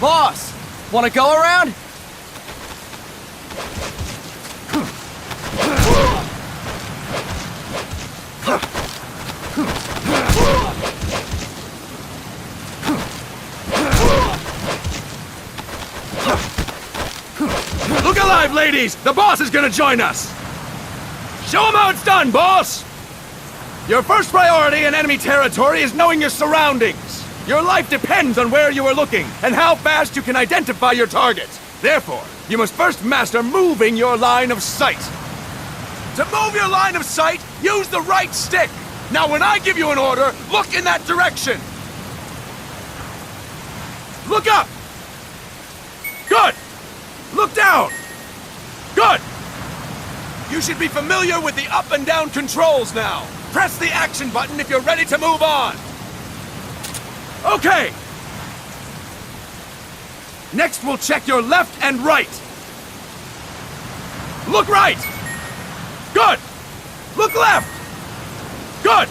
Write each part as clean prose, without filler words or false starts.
Boss! Wanna go around? Look alive, ladies! The boss is gonna join us! Show him how it's done, boss! Your first priority in enemy territory is knowing your surroundings. Your life depends on where you are looking, and how fast you can identify your targets. Therefore, you must first master moving your line of sight. To move your line of sight, use the right stick. Now when I give you an order, look in that direction. Look up! Good! Look down! Good! You should be familiar with the up and down controls now. Press the action button if you're ready to move on. Okay! Next, we'll check your left and right. Look right! Good! Look left! Good!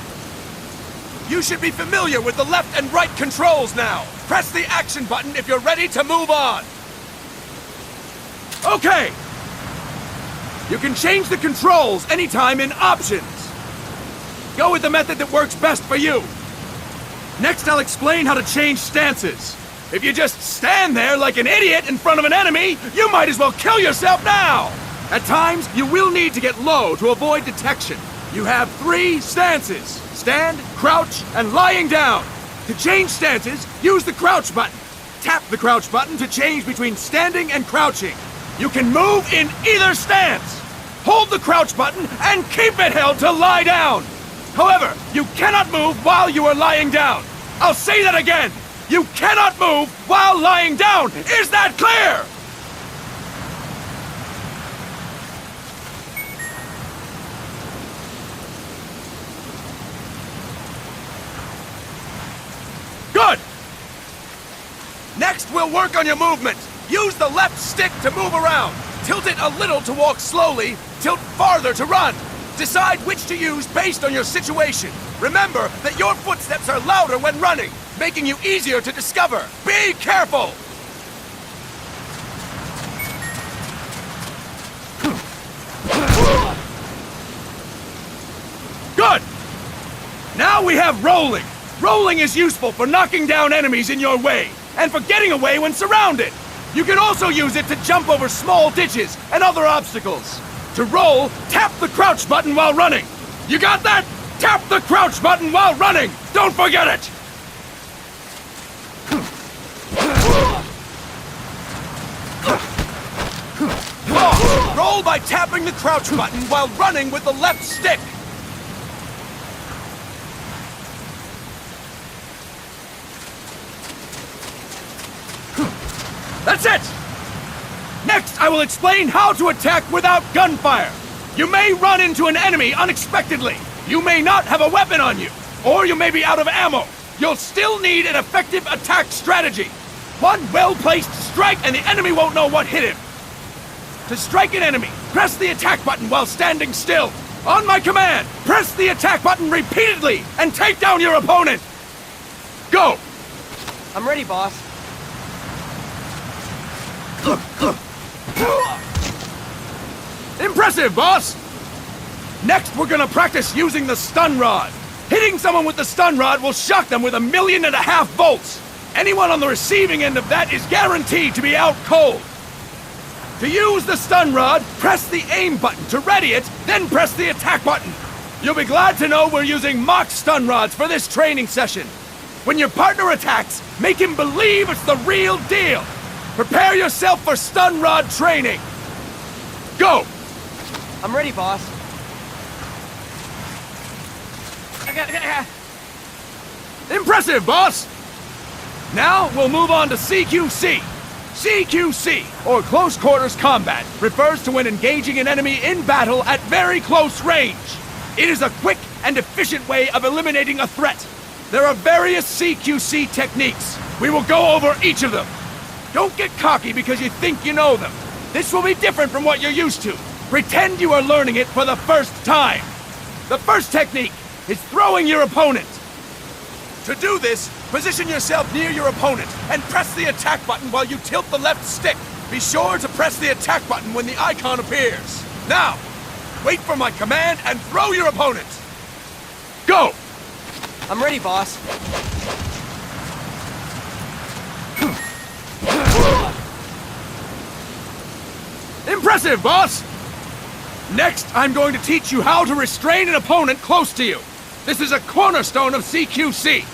You should be familiar with the left and right controls now. Press the action button if you're ready to move on. Okay! You can change the controls anytime in Options. Go with the method that works best for you. Next, I'll explain how to change stances. If you just stand there like an idiot in front of an enemy, you might as well kill yourself now! At times, you will need to get low to avoid detection. You have 3 stances: stand, crouch, and lying down. To change stances, use the crouch button. Tap the crouch button to change between standing and crouching. You can move in either stance. Hold the crouch button and keep it held to lie down. However, you cannot move while you are lying down. I'll say that again. You cannot move while lying down. Is that clear? Good. Next, we'll work on your movement. Use the left stick to move around. Tilt it a little to walk slowly. Tilt farther to run. Decide which to use based on your situation. Remember that your footsteps are louder when running, making you easier to discover. Be careful! Good! Now we have rolling. Rolling is useful for knocking down enemies in your way, and for getting away when surrounded. You can also use it to jump over small ditches and other obstacles. To roll, tap the crouch button while running. You got that? Tap the crouch button while running! Don't forget it! Roll by tapping the crouch button while running with the left stick. That's it! Next, I will explain how to attack without gunfire. You may run into an enemy unexpectedly. You may not have a weapon on you, or you may be out of ammo. You'll still need an effective attack strategy. One well-placed strike and the enemy won't know what hit him. To strike an enemy, press the attack button while standing still. On my command, press the attack button repeatedly and take down your opponent. Go! I'm ready, boss. Impressive, boss! Next, we're gonna practice using the stun rod. Hitting someone with the stun rod will shock them with 1.5 million volts. Anyone on the receiving end of that is guaranteed to be out cold. To use the stun rod, press the aim button to ready it, then press the attack button. You'll be glad to know we're using mock stun rods for this training session. When your partner attacks, make him believe it's the real deal. Prepare yourself for stun rod training. Go! I'm ready, boss. Impressive, boss! Now, we'll move on to CQC. CQC, or Close Quarters Combat, refers to when engaging an enemy in battle at very close range. It is a quick and efficient way of eliminating a threat. There are various CQC techniques. We will go over each of them. Don't get cocky because you think you know them. This will be different from what you're used to. Pretend you are learning it for the first time. The first technique is throwing your opponent. To do this, position yourself near your opponent and press the attack button while you tilt the left stick. Be sure to press the attack button when the icon appears. Now, wait for my command and throw your opponent. Go! I'm ready, boss. Impressive, boss! Next, I'm going to teach you how to restrain an opponent close to you. This is a cornerstone of CQC.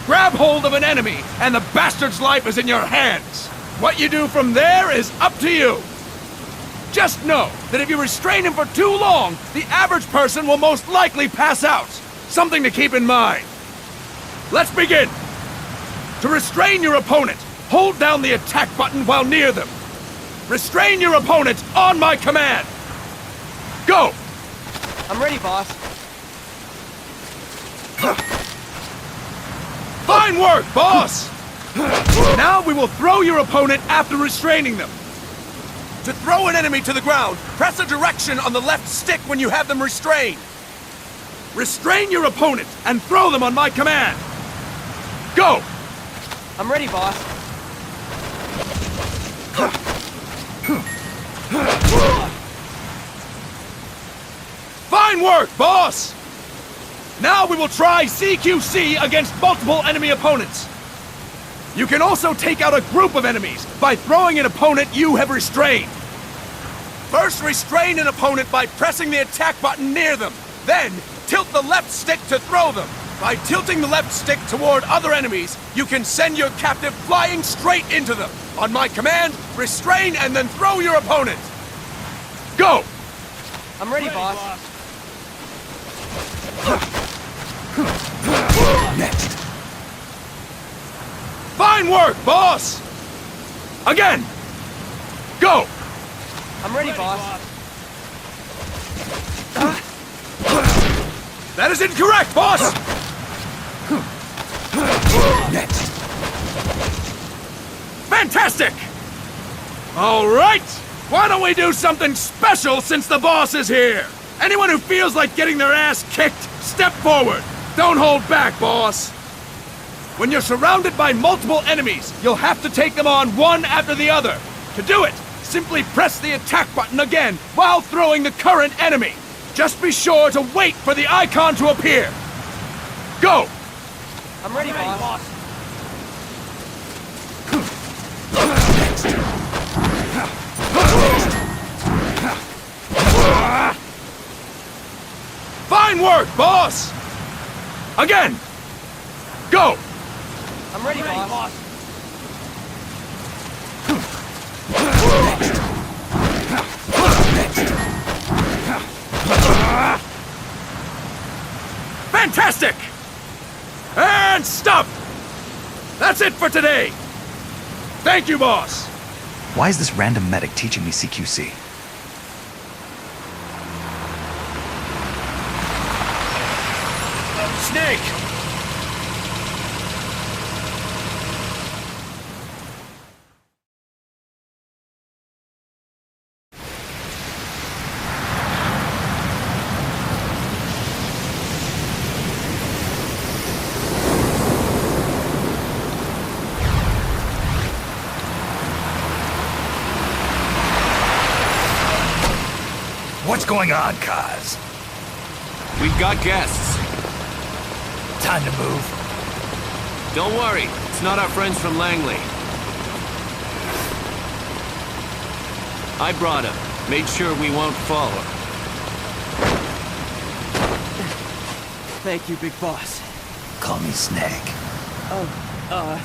Grab hold of an enemy, and the bastard's life is in your hands. What you do from there is up to you. Just know that if you restrain him for too long, the average person will most likely pass out. Something to keep in mind. Let's begin. To restrain your opponent, hold down the attack button while near them. Restrain your opponent on my command. Go! I'm ready, boss. Fine work, boss! Now we will throw your opponent after restraining them. To throw an enemy to the ground, press a direction on the left stick when you have them restrained. Restrain your opponent and throw them on my command. Go! I'm ready, boss. Fine work, boss! Now we will try CQC against multiple enemy opponents. You can also take out a group of enemies by throwing an opponent you have restrained. First, restrain an opponent by pressing the attack button near them. Then, tilt the left stick to throw them. By tilting the left stick toward other enemies, you can send your captive flying straight into them. On my command, restrain and then throw your opponent. Go! I'm ready, boss. Next. Fine work, boss! Again! Go! I'm ready, boss. That is incorrect, boss! Next. Fantastic! All right! Why don't we do something special since the boss is here? Anyone who feels like getting their ass kicked, step forward. Don't hold back, boss. When you're surrounded by multiple enemies, you'll have to take them on one after the other. To do it, simply press the attack button again while throwing the current enemy. Just be sure to wait for the icon to appear. Go! I'm ready, boss. Fine work, boss! Again! Go! I'm ready, boss. Fantastic! And stop! That's it for today! Thank you, boss! Why is this random medic teaching me CQC? Snake! What's going on, Kaz? We've got guests. Time to move. Don't worry, it's not our friends from Langley. I brought him. Made sure we won't follow. Thank you, Big Boss. Call me Snake.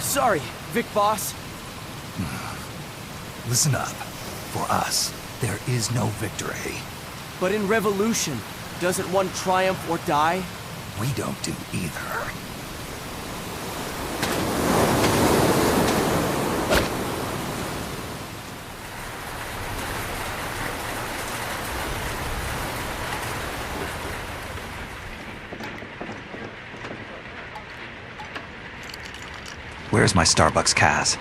Sorry, Vic Boss. Listen up. For us, there is no victory. But in revolution, doesn't one triumph or die? We don't do either. Where's my Starbucks, Kaz?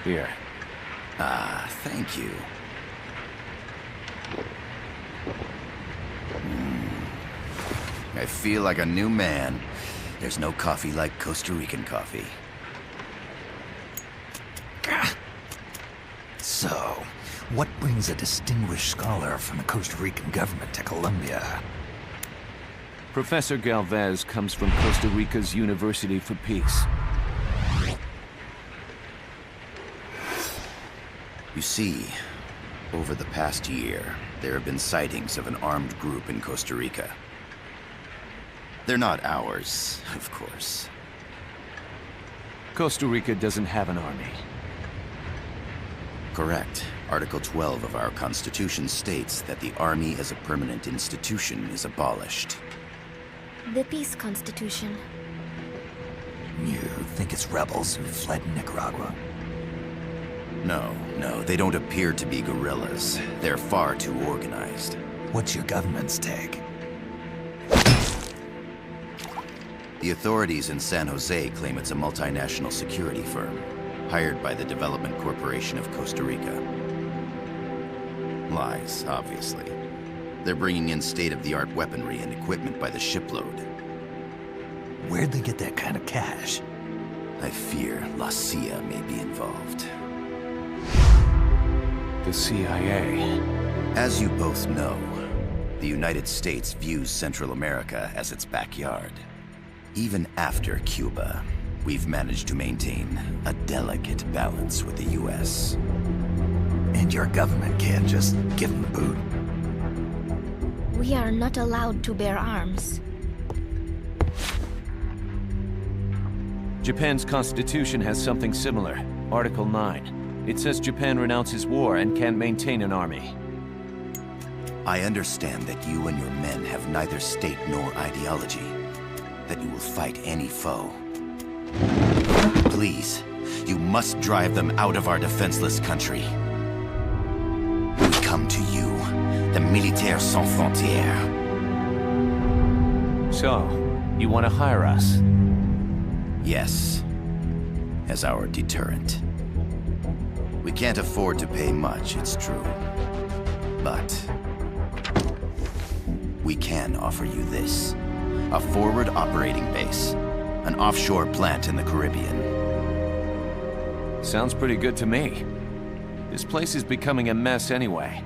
Here. Ah, thank you. I feel like a new man. There's no coffee like Costa Rican coffee. So, what brings a distinguished scholar from the Costa Rican government to Colombia? Professor Galvez comes from Costa Rica's University for Peace. You see, over the past year, there have been sightings of an armed group in Costa Rica. They're not ours, of course. Costa Rica doesn't have an army. Correct. Article 12 of our Constitution states that the Army as a permanent institution is abolished. The Peace Constitution. You think it's rebels who fled Nicaragua? No, they don't appear to be guerrillas. They're far too organized. What's your government's take? The authorities in San Jose claim it's a multinational security firm, hired by the Development Corporation of Costa Rica. Lies, obviously. They're bringing in state-of-the-art weaponry and equipment by the shipload. Where'd they get that kind of cash? I fear La CIA may be involved. The CIA. As you both know, the United States views Central America as its backyard. Even after Cuba, we've managed to maintain a delicate balance with the US. And your government can't just give them the boot? We are not allowed to bear arms. Japan's constitution has something similar. Article 9. It says Japan renounces war and can't maintain an army. I understand that you and your men have neither state nor ideology. That you will fight any foe. Please, you must drive them out of our defenseless country. We come to you, the Militaires Sans Frontières. So, you want to hire us? Yes, as our deterrent. We can't afford to pay much, it's true. But we can offer you this. A forward operating base. An offshore plant in the Caribbean. Sounds pretty good to me. This place is becoming a mess anyway.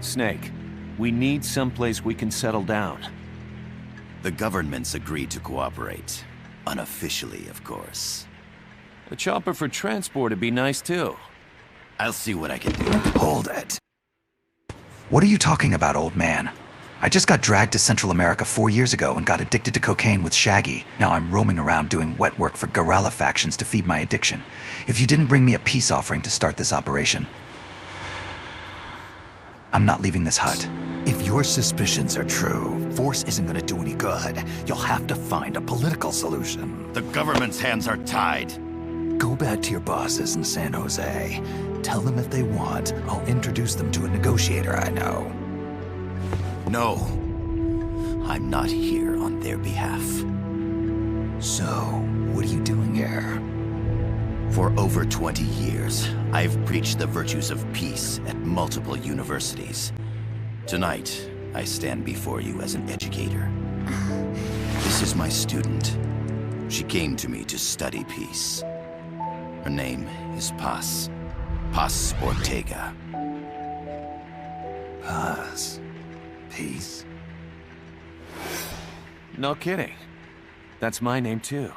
Snake, we need someplace we can settle down. The government's agreed to cooperate. Unofficially, of course. A chopper for transport would be nice too. I'll see what I can do. Hold it. What are you talking about, old man? I just got dragged to Central America 4 years ago and got addicted to cocaine with Shaggy. Now I'm roaming around doing wet work for guerrilla factions to feed my addiction. If you didn't bring me a peace offering to start this operation, I'm not leaving this hut. If your suspicions are true, force isn't going to do any good. You'll have to find a political solution. The government's hands are tied. Go back to your bosses in San Jose. Tell them if they want, I'll introduce them to a negotiator I know. No. I'm not here on their behalf. So, what are you doing here? For over 20 years, I've preached the virtues of peace at multiple universities. Tonight, I stand before you as an educator. This is my student. She came to me to study peace. Her name is Paz. Paz Ortega. Paz. Peace. No kidding. That's my name too.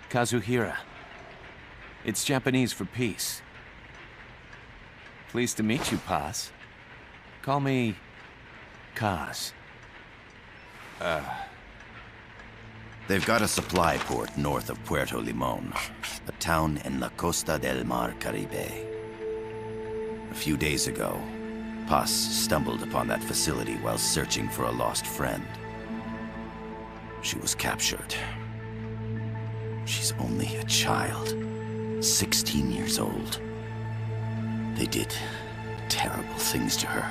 Kazuhira. It's Japanese for peace. Pleased to meet you, Paz. Call me Kaz. They've got a supply port north of Puerto Limon, a town in la Costa del Mar Caribe. A few days ago, Paz stumbled upon that facility while searching for a lost friend. She was captured. She's only a child, 16 years old. They did terrible things to her,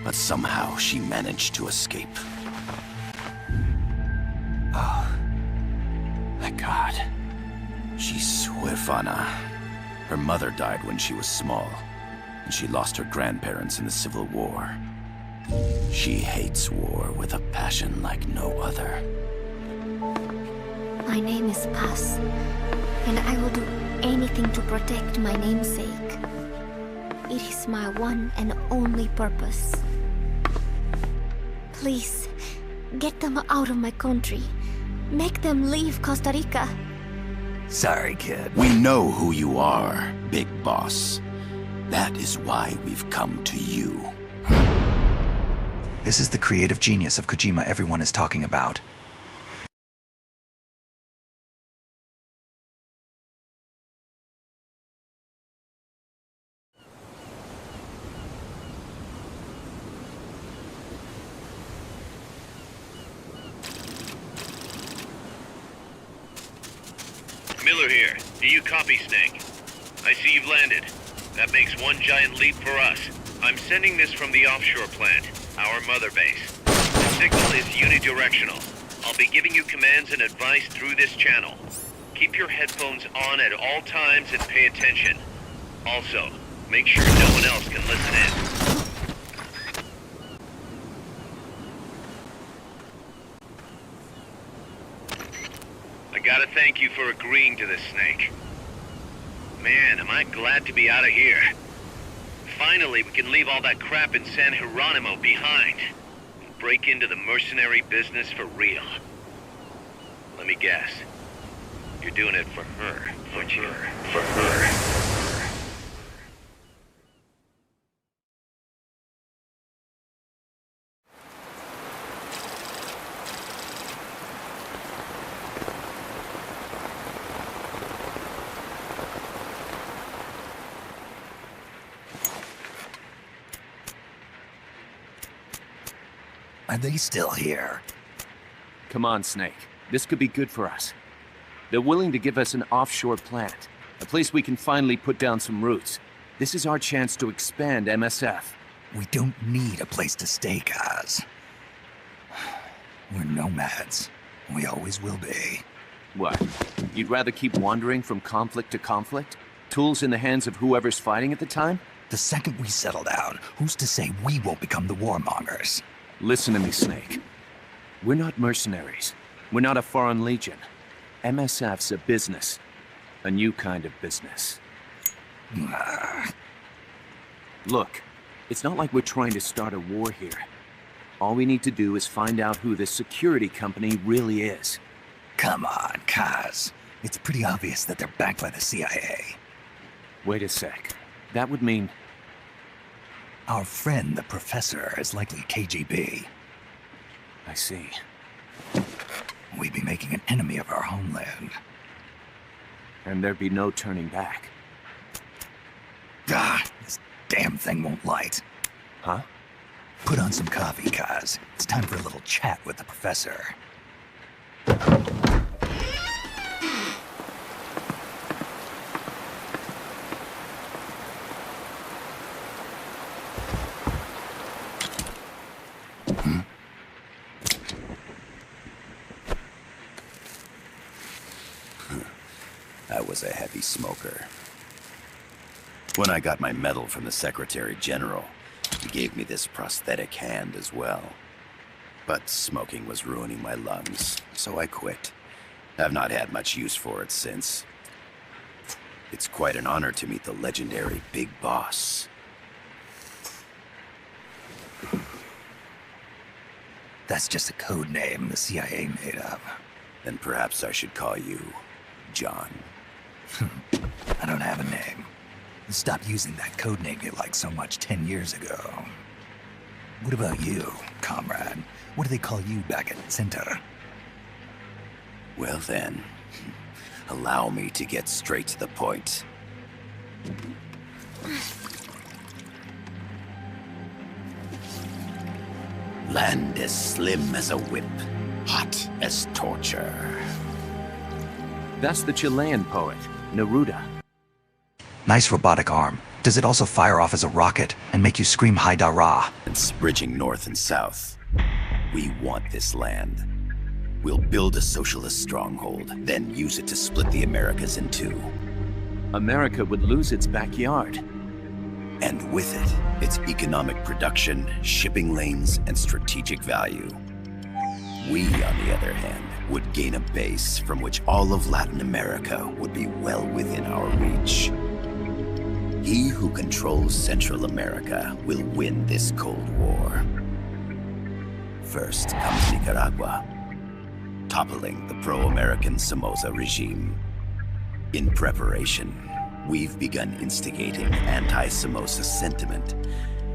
but somehow she managed to escape. Oh, thank God. She's huérfana. Her mother died when she was small, and she lost her grandparents in the Civil War. She hates war with a passion like no other. My name is Paz, and I will do anything to protect my namesake. It is my one and only purpose. Please, get them out of my country. Make them leave Costa Rica. Sorry, kid. We know who you are, Big Boss. That is why we've come to you. This is the creative genius of Kojima everyone is talking about. Miller here. Do you copy, Snake? I see you've landed. That makes one giant leap for us. I'm sending this from the offshore plant, our mother base. The signal is unidirectional. I'll be giving you commands and advice through this channel. Keep your headphones on at all times and pay attention. Also, make sure no one else can listen in. I gotta thank you for agreeing to this, Snake. Man, am I glad to be out of here. Finally, we can leave all that crap in San Geronimo behind and break into the mercenary business for real. Let me guess. You're doing it for her, aren't you? For her. Are they still here? Come on, Snake. This could be good for us. They're willing to give us an offshore plant, a place we can finally put down some roots. This is our chance to expand MSF. We don't need a place to stay, Kaz. We're nomads. We always will be. What? You'd rather keep wandering from conflict to conflict? Tools in the hands of whoever's fighting at the time? The second we settle down, who's to say we won't become the warmongers? Listen to me, Snake. We're not mercenaries. We're not a foreign legion. MSF's a business. A new kind of business. Look, it's not like we're trying to start a war here. All we need to do is find out who this security company really is. Come on, Kaz. It's pretty obvious that they're backed by the CIA. Wait a sec. That would mean... Our friend, the professor, is likely KGB. I see. We'd be making an enemy of our homeland. And there'd be no turning back. Ah, this damn thing won't light. Huh? Put on some coffee, Kaz. It's time for a little chat with the professor. was a heavy smoker. When I got my medal from the Secretary General, he gave me this prosthetic hand as well. But smoking was ruining my lungs, so I quit. I've not had much use for it since. It's quite an honor to meet the legendary Big Boss. That's just a code name the CIA made up. Then perhaps I should call you John. I don't have a name. Stop using that code name you liked so much 10 years ago. What about you, comrade? What do they call you back at Center? Well then, allow me to get straight to the point. Land as slim as a whip, hot as torture. That's the Chilean poet, Neruda. Nice robotic arm. Does it also fire off as a rocket and make you scream Haidara? It's bridging north and south. We want this land. We'll build a socialist stronghold, then use it to split the Americas in two. America would lose its backyard. And with it, its economic production, shipping lanes, and strategic value. We, on the other hand, would gain a base from which all of Latin America would be well within our reach. He who controls Central America will win this Cold War. First comes Nicaragua, toppling the pro-American Somoza regime. In preparation, we've begun instigating anti-Somoza sentiment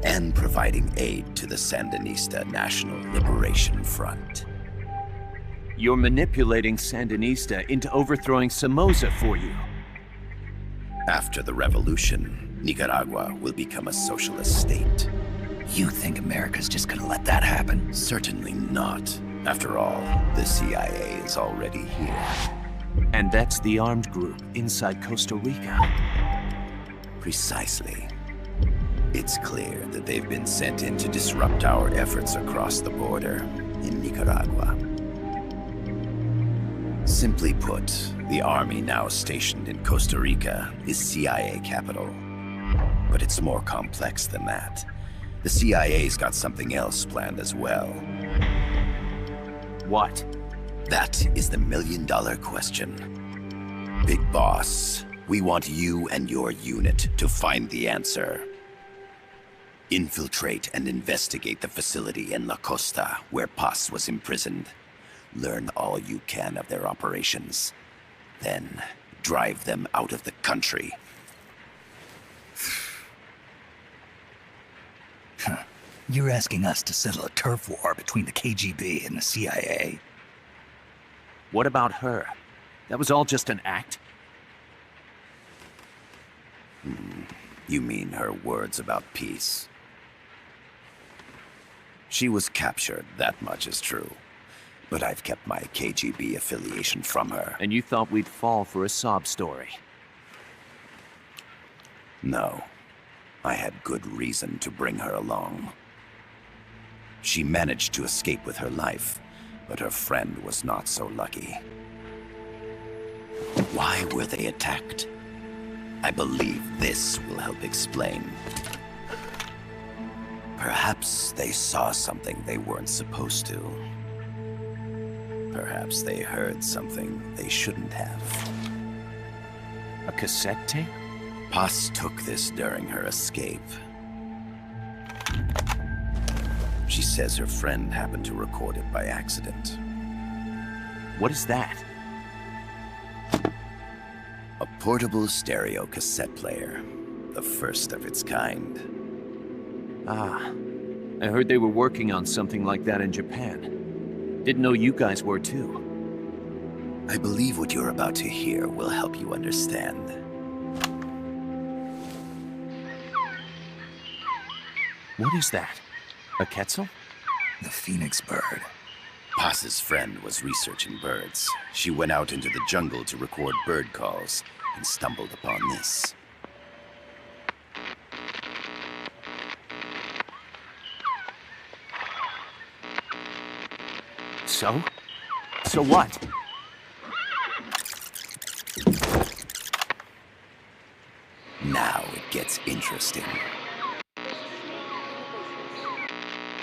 and providing aid to the Sandinista National Liberation Front. You're manipulating Sandinista into overthrowing Somoza for you. After the revolution, Nicaragua will become a socialist state. You think America's just gonna let that happen? Certainly not. After all, the CIA is already here. And that's the armed group inside Costa Rica. Precisely. It's clear that they've been sent in to disrupt our efforts across the border in Nicaragua. Simply put, the army now stationed in Costa Rica is CIA capital. But it's more complex than that. The CIA's got something else planned as well. What? That is the million-dollar question. Big Boss, we want you and your unit to find the answer. Infiltrate and investigate the facility in La Costa where Paz was imprisoned. Learn all you can of their operations. Then, drive them out of the country. You're asking us to settle a turf war between the KGB and the CIA? What about her? That was all just an act? You mean her words about peace? She was captured, that much is true. But I've kept my KGB affiliation from her. And you thought we'd fall for a sob story? No. I had good reason to bring her along. She managed to escape with her life, but her friend was not so lucky. Why were they attacked? I believe this will help explain. Perhaps they saw something they weren't supposed to. Perhaps they heard something they shouldn't have. A cassette tape? Paz took this during her escape. She says her friend happened to record it by accident. What is that? A portable stereo cassette player. The first of its kind. Ah. I heard they were working on something like that in Japan. Didn't know you guys were too. I believe what you're about to hear will help you understand. What is that? A Quetzal? The phoenix bird. Paz's friend was researching birds. She went out into the jungle to record bird calls and stumbled upon this. So? So what? gets interesting.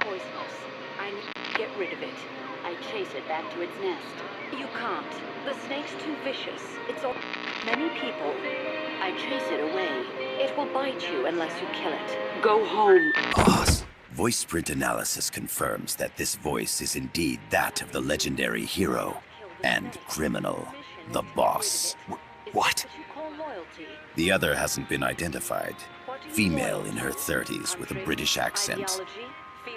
Poisonous. I need to get rid of it. I chase it back to its nest. You can't. The snake's too vicious. It's all many people. I chase it away. It will bite you unless you kill it. Go home. Boss. Voice print analysis confirms that this voice is indeed that of the legendary hero and criminal, the boss. What? The other hasn't been identified. Female in her 30s with a British accent.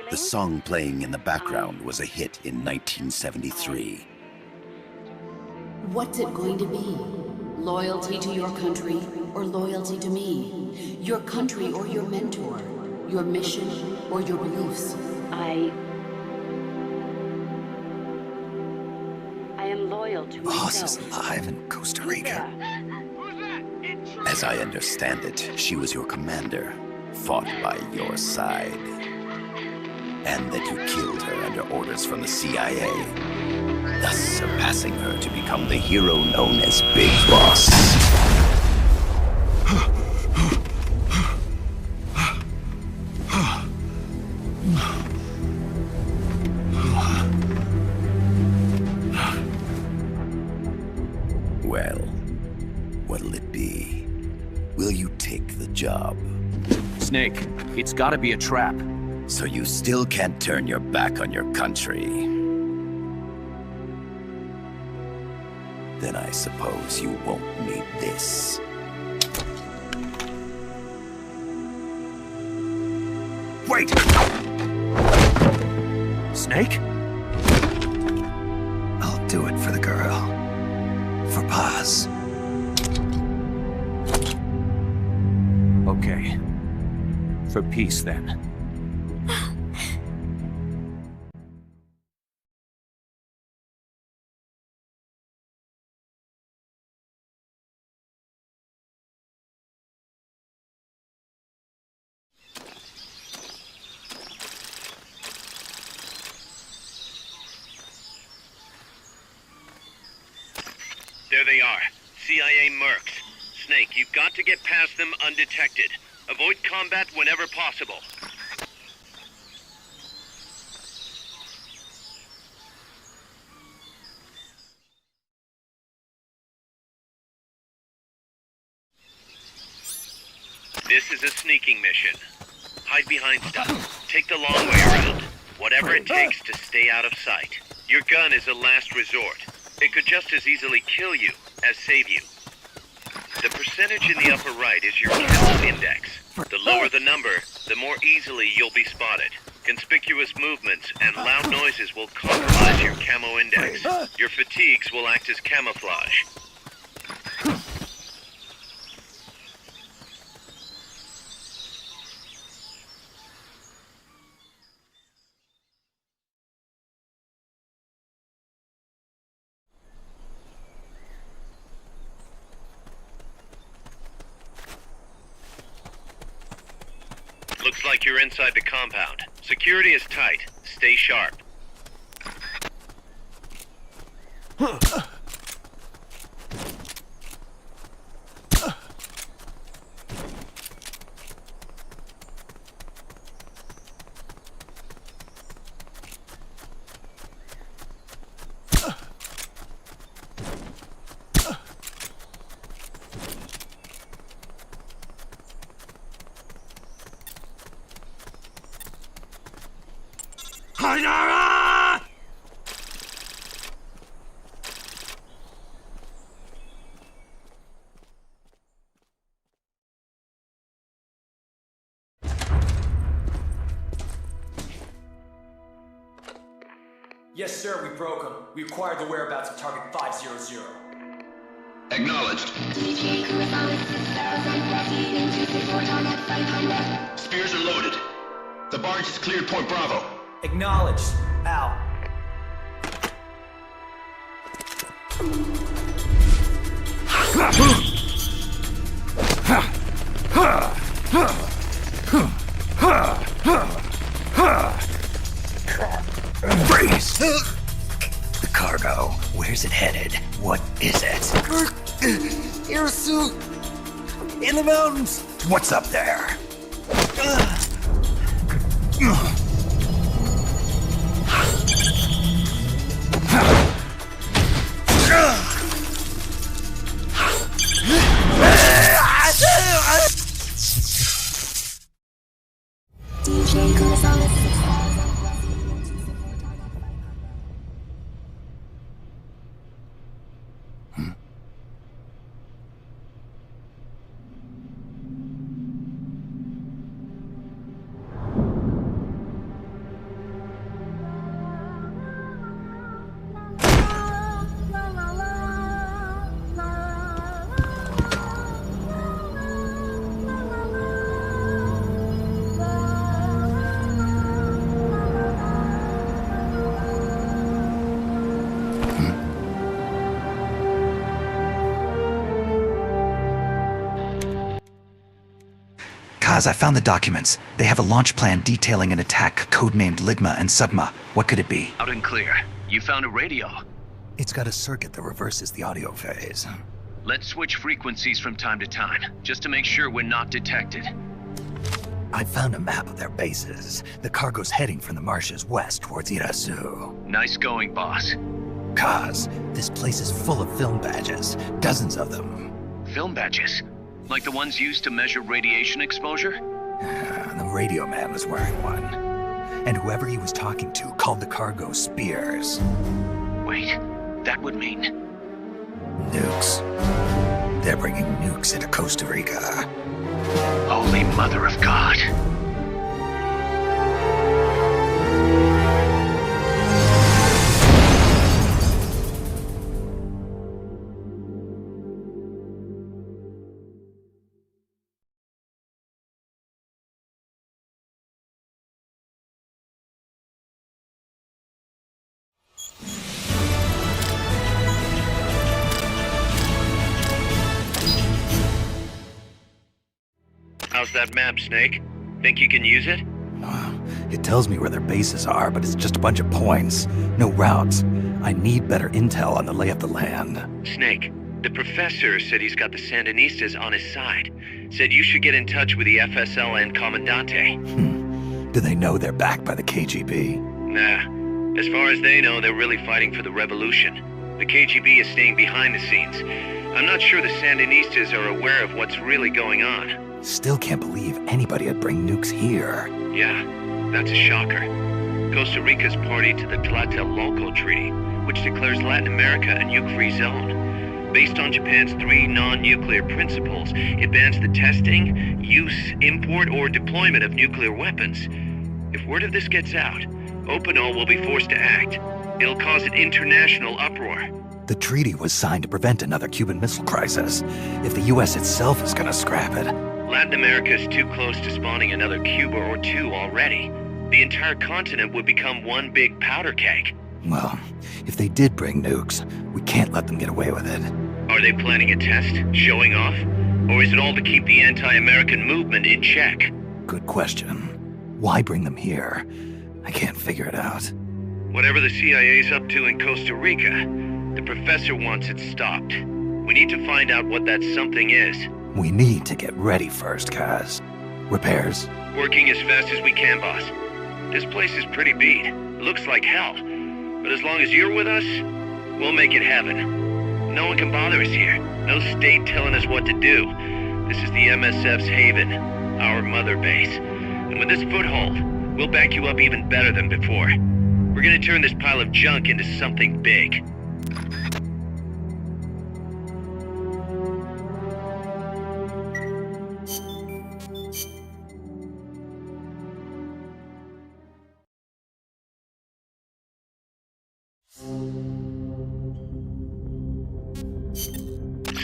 The song playing in the background was a hit in 1973. What's it going to be? Loyalty to your country or loyalty to me? Your country or your mentor? Your mission or your beliefs? I am loyal to Boss myself. is alive in Costa Rica. As I understand it, she was your commander, fought by your side. And that you killed her under orders from the CIA, thus surpassing her to become the hero known as Big Boss. Well, what'll it be? Will you take the job? Snake, it's gotta be a trap. So you still can't turn your back on your country? Then I suppose you won't need this. Wait! Snake? I'll do it for the girl. For Paz. Okay. For peace, then. There they are. CIA mercs. Snake, you've got to get past them undetected. Avoid combat whenever possible. This is a sneaking mission. Hide behind stuff. Take the long way around. Whatever it takes to stay out of sight. Your gun is a last resort. It could just as easily kill you as save you. The percentage in the upper right is your camo index. The lower the number, the more easily you'll be spotted. Conspicuous movements and loud noises will compromise your camo index. Your fatigues will act as camouflage. Looks like you're inside the compound. Security is tight. Stay sharp. Yes, sir, we broke them. We acquired the whereabouts of target 500. Acknowledged. Spears are loaded. The barge has cleared Point Bravo. Acknowledged. Out. Freeze! The cargo, where's it headed? What is it? Air suit! In the mountains! What's up there? DJ Gonzalez. I found the documents. They have a launch plan detailing an attack codenamed Ligma and Sugma. What could it be? Out and clear. You found a radio. It's got a circuit that reverses the audio phase. Let's switch frequencies from time to time, just to make sure we're not detected. I found a map of their bases. The cargo's heading from the marshes west towards Irasu. Nice going, boss. Kaz, this place is full of film badges. Dozens of them. Film badges? Like the ones used to measure radiation exposure? The radio man was wearing one. And whoever he was talking to called the cargo spears. Wait, that would mean... Nukes. They're bringing nukes into Costa Rica. Holy Mother of God. How's that map, Snake? Think you can use it? It tells me where their bases are, but it's just a bunch of points. No routes. I need better intel on the lay of the land. Snake, the professor said he's got the Sandinistas on his side. Said you should get in touch with the FSL and Commandante. Do they know they're backed by the KGB? Nah. As far as they know, they're really fighting for the revolution. The KGB is staying behind the scenes. I'm not sure the Sandinistas are aware of what's really going on. Still can't believe anybody would bring nukes here. Yeah, that's a shocker. Costa Rica's party to the Tlatelolco Treaty, which declares Latin America a nuke-free zone. Based on Japan's 3 non-nuclear principles, it bans the testing, use, import, or deployment of nuclear weapons. If word of this gets out, Opinol will be forced to act. It'll cause an international uproar. The treaty was signed to prevent another Cuban Missile Crisis. If the U.S. itself is gonna scrap it... Latin America is too close to spawning another Cuba or 2 already. The entire continent would become one big powder keg. Well, if they did bring nukes, we can't let them get away with it. Are they planning a test? Showing off? Or is it all to keep the anti-American movement in check? Good question. Why bring them here? I can't figure it out. Whatever the CIA's up to in Costa Rica, the professor wants it stopped. We need to find out what that something is. We need to get ready first, Kaz. Repairs? Working as fast as we can, boss. This place is pretty beat. It looks like hell. But as long as you're with us, we'll make it heaven. No one can bother us here. No state telling us what to do. This is the MSF's haven, our mother base. And with this foothold, we'll back you up even better than before. We're gonna turn this pile of junk into something big.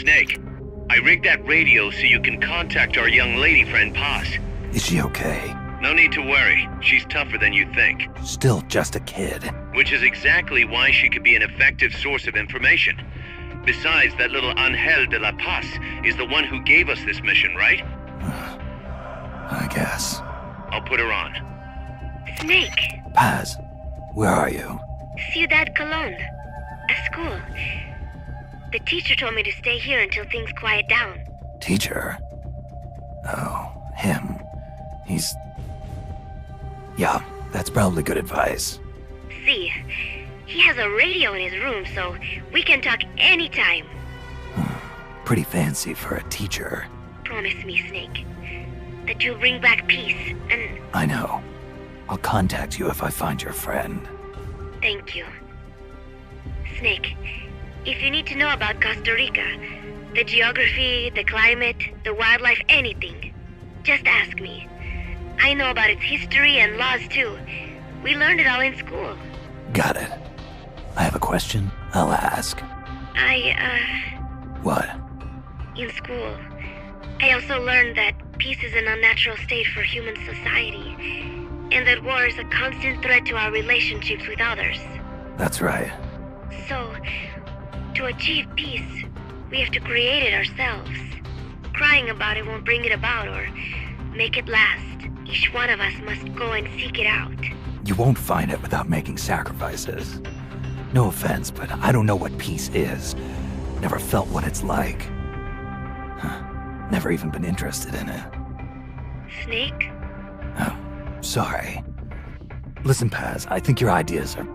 Snake, I rigged that radio so you can contact our young lady friend Paz. Is she okay? No need to worry. She's tougher than you think. Still just a kid. Which is exactly why she could be an effective source of information. Besides, that little Angel de la Paz is the one who gave us this mission, right? I guess. I'll put her on. Snake. Paz, where are you? Ciudad Colon. A school. The teacher told me to stay here until things quiet down. Teacher? Oh, him. He's... Yeah, that's probably good advice. See, he has a radio in his room, so we can talk anytime. Pretty fancy for a teacher. Promise me, Snake, that you'll bring back peace, and... I know. I'll contact you if I find your friend. Thank you. Snake, if you need to know about Costa Rica, the geography, the climate, the wildlife, anything, just ask me. I know about its history and laws too. We learned it all in school. Got it. I have a question. I'll ask. What? In school, I also learned that peace is an unnatural state for human society, and that war is a constant threat to our relationships with others. That's right. So, to achieve peace, we have to create it ourselves. Crying about it won't bring it about or make it last. Each one of us must go and seek it out. You won't find it without making sacrifices. No offense, but I don't know what peace is. Never felt what it's like. Never even been interested in it. Snake? Oh, sorry. Listen, Paz, I think your ideas are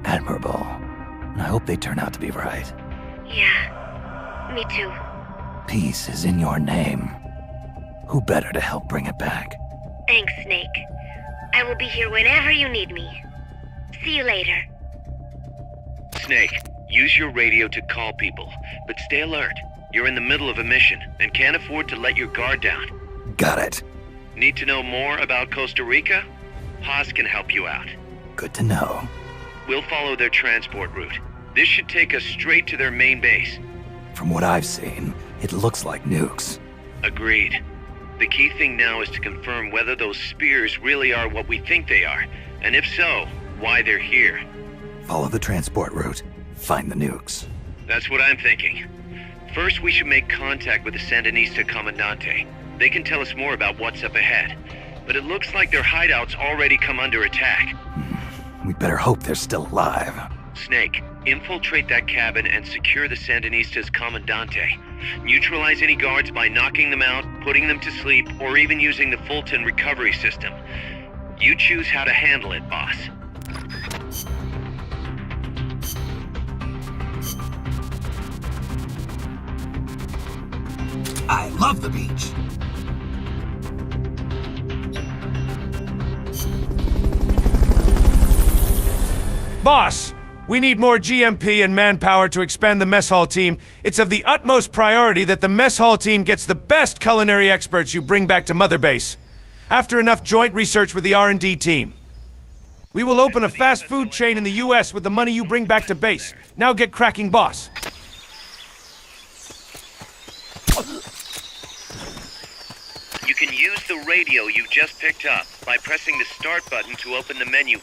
admirable, and I hope they turn out to be right. Yeah, me too. Peace is in your name. Who better to help bring it back? Thanks, Snake. I will be here whenever you need me. See you later. Snake, use your radio to call people, but stay alert. You're in the middle of a mission and can't afford to let your guard down. Got it. Need to know more about Costa Rica? Haas can help you out. Good to know. We'll follow their transport route. This should take us straight to their main base. From what I've seen, it looks like nukes. Agreed. The key thing now is to confirm whether those spears really are what we think they are, and if so, why they're here. Follow the transport route. Find the nukes. That's what I'm thinking. First, we should make contact with the Sandinista Comandante. They can tell us more about what's up ahead. But it looks like their hideout's already come under attack. We better hope they're still alive. Snake, infiltrate that cabin and secure the Sandinista's Comandante. Neutralize any guards by knocking them out, putting them to sleep, or even using the Fulton recovery system. You choose how to handle it, boss. I love the beach. Boss, we need more GMP and manpower to expand the mess hall team. It's of the utmost priority that the mess hall team gets the best culinary experts you bring back to Mother Base. After enough joint research with the R&D team. We will open a fast food chain in the US with the money you bring back to base. Now get cracking, boss. You can use the radio you just picked up by pressing the start button to open the menu.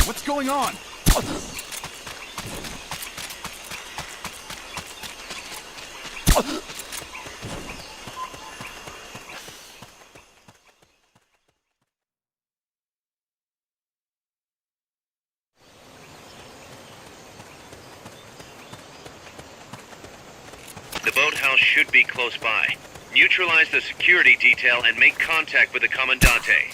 What's going on? The boathouse should be close by. Neutralize the security detail and make contact with the Comandante.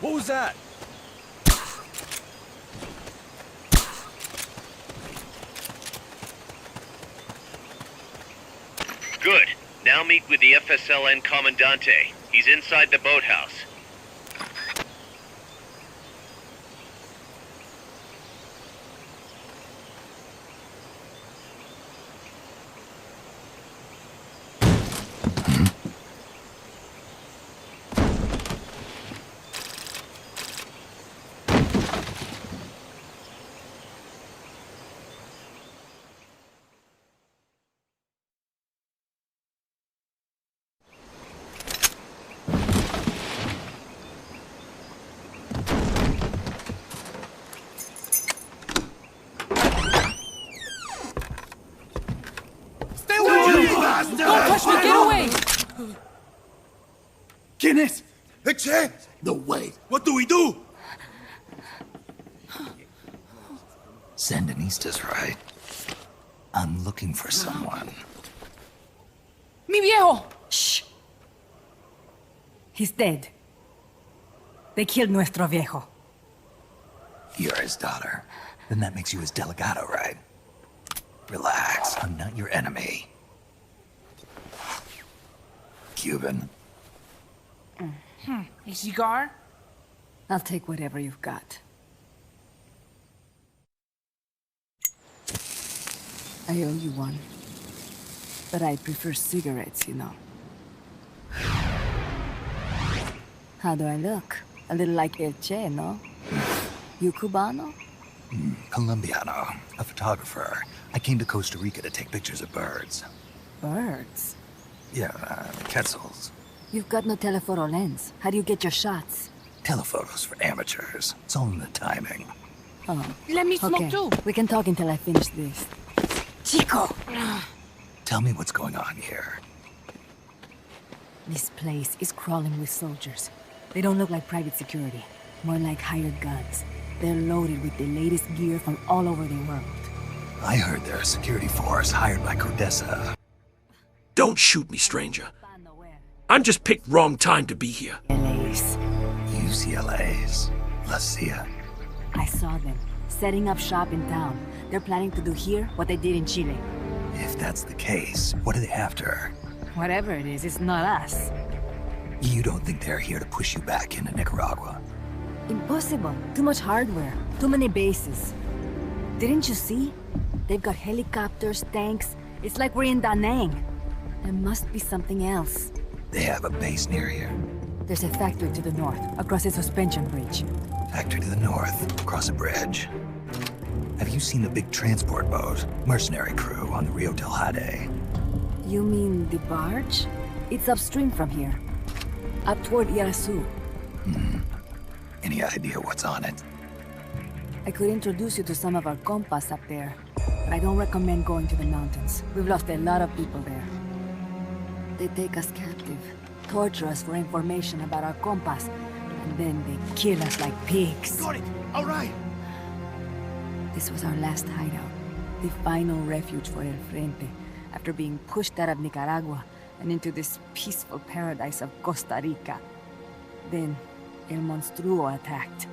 What was that? Good. Now meet with the FSLN Comandante. He's inside the boathouse. bastard! Don't touch me! Get away! ¿Quién es? Eche! No way. What do we do? Sandinista's right. I'm looking for someone. Mi viejo! Shh. He's dead. They killed nuestro viejo. You're his daughter. Then that makes you his delegado, right? Relax, I'm not your enemy. Cuban. A cigar? I'll take whatever you've got. I owe you one. But I prefer cigarettes, you know. How do I look? A little like El Che, no? You Cubano? Colombiano, a photographer. I came to Costa Rica to take pictures of birds. Birds? Yeah, quetzals. You've got no telephoto lens. How do you get your shots? Telephotos for amateurs. It's all in the timing. Oh. Let me smoke okay. too. We can talk until I finish this. Chico! Tell me what's going on here. This place is crawling with soldiers. They don't look like private security. More like hired guns. They're loaded with the latest gear from all over the world. I heard they're a security force hired by Codessa. Don't shoot me, stranger. I'm just picked wrong time to be here. UCLA's. La CIA. I saw them, setting up shop in town. They're planning to do here what they did in Chile. If that's the case, what are they after? Whatever it is, it's not us. You don't think they're here to push you back into Nicaragua? Impossible. Too much hardware. Too many bases. Didn't you see? They've got helicopters, tanks. It's like we're in Da Nang. There must be something else. They have a base near here. There's a factory to the north, across a suspension bridge. Factory to the north, across a bridge. Have you seen the big transport boat, mercenary crew on the Rio del Jade? You mean the barge? It's upstream from here. Up toward Irasu. Any idea what's on it? I could introduce you to some of our compas up there, but I don't recommend going to the mountains. We've lost a lot of people there. They take us captive, torture us for information about our compas, and then they kill us like pigs. Got it! All right! This was our last hideout, the final refuge for El Frente, after being pushed out of Nicaragua and into this peaceful paradise of Costa Rica. Then, El Monstruo attacked.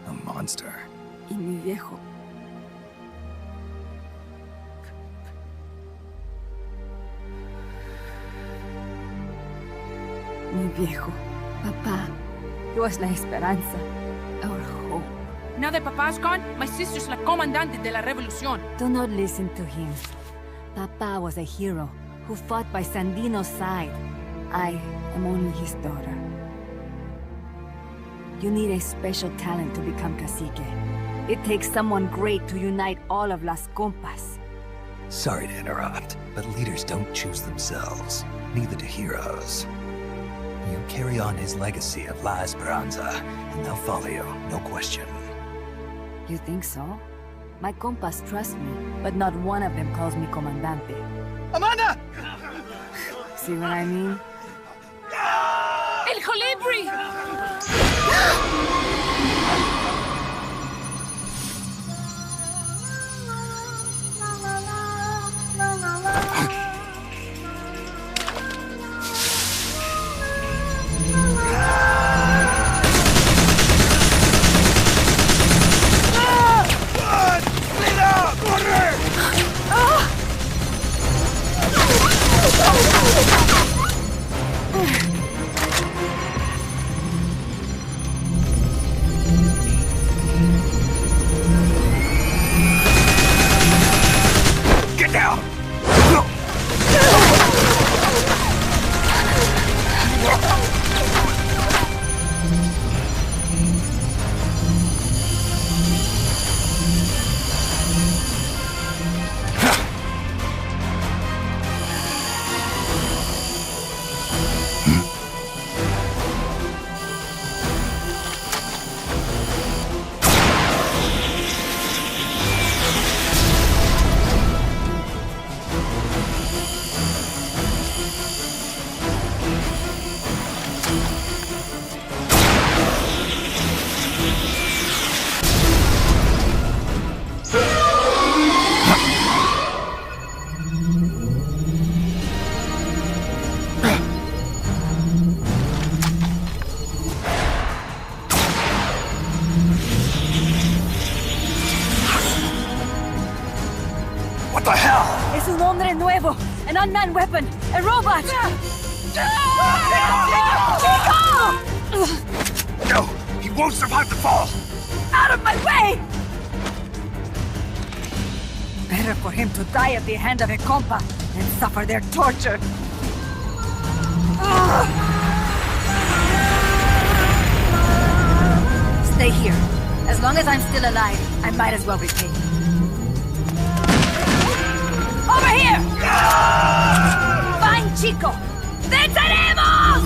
A monster? Y mi viejo. Mi viejo. Papá. He was la esperanza. Our hope. Now that Papa's gone, my sister's la comandante de la revolución. Do not listen to him. Papa was a hero who fought by Sandino's side. I am only his daughter. You need a special talent to become cacique. It takes someone great to unite all of Las Compas. Sorry to interrupt, but leaders don't choose themselves. Neither do heroes. You carry on his legacy of La Esperanza, and they'll follow you, no question. You think so? My compas trust me, but not one of them calls me Comandante. Amanda! See what I mean? El Colibri! What the hell? Es un hombre nuevo, an unmanned weapon, a robot! No, he won't survive the fall! Out of my way! Better for him to die at the hand of a compa than suffer their torture. Stay here. As long as I'm still alive, I might as well repay. Over here! Fine, chico! ¡Venceremos!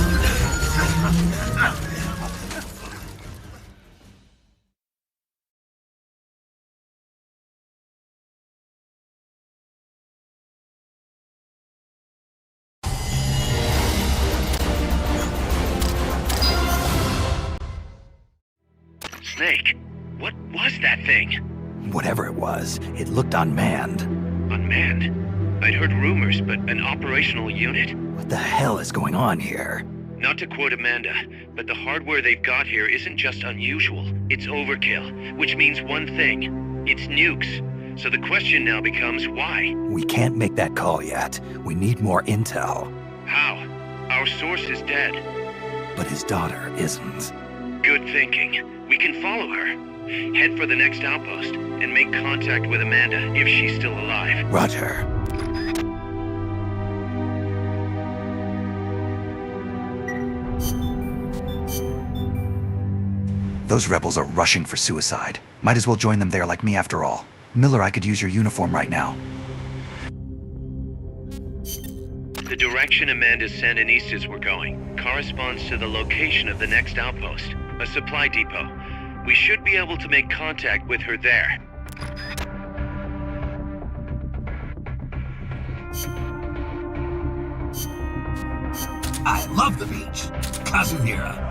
Snake, what was that thing? Whatever it was, it looked unmanned. Unmanned? I'd heard rumors, but an operational unit? What the hell is going on here? Not to quote Amanda, but the hardware they've got here isn't just unusual, it's overkill, which means one thing. It's nukes. So the question now becomes why? We can't make that call yet. We need more intel. How? Our source is dead. But his daughter isn't. Good thinking. We can follow her. Head for the next outpost, and make contact with Amanda if she's still alive. Roger. Those rebels are rushing for suicide. Might as well join them there like me after all. Miller, I could use your uniform right now. The direction Amanda's Sandinistas were going corresponds to the location of the next outpost, a supply depot. We should be able to make contact with her there. I love the beach. Kazuhira.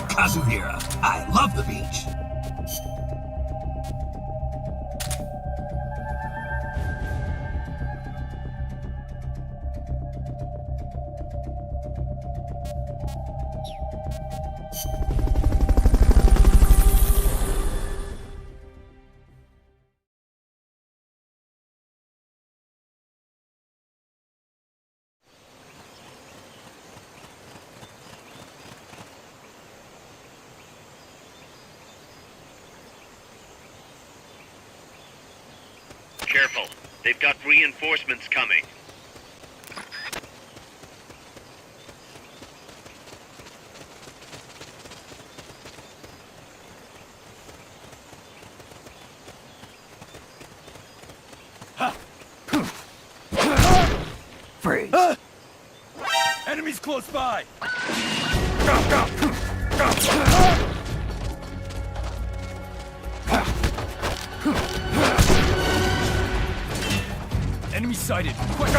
Kazuhira, I love the beach. Careful. They've got reinforcements coming. Freeze. Enemies close by! Enemy sighted. Quick!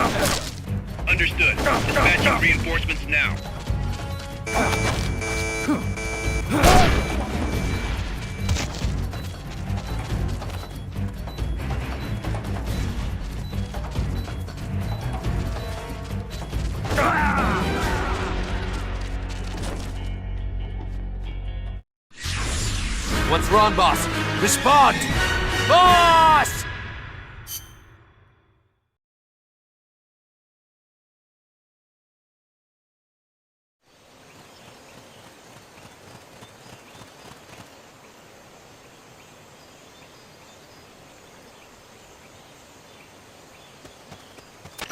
Understood. Dispatching reinforcements now. What's wrong, boss? Respond! Boss!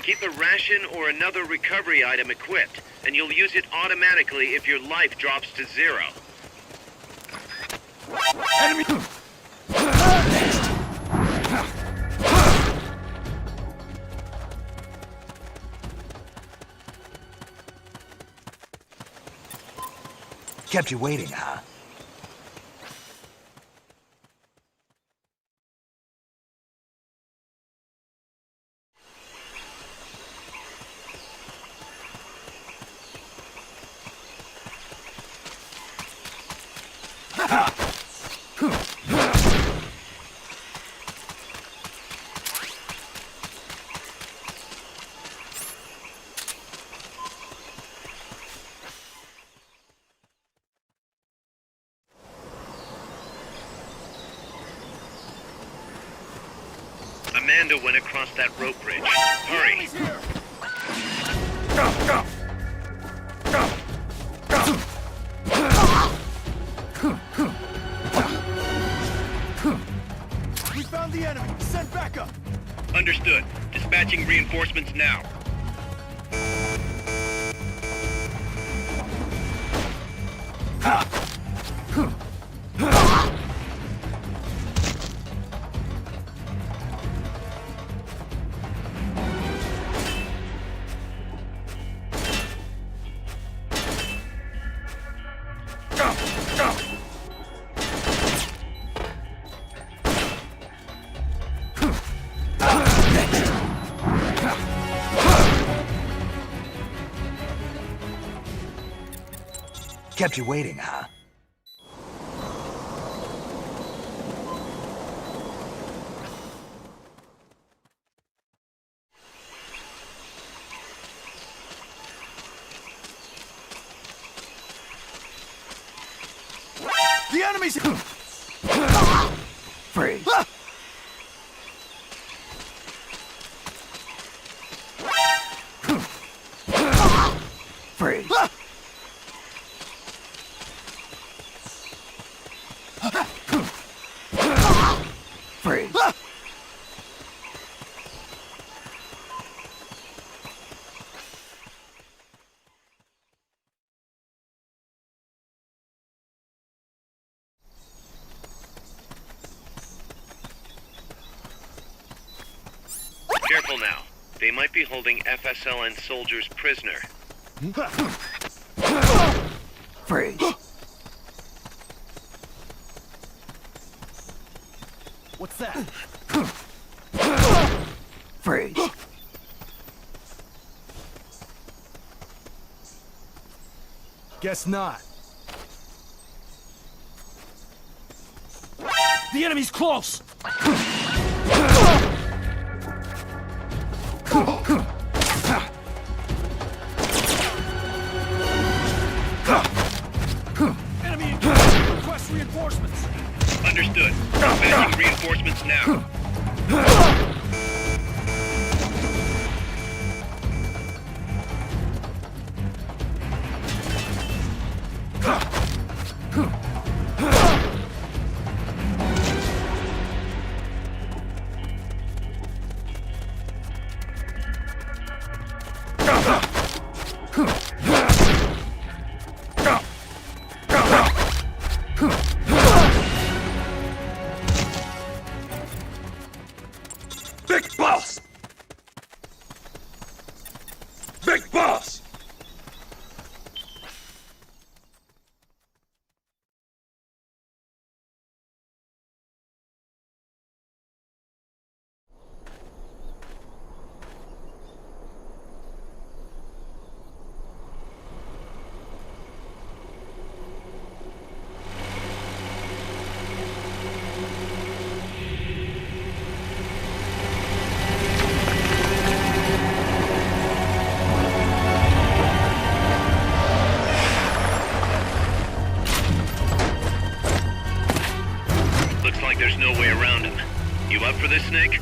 Keep a ration or another recovery item equipped, and you'll use it automatically if your life drops to 0. Enemy! Kept you waiting, huh? commando went across that rope bridge. Hurry! We found the enemy! Send backup! Understood. Dispatching reinforcements now. Kept you waiting, huh? The enemy's... Freeze. Freeze. Freeze. Careful now. They might be holding FSLN soldiers prisoner. Freeze. What's that? Freeze. Guess not. The enemy's close! Enemy engaged! Request reinforcements! Understood. Dispatching reinforcements now. Big boss! Big boss! Looks like there's no way around him. You up for this, Snake?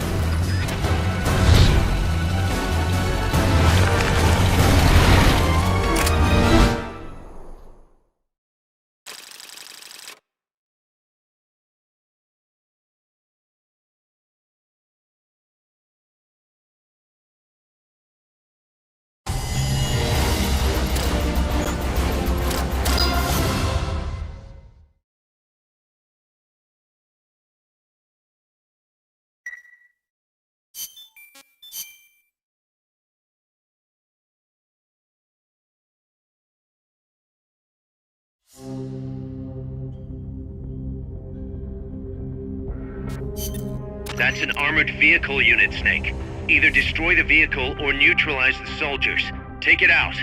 That's an armored vehicle unit, Snake. Either destroy the vehicle or neutralize the soldiers. Take it out.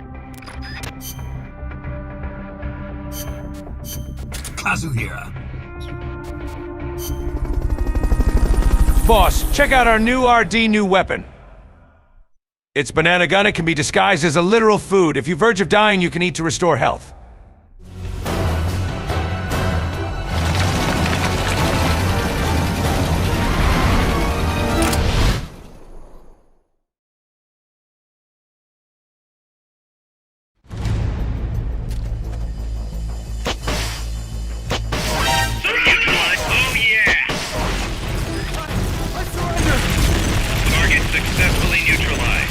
Kazuhira. Boss, check out our new new weapon. Its banana gun. It can be disguised as a literal food. If you verge of dying, you can eat to restore health. successfully neutralized.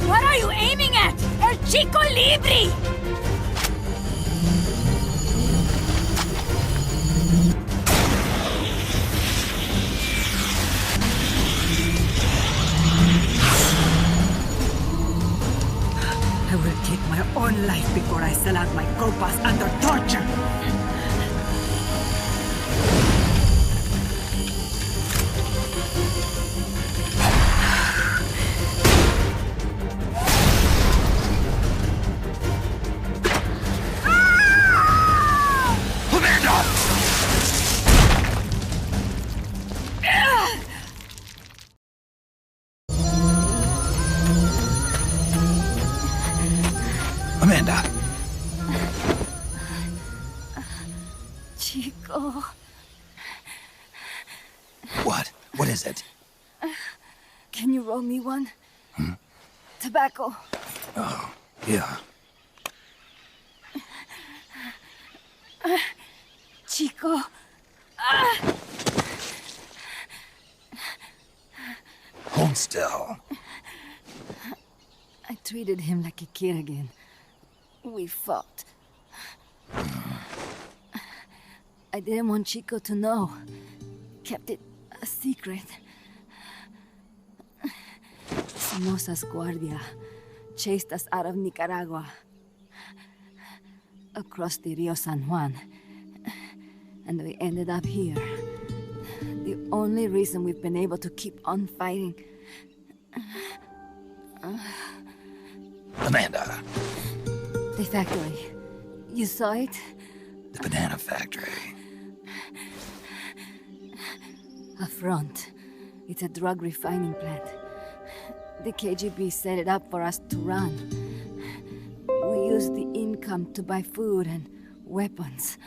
What are you aiming at? El Chico Libre! I will take my own life before I sell out my copas under torture! Amanda! Chico... What? What is it? Can you roll me one? Tobacco. Oh, yeah. Chico... Hold still. I treated him like a kid again. We fought. I didn't want Chico to know. Kept it a secret. Somoza's Guardia chased us out of Nicaragua. Across the Rio San Juan. And we ended up here. The only reason we've been able to keep on fighting. Amanda. The factory. You saw it? The banana factory. A front. It's a drug refining plant. The KGB set it up for us to run. We used the income to buy food and weapons.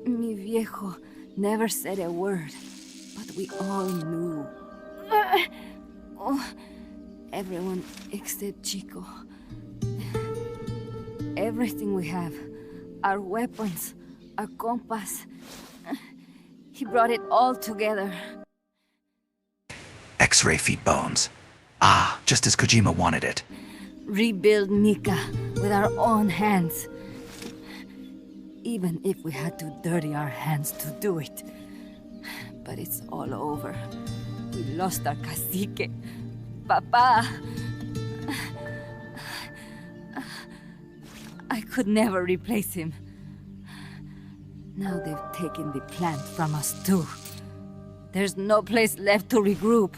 Mi viejo never said a word, but we all knew. Everyone except Chico. Everything we have. Our weapons, our compass. He brought it all together. X-ray feet bones. Ah, just as Kojima wanted it. Rebuild Nika with our own hands. Even if we had to dirty our hands to do it. But it's all over. We lost our cacique. Papa. I could never replace him. Now they've taken the plant from us too. There's no place left to regroup.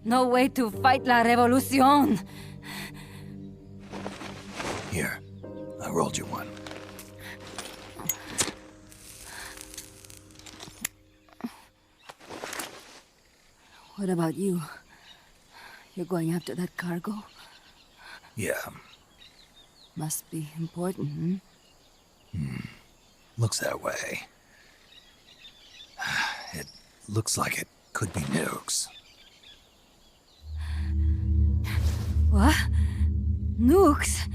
No way to fight la revolución. Here, I rolled you one. What about you? You're going after that cargo? Yeah. Must be important, Looks that way. It looks like it could be nukes. What? Nukes?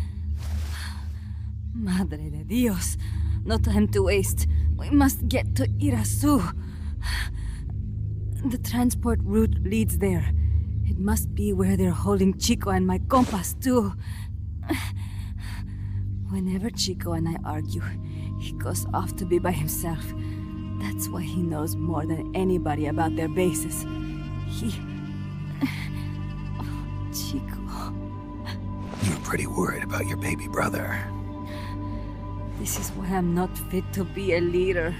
Madre de Dios. No time to waste. We must get to Irasu. The transport route leads there. It must be where they're holding Chico and my compas, too. Whenever Chico and I argue, he goes off to be by himself. That's why he knows more than anybody about their bases. Chico. You're pretty worried about your baby brother. This is why I'm not fit to be a leader.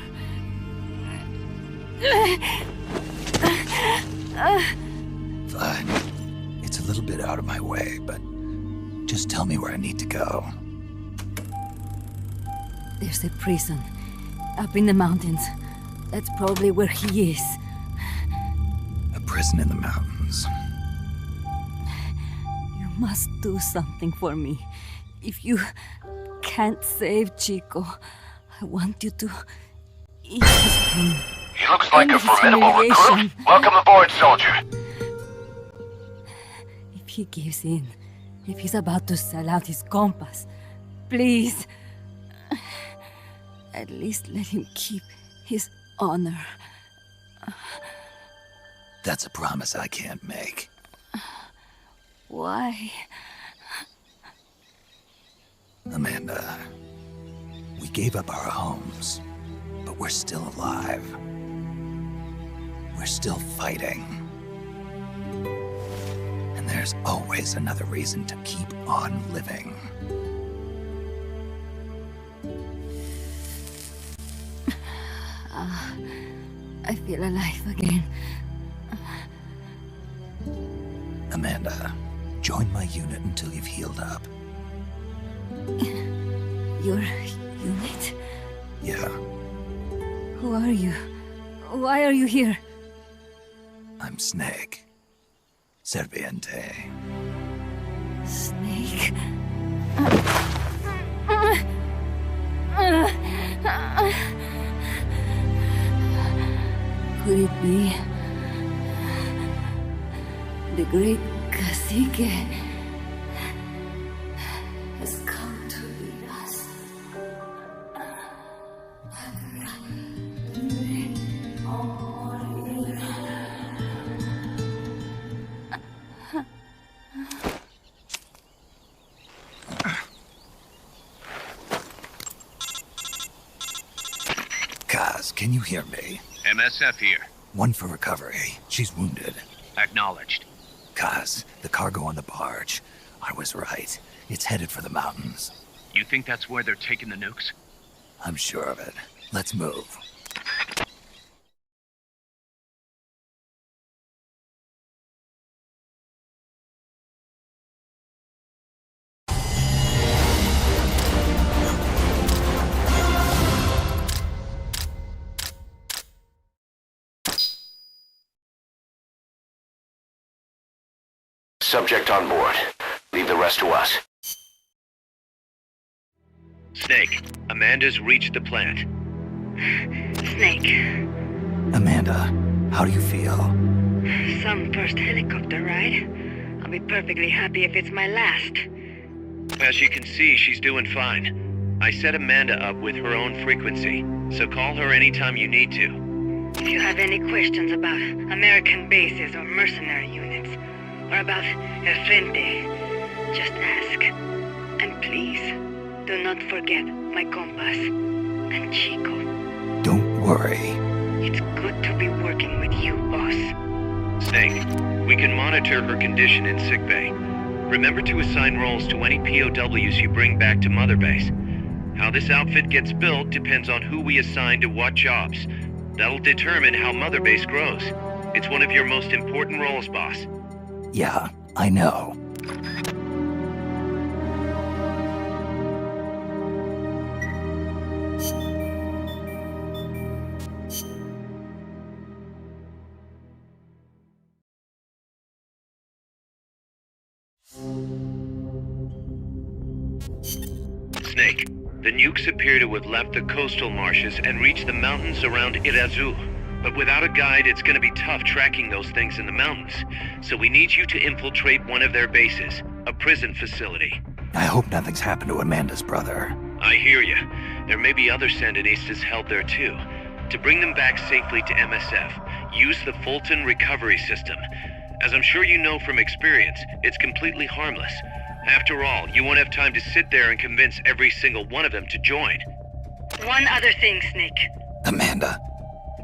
Fine. It's a little bit out of my way, but just tell me where I need to go. There's a prison up in the mountains. That's probably where he is. A prison in the mountains. You must do something for me. If you can't save Chico, I want you to ease his pain. He looks like a formidable recruit. Welcome aboard, soldier. If he gives in, if he's about to sell out his compas, please, at least let him keep his honor. That's a promise I can't make. Why? Amanda, we gave up our homes, but we're still alive. We're still fighting. And there's always another reason to keep on living. I feel alive again. Amanda, join my unit until you've healed up. Your unit? Yeah. Who are you? Why are you here? I'm Snake. Serviente. Snake? Could it be the great cacique has come to lead us? Kaz, can you hear me? MSF here. One for recovery. She's wounded. Acknowledged. Kaz, the cargo on the barge. I was right. It's headed for the mountains. You think that's where they're taking the nukes? I'm sure of it. Let's move. Subject on board. Leave the rest to us. Snake, Amanda's reached the plant. Snake. Amanda, how do you feel? Some first helicopter ride. I'll be perfectly happy if it's my last. As you can see, she's doing fine. I set Amanda up with her own frequency, so call her anytime you need to. If you have any questions about American bases or mercenary units, or about El Frente, just ask. And please, do not forget my compass and Chico. Don't worry. It's good to be working with you, boss. Snake, we can monitor her condition in sickbay. Remember to assign roles to any POWs you bring back to Mother Base. How this outfit gets built depends on who we assign to what jobs. That'll determine how Mother Base grows. It's one of your most important roles, boss. Yeah, I know. Snake, the nukes appear to have left the coastal marshes and reached the mountains around Irazu. But without a guide, it's gonna be tough tracking those things in the mountains. So we need you to infiltrate one of their bases, a prison facility. I hope nothing's happened to Amanda's brother. I hear you. There may be other Sandinistas held there too. To bring them back safely to MSF, use the Fulton recovery system. As I'm sure you know from experience, it's completely harmless. After all, you won't have time to sit there and convince every single one of them to join. One other thing, Snake. Amanda.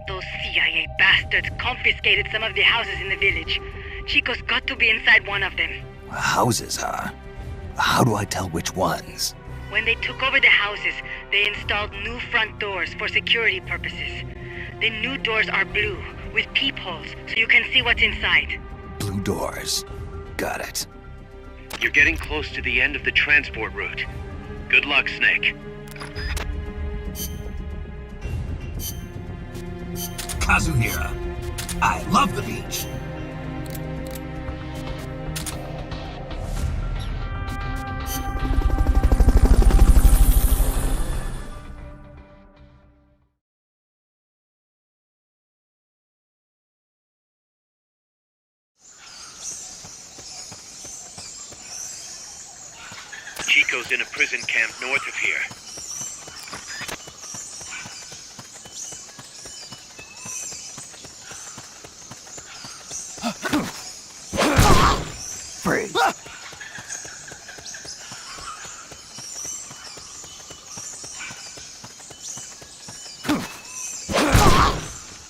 Those CIA bastards confiscated some of the houses in the village. Chico's got to be inside one of them. Houses, huh? How do I tell which ones? When they took over the houses, they installed new front doors for security purposes. The new doors are blue, with peepholes, so you can see what's inside. Blue doors. Got it. You're getting close to the end of the transport route. Good luck, Snake. Kazuhira. I love the beach. Chico's in a prison camp north of here. Freeze.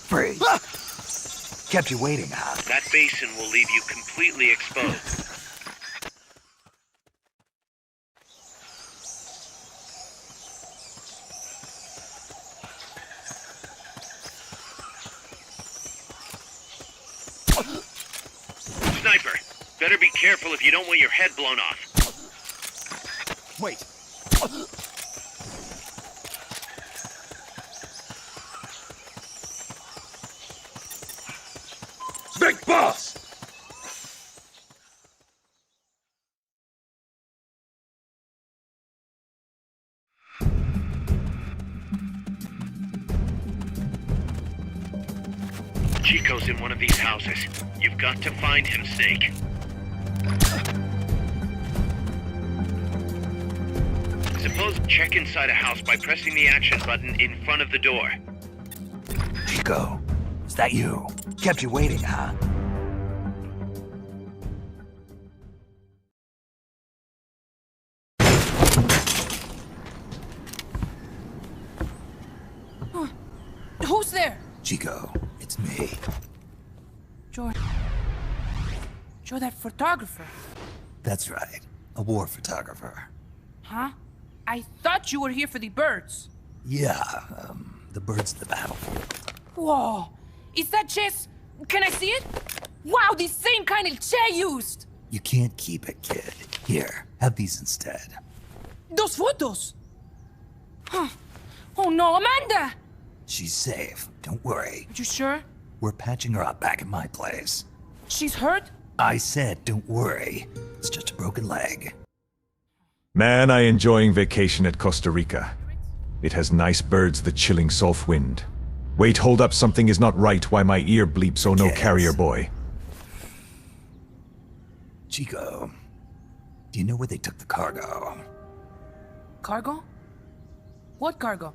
Freeze. Kept you waiting, huh? That basin will leave you completely exposed. Sniper, better be careful if you don't want your head blown off. Wait. Big boss! Chico's in one of these houses. You've got to find him, Snake. Suppose check inside a house by pressing the action button in front of the door. Chico, is that you? Kept you waiting, huh? Who's there? Chico, it's me. You're that photographer. That's right. A war photographer. Huh? I thought you were here for the birds. Yeah, the birds of the battlefield. Whoa! Is that chess? Can I see it? Wow, the same kind of chair used! You can't keep it, kid. Here, have these instead. Those photos! Huh. Oh no, Amanda! She's safe. Don't worry. You sure? We're patching her up back at my place. She's hurt? I said, don't worry. It's just a broken leg. Man, I enjoying vacation at Costa Rica. It has nice birds, the chilling south wind. Wait, hold up, something is not right. Why my ear bleeps, oh no, carrier boy. Chico, do you know where they took the cargo? Cargo? What cargo?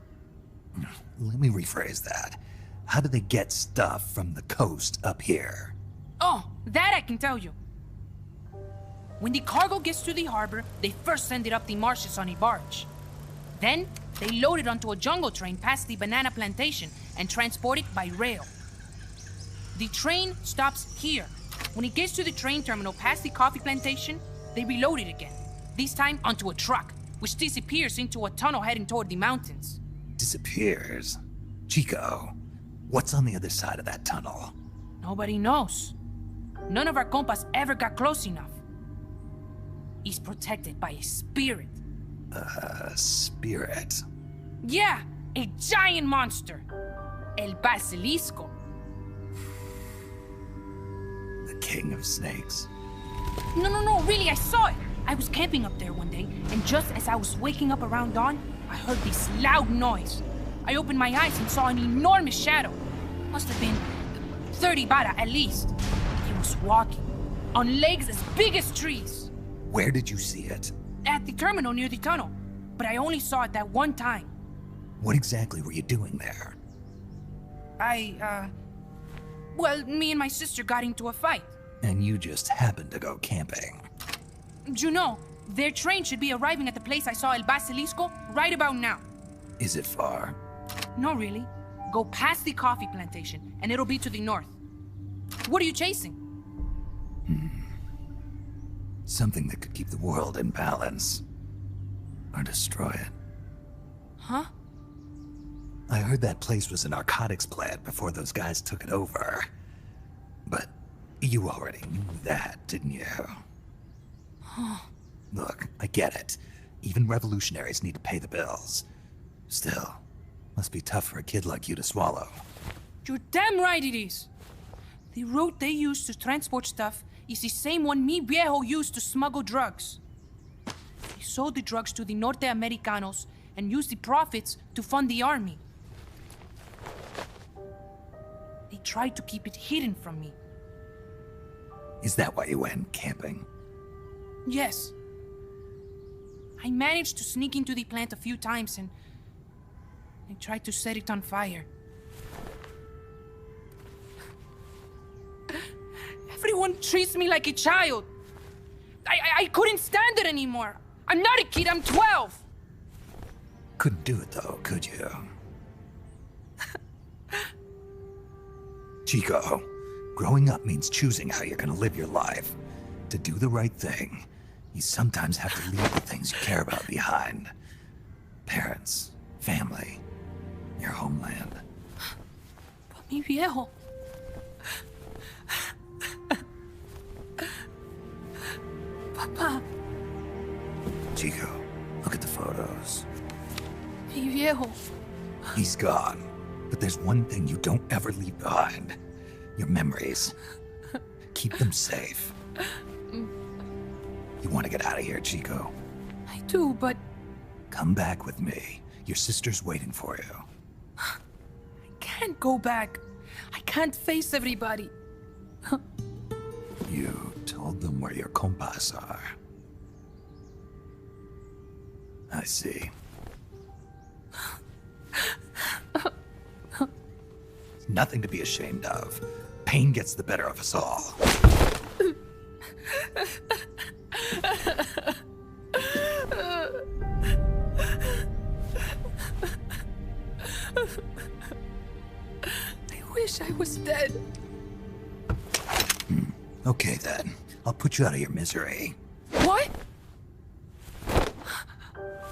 Let me rephrase that. How did they get stuff from the coast up here? Oh, that I can tell you. When the cargo gets to the harbor, they first send it up the marshes on a barge. Then, they load it onto a jungle train past the banana plantation and transport it by rail. The train stops here. When it gets to the train terminal past the coffee plantation, they reload it again. This time onto a truck, which disappears into a tunnel heading toward the mountains. Disappears? Chico, what's on the other side of that tunnel? Nobody knows. None of our compas ever got close enough. He's protected by a spirit. A spirit? Yeah, a giant monster. El Basilisco. The king of snakes. No, really, I saw it. I was camping up there one day, and just as I was waking up around dawn, I heard this loud noise. I opened my eyes and saw an enormous shadow. Must have been 30 bara at least. He was walking, on legs as big as trees. Where did you see it? At the terminal near the tunnel, but I only saw it that one time. What exactly were you doing there? Well, me and my sister got into a fight. And you just happened to go camping. You know, their train should be arriving at the place I saw El Basilisco right about now. Is it far? No, really. Go past the coffee plantation, and it'll be to the north. What are you chasing? Something that could keep the world in balance. Or destroy it. Huh? I heard that place was a narcotics plant before those guys took it over. But you already knew that, didn't you? Look, I get it. Even revolutionaries need to pay the bills. Still, must be tough for a kid like you to swallow. You're damn right it is. The route they use to transport stuff is the same one mi viejo used to smuggle drugs. They sold the drugs to the Norte Americanos and used the profits to fund the army. They tried to keep it hidden from me. Is that why you went camping? Yes. I managed to sneak into the plant a few times and I tried to set it on fire. Everyone treats me like a child. I couldn't stand it anymore. I'm not a kid, I'm 12. Couldn't do it though, could you? Chico, growing up means choosing how you're gonna live your life. To do the right thing, you sometimes have to leave the things you care about behind. Parents, family, your homeland. But mi viejo. Papa. Chico, look at the photos. Mi viejo. He's gone, but there's one thing you don't ever leave behind. Your memories. Keep them safe. You want to get out of here, Chico? I do, but... Come back with me. Your sister's waiting for you. I can't go back. I can't face everybody. You told them where your compas are. I see. Nothing to be ashamed of. Pain gets the better of us all. I wish I was dead. Okay then. I'll put you out of your misery. What?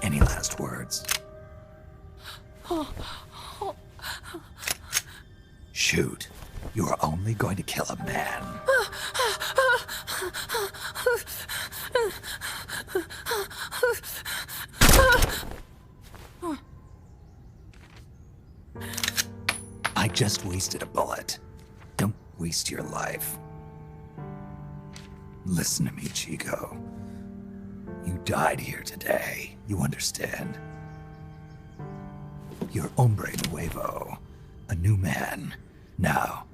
Any last words? Shoot. You are only going to kill a man. I just wasted a bullet. Don't waste your life. Listen to me, Chico. You died here today. You understand? You're hombre nuevo. A new man. Now,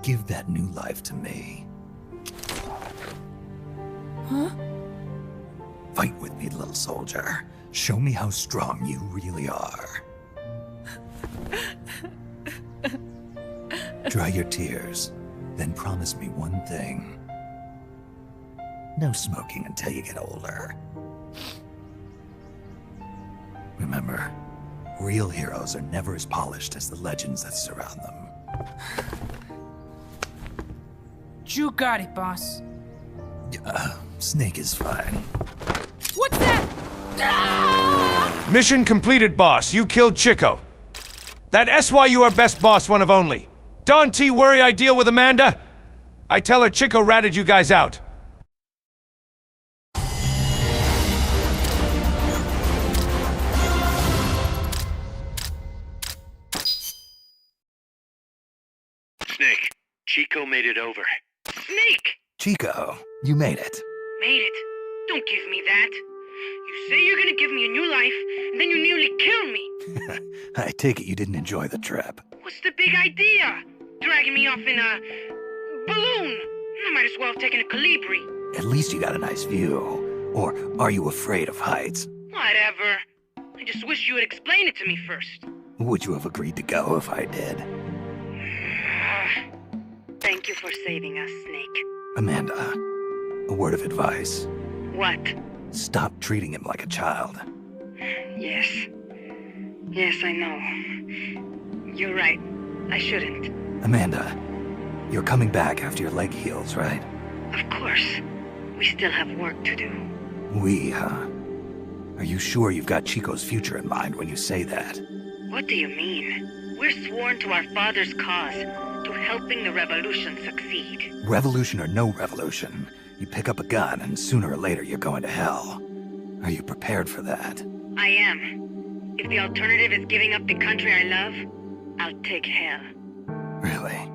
give that new life to me. Huh? Fight with me, little soldier. Show me how strong you really are. Dry your tears, then promise me one thing. No smoking until you get older. Remember, real heroes are never as polished as the legends that surround them. You got it, boss. Snake is fine. What's that? Ah! Mission completed, boss. You killed Chico. That SYU our best boss, one of only. Don T. Worry I deal with Amanda? I tell her Chico ratted you guys out. Snake, Chico made it over. Snake! Chico, you made it. Made it. Don't give me that. You say you're gonna give me a new life, and then you nearly kill me. I take it you didn't enjoy the trip. What's the big idea? Dragging me off in a balloon? I might as well have taken a Calibri. At least you got a nice view. Or are you afraid of heights? Whatever. I just wish you would explain it to me first. Would you have agreed to go if I did? Thank you for saving us, Snake. Amanda, a word of advice. What? Stop treating him like a child. Yes. Yes, I know. You're right. I shouldn't. Amanda, you're coming back after your leg heals, right? Of course. We still have work to do. We, huh? Are you sure you've got Chico's future in mind when you say that? What do you mean? We're sworn to our father's cause, to helping the revolution succeed. Revolution or no revolution, you pick up a gun and sooner or later you're going to hell. Are you prepared for that? I am. If the alternative is giving up the country I love, I'll take hell. Really?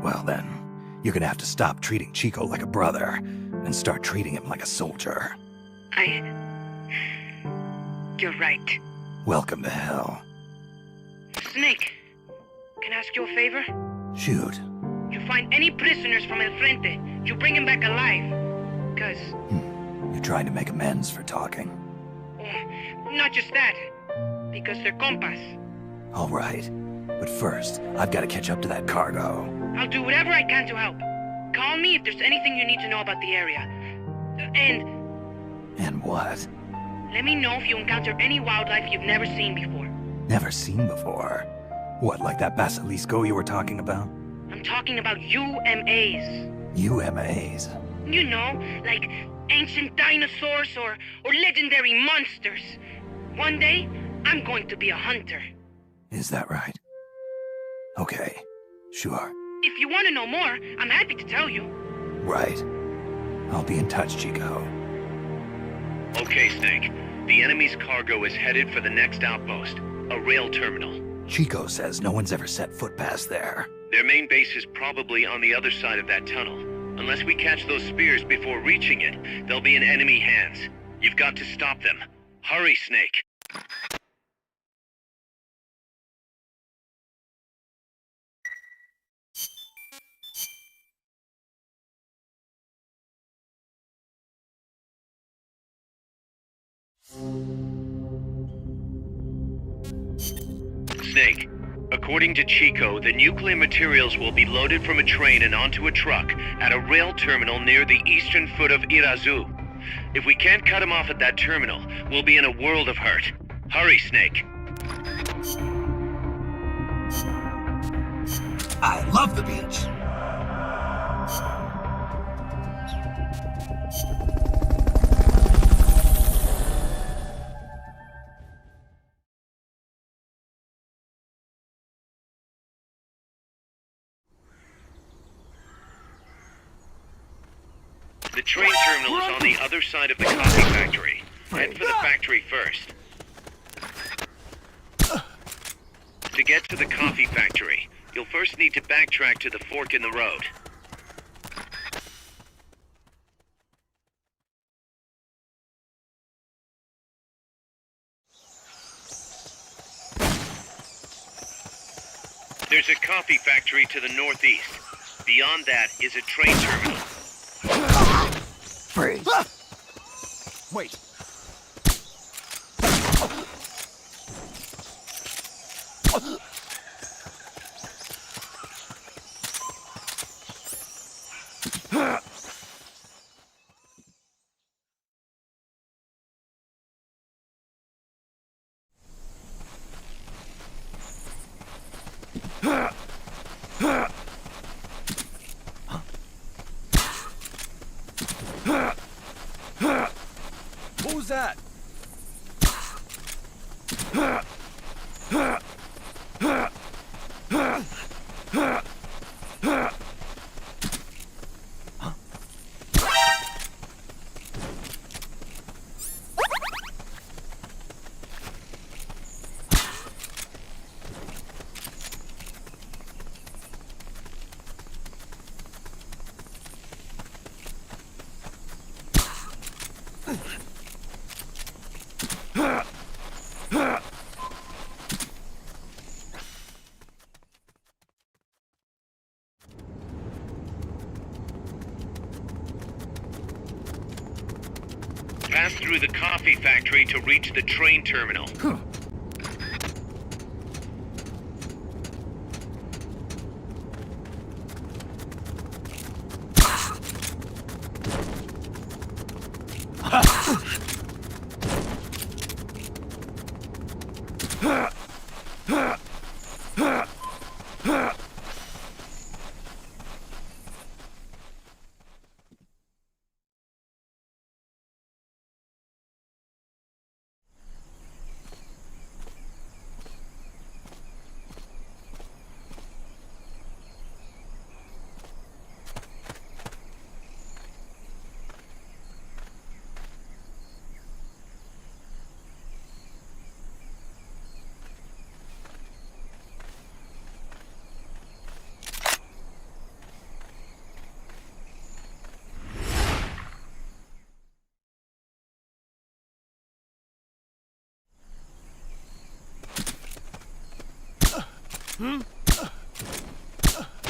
Well then, you're gonna have to stop treating Chico like a brother and start treating him like a soldier. You're right. Welcome to hell. Snake, can I ask you a favor? Shoot. You find any prisoners from El Frente, you bring them back alive. Cause... You're trying to make amends for talking. Not just that. Because they're compas. All right. But first, I've got to catch up to that cargo. I'll do whatever I can to help. Call me if there's anything you need to know about the area. And what? Let me know if you encounter any wildlife you've never seen before. Never seen before? What, like that basilisco you were talking about? I'm talking about UMAs. UMAs? You know, like ancient dinosaurs or legendary monsters. One day, I'm going to be a hunter. Is that right? Okay, sure. If you want to know more, I'm happy to tell you. Right. I'll be in touch, Chico. Okay, Snake. The enemy's cargo is headed for the next outpost, a rail terminal. Chico says no one's ever set foot past there. Their main base is probably on the other side of that tunnel. Unless we catch those spears before reaching it, they'll be in enemy hands. You've got to stop them. Hurry, Snake. Snake, according to Chico, the nuclear materials will be loaded from a train and onto a truck at a rail terminal near the eastern foot of Irazu. If we can't cut him off at that terminal, we'll be in a world of hurt. Hurry, Snake. I love the beach. The train terminal is on the other side of the coffee factory. Head for the factory first. To get to the coffee factory, you'll first need to backtrack to the fork in the road. There's a coffee factory to the northeast. Beyond that is a train terminal. Freeze. Wait. Who's that? through the coffee factory to reach the train terminal.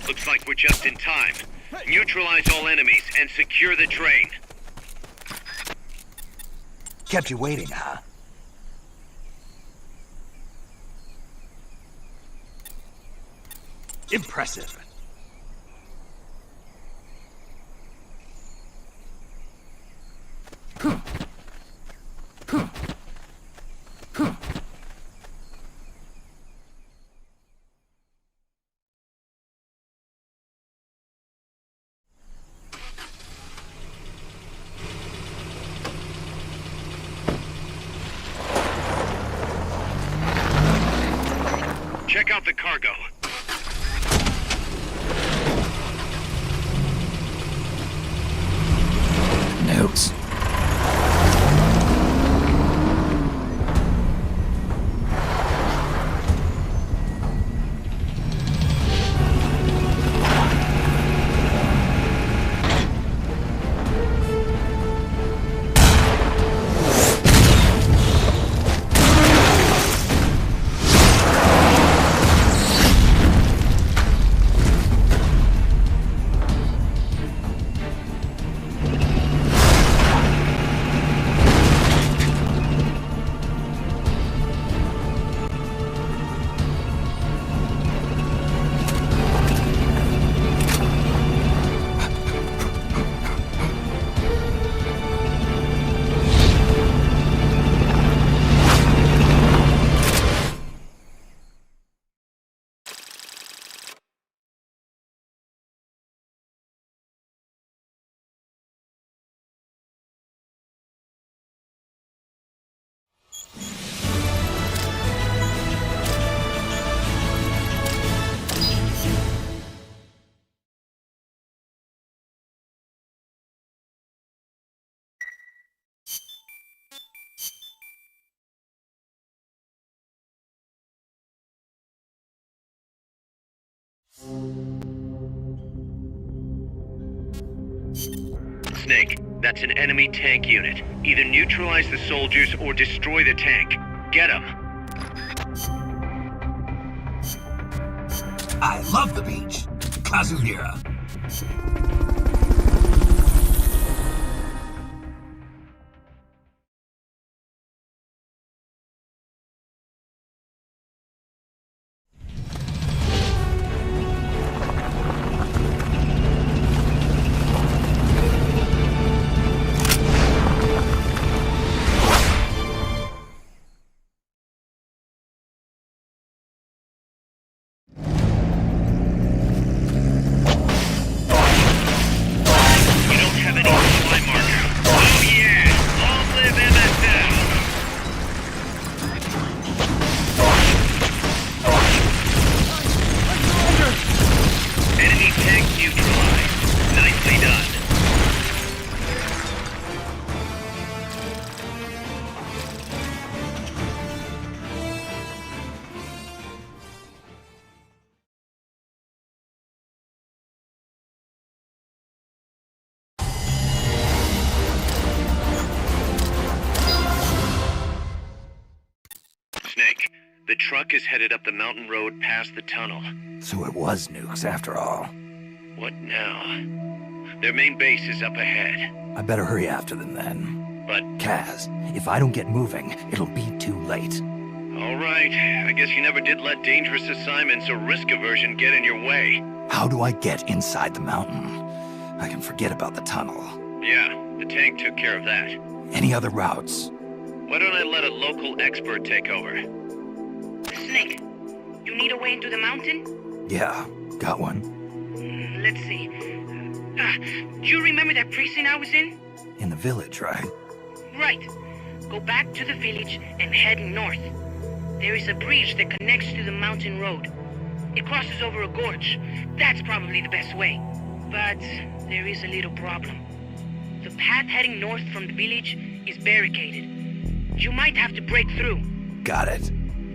Looks like we're just in time. Neutralize all enemies and secure the train. Kept you waiting, huh? Impressive. Check out the cargo. Nukes. Snake, that's an enemy tank unit. Either neutralize the soldiers or destroy the tank. Get them. I love the beach. Kazuhira. Snake, the truck is headed up the mountain road past the tunnel. So it was nukes after all. What now? Their main base is up ahead. I better hurry after them then. but... Kaz, if I don't get moving, it'll be too late. Alright, I guess you never did let dangerous assignments or risk aversion get in your way. How do I get inside the mountain? I can forget about the tunnel. Yeah, the tank took care of that. Any other routes? Why don't I let a local expert take over? Snake, you need a way into the mountain? Yeah, got one. Let's see. Do you remember that precinct I was in? In the village, right? Right. Go back to the village and head north. There is a bridge that connects to the mountain road. It crosses over a gorge. That's probably the best way. But there is a little problem. The path heading north from the village is barricaded. You might have to break through. Got it.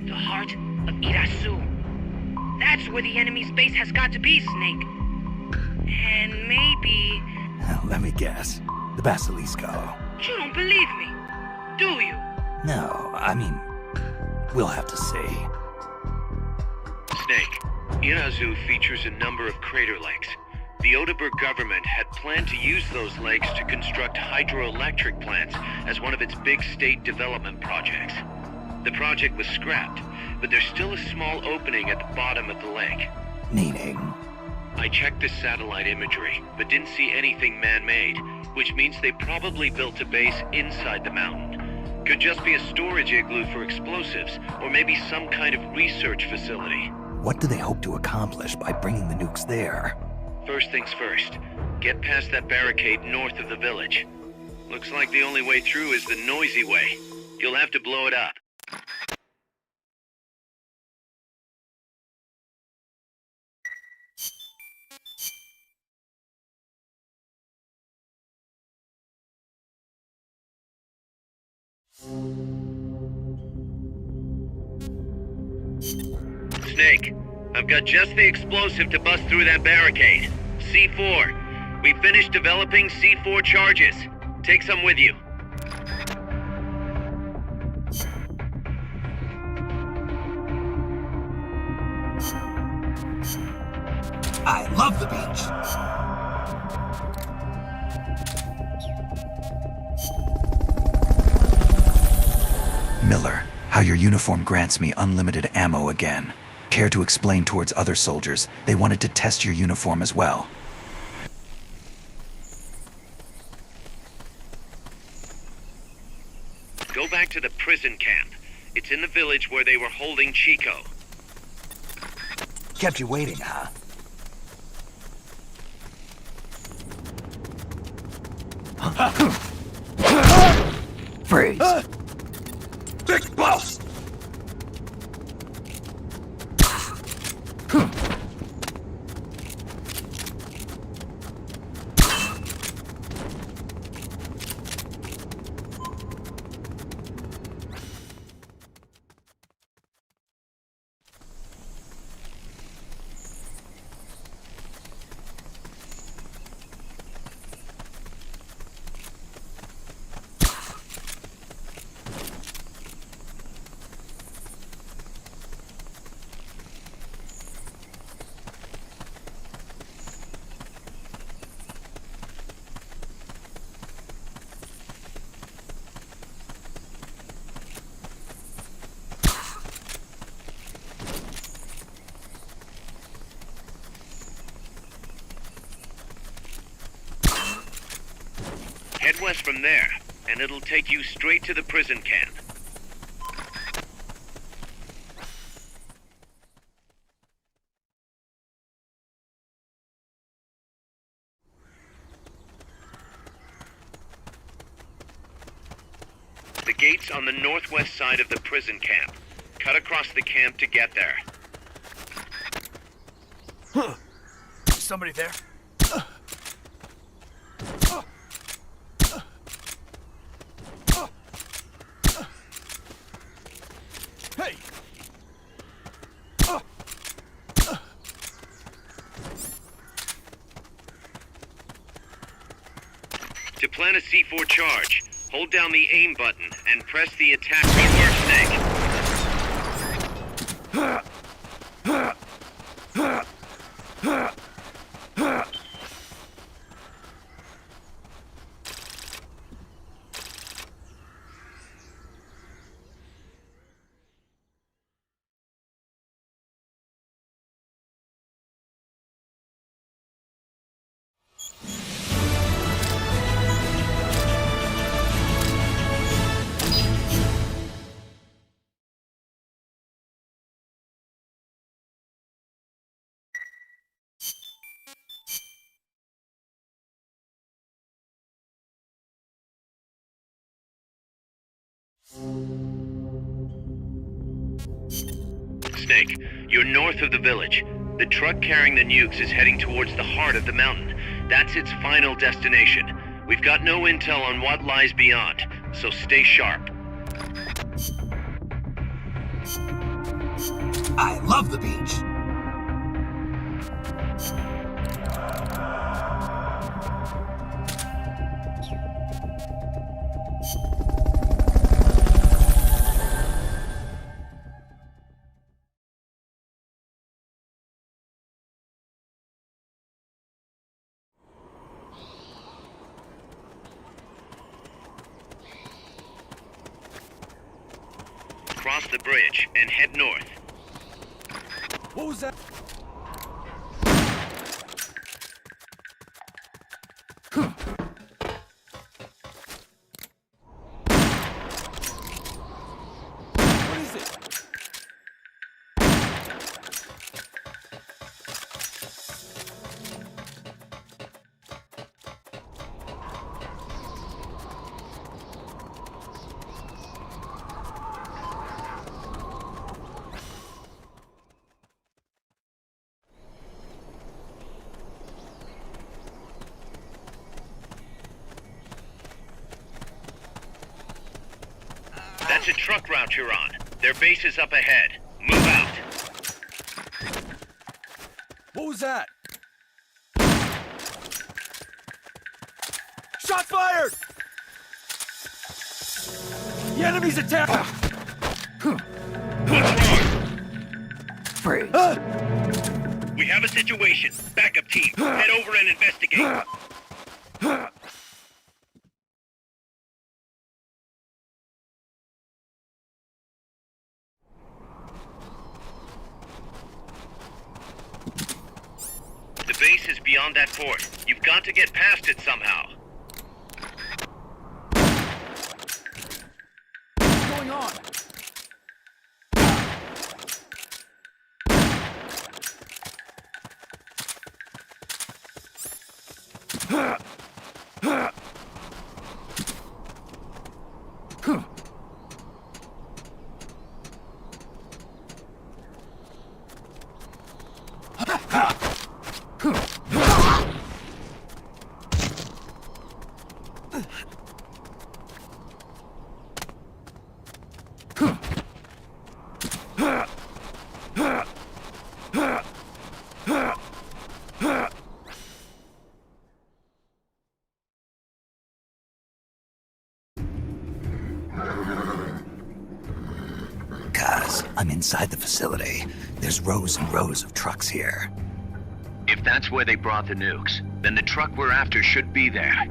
The heart of Irasu. That's where the enemy's base has got to be, Snake. And maybe... Let me guess. The Basilisco. You don't believe me, do you? No, I mean... we'll have to see. Snake, Irazu features a number of crater lakes. The Odeberg government had planned to use those lakes to construct hydroelectric plants as one of its big state development projects. The project was scrapped, but there's still a small opening at the bottom of the lake. Meaning? I checked the satellite imagery, but didn't see anything man-made, which means they probably built a base inside the mountain. Could just be a storage igloo for explosives, or maybe some kind of research facility. What do they hope to accomplish by bringing the nukes there? First things first, get past that barricade north of the village. Looks like the only way through is the noisy way. You'll have to blow it up. Snake, I've got just the explosive to bust through that barricade. C4. We finished developing C4 charges. Take some with you. I love the beach. Miller, how your uniform grants me unlimited ammo again. Care to explain towards other soldiers? They wanted to test your uniform as well. Go back to the prison camp. It's in the village where they were holding Chico. Kept you waiting, huh? Freeze! Big boss! Head west from there, and it'll take you straight to the prison camp. The gate's on the northwest side of the prison camp. Cut across the camp to get there. Somebody there? Hey! To plant a C4 charge, hold down the aim button and press the attack. Good work, Snake. Snake, you're north of the village. The truck carrying the nukes is heading towards the heart of the mountain. That's its final destination. We've got no intel on what lies beyond, so stay sharp. I love the beach. Cross the bridge and head north. What was that? What is it? That's a truck route you're on. Their base is up ahead. Move out. What was that? Shots fired! The enemy's attack! What's wrong? We have a situation. Backup team, head over and investigate. The base is beyond that fort. You've got to get past it somehow. What's going on? I'm inside the facility. There's rows and rows of trucks here. If that's where they brought the nukes, then the truck we're after should be there.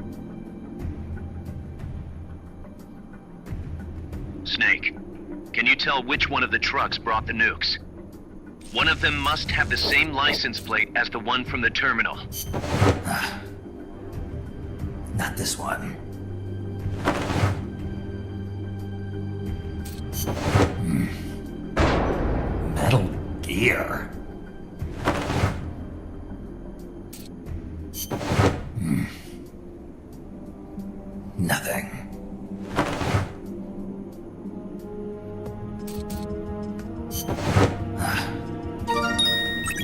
Snake, can you tell which one of the trucks brought the nukes? One of them must have the same license plate as the one from the terminal. Not this one. Metal gear. Nothing.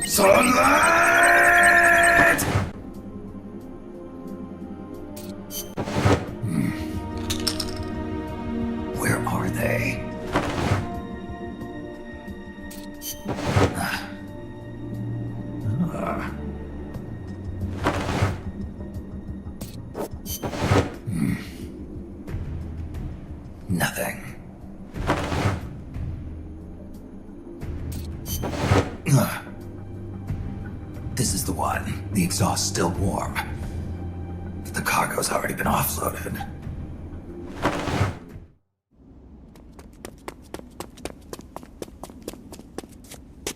Sunlight! Where are they? Nothing. This is the one. The exhaust's still warm. But the cargo's already been offloaded.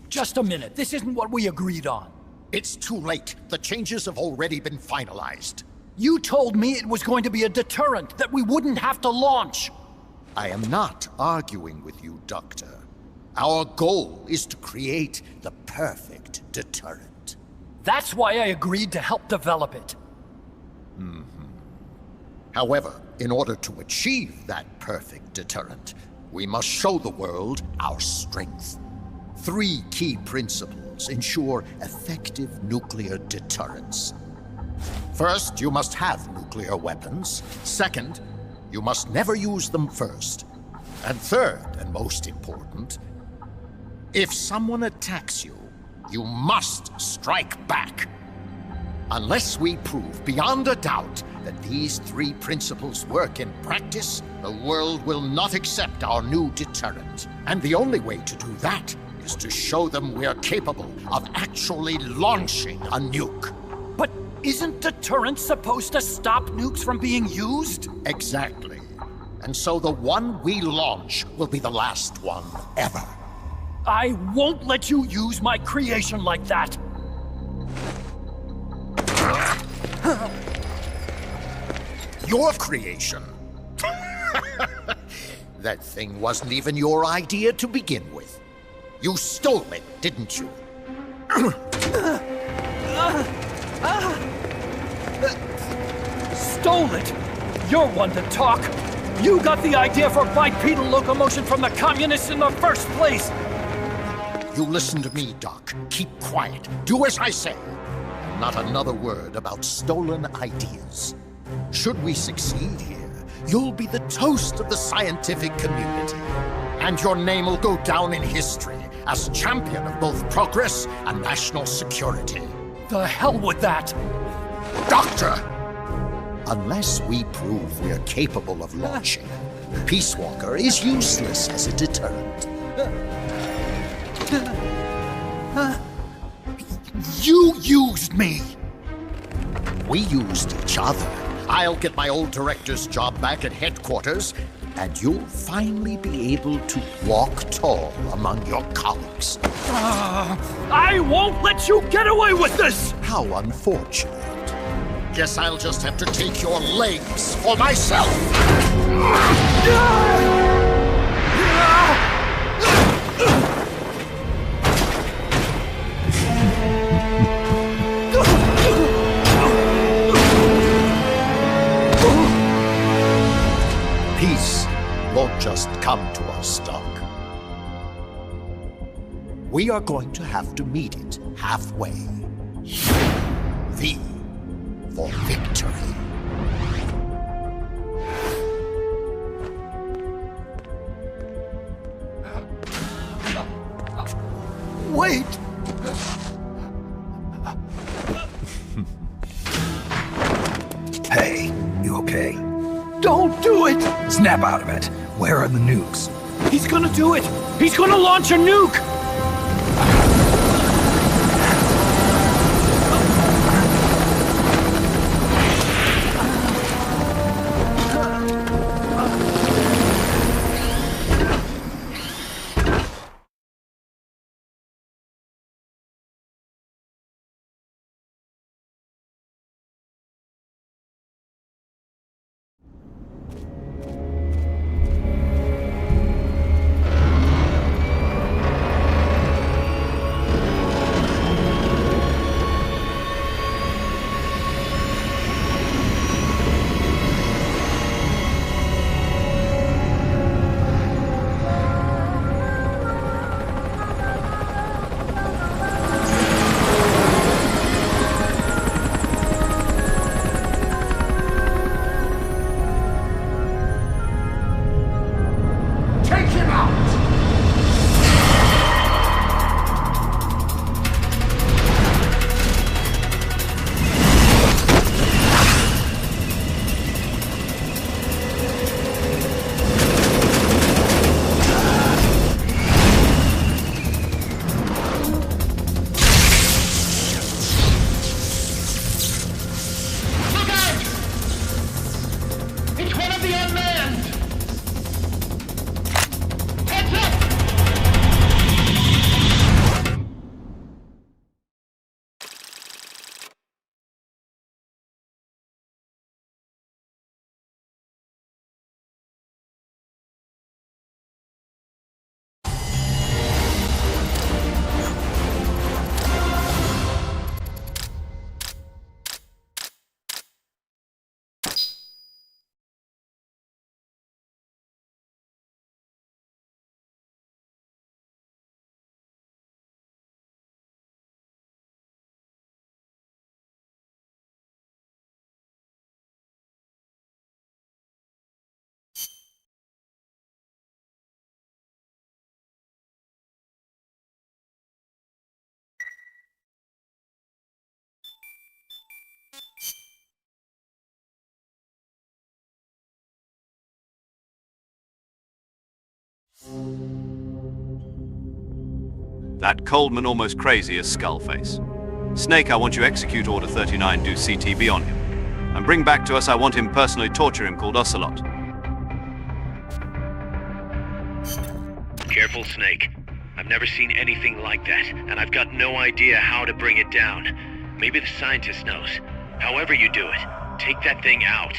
Just a minute. This isn't what we agreed on. It's too late. The changes have already been finalized. You told me it was going to be a deterrent, that we wouldn't have to launch. I am not arguing with you, Doctor. Our goal is to create the perfect deterrent. That's why I agreed to help develop it. However, in order to achieve that perfect deterrent, we must show the world our strength. 3 key principles ensure effective nuclear deterrence. First, you must have nuclear weapons. Second, you must never use them first. And third, and most important, if someone attacks you, you must strike back. Unless we prove beyond a doubt that these 3 principles work in practice, the world will not accept our new deterrent. And the only way to do that is to show them we're capable of actually launching a nuke. But isn't deterrent supposed to stop nukes from being used? Exactly. And so the one we launch will be the last one ever. I won't let you use my creation like that! Your creation? That thing wasn't even your idea to begin with. You stole it, didn't you? Stole it? You're one to talk. You got the idea for bipedal locomotion from the communists in the first place. You listen to me, Doc. Keep quiet. Do as I say. Not another word about stolen ideas. Should we succeed here, you'll be the toast of the scientific community. And your name will go down in history as champion of both progress and national security. The hell with that! Doctor! Unless we prove we're capable of launching, Peace Walker is useless as a deterrent. You used me! We used each other. I'll get my old director's job back at headquarters, and you'll finally be able to walk tall among your colleagues. I won't let you get away with this! How unfortunate. Guess I'll just have to take your legs for myself. Peace won't just come to us, Doc. We are going to have to meet it halfway. V for victory. Wait! Hey, you okay? Don't do it! Snap out of it. Where are the nukes? He's gonna do it! He's gonna launch a nuke! It's one of the unmanned! Heads That Coldman almost crazy as Skullface. Snake, I want you execute Order 39, do CTB on him. And bring back to us, I want him personally torture him called Ocelot. Careful, Snake. I've never seen anything like that, and I've got no idea how to bring it down. Maybe the scientist knows. However you do it, take that thing out.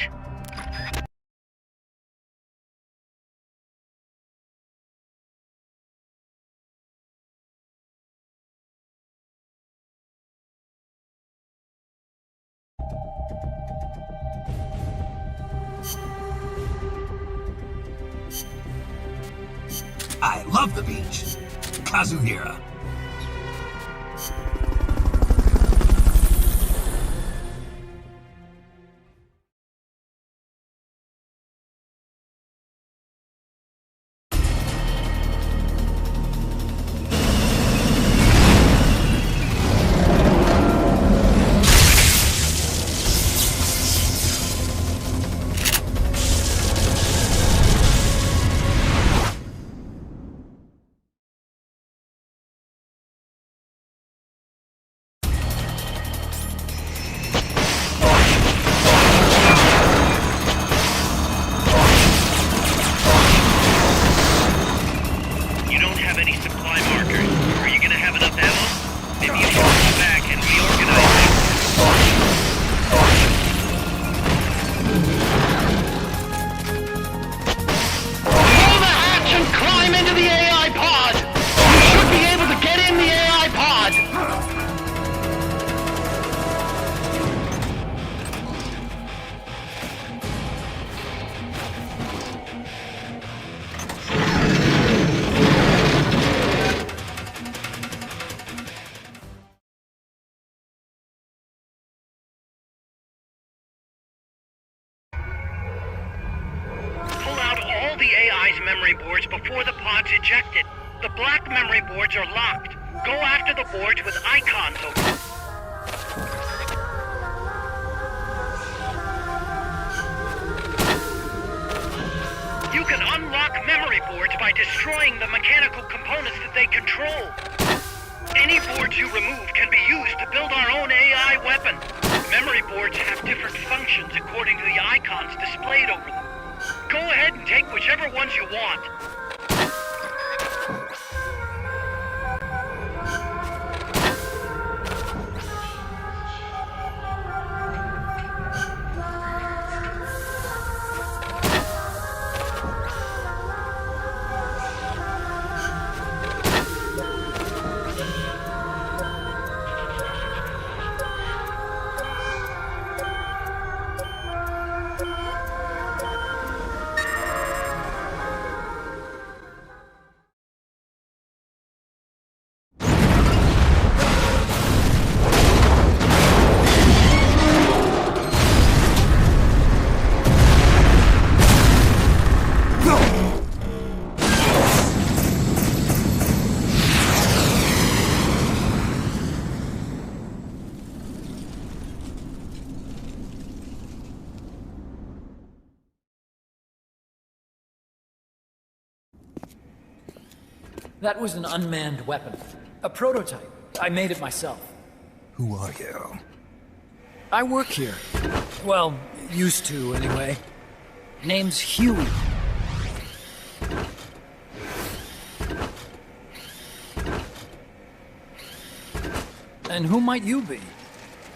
I love the beach. Kazuhira. Memory boards before the pod's ejected. The black memory boards are locked. Go after the boards with icons over them. You can unlock memory boards by destroying the mechanical components that they control. Any boards you remove can be used to build our own AI weapon. Memory boards have different functions according to the icons displayed over them. Go ahead and take whichever ones you want. That was an unmanned weapon. A prototype. I made it myself. Who are you? I work here. Well, used to, anyway. Name's Huey. And who might you be?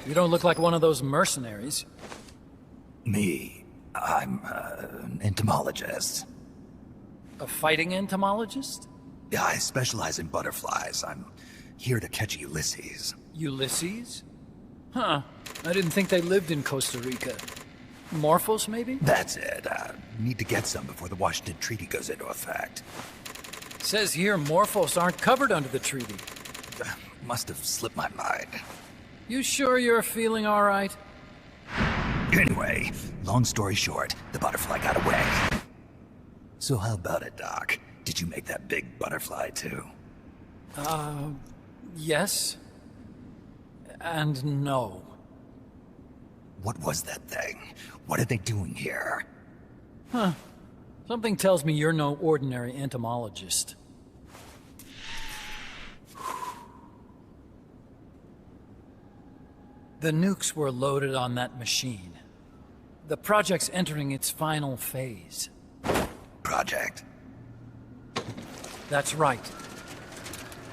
You don't look like one of those mercenaries. Me? I'm an entomologist. A fighting entomologist? Yeah, I specialize in butterflies. I'm here to catch Ulysses. Ulysses? Huh. I didn't think they lived in Costa Rica. Morphos, maybe? That's it. Need to get some before the Washington Treaty goes into effect. Says here Morphos aren't covered under the treaty. Must have slipped my mind. You sure you're feeling all right? Anyway, long story short, the butterfly got away. So how about it, Doc? Did you make that big butterfly, too? Yes. And no. What was that thing? What are they doing here? Huh. Something tells me you're no ordinary entomologist. The nukes were loaded on that machine. The project's entering its final phase. Project? That's right.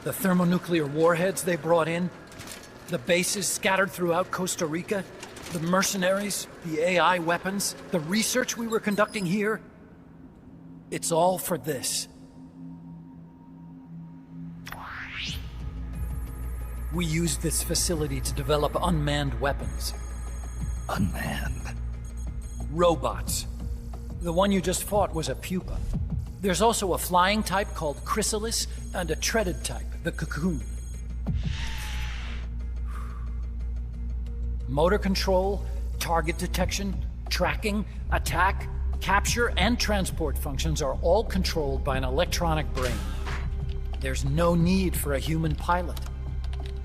The thermonuclear warheads they brought in, the bases scattered throughout Costa Rica, the mercenaries, the AI weapons, the research we were conducting here. It's all for this. We used this facility to develop unmanned weapons. Unmanned? Robots. The one you just fought was a pupa. There's also a flying type called Chrysalis and a treaded type, the Cocoon. Motor control, target detection, tracking, attack, capture, and transport functions are all controlled by an electronic brain. There's no need for a human pilot.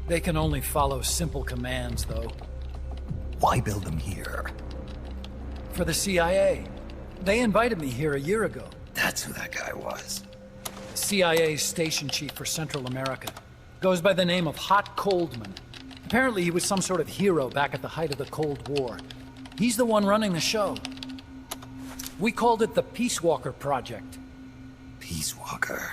They can only follow simple commands, though. Why build them here? For the CIA. They invited me here a year ago. That's who that guy was. CIA's station chief for Central America. Goes by the name of Hot Coldman. Apparently he was some sort of hero back at the height of the Cold War. He's the one running the show. We called it the Peace Walker Project. Peace Walker?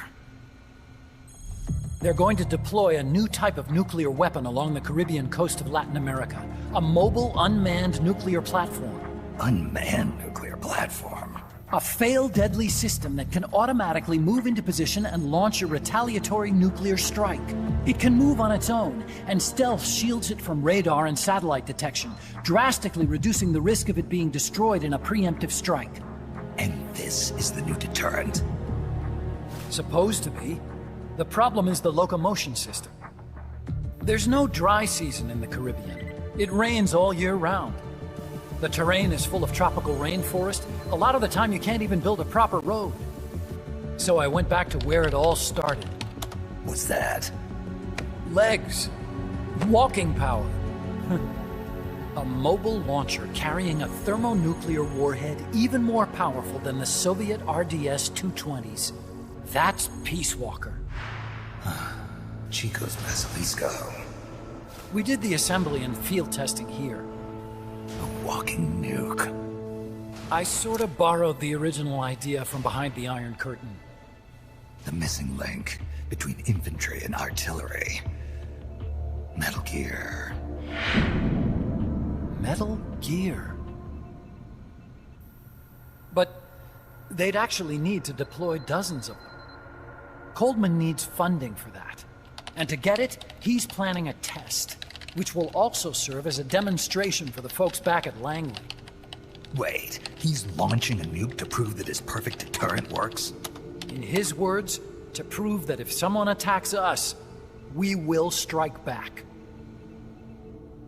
They're going to deploy a new type of nuclear weapon along the Caribbean coast of Latin America. A mobile, unmanned nuclear platform. Unmanned nuclear platform? A fail-deadly system that can automatically move into position and launch a retaliatory nuclear strike. It can move on its own, and stealth shields it from radar and satellite detection, drastically reducing the risk of it being destroyed in a preemptive strike. And this is the new deterrent? Supposed to be. The problem is the locomotion system. There's no dry season in the Caribbean. It rains all year round. The terrain is full of tropical rainforest. A lot of the time you can't even build a proper road. So I went back to where it all started. What's that? Legs. Walking power. A mobile launcher carrying a thermonuclear warhead even more powerful than the Soviet RDS-220s. That's Peace Walker. Chico's Basilisco. We did the assembly and field testing here. A walking nuke. I sort of borrowed the original idea from behind the Iron Curtain. The missing link between infantry and artillery. Metal Gear. Metal Gear. But they'd actually need to deploy dozens of them. Coldman needs funding for that. And to get it, he's planning a test, which will also serve as a demonstration for the folks back at Langley. Wait, he's launching a nuke to prove that his perfect deterrent works? In his words, to prove that if someone attacks us, we will strike back.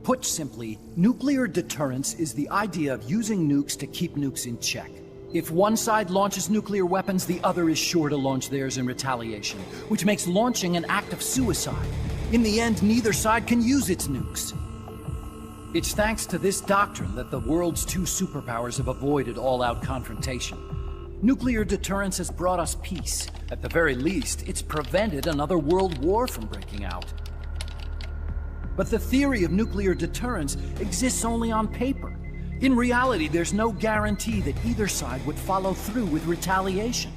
Put simply, nuclear deterrence is the idea of using nukes to keep nukes in check. If one side launches nuclear weapons, the other is sure to launch theirs in retaliation, which makes launching an act of suicide. In the end, neither side can use its nukes. It's thanks to this doctrine that the world's two superpowers have avoided all-out confrontation. Nuclear deterrence has brought us peace. At the very least, it's prevented another world war from breaking out. But the theory of nuclear deterrence exists only on paper. In reality, there's no guarantee that either side would follow through with retaliation.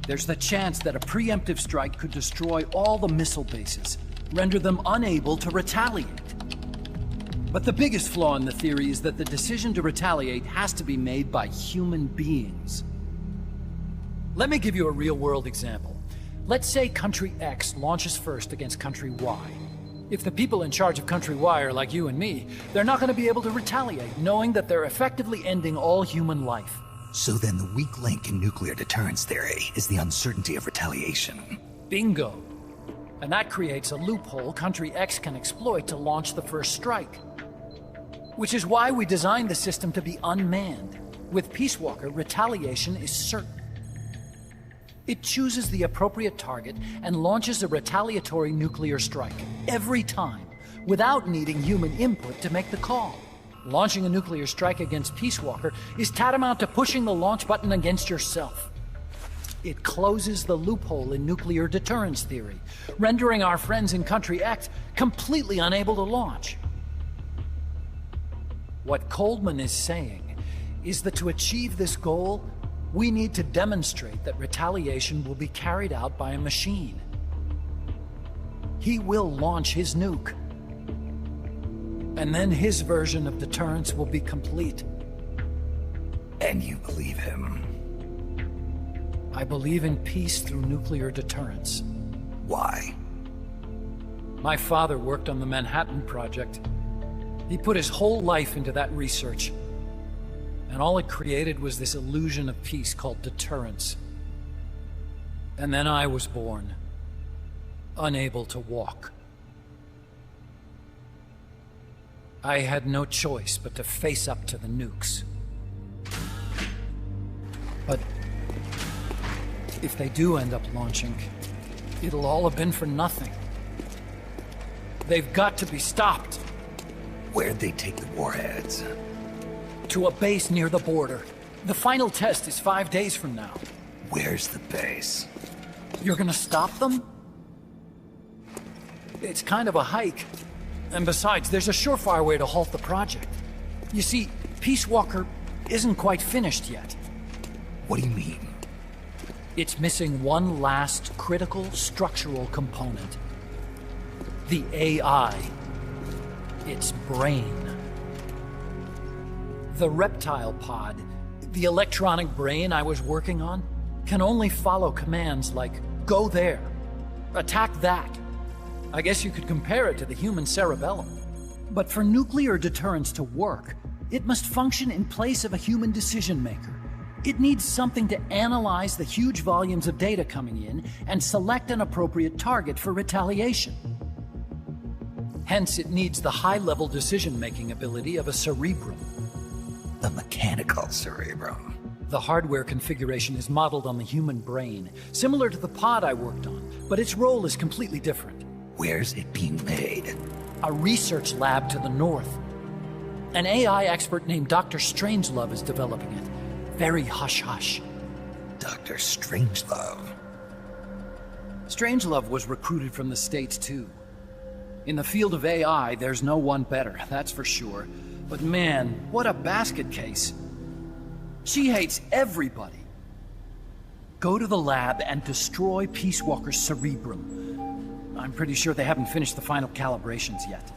There's the chance that a preemptive strike could destroy all the missile bases, render them unable to retaliate. But the biggest flaw in the theory is that the decision to retaliate has to be made by human beings. Let me give you a real-world example. Let's say Country X launches first against Country Y. If the people in charge of Country Y are like you and me, they're not going to be able to retaliate, knowing that they're effectively ending all human life. So then the weak link in nuclear deterrence theory is the uncertainty of retaliation. Bingo. And that creates a loophole Country X can exploit to launch the first strike. Which is why we designed the system to be unmanned. With Peace Walker, retaliation is certain. It chooses the appropriate target and launches a retaliatory nuclear strike every time, without needing human input to make the call. Launching a nuclear strike against Peace Walker is tantamount to pushing the launch button against yourself. It closes the loophole in nuclear deterrence theory, rendering our friends in Country X completely unable to launch. What Coleman is saying is that to achieve this goal, we need to demonstrate that retaliation will be carried out by a machine. He will launch his nuke. And then his version of deterrence will be complete. And you believe him? I believe in peace through nuclear deterrence. Why? My father worked on the Manhattan Project. He put his whole life into that research. And all it created was this illusion of peace called deterrence. And then I was born, unable to walk. I had no choice but to face up to the nukes. But if they do end up launching, it'll all have been for nothing. They've got to be stopped. Where'd they take the warheads? To a base near the border. The final test is 5 days from now. Where's the base? You're gonna stop them? It's kind of a hike. And besides, there's a surefire way to halt the project. You see, Peace Walker isn't quite finished yet. What do you mean? It's missing one last critical structural component. The AI. Its brain. The reptile pod, the electronic brain I was working on, can only follow commands like, go there, attack that. I guess you could compare it to the human cerebellum. But for nuclear deterrence to work, it must function in place of a human decision-maker. It needs something to analyze the huge volumes of data coming in and select an appropriate target for retaliation. Hence, it needs the high-level decision-making ability of a cerebrum. A mechanical cerebrum. The hardware configuration is modeled on the human brain, similar to the pod I worked on, but its role is completely different. Where's it being made? A research lab to the north. An AI expert named Dr. Strangelove is developing it. Very hush-hush. Dr. Strangelove? Strangelove was recruited from the States, too. In the field of AI, there's no one better, that's for sure. But man, what a basket case. She hates everybody. Go to the lab and destroy Peace Walker's cerebrum. I'm pretty sure they haven't finished the final calibrations yet.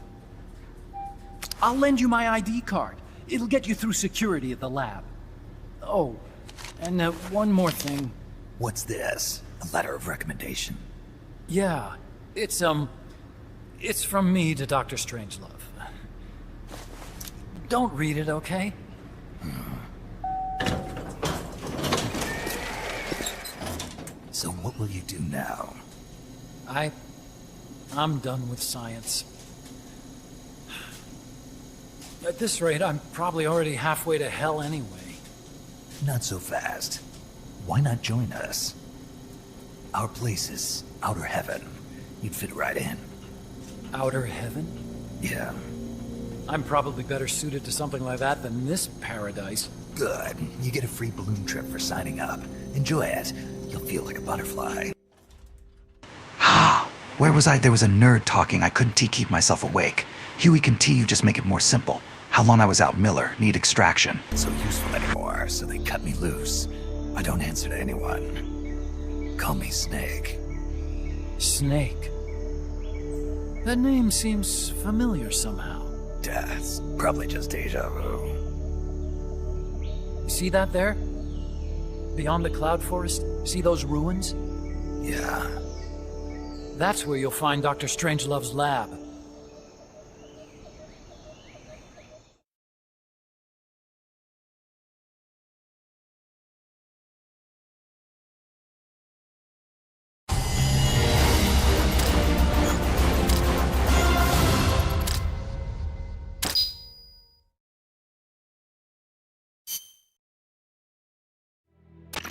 I'll lend you my ID card. It'll get you through security at the lab. Oh, and one more thing. What's this? A letter of recommendation? Yeah, it's from me to Dr. Strangelove. Don't read it, okay? So what will you do now? I'm done with science. At this rate, I'm probably already halfway to hell anyway. Not so fast. Why not join us? Our place is outer heaven. You'd fit right in. Outer heaven? Yeah. I'm probably better suited to something like that than this paradise. Good. You get a free balloon trip for signing up. Enjoy it. You'll feel like a butterfly. Where was I? There was a nerd talking. I couldn't keep myself awake. Huey can you just make it more simple. How long I was out, Miller. Need extraction. Not so useful anymore, so they cut me loose. I don't answer to anyone. Call me Snake. Snake? That name seems familiar somehow. That's probably just deja vu. See that there? Beyond the cloud forest? See those ruins? Yeah. That's where you'll find Dr. Strangelove's lab.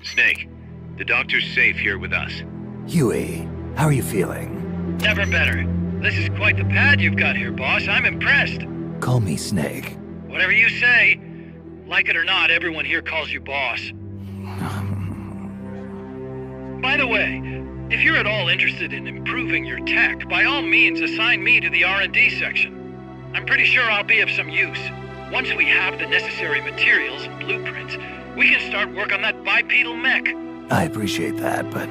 Snake, the doctor's safe here with us. Huey, how are you feeling? Never better. This is quite the pad you've got here, boss. I'm impressed. Call me Snake. Whatever you say. Like it or not, everyone here calls you boss. By the way, if you're at all interested in improving your tech, by all means assign me to the R&D section. I'm pretty sure I'll be of some use. Once we have the necessary materials and blueprints, we can start work on that bipedal mech. I appreciate that, but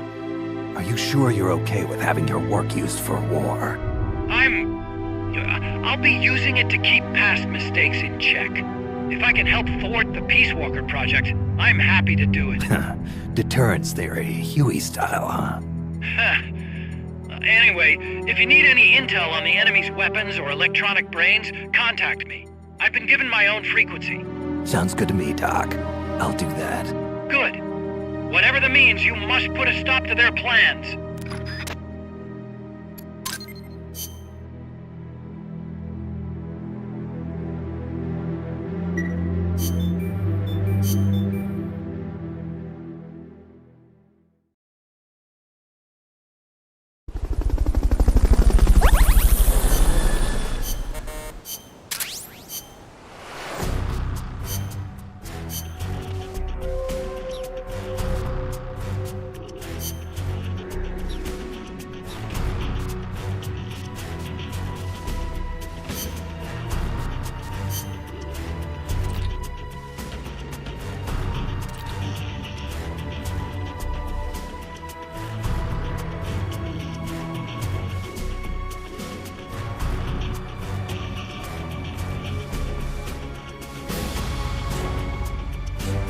are you sure you're okay with having your work used for war? I'll be using it to keep past mistakes in check. If I can help thwart the Peace Walker project, I'm happy to do it. Deterrence theory, Huey style, huh? Anyway, if you need any intel on the enemy's weapons or electronic brains, contact me. I've been given my own frequency. Sounds good to me, Doc. I'll do that. Good. Whatever the means, you must put a stop to their plans.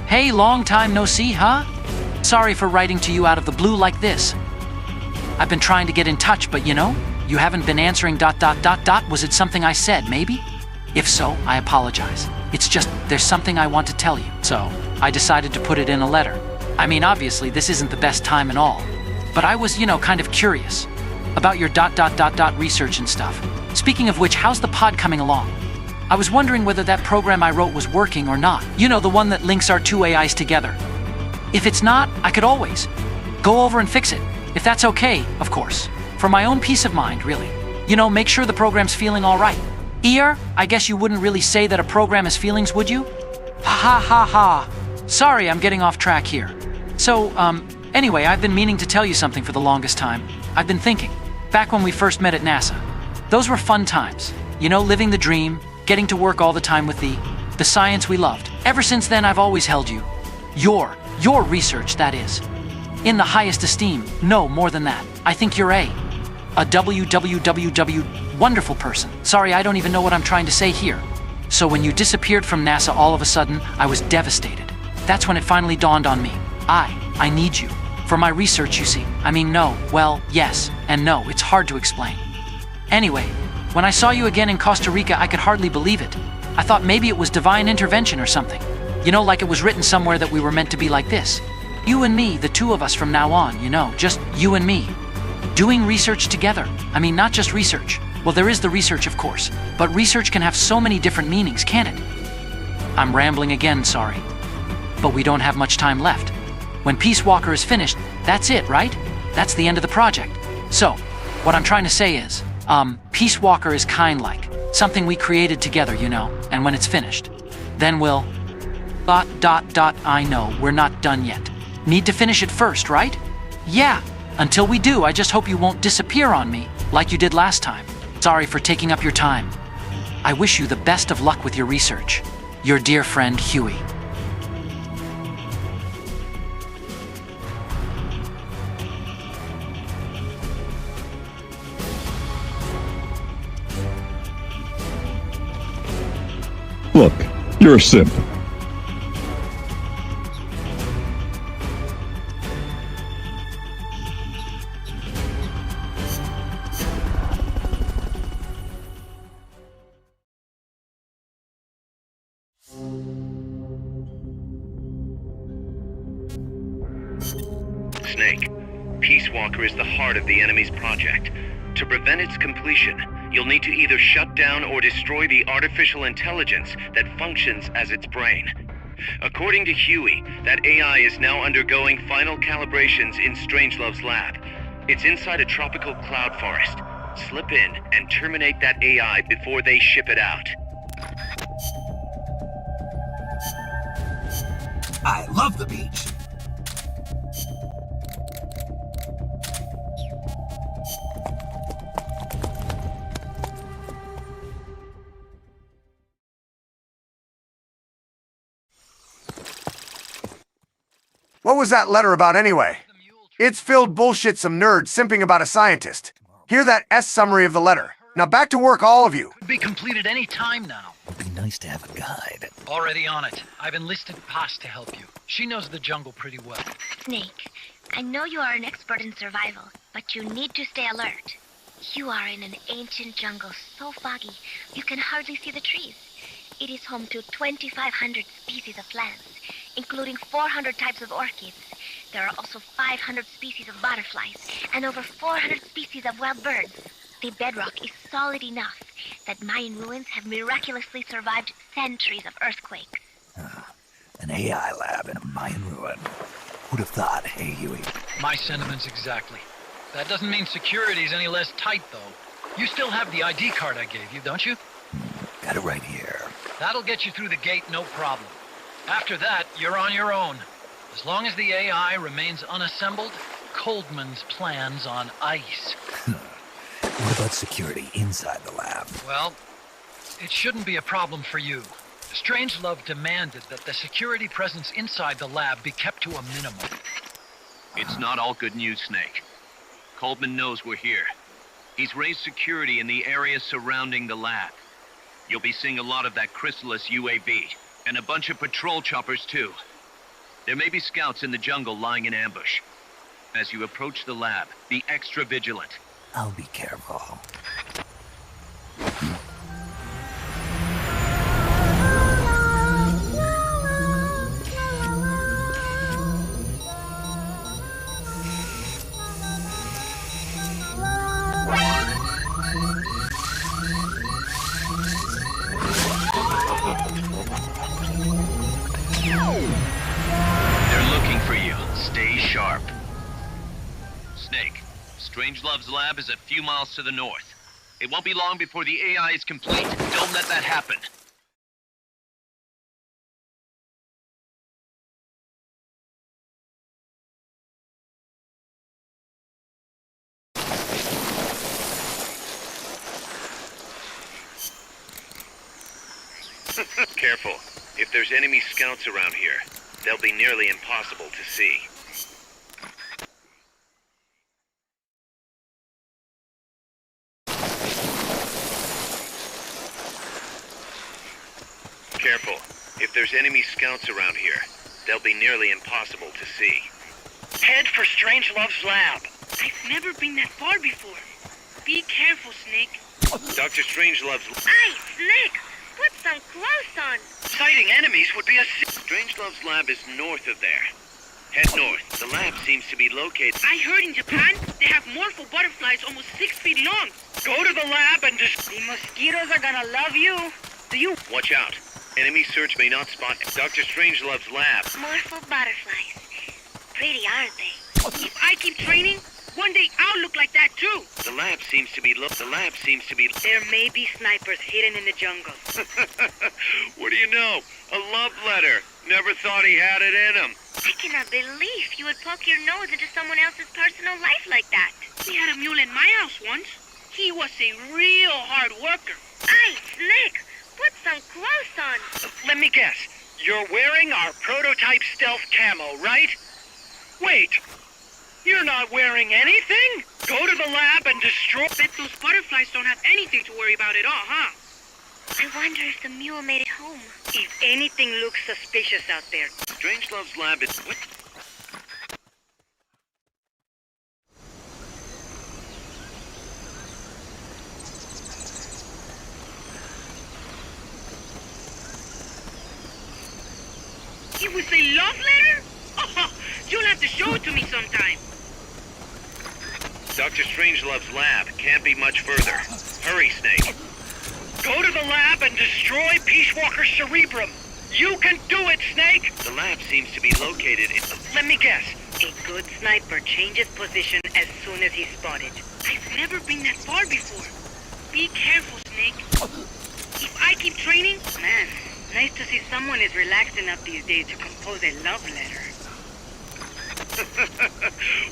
Hey, long time no see, huh? Sorry for writing to you out of the blue like this. I've been trying to get in touch, but you know, you haven't been answering ... Was it something I said, maybe? If so, I apologize. It's just, there's something I want to tell you, so I decided to put it in a letter. I mean, obviously, this isn't the best time and all, but I was, you know, kind of curious about your ... research and stuff. Speaking of which, how's the pod coming along? I was wondering whether that program I wrote was working or not. You know, the one that links our two AIs together. If it's not, I could always go over and fix it. If that's okay, of course. For my own peace of mind, really. You know, make sure the program's feeling all right. Ear, I guess you wouldn't really say that a program has feelings, would you? Ha ha ha ha. Sorry, I'm getting off track here. So, anyway, I've been meaning to tell you something for the longest time. I've been thinking, back when we first met at NASA. Those were fun times. You know, living the dream, getting to work all the time with the science we loved. Ever since then, I've always held you. Your research, that is. In the highest esteem, no more than that. I think you're a wonderful person. Sorry, I don't even know what I'm trying to say here. So when you disappeared from NASA all of a sudden, I was devastated. That's when it finally dawned on me. I need you. For my research, you see. I mean, no, well, yes, and no, it's hard to explain. Anyway, when I saw you again in Costa Rica, I could hardly believe it. I thought maybe it was divine intervention or something. You know, like it was written somewhere that we were meant to be like this. You and me, the two of us from now on, you know, just you and me. Doing research together. I mean, not just research. Well, there is the research, of course. But research can have so many different meanings, can't it? I'm rambling again, sorry. But we don't have much time left. When Peace Walker is finished, that's it, right? That's the end of the project. So, what I'm trying to say is, Peace Walker is kind like something we created together, you know, and when it's finished, then we'll... I know, we're not done yet. Need to finish it first, right? Yeah. Until we do, I just hope you won't disappear on me, like you did last time. Sorry for taking up your time. I wish you the best of luck with your research. Your dear friend, Huey. Look, you're a simp. Snake, Peace Walker is the heart of the enemy's project. To prevent its completion, you'll need to either shut down or destroy the artificial intelligence that functions as its brain. According to Huey, that AI is now undergoing final calibrations in Strangelove's lab. It's inside a tropical cloud forest. Slip in and terminate that AI before they ship it out. I love the beach. What was that letter about anyway? It's filled bullshit some nerd simping about a scientist. Hear that S summary of the letter. Now back to work, all of you. Could be completed any time now. Would be nice to have a guide. Already on it. I've enlisted Paz to help you. She knows the jungle pretty well. Snake, I know you are an expert in survival, but you need to stay alert. You are in an ancient jungle so foggy, you can hardly see the trees. It is home to 2,500 species of plants, including 400 types of orchids. There are also 500 species of butterflies, and over 400 species of wild birds. The bedrock is solid enough that Mayan ruins have miraculously survived centuries of earthquakes. An AI lab in a Mayan ruin. Who'd have thought, hey, Huey? My sentiments exactly. That doesn't mean security's any less tight, though. You still have the ID card I gave you, don't you? Got it right here. That'll get you through the gate, no problem. After that, you're on your own. As long as the AI remains unassembled, Coldman's plan's on ice. What about security inside the lab? Well, it shouldn't be a problem for you. Strangelove demanded that the security presence inside the lab be kept to a minimum. It's not all good news, Snake. Coldman knows we're here. He's raised security in the area surrounding the lab. You'll be seeing a lot of that Chrysalis UAV, and a bunch of patrol choppers too. There may be scouts in the jungle lying in ambush. As you approach the lab, be extra vigilant. I'll be careful. Strangelove's lab is a few miles to the north. It won't be long before the AI is complete. Don't let that happen. Careful. If there's enemy scouts around here, they'll be nearly impossible to see. Careful. If there's enemy scouts around here, they'll be nearly impossible to see. Head for Strangelove's lab. I've never been that far before. Be careful, Snake. Dr. Strangelove's... Aye, Snake! Put some clothes on! Sighting enemies would be a... Strangelove's lab is north of there. Head north. The lab seems to be located... I heard in Japan, they have morpho butterflies almost 6 feet long. Go to the lab and just... The mosquitoes are gonna love you. Do you... Watch out. Enemy search may not spot Dr. Strangelove's lab. Morpho butterflies. Pretty, aren't they? If I keep training, one day I'll look like that too. The lab seems to be... There may be snipers hidden in the jungle. What do you know? A love letter. Never thought he had it in him. I cannot believe you would poke your nose into someone else's personal life like that. We had a mule in my house once. He was a real hard worker. Aye, Snake. Put some clothes on. Let me guess. You're wearing our prototype stealth camo, right? Wait. You're not wearing anything? Go to the lab and destroy... Bet those butterflies don't have anything to worry about at all, huh? I wonder if the mule made it home. If anything looks suspicious out there. Strangelove's lab is... What? It was a love letter? Oh, you'll have to show it to me sometime. Dr. Strangelove's lab can't be much further. Hurry, Snake. Go to the lab and destroy Peace Walker's cerebrum. You can do it, Snake! The lab seems to be located in... Let me guess. A good sniper changes position as soon as he's spotted. I've never been that far before. Be careful, Snake. If I keep training... Man, nice to see someone is relaxed enough these days to compose a love letter.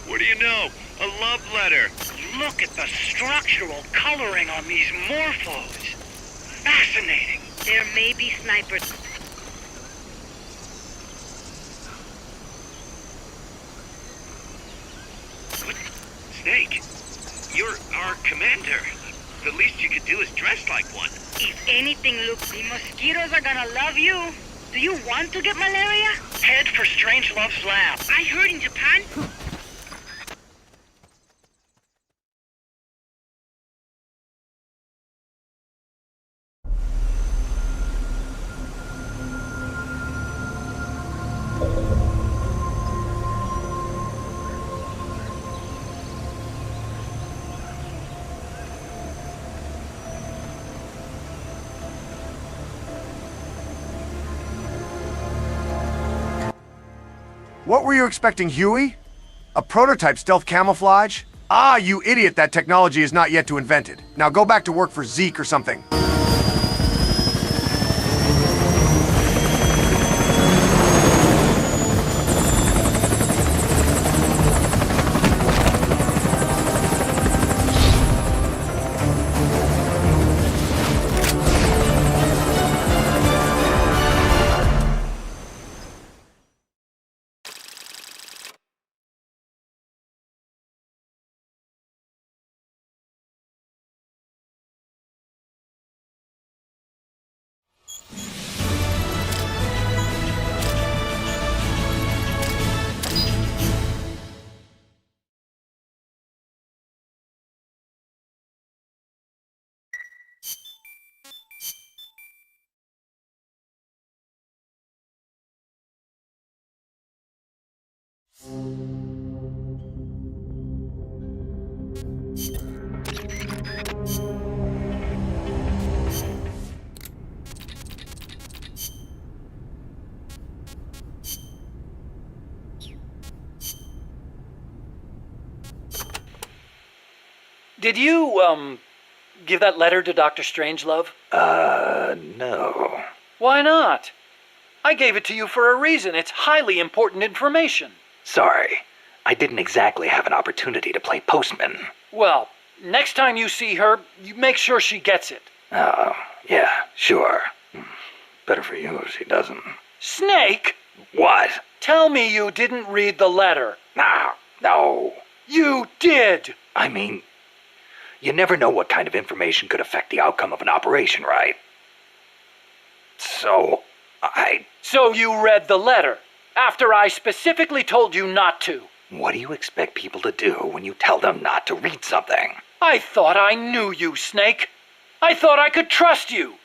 What do you know? A love letter. Look at the structural coloring on these morphos. Fascinating. There may be snipers. Snake, you're our commander. The least you could do is dress like one. If anything, look, the mosquitoes are gonna love you. Do you want to get malaria? Head for Strangelove's lab. I heard in Japan. What were you expecting, Huey? A prototype stealth camouflage? Ah, you idiot, that technology is not yet to invented. Now go back to work for Zeke or something. Did you, give that letter to Dr. Strangelove? No. Why not? I gave it to you for a reason. It's highly important information. Sorry. I didn't exactly have an opportunity to play postman. Well, next time you see her, you make sure she gets it. Oh, yeah, sure. Better for you if she doesn't. Snake! What? Tell me you didn't read the letter. No. You did! I mean, you never know what kind of information could affect the outcome of an operation, right? So you read the letter, after I specifically told you not to. What do you expect people to do when you tell them not to read something? I thought I knew you, Snake. I thought I could trust you.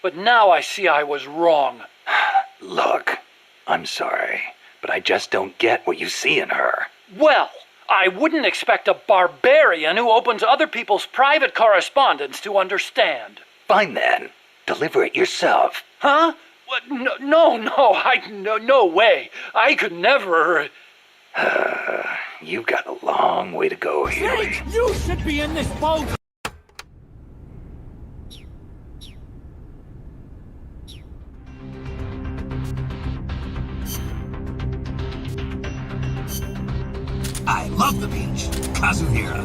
But now I see I was wrong. Look, I'm sorry, but I just don't get what you see in her. Well, I wouldn't expect a barbarian who opens other people's private correspondence to understand. Fine then. Deliver it yourself. Huh? What? No way. I could never... You've got a long way to go, Huey. Snake, you should be in this boat! I love the beach. Kazuhira.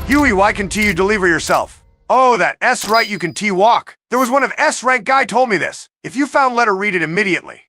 Huey, why can you deliver yourself? Oh, that S right you can walk. There was one of S rank guy told me this. If you found letter, read it immediately.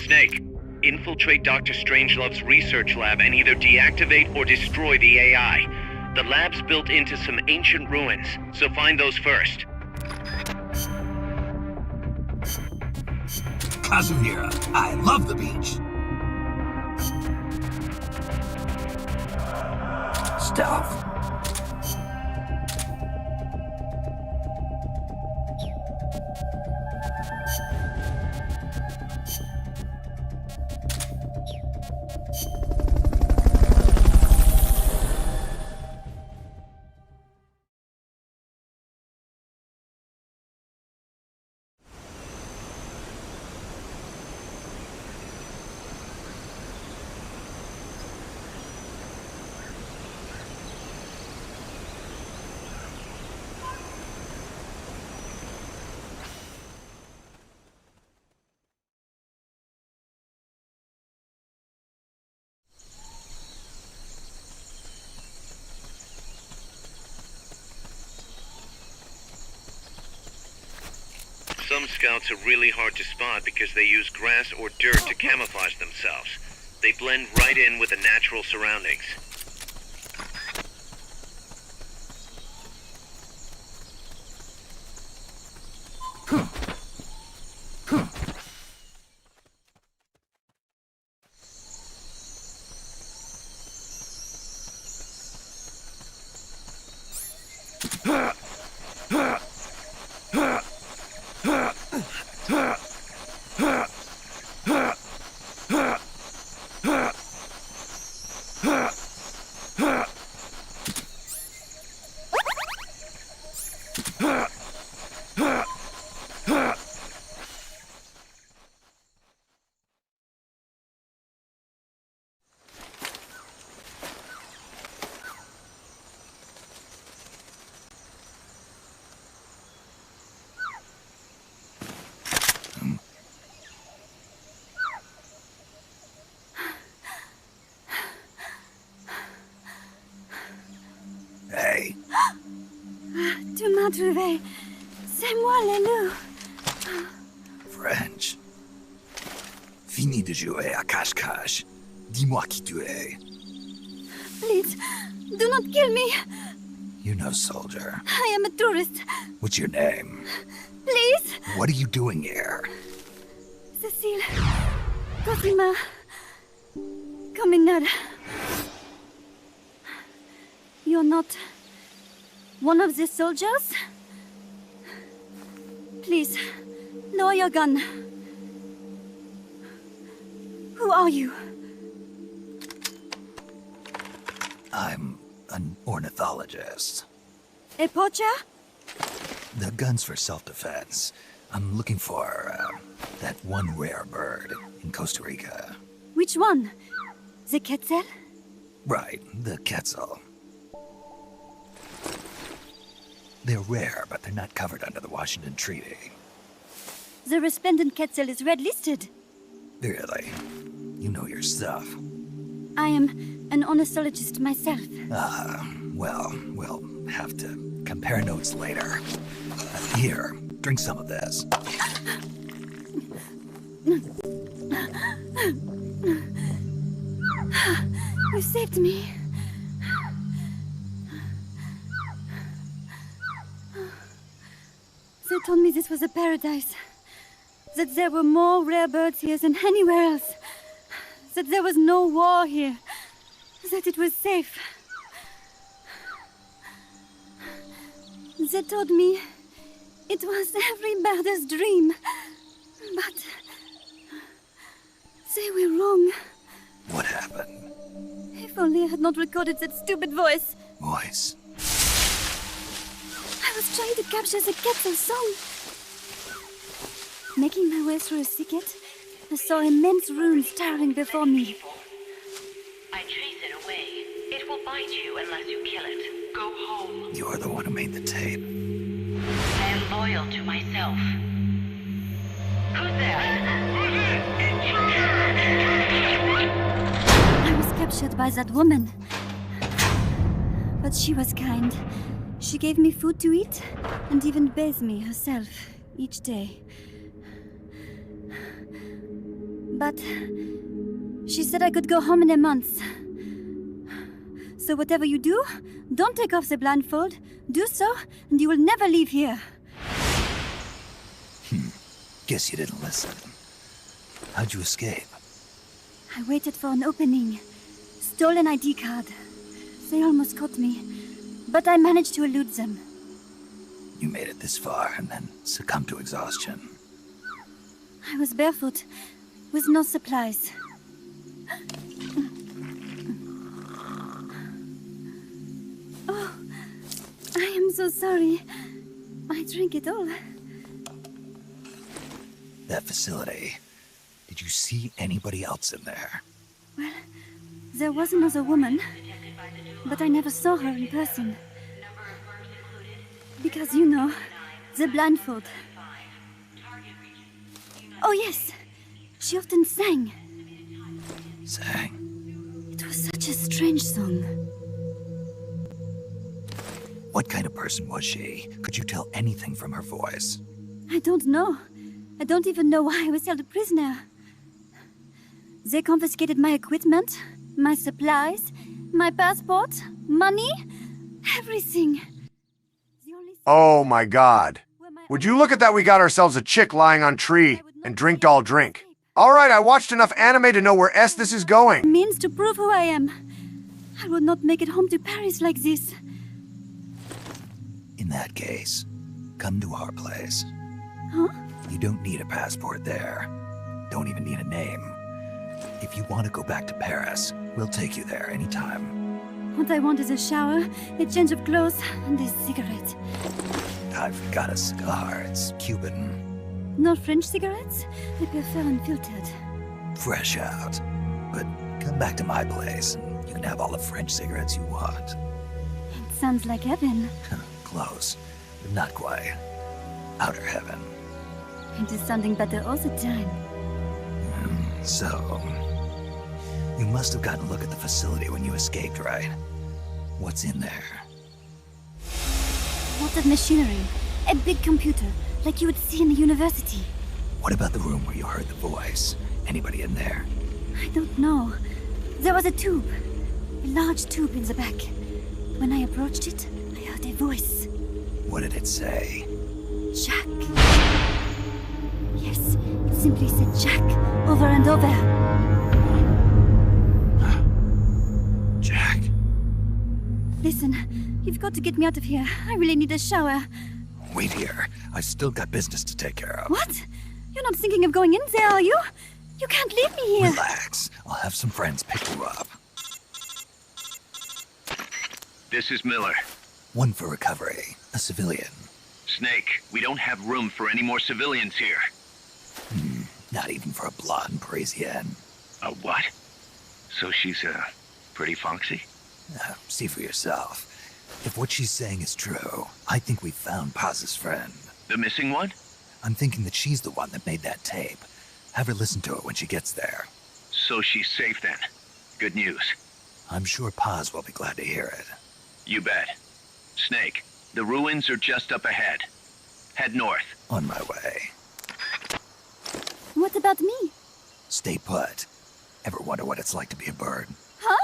Snake, infiltrate Dr. Strangelove's research lab and either deactivate or destroy the AI. The lab's built into some ancient ruins, so find those first. Kazuhira, I love the beach. Stealth. Some scouts are really hard to spot because they use grass or dirt to camouflage themselves. They blend right in with the natural surroundings. Hey. Tu m'as trouvé. C'est moi, le loup. French. Fini de jouer à cache-cache. Dis-moi qui tu es. Please, do not kill me. You know, soldier. I am a tourist. What's your name? Please. What are you doing here? Cecile. Cosima. Caminada. You're not one of the soldiers? Please, lower your gun. Who are you? I'm an ornithologist. A poacher? The gun's for self-defense. I'm looking for that one rare bird in Costa Rica. Which one? The quetzal? Right, the quetzal. They're rare, but they're not covered under the Washington Treaty. The resplendent quetzal is red-listed. Really? You know your stuff. I am an ornithologist myself. Well, we'll have to compare notes later. Here, drink some of this. You saved me. They told me this was a paradise. That there were more rare birds here than anywhere else. That there was no war here. That it was safe. They told me it was every birder's dream. But they were wrong. What happened? If only I had not recorded that stupid voice. Voice? I was trying to capture the quetzal song. Making my way through a thicket, I saw immense ruins towering before me. I trace it away. It will find you unless you kill it. Go home. You're the one who made the tape. I am loyal to myself. Who's there? I was captured by that woman. But she was kind. She gave me food to eat, and even bathed me herself each day. But she said I could go home in a month. So whatever you do, don't take off the blindfold. Do so, and you will never leave here. Guess you didn't listen. How'd you escape? I waited for an opening. Stole an ID card. They almost caught me, but I managed to elude them. You made it this far and then succumbed to exhaustion. I was barefoot, with no supplies. Oh, I am so sorry. I drank it all. That facility. Did you see anybody else in there? Well, there was another woman, but I never saw her in person. Because, you know, the blindfold. Oh yes, she often sang. Sang? It was such a strange song. What kind of person was she? Could you tell anything from her voice? I don't know. I don't even know why I was held a prisoner. They confiscated my equipment, my supplies, my passport, money, everything. Oh my god. Would you look at that? We got ourselves a chick lying on tree and drinked all drink. Alright, I watched enough anime to know where this is going. Means to prove who I am. I would not make it home to Paris like this. In that case, come to our place. Huh? You don't need a passport there. Don't even need a name. If you want to go back to Paris, we'll take you there anytime. What I want is a shower, a change of clothes, and a cigarette. I've got a cigar. It's Cuban. No French cigarettes? I prefer unfiltered. Fresh out. But come back to my place, and you can have all the French cigarettes you want. It sounds like heaven. Close, but not quite. Outer heaven. It is sounding better all the time. So, you must have gotten a look at the facility when you escaped, right? What's in there? Lots of machinery. A big computer, like you would see in a university. What about the room where you heard the voice? Anybody in there? I don't know. There was a tube. A large tube in the back. When I approached it, I heard a voice. What did it say? Jack. Yes, it simply said Jack, over and over. Jack. Listen, you've got to get me out of here. I really need a shower. Wait here. I've still got business to take care of. What? You're not thinking of going in there, are you? You can't leave me here. Relax. I'll have some friends pick you up. This is Miller. One for recovery. A civilian. Snake, we don't have room for any more civilians here. Not even for a blonde Parisienne. A what? So she's, pretty foxy? See for yourself. If what she's saying is true, I think we've found Paz's friend. The missing one? I'm thinking that she's the one that made that tape. Have her listen to it when she gets there. So she's safe then. Good news. I'm sure Paz will be glad to hear it. You bet. Snake, the ruins are just up ahead. Head north. On my way. What about me? Stay put. Ever wonder what it's like to be a bird? Huh?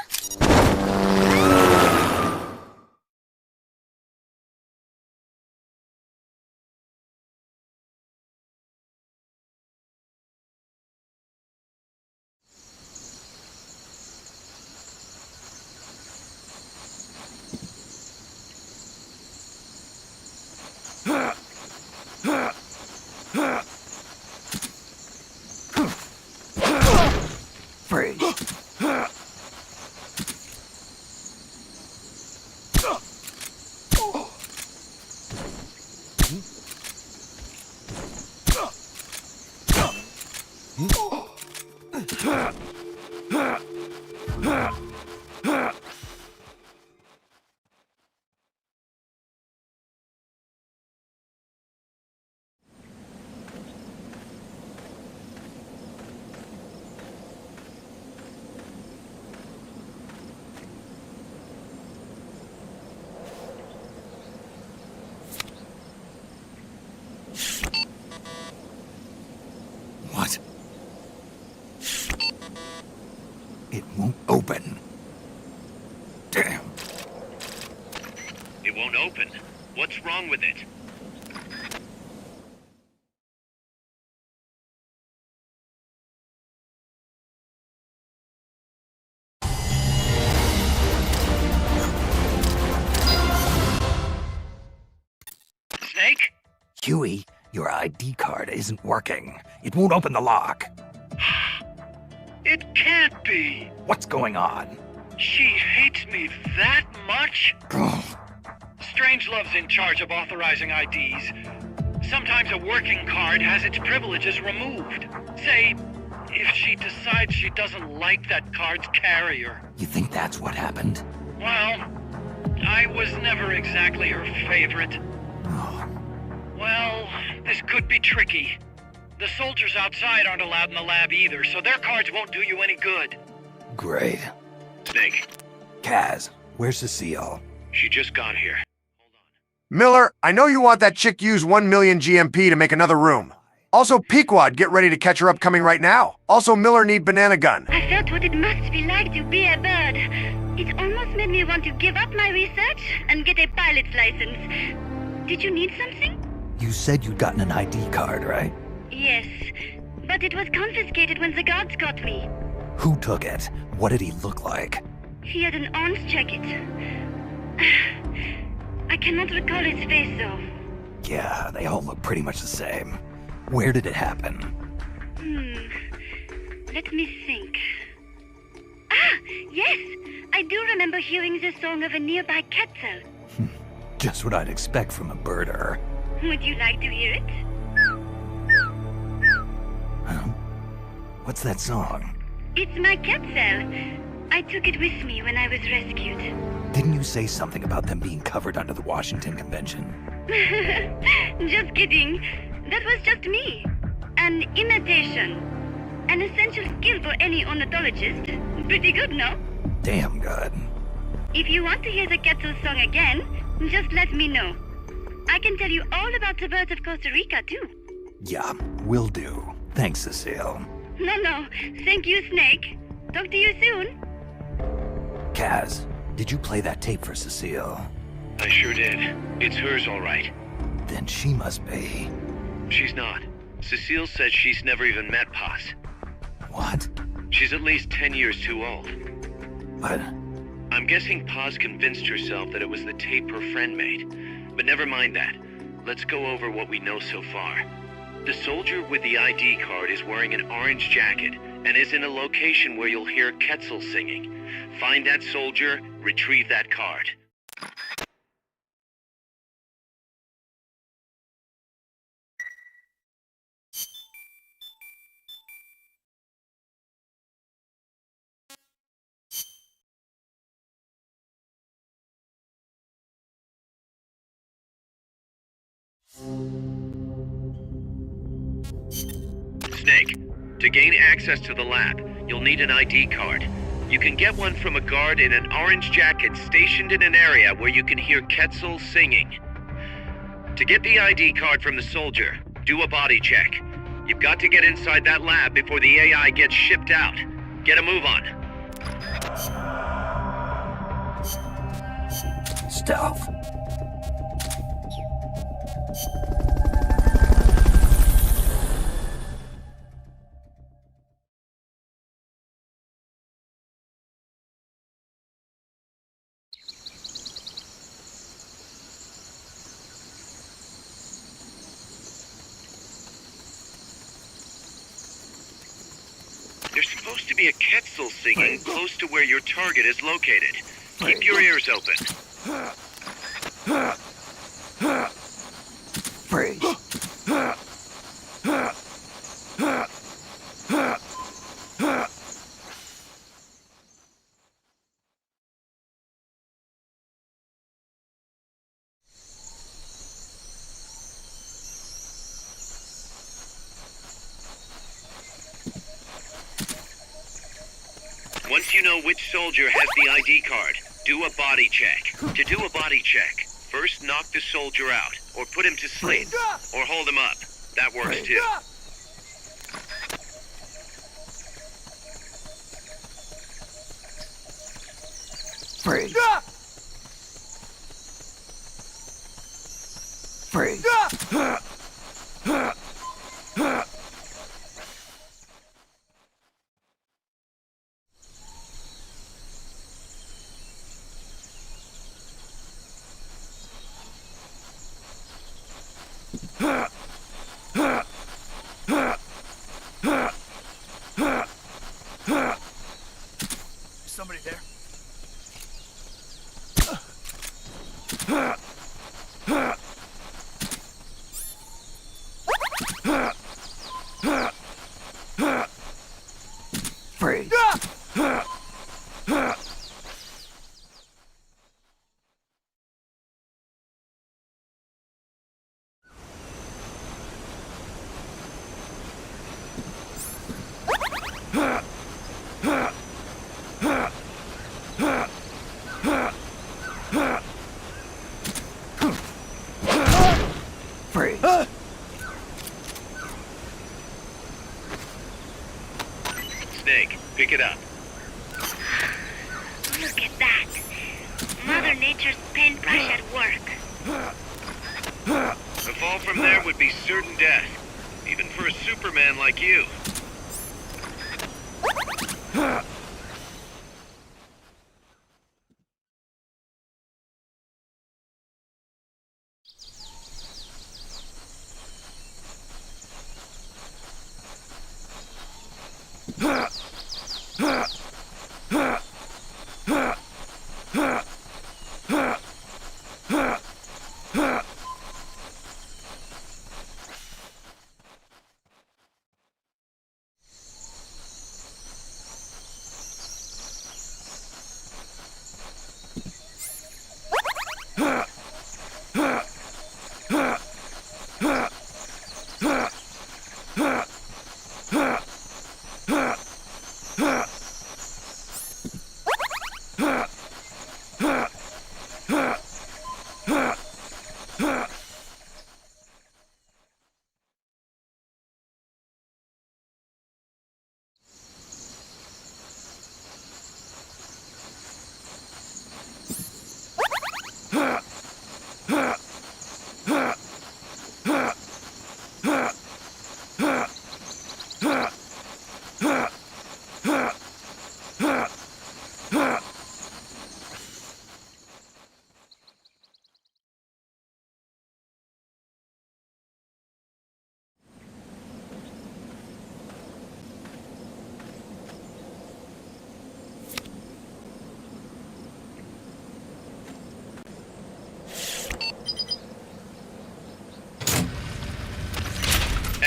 It won't open. Damn. It won't open. What's wrong with it? Snake? Huey, your ID card isn't working. It won't open the lock. It can't be. What's going on? She hates me that much? Strangelove's in charge of authorizing IDs. Sometimes a working card has its privileges removed. Say, if she decides she doesn't like that card's carrier. You think that's what happened? Well, I was never exactly her favorite. Well, this could be tricky. The soldiers outside aren't allowed in the lab either, so their cards won't do you any good. Great. Snake. Kaz, where's Cecile? She just got here. Miller, I know you want that chick use 1 million GMP to make another room. Also, Pequod, get ready to catch her up coming right now. Also, Miller need banana gun. I felt what it must be like to be a bird. It almost made me want to give up my research and get a pilot's license. Did you need something? You said you'd gotten an ID card, right? Yes, but it was confiscated when the guards caught me. Who took it? What did he look like? He had an orange jacket. I cannot recall his face, though. Yeah, they all look pretty much the same. Where did it happen? Let me think. Ah, yes! I do remember hearing the song of a nearby Quetzal. Just what I'd expect from a birder. Would you like to hear it? Huh? What's that song? It's my Quetzal. I took it with me when I was rescued. Didn't you say something about them being covered under the Washington Convention? Just kidding. That was just me. An imitation. An essential skill for any ornithologist. Pretty good, no? Damn good. If you want to hear the Quetzal song again, just let me know. I can tell you all about the birds of Costa Rica, too. Yeah, will do. Thanks, Cecile. No. Thank you, Snake. Talk to you soon. Kaz, did you play that tape for Cecile? I sure did. It's hers, all right. Then she must be. She's not. Cecile says she's never even met Paz. What? She's at least 10 years too old. What? I'm guessing Paz convinced herself that it was the tape her friend made. But never mind that. Let's go over what we know so far. The soldier with the ID card is wearing an orange jacket and is in a location where you'll hear Quetzal singing. Find that soldier, retrieve that card. Snake, to gain access to the lab, you'll need an ID card. You can get one from a guard in an orange jacket stationed in an area where you can hear Quetzal singing. To get the ID card from the soldier, do a body check. You've got to get inside that lab before the AI gets shipped out. Get a move on. Stealth. There's supposed to be a Quetzal singing close to where your target is located. Keep your ears open. Freeze. Once you know which soldier has the ID card, do a body check. To do a body check, first knock the soldier out, or put him to sleep, or hold him up. That works too. Freeze. Freeze. Somebody there? Freeze. Snake, pick it up. Look at that. Mother Nature's paintbrush at work. A fall from there would be certain death, even for a Superman like you.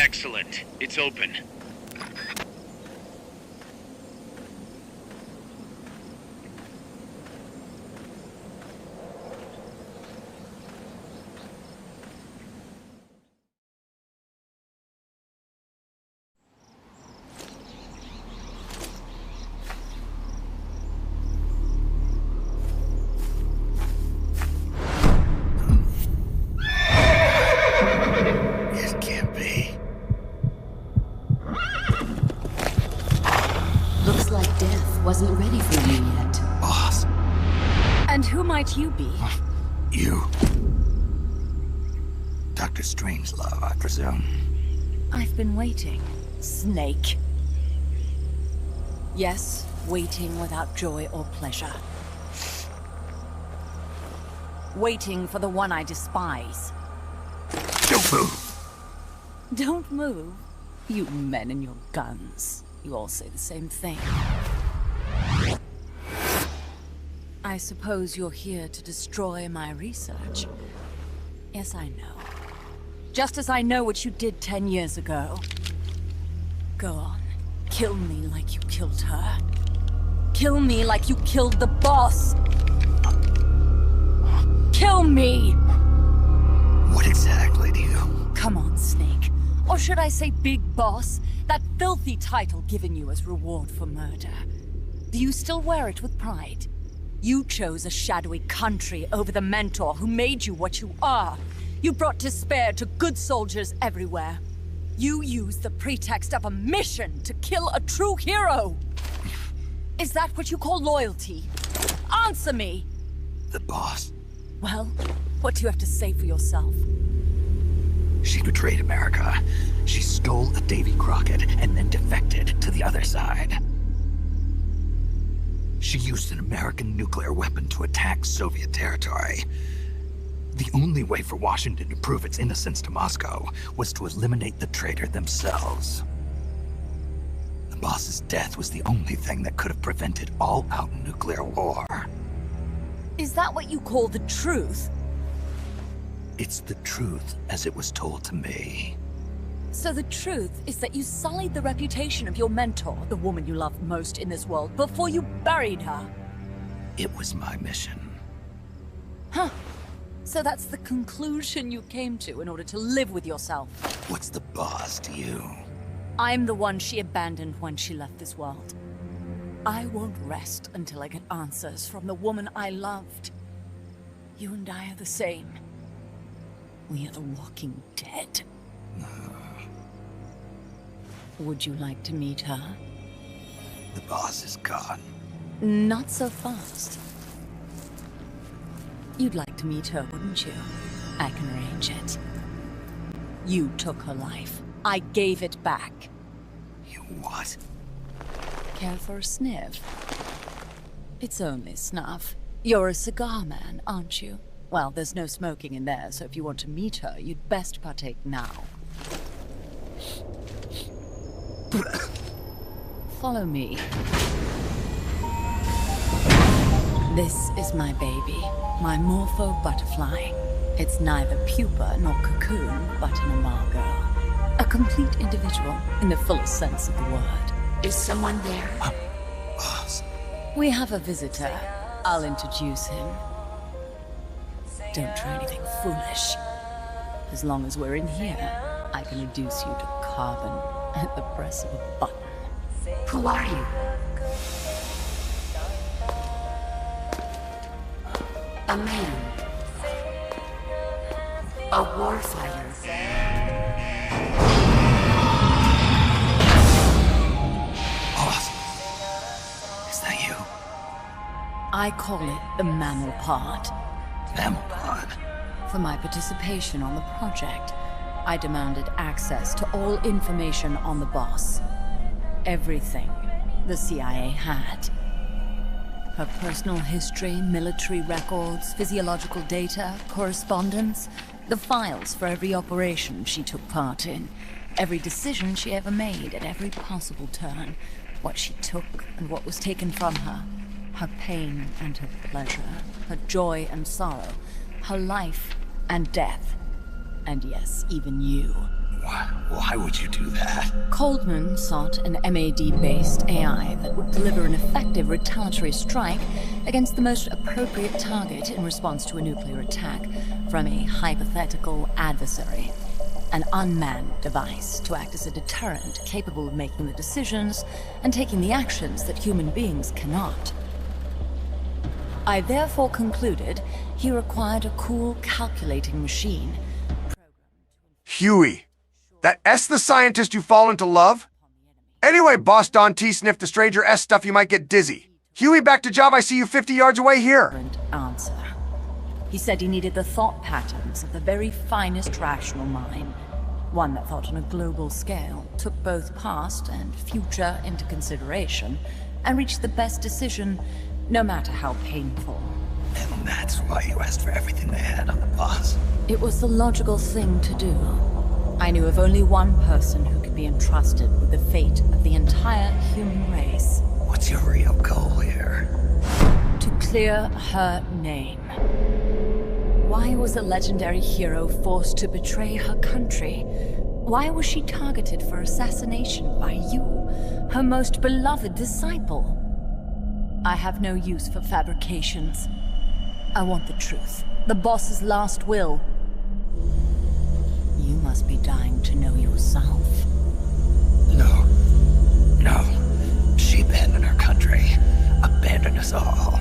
Excellent. It's open. It can't be. Looks like death wasn't ready for you yet. Boss. And who might you be? You. Dr. Strangelove, I presume. I've been waiting, Snake. Yes, waiting without joy or pleasure. Waiting for the one I despise. Don't move! Don't move? You men and your guns. You all say the same thing. I suppose you're here to destroy my research. Yes, I know. Just as I know what you did 10 years ago. Go on. Kill me like you killed her. Kill me like you killed the boss. Kill me! What exactly do you... Come on, Snake. Or should I say Big Boss? That filthy title given you as reward for murder. Do you still wear it with pride? You chose a shadowy country over the mentor who made you what you are. You brought despair to good soldiers everywhere. You used the pretext of a mission to kill a true hero. Is that what you call loyalty? Answer me! The boss. Well, what do you have to say for yourself? She betrayed America. She stole a Davy Crockett and then defected to the other side. She used an American nuclear weapon to attack Soviet territory. The only way for Washington to prove its innocence to Moscow was to eliminate the traitor themselves. The boss's death was the only thing that could have prevented all-out nuclear war. Is that what you call the truth? It's the truth as it was told to me. So the truth is that you sullied the reputation of your mentor, the woman you loved most in this world, before you buried her. It was my mission. Huh. So that's the conclusion you came to in order to live with yourself. What's the boss to you? I'm the one she abandoned when she left this world. I won't rest until I get answers from the woman I loved. You and I are the same. We are the walking dead. Would you like to meet her? The boss is gone. Not so fast. You'd like to meet her, wouldn't you? I can arrange it. You took her life. I gave it back. You what? Care for a sniff? It's only snuff. You're a cigar man, aren't you? Well, there's no smoking in there, so if you want to meet her, you'd best partake now. Follow me. This is my baby, my morpho butterfly. It's neither pupa nor cocoon, but an imago. A complete individual, in the fullest sense of the word. Is someone there? Boss. We have a visitor. I'll introduce him. Don't try anything foolish. As long as we're in here, I can reduce you to carbon at the press of a button. Who are you? A man. A warfighter. Boss. Is that you? I call it the mammal pod. Mammal pod? For my participation on the project, I demanded access to all information on the boss. Everything the CIA had. Her personal history, military records, physiological data, correspondence, the files for every operation she took part in, every decision she ever made at every possible turn, what she took and what was taken from her, her pain and her pleasure, her joy and sorrow, her life and death, and yes, even you. Why would you do that? Coldman sought an MAD-based AI that would deliver an effective retaliatory strike against the most appropriate target in response to a nuclear attack from a hypothetical adversary. An unmanned device to act as a deterrent capable of making the decisions and taking the actions that human beings cannot. I therefore concluded he required a cool calculating machine. Huey. That S the scientist you've fallen to love? Anyway, Boss Don T sniffed the Stranger S stuff, you might get dizzy. Huey, back to job, I see you 50 yards away here. Answer. He said he needed the thought patterns of the very finest rational mind. One that thought on a global scale, took both past and future into consideration, and reached the best decision, no matter how painful. And that's why you asked for everything they had on the boss. It was the logical thing to do. I knew of only one person who could be entrusted with the fate of the entire human race. What's your real goal here? To clear her name. Why was a legendary hero forced to betray her country? Why was she targeted for assassination by you, her most beloved disciple? I have no use for fabrications. I want the truth. The boss's last will. You must be dying to know yourself. No. She abandoned her country. Abandoned us all.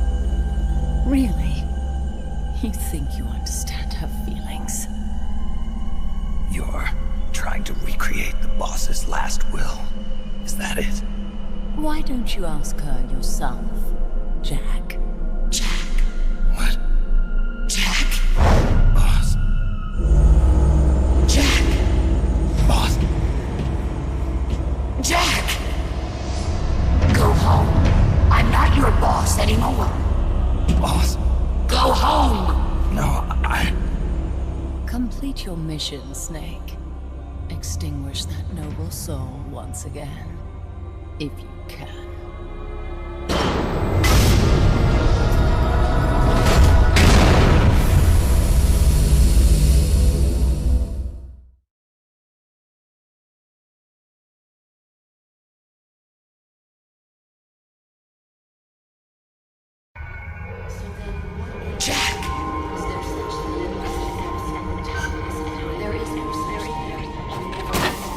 Really? You think you understand her feelings? You're trying to recreate the boss's last will. Is that it? Why don't you ask her yourself, Jack? Jack. Complete your mission, Snake. Extinguish that noble soul once again, if you can.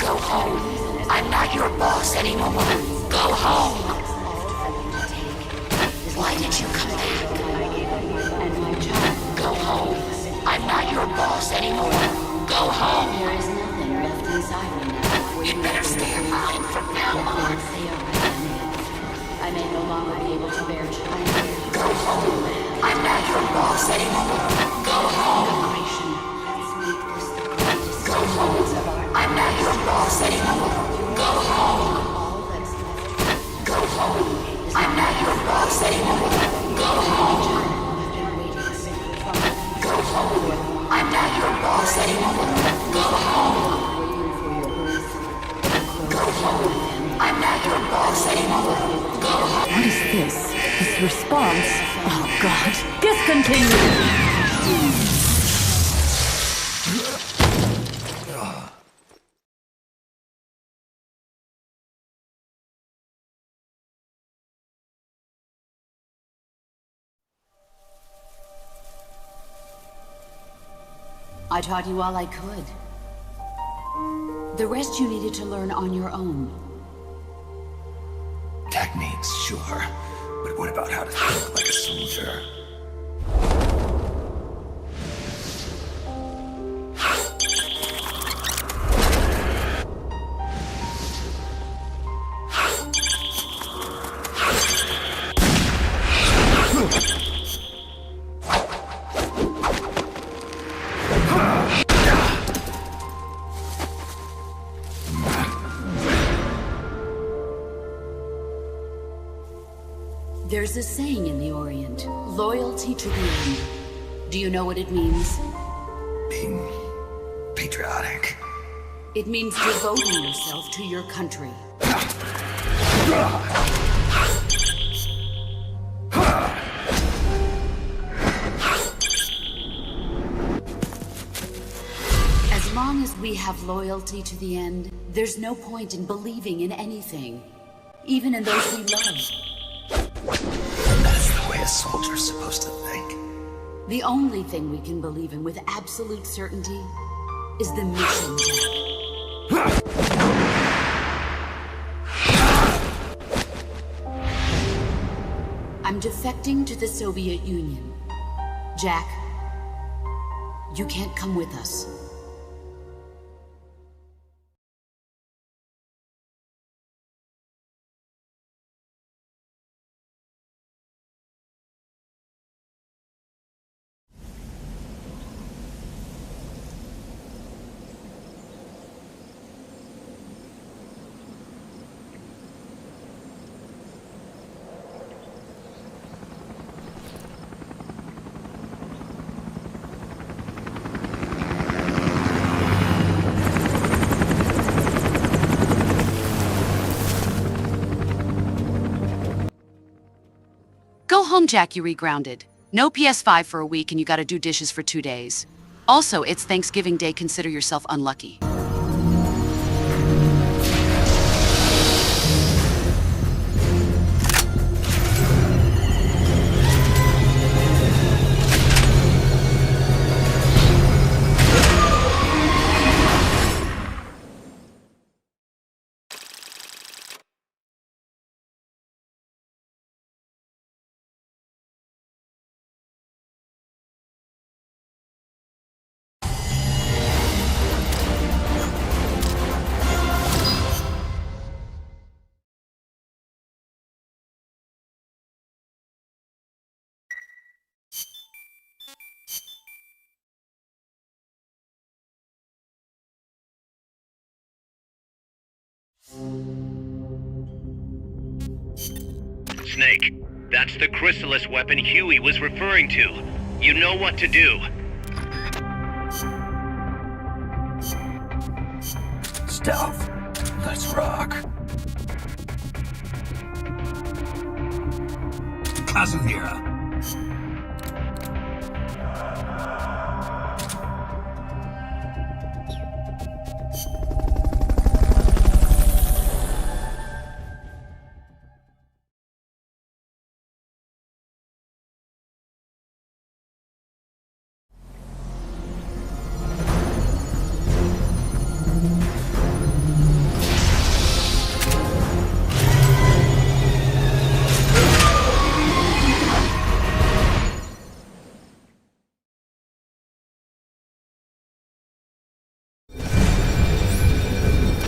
Go home. I'm not your boss anymore. Go home. Why did you come back? Go home. I'm not your boss anymore. Go home. There is nothing left inside me now. You'd better stay alive from now on. I may no longer be able to bear child. Go home. I'm not your boss anymore. Go home. Go home. I'm not your boss anymore. Go home. Go home. I'm not your boss anymore. Go home. Go home. I'm not your boss anymore. Go home. Go home. I'm not your boss anymore. Go home. What is this? This response? Oh God. Discontinue! I taught you all I could. The rest you needed to learn on your own. Techniques, sure. But what about how to think like a soldier? There's a saying in the Orient, loyalty to the end. Do you know what it means? Being patriotic. It means devoting yourself to your country. As long as we have loyalty to the end, there's no point in believing in anything, even in those we love. And that's the way a soldier's supposed to think. The only thing we can believe in with absolute certainty is the mission, Jack. I'm defecting to the Soviet Union. Jack, you can't come with us. Go home, Jack, you regrounded. No PS5 for a week and you gotta do dishes for 2 days. Also, it's Thanksgiving Day, consider yourself unlucky. Snake, that's the chrysalis weapon Huey was referring to. You know what to do. Stealth. Let's rock. Kazumira.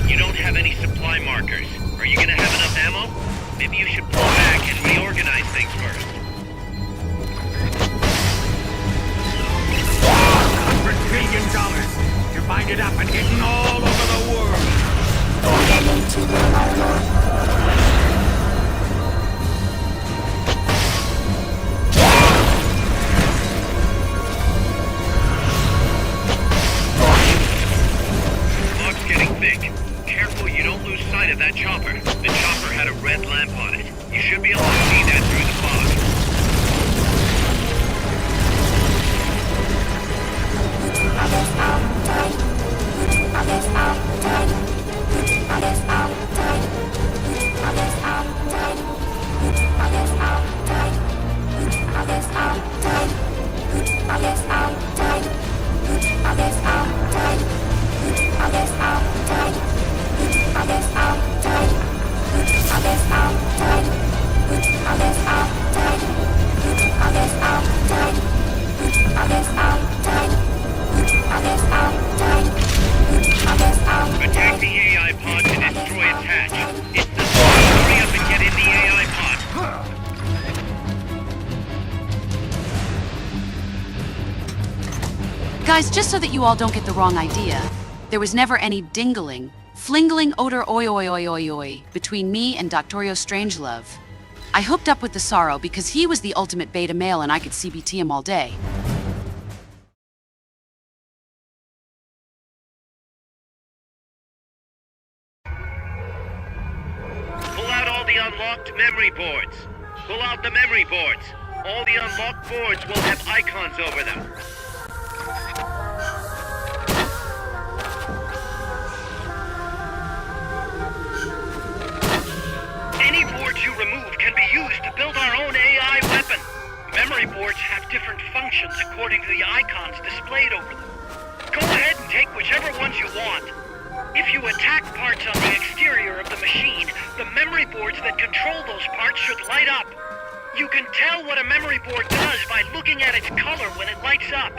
You don't have any supply markers. Are you gonna have enough ammo? Maybe you should pull back and reorganize things first. $100 billion divided up and hidden all over the world. Fog's getting thick. Careful you don't lose sight of that chopper. The chopper had a red lamp on it. You should be able to see that through the fog. Attack the AI pod to destroy its hatch. It's the speed. Hurry up and get in the AI pod. Guys, just so that you all don't get the wrong idea, there was never any dingling, flingling odor oi oi oi oi oi between me and Doctorio Strangelove. I hooked up with the Sorrow because he was the ultimate beta male and I could CBT him all day. Pull out all the unlocked memory boards. Pull out the memory boards. All the unlocked boards will have icons over them. Any boards you remove can be used to build our own AI weapon. Memory boards have different functions according to the icons displayed over them. Go ahead and take whichever ones you want. If you attack parts on the exterior of the machine, the memory boards that control those parts should light up. You can tell what a memory board does by looking at its color when it lights up.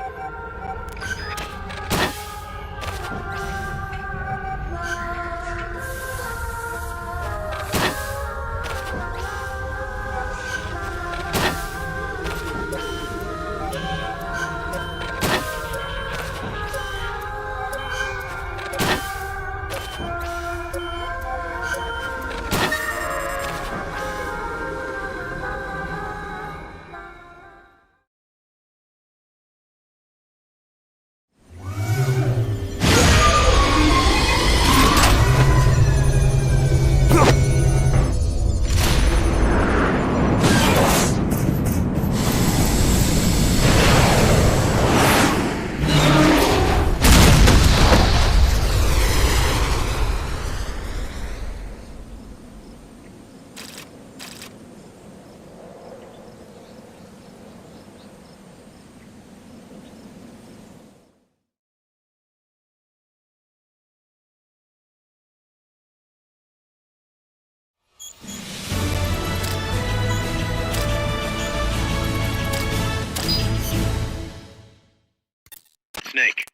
Snake.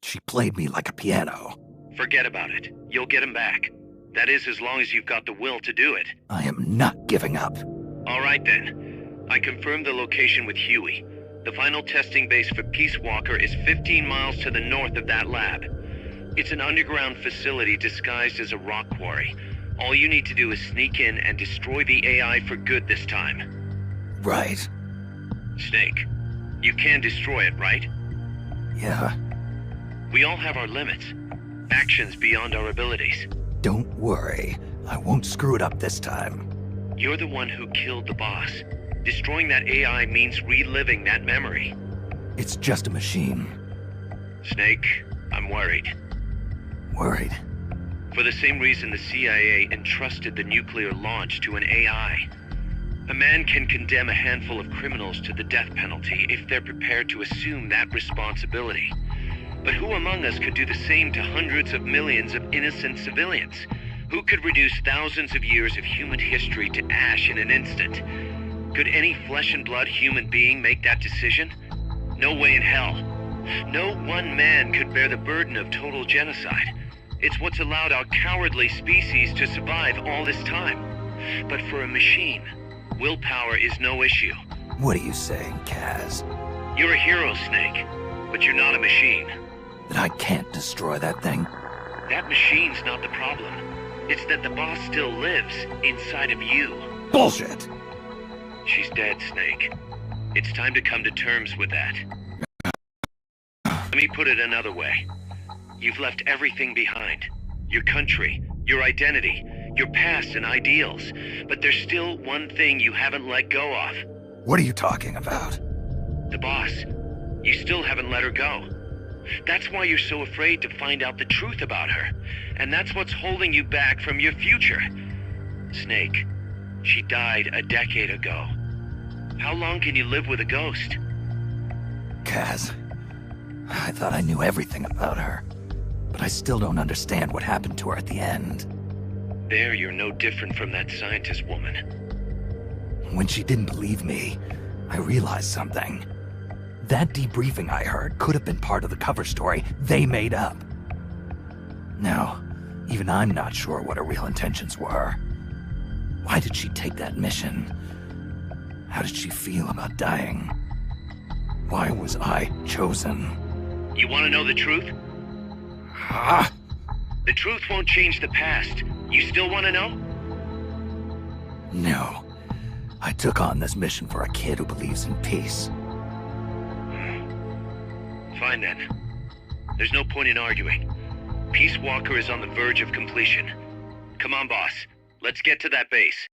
She played me like a piano. Forget about it. You'll get him back. That is, as long as you've got the will to do it. I am not giving up. All right, then. I confirmed the location with Huey. The final testing base for Peace Walker is 15 miles to the north of that lab. It's an underground facility disguised as a rock quarry. All you need to do is sneak in and destroy the AI for good this time. Right. Snake, you can destroy it, right? Yeah. We all have our limits. actions beyond our abilities. Don't worry. I won't screw it up this time. You're the one who killed the boss. Destroying that AI means reliving that memory. It's just a machine. Snake, I'm worried. Worried? For the same reason the CIA entrusted the nuclear launch to an AI. A man can condemn a handful of criminals to the death penalty if they're prepared to assume that responsibility. But who among us could do the same to hundreds of millions of innocent civilians? Who could reduce thousands of years of human history to ash in an instant? Could any flesh and blood human being make that decision? No way in hell. No one man could bear the burden of total genocide. It's what's allowed our cowardly species to survive all this time. But for a machine, willpower is no issue. What are you saying, Kaz? You're a hero, Snake, but you're not a machine. That I can't destroy that thing? That machine's not the problem. It's that the boss still lives inside of you. Bullshit! She's dead, Snake. It's time to come to terms with that. Let me put it another way. You've left everything behind. Your country, your identity, your past and ideals. But there's still one thing you haven't let go of. What are you talking about? The boss. You still haven't let her go. That's why you're so afraid to find out the truth about her. And that's what's holding you back from your future. Snake, she died a decade ago. How long can you live with a ghost? Kaz, I thought I knew everything about her. But I still don't understand what happened to her at the end. There, you're no different from that scientist woman. When she didn't believe me, I realized something. That debriefing I heard could have been part of the cover story they made up. Now, even I'm not sure what her real intentions were. Why did she take that mission? How did she feel about dying? Why was I chosen? You want to know the truth? Ah! The truth won't change the past. You still want to know? No. I took on this mission for a kid who believes in peace. Fine then. There's no point in arguing. Peace Walker is on the verge of completion. Come on, boss. Let's get to that base.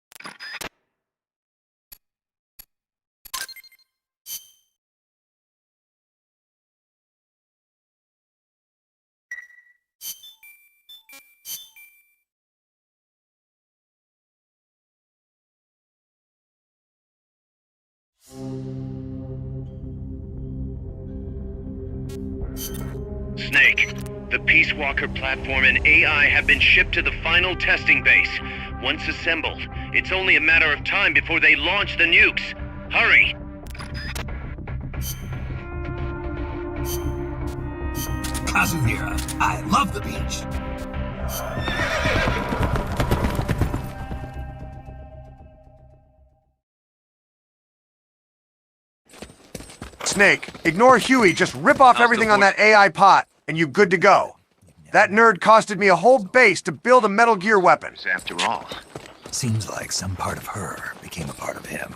Snake, the Peace Walker platform and AI have been shipped to the final testing base. Once assembled, it's only a matter of time before they launch the nukes. Hurry! Kazuhira, I love the beach. Snake, ignore Huey, just rip off everything on that AI pot, and you good to go. That nerd costed me a whole base to build a Metal Gear weapon. After all. Seems like some part of her became a part of him.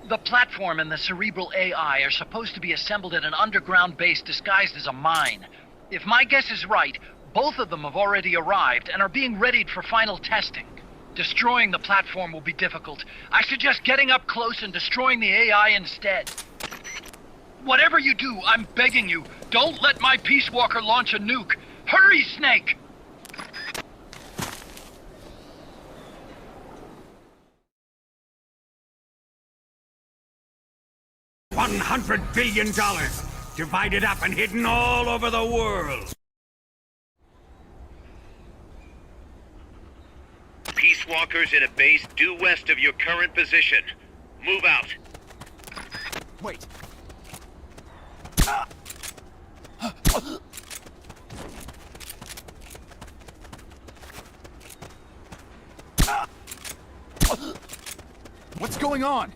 The platform and the cerebral AI are supposed to be assembled at an underground base disguised as a mine. If my guess is right, both of them have already arrived and are being readied for final testing. Destroying the platform will be difficult. I suggest getting up close and destroying the AI instead. Whatever you do, I'm begging you, don't let my Peace Walker launch a nuke. Hurry, Snake! $100 billion, divided up and hidden all over the world. Peace Walkers in a base due west of your current position. Move out. Wait. What's going on?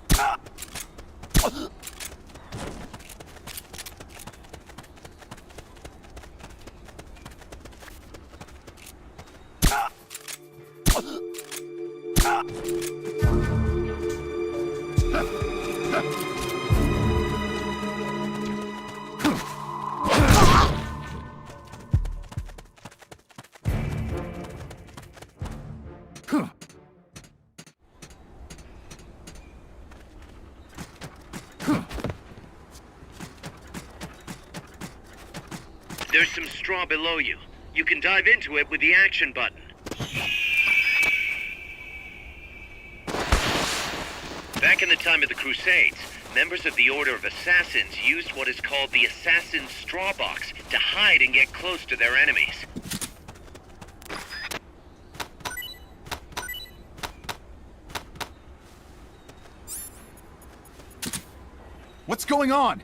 There's some straw below you. You can dive into it with the action button. Back in the time of the Crusades, members of the Order of Assassins used what is called the Assassin's Straw Box to hide and get close to their enemies. What's going on?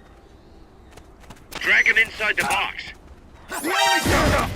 Drag him inside the box. The enemy's turned up!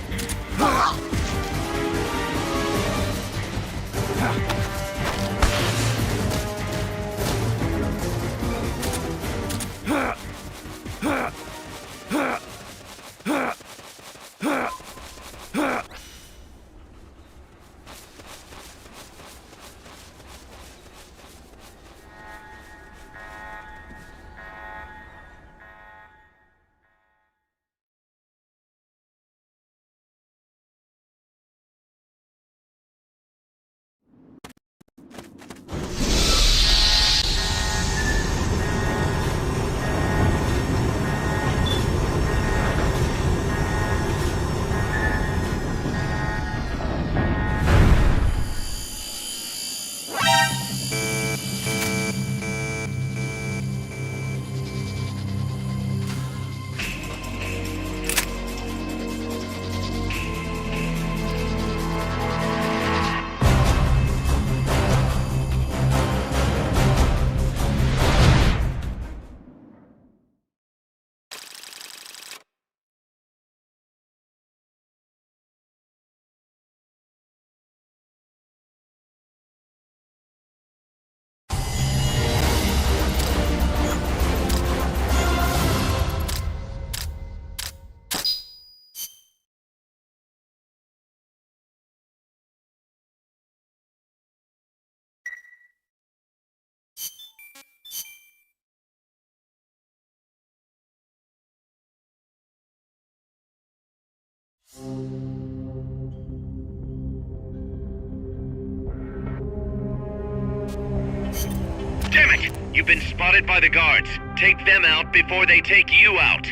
Damn it! You've been spotted by the guards. Take them out before they take you out.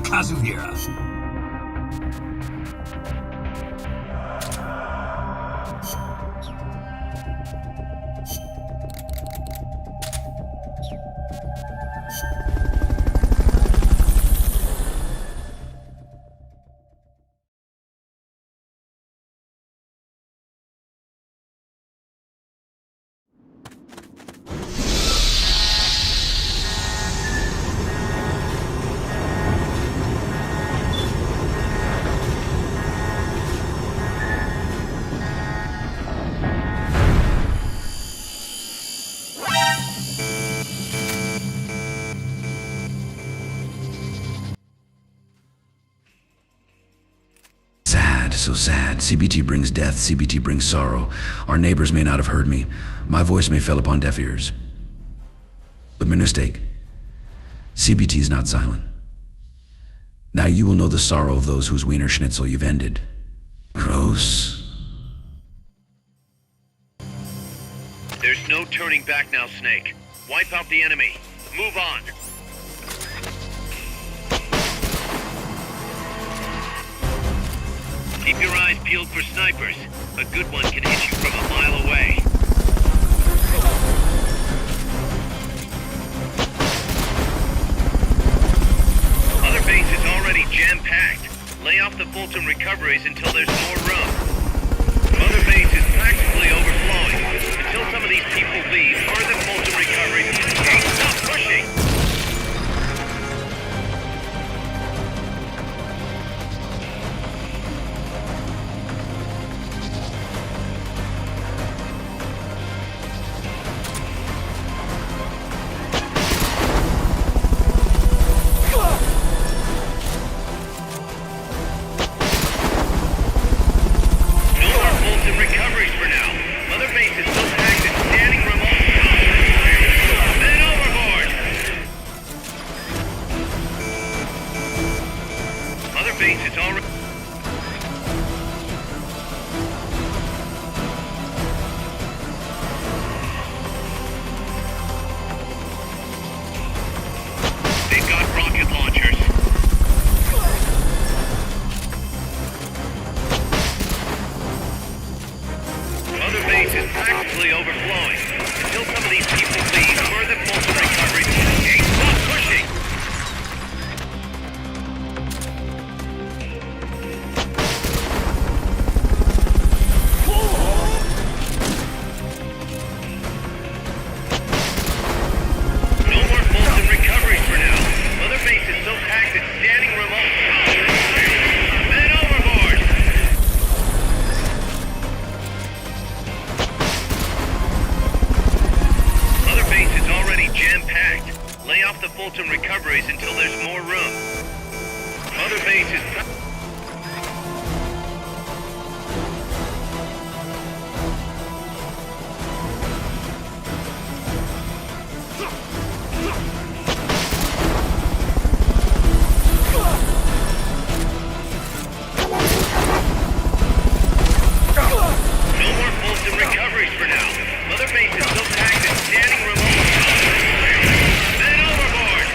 Kazuhira. So sad. CBT brings death, CBT brings sorrow. Our neighbors may not have heard me. My voice may fell upon deaf ears. But my mistake. CBT is not silent. Now you will know the sorrow of those whose wiener schnitzel you've ended. Gross. There's no turning back now, Snake. Wipe out the enemy. Move on. Keep your eyes peeled for snipers. A good one can hit you from a mile away. Other base is already jam-packed. Lay off the Fulton recoveries until there's more room. Other base is practically overflowing. Until some of these people leave, further Fulton recoveries can't stop pushing. actually overflowing. Until some of these people leave, further Fulton recovery. Hey, stop pushing! No more Fulton recoveries for now. Mother base is so packed it's standing room only. Men overboard! Mother base is already jam-packed. Lay off the Fulton recoveries until there's more room. Mother base is... No more Fulton recoveries for now. Mother base is so packed it's standing room only. Men overboard!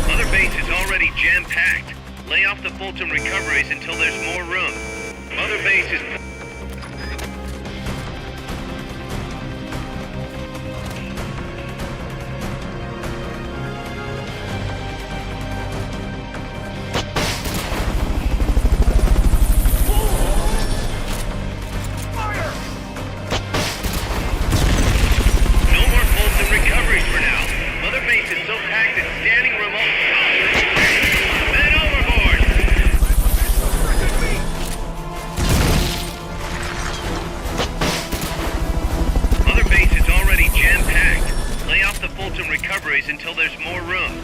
Mother base is already jam-packed. Lay off the Fulton recoveries until there's more room. Mother base is... No more Fulton recoveries for now. Mother base is so packed it's standing room only. Men overboard! Mother base is already jam-packed. Lay off the Fulton recoveries until there's more room.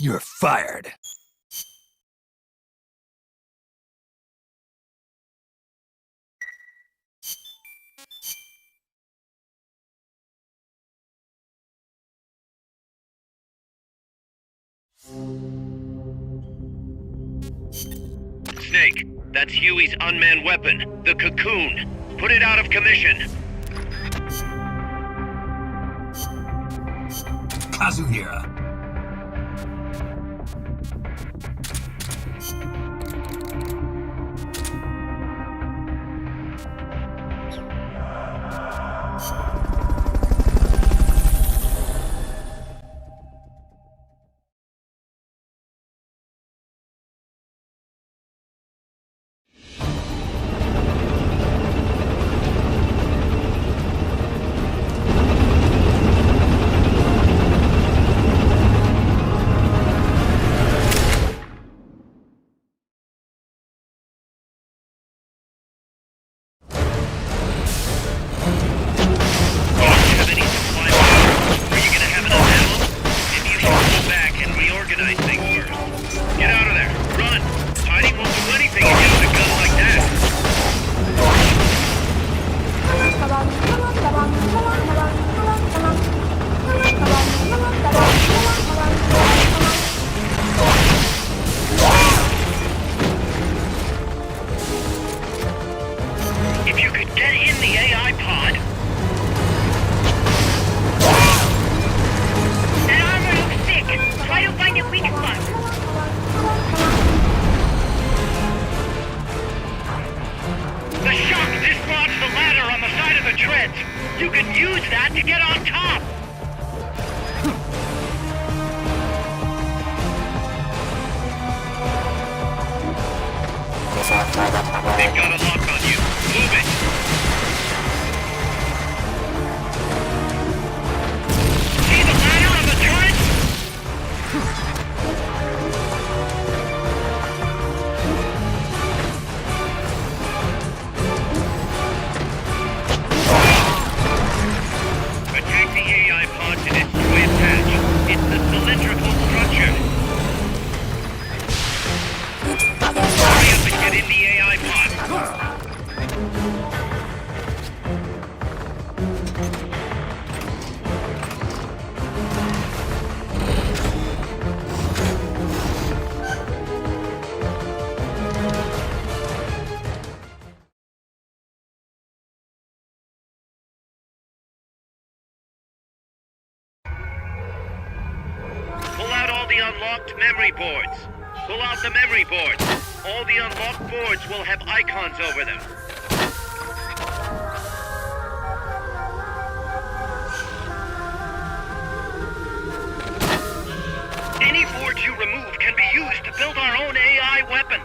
You're fired. Snake, that's Huey's unmanned weapon, the Cocoon. Put it out of commission. Kazuhira. that to get on top! They've got a lock on you. Move it! See the ladder on the turret? Attack the AI pod to destroy its hatch. It's the cylindrical structure. Hurry up and get in the AI pod. Pull out all the unlocked memory boards. Pull out the memory boards. All the unlocked boards will have icons over them. Any boards you remove can be used to build our own AI weapon.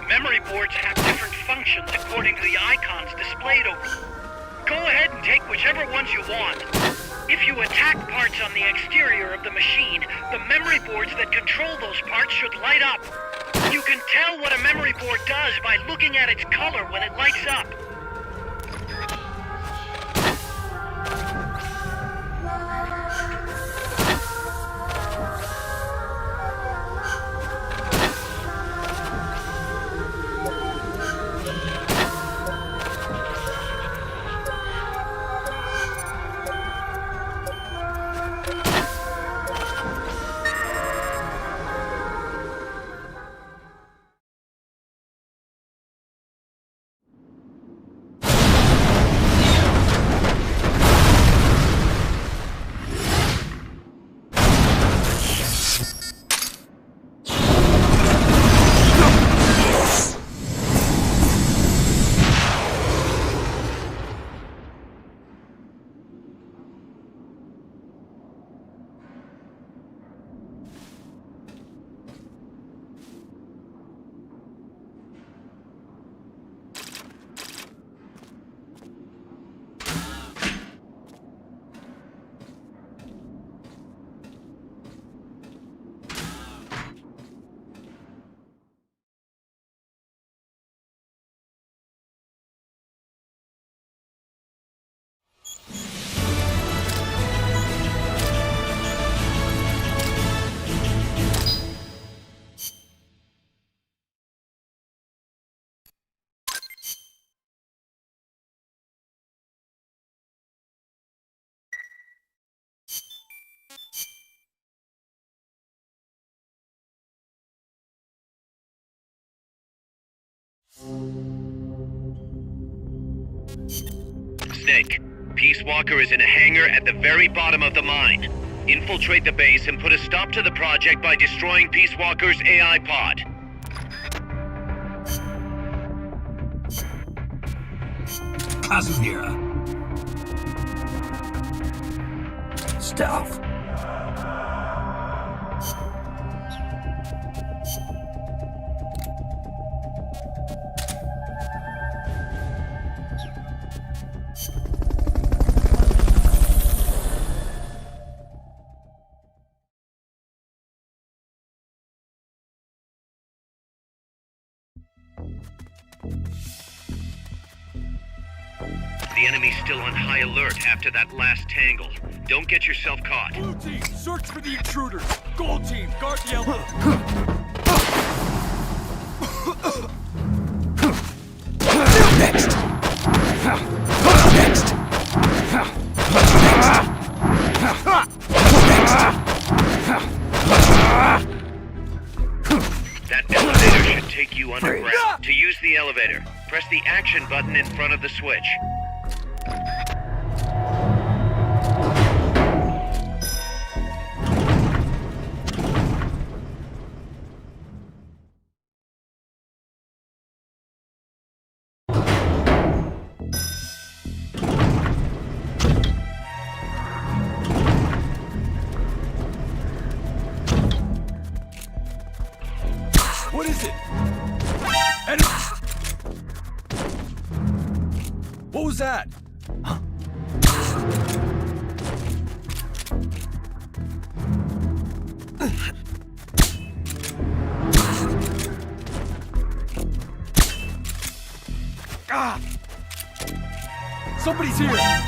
Memory boards have different functions according to the icons displayed over them. Go ahead and take whichever ones you want. If you attack parts on the exterior of the machine, the memory boards that control those parts should light up. You can tell what a memory board does by looking at its color when it lights up. Snake, Peace Walker is in a hangar at the very bottom of the mine. Infiltrate the base and put a stop to the project by destroying Peace Walker's AI pod. Kazuhira. Stealth. The enemy's still on high alert after that last tangle. Don't get yourself caught. Blue team, search for the intruders. Gold team, guard the elevator. Next. That elevator should take you underground. To use the elevator, press the action button in front of the switch. Sad. Ah! Somebody's here!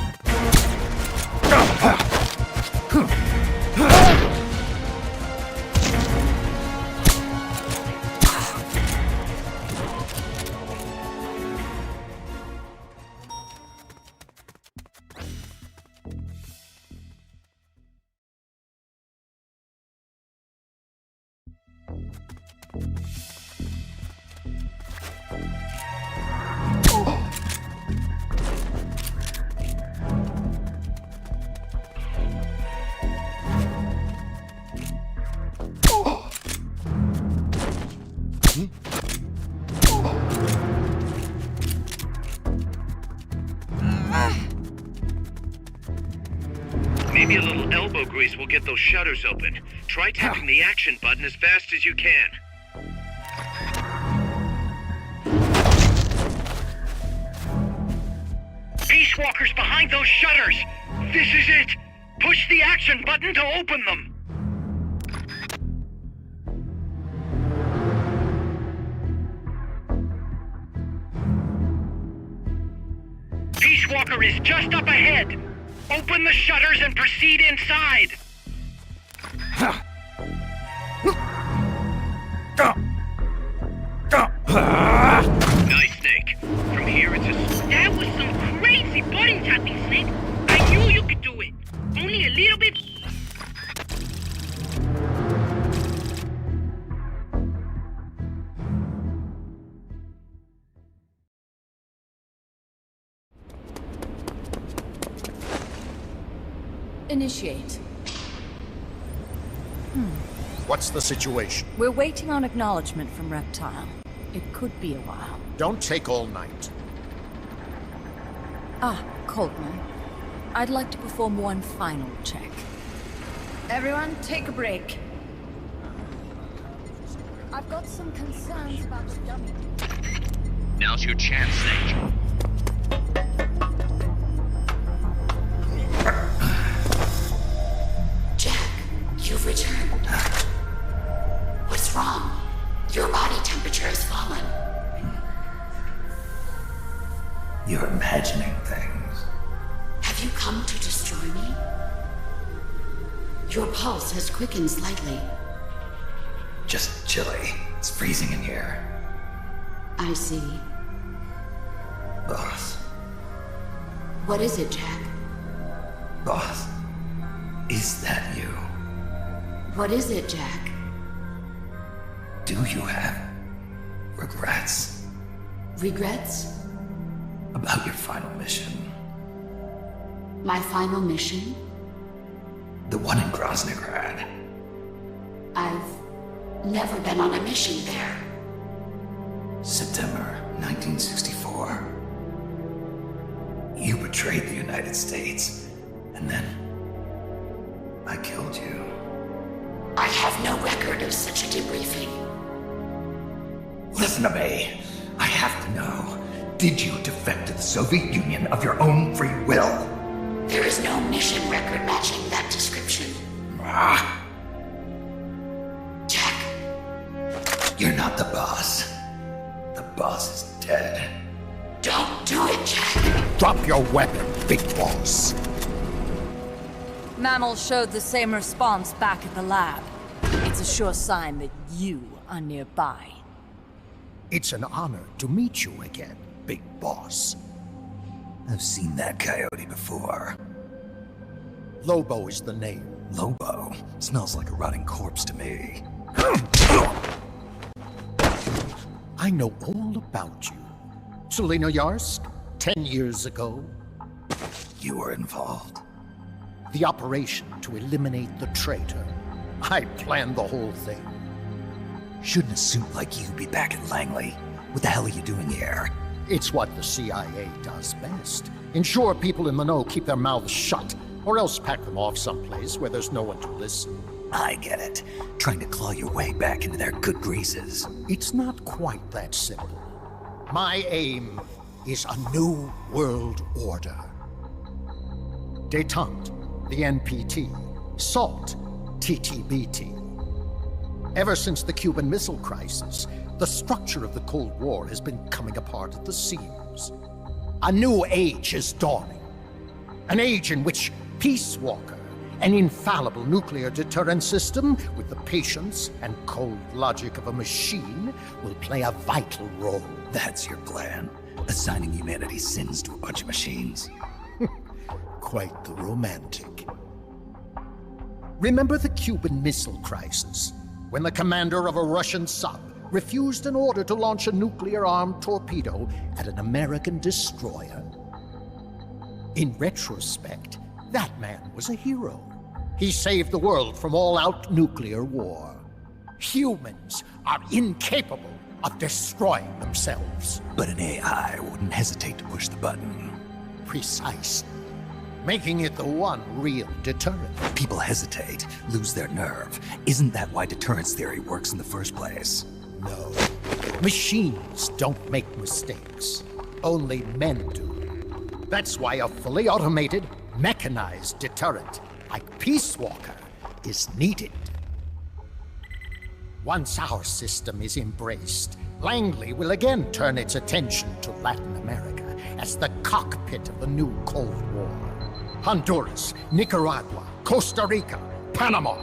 Maybe a little elbow grease will get those shutters open. Try tapping the action button as fast as you can. Peace Walker's behind those shutters! This is it! Push the action button to open them! Peace Walker is just up ahead! Open the shutters and proceed inside! Nice, Snake. From here it's a... That was some crazy button tapping, Snake. I knew you could do it. Only a little bit... Initiate. What's the situation? We're waiting on acknowledgement from Reptile. It could be a while. Don't take all night. Coldman. I'd like to perform one final check. Everyone, take a break. I've got some concerns about the dummy. Now's your chance, Snake. Jack, you've returned. What's wrong? Your body temperature has fallen. You're imagining things. Have you come to destroy me? Your pulse has quickened slightly. Just chilly. It's freezing in here. I see. Boss. What is it, Jack? Boss. Is that you? What is it, Jack? Do you have regrets? Regrets? About your final mission? My final mission? The one in Groznygrad. I've never been on a mission there. September 1964. You betrayed the United States, and then I killed you. I have no record of such a debriefing. Listen to me. I have to know. Did you defect to the Soviet Union of your own free will? There is no mission record matching that description. Jack. You're not the boss. The boss is dead. Don't do it, Jack. Drop your weapon, big boss. Mammal showed the same response back at the lab. It's a sure sign that you are nearby. It's an honor to meet you again, big boss. I've seen that coyote before. Lobo is the name. Lobo? Smells like a rotting corpse to me. I know all about you. Selena Yarsk, 10 years ago. You were involved. The operation to eliminate the traitor. I planned the whole thing. Shouldn't a suit like you be back at Langley? What the hell are you doing here? It's what the CIA does best. Ensure people in the know keep their mouths shut, or else pack them off someplace where there's no one to listen. I get it. Trying to claw your way back into their good graces. It's not quite that simple. My aim is a new world order. Détente, the NPT. SALT, TTBT. Ever since the Cuban Missile Crisis, the structure of the Cold War has been coming apart at the seams. A new age is dawning. An age in which Peace Walker, an infallible nuclear deterrent system with the patience and cold logic of a machine, will play a vital role. That's your plan? Assigning humanity's sins to a bunch of machines? Quite the romantic. Remember the Cuban Missile Crisis, when the commander of a Russian sub refused an order to launch a nuclear-armed torpedo at an American destroyer? In retrospect, that man was a hero. He saved the world from all-out nuclear war. Humans are incapable of destroying themselves. But an AI wouldn't hesitate to push the button. Precisely. Making it the one real deterrent. People hesitate, lose their nerve. Isn't that why deterrence theory works in the first place? No. Machines don't make mistakes. Only men do. That's why a fully automated, mechanized deterrent like Peace Walker is needed. Once our system is embraced, Langley will again turn its attention to Latin America as the cockpit of the new Cold War. Honduras, Nicaragua, Costa Rica, Panama.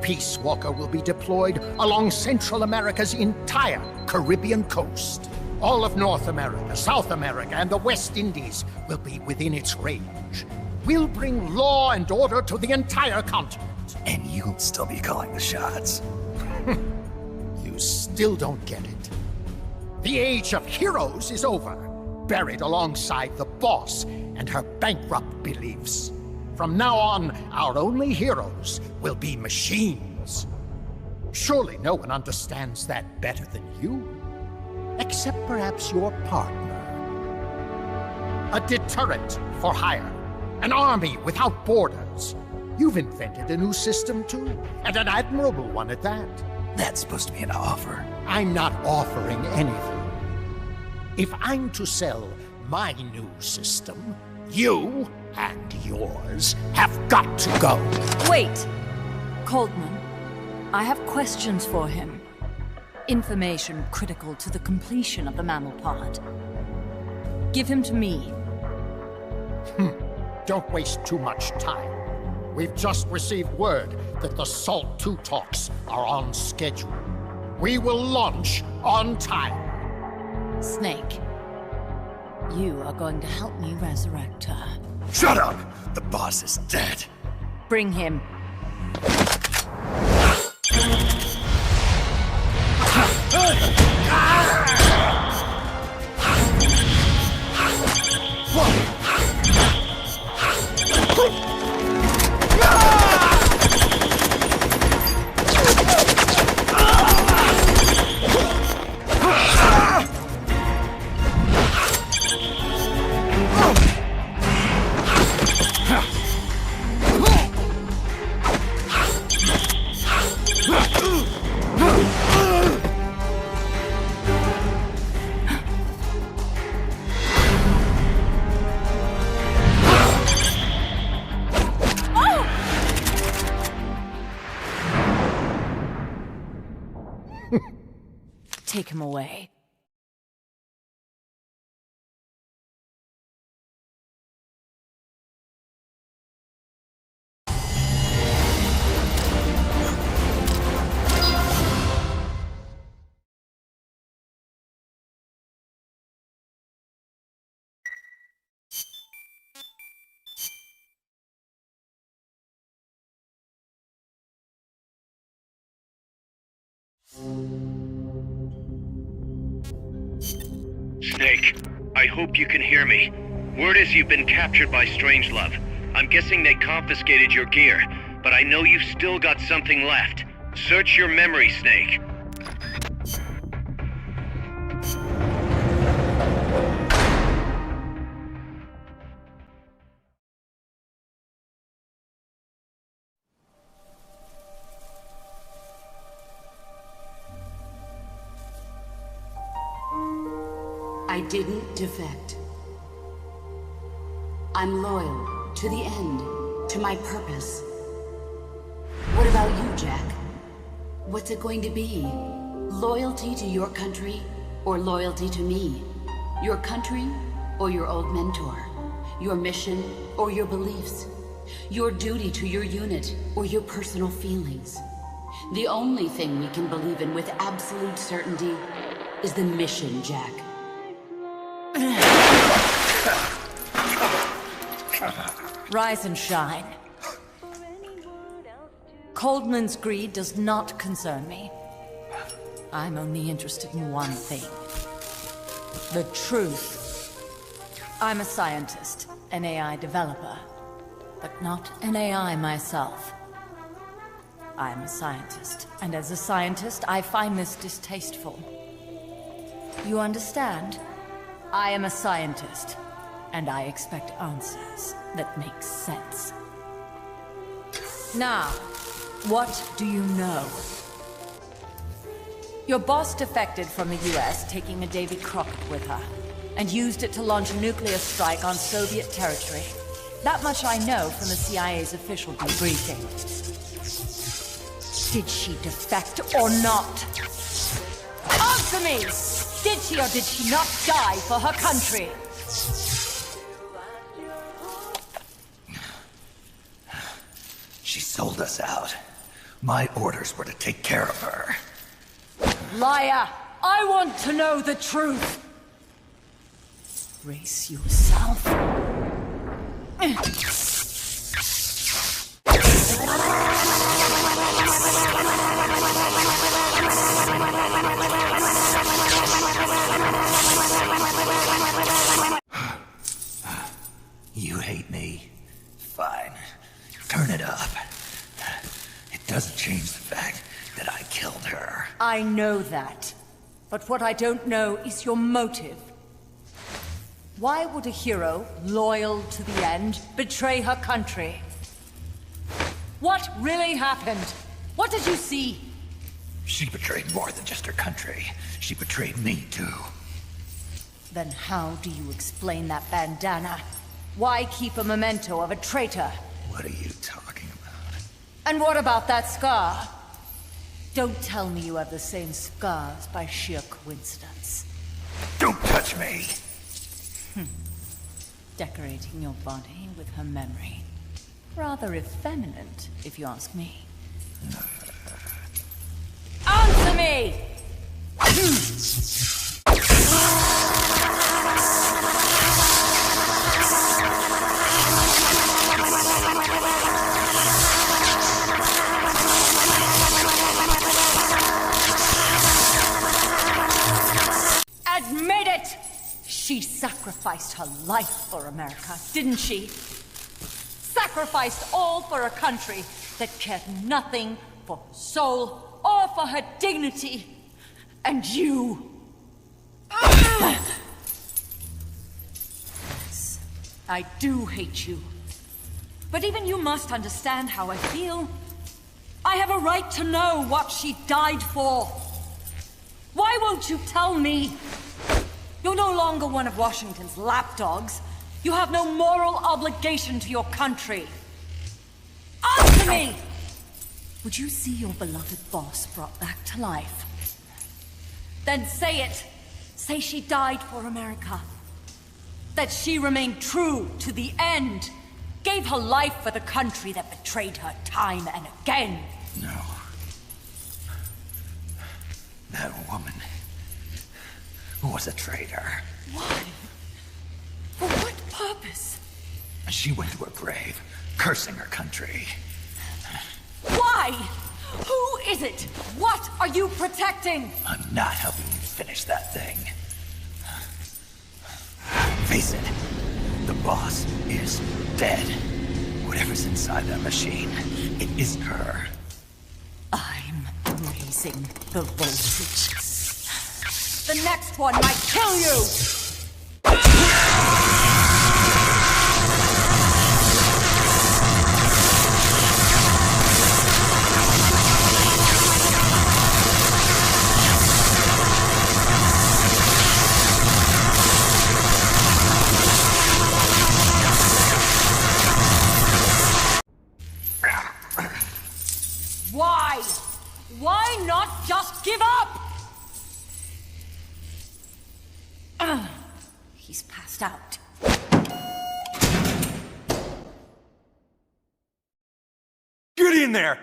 Peace Walker will be deployed along Central America's entire Caribbean coast. All of North America, South America, and the West Indies will be within its range. We'll bring law and order to the entire continent. And you'll still be calling the shots. You still don't get it. The age of heroes is over, buried alongside the boss and her bankrupt beliefs. From now on, our only heroes will be machines. Surely no one understands that better than you. Except perhaps your partner. A deterrent for hire. An army without borders. You've invented a new system too, and an admirable one at that. That's supposed to be an offer. I'm not offering anything. If I'm to sell my new system, you and yours have got to go. Wait! Coldman, I have questions for him. Information critical to the completion of the mammal pod. Give him to me. Don't waste too much time. We've just received word that the SALT II talks are on schedule. We will launch on time. Snake, you are going to help me resurrect her. Shut up! The boss is dead. Bring him. Take him away. Snake, I hope you can hear me. Word is you've been captured by Strangelove. I'm guessing they confiscated your gear, but I know you've still got something left. Search your memory, Snake. didn't defect. I'm loyal to the end, to my purpose. What about you, Jack? What's it going to be? Loyalty to your country or loyalty to me? Your country or your old mentor? Your mission or your beliefs? Your duty to your unit or your personal feelings? The only thing we can believe in with absolute certainty is the mission, Jack. Rise and shine. Coldman's greed does not concern me. I'm only interested in one thing. The truth. I'm a scientist, an AI developer, but not an AI myself. I'm a scientist, and as a scientist, I find this distasteful. You understand? I am a scientist, and I expect answers that make sense. Now, what do you know? Your boss defected from the US, taking a Davy Crockett with her, and used it to launch a nuclear strike on Soviet territory. That much I know from the CIA's official debriefing. Did she defect or not? Answer me! Did she or did she not die for her country? She sold us out. My orders were to take care of her. Liar! I want to know the truth! Brace yourself. You hate me? Fine. Turn it up. It doesn't change the fact that I killed her. I know that. But what I don't know is your motive. Why would a hero, loyal to the end, betray her country? What really happened? What did you see? She betrayed more than just her country. She betrayed me, too. Then how do you explain that bandana? Why keep a memento of a traitor? What are you talking about? And what about that scar? Don't tell me you have the same scars by sheer coincidence. Don't touch me! Decorating your body with her memory. Rather effeminate, if you ask me. Answer me! Admit it! She sacrificed her life for America, didn't she? Sacrificed all for a country that cared nothing for her soul or for her dignity. And you... Yes, I do hate you. But even you must understand how I feel. I have a right to know what she died for. Why won't you tell me? You're no longer one of Washington's lapdogs. You have no moral obligation to your country. Answer me! Would you see your beloved boss brought back to life? Then say it. Say she died for America. That she remained true to the end. Gave her life for the country that betrayed her time and again. No. That woman was a traitor. Why? For what purpose? She went to her grave, cursing her country. Why? Who is it? What are you protecting? I'm not helping you finish that thing. Face it, the boss is dead. Whatever's inside that machine, it isn't her. I'm raising the voltage. The next one might kill you! Why? Why not just give up? He's passed out. Get in there!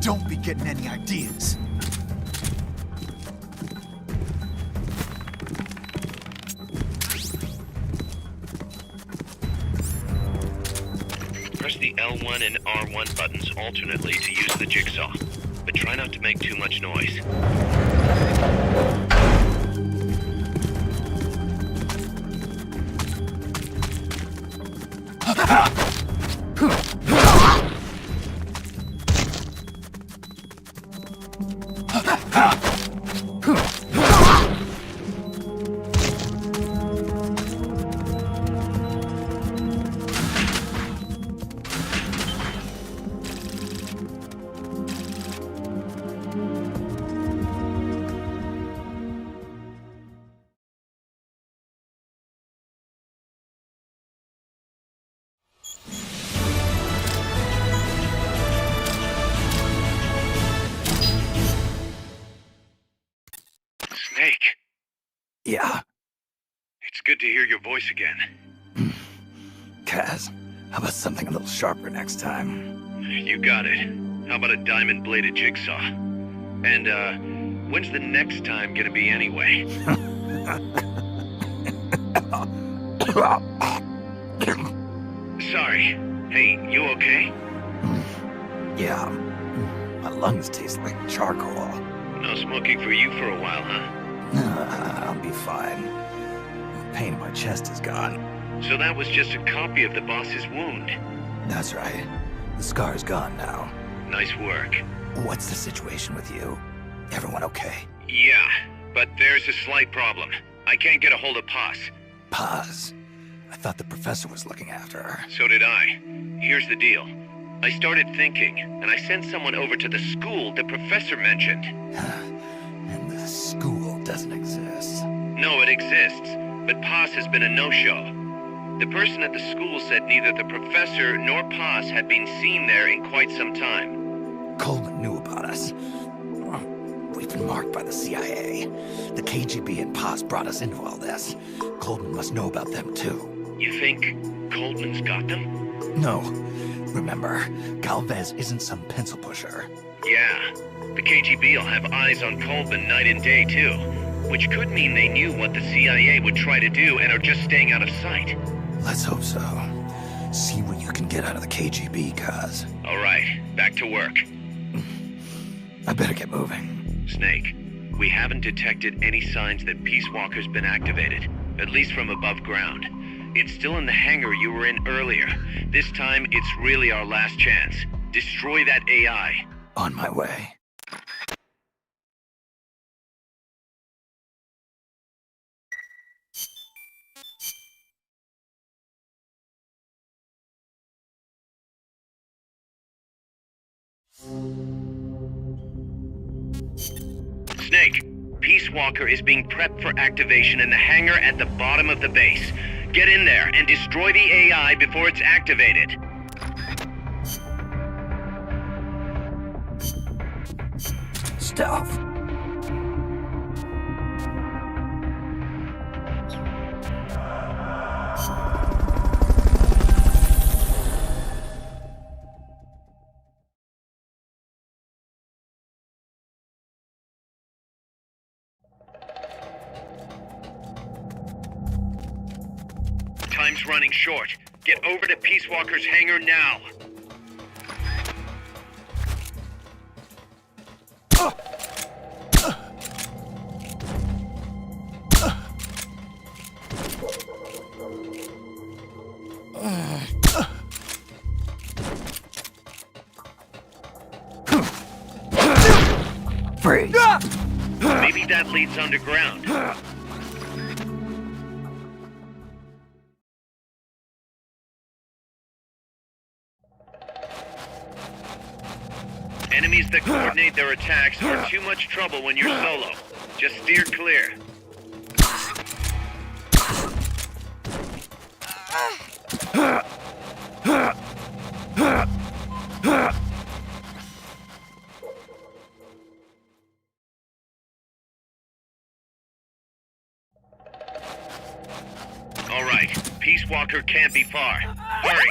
Don't be getting any ideas. Press the L1 and R1 buttons alternately to use the jigsaw, but try not to make too much noise. Snake. Yeah. It's good to hear your voice again. Kaz, how about something a little sharper next time? You got it. How about a diamond-bladed jigsaw? And, when's the next time gonna be anyway? Sorry. Hey, you okay? Yeah. My lungs taste like charcoal. No smoking for you for a while, huh? I'll be fine. The pain in my chest is gone. So that was just a copy of the boss's wound. That's right. The scar's gone now. Nice work. What's the situation with you? Everyone okay? Yeah, but there's a slight problem. I can't get a hold of Paz. Paz? I thought the professor was looking after her. So did I. Here's the deal. I started thinking, and I sent someone over to the school the professor mentioned. And the school doesn't exist. No, it exists, but Paz has been a no-show. The person at the school said neither the professor nor Paz had been seen there in quite some time. Coleman knew about us. We've been marked by the CIA. The KGB and Paz brought us into all this. Coleman must know about them too. You think Coleman's got them? No. Remember, Galvez isn't some pencil pusher. Yeah. The KGB will have eyes on Coleman night and day too. Which could mean they knew what the CIA would try to do and are just staying out of sight. Let's hope so. See what you can get out of the KGB, Kaz. All right, back to work. I better get moving. Snake, we haven't detected any signs that Peace Walker's been activated, at least from above ground. It's still in the hangar you were in earlier. This time, it's really our last chance. Destroy that AI. On my way. Snake, Peace Walker is being prepped for activation in the hangar at the bottom of the base. Get in there and destroy the AI before it's activated. Stealth. Time's running short. Get over to Peace Walker's hangar now. Freeze. Maybe that leads underground. Enemies that coordinate their attacks are too much trouble when you're solo. Just steer clear. All right, Peace Walker can't be far. Hurry!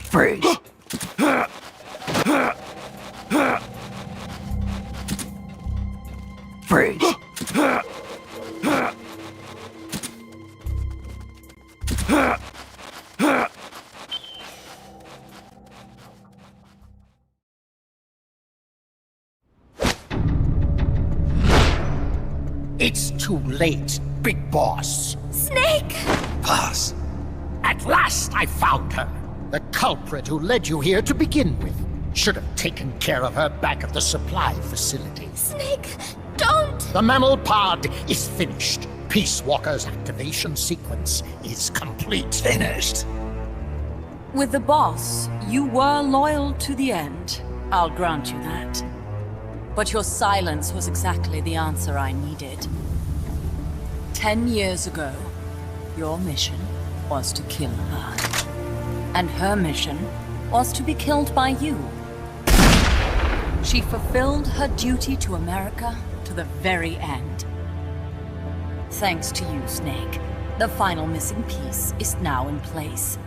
Freeze. Freeze. It's too late, Big Boss. Snake! Boss. At last I found her. The culprit who led you here to begin with. Should have taken care of her back at the supply facility. Snake, don't! The mammal pod is finished. Peace Walker's activation sequence is complete. Finished. With the boss, you were loyal to the end. I'll grant you that. But your silence was exactly the answer I needed. 10 years ago, your mission was to kill her. And her mission was to be killed by you. She fulfilled her duty to America to the very end. Thanks to you, Snake, the final missing piece is now in place.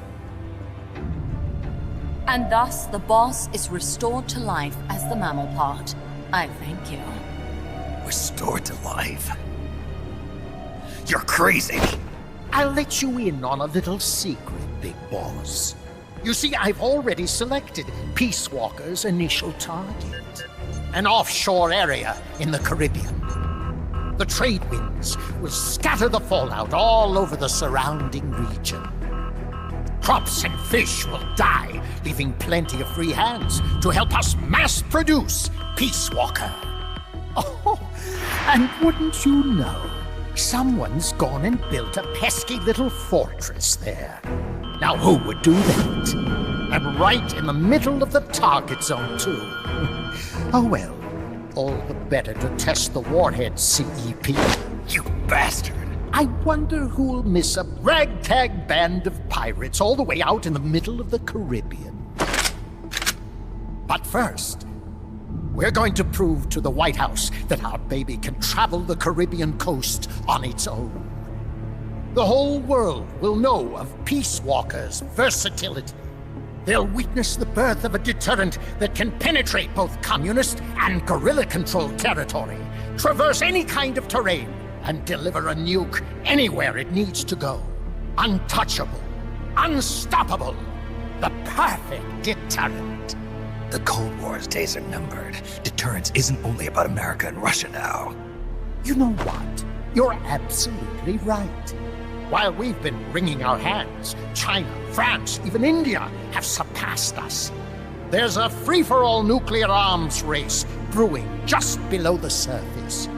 And thus, the boss is restored to life as the mammal pod. I thank you. Restored to life? You're crazy! I'll let you in on a little secret, Big Boss. You see, I've already selected Peace Walker's initial target. An offshore area in the Caribbean. The trade winds will scatter the fallout all over the surrounding region. Crops and fish will die, leaving plenty of free hands to help us mass produce Peace Walker. Oh, and wouldn't you know, someone's gone and built a pesky little fortress there. Now who would do that? And right in the middle of the target zone, too. Oh well, all the better to test the warhead, CEP. You bastard! I wonder who'll miss a ragtag band of pirates all the way out in the middle of the Caribbean. But first, we're going to prove to the White House that our baby can travel the Caribbean coast on its own. The whole world will know of Peace Walker's versatility. They'll witness the birth of a deterrent that can penetrate both communist and guerrilla-controlled territory, traverse any kind of terrain, and deliver a nuke anywhere it needs to go. Untouchable. Unstoppable. The perfect deterrent. The Cold War's days are numbered. Deterrence isn't only about America and Russia now. You know what? You're absolutely right. While we've been wringing our hands, China, France, even India have surpassed us. There's a free-for-all nuclear arms race brewing just below the surface.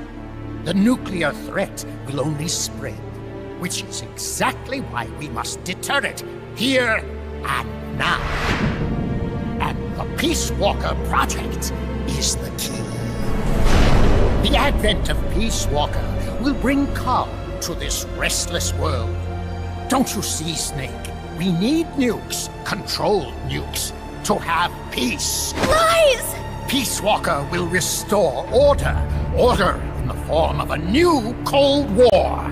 The nuclear threat will only spread, which is exactly why we must deter it here and now. And the Peace Walker project is the key. The advent of Peace Walker will bring calm to this restless world. Don't you see, Snake? We need nukes, controlled nukes, to have peace. Lies! Peace Walker will restore order. Order in the form of a new Cold War.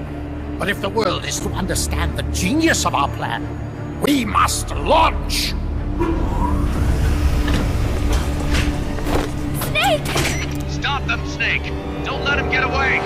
But if the world is to understand the genius of our plan, we must launch! Snake! Stop them, Snake! Don't let him get away!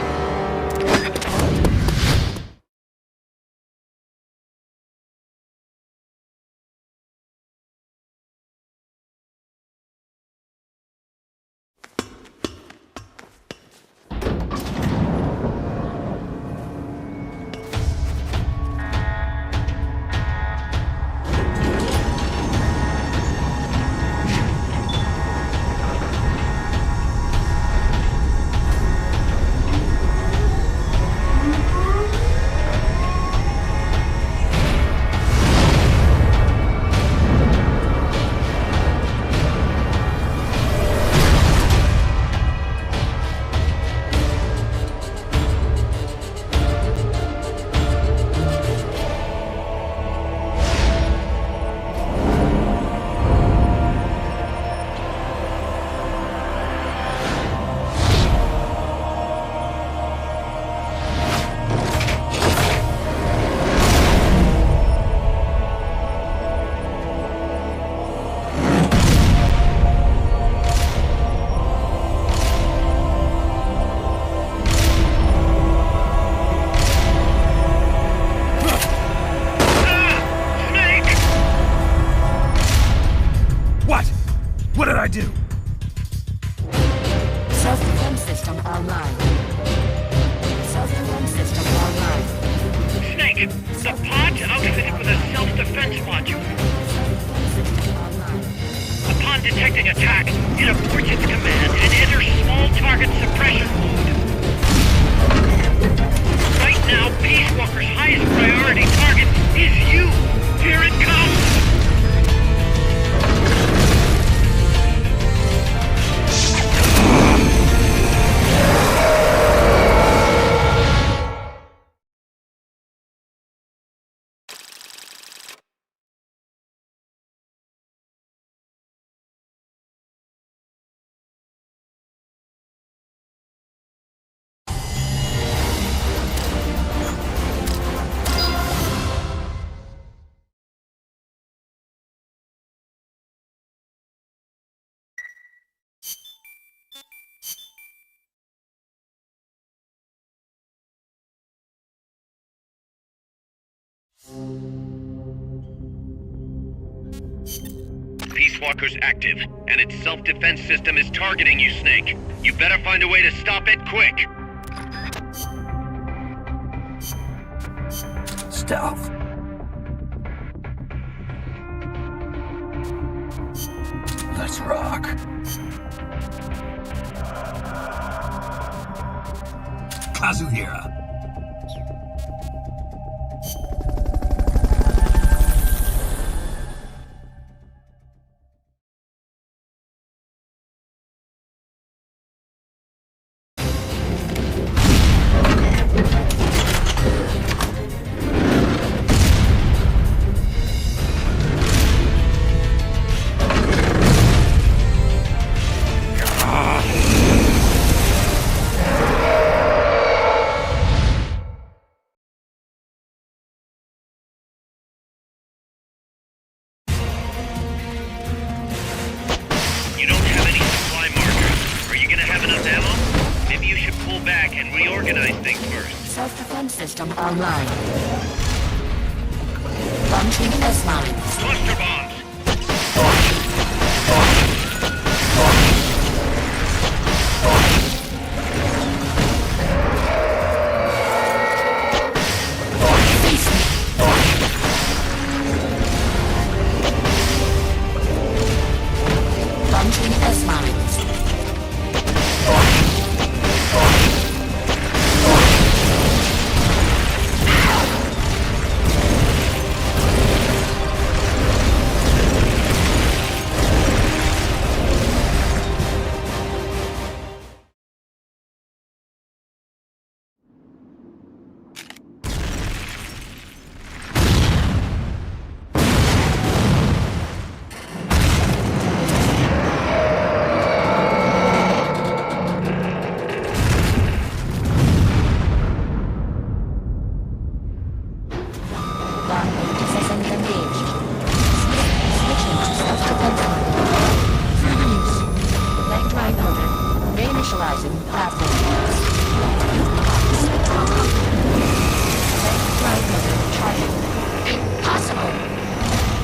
Self-defense system online. Self-defense system online. Snake, the pod's outfitted with a self-defense module. Upon detecting attack, it aborts its command and enters small target suppression mode. Right now, Peace Walker's highest priority target is you. Here it comes! Peace Walker's active, and its self-defense system is targeting you, Snake. You better find a way to stop it quick. Stealth. Let's rock. Kazuhira. You don't have any supply markers. Are you gonna have enough ammo? Maybe you should pull back and reorganize things first. Self-defense system online. Launching S-mines. Cluster bombs! Launching S-mines.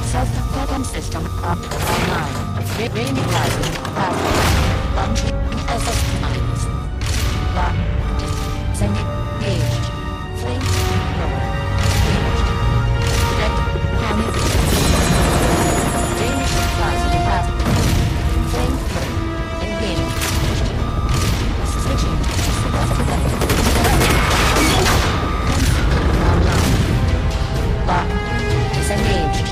Self-defense system up online. Reinitializing pathway. Launching SS mines. Locked. Disengaged. Flame thrower. Engaged. Red ammunition. Reinitializing pathway. Flame thrower. Engaged. Switching to self-defense. Online. Locked. Disengaged.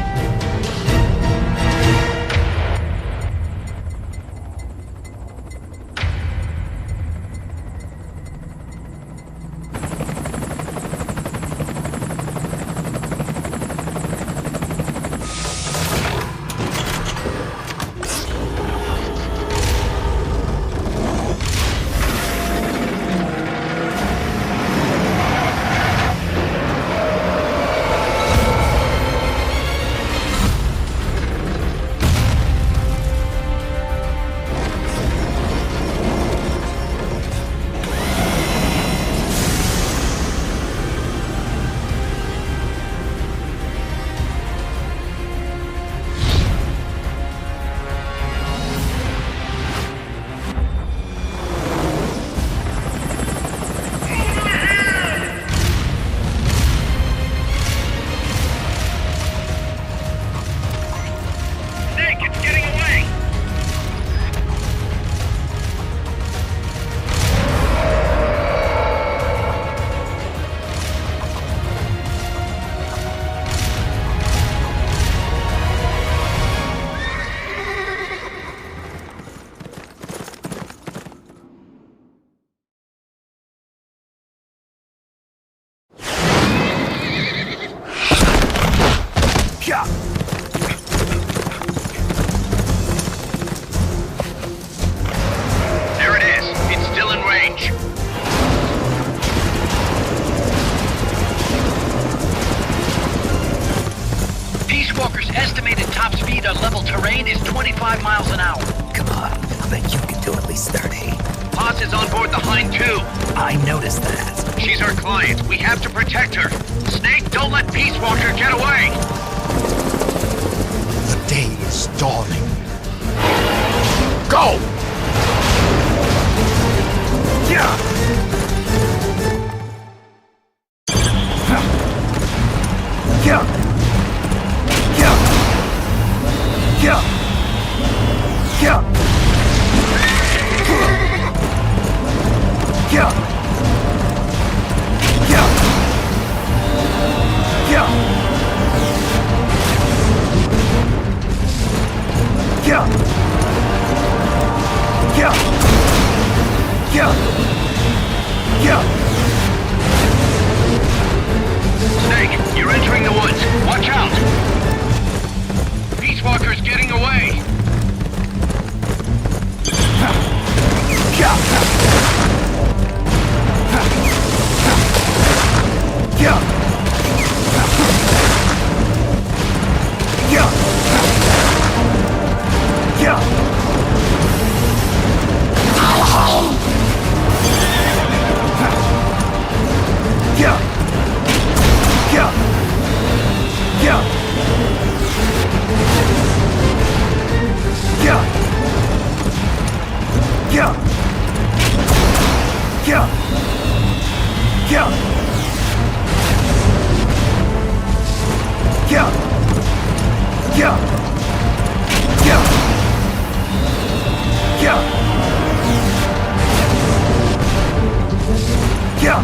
25 miles an hour. Come on, I bet you can do at least 30. Paz is on board the Hind too. I noticed that. She's our client. We have to protect her. Snake, don't let Peace Walker get away! The day is dawning. Go! Yeah! Yeah! Yeah! Yeah! Yeah! Yeah! Yeah! Yeah! Yeah! Yeah! Yeah! Yeah! Snake, you're entering the woods. Watch out! Peace Walker's getting away! Yeah! Yeah! Yeah! Yeah! Yeah! Yeah! Yeah! Yeah! Yeah! Yeah! Yeah! Yeah! Yeah! Yeah! Yeah!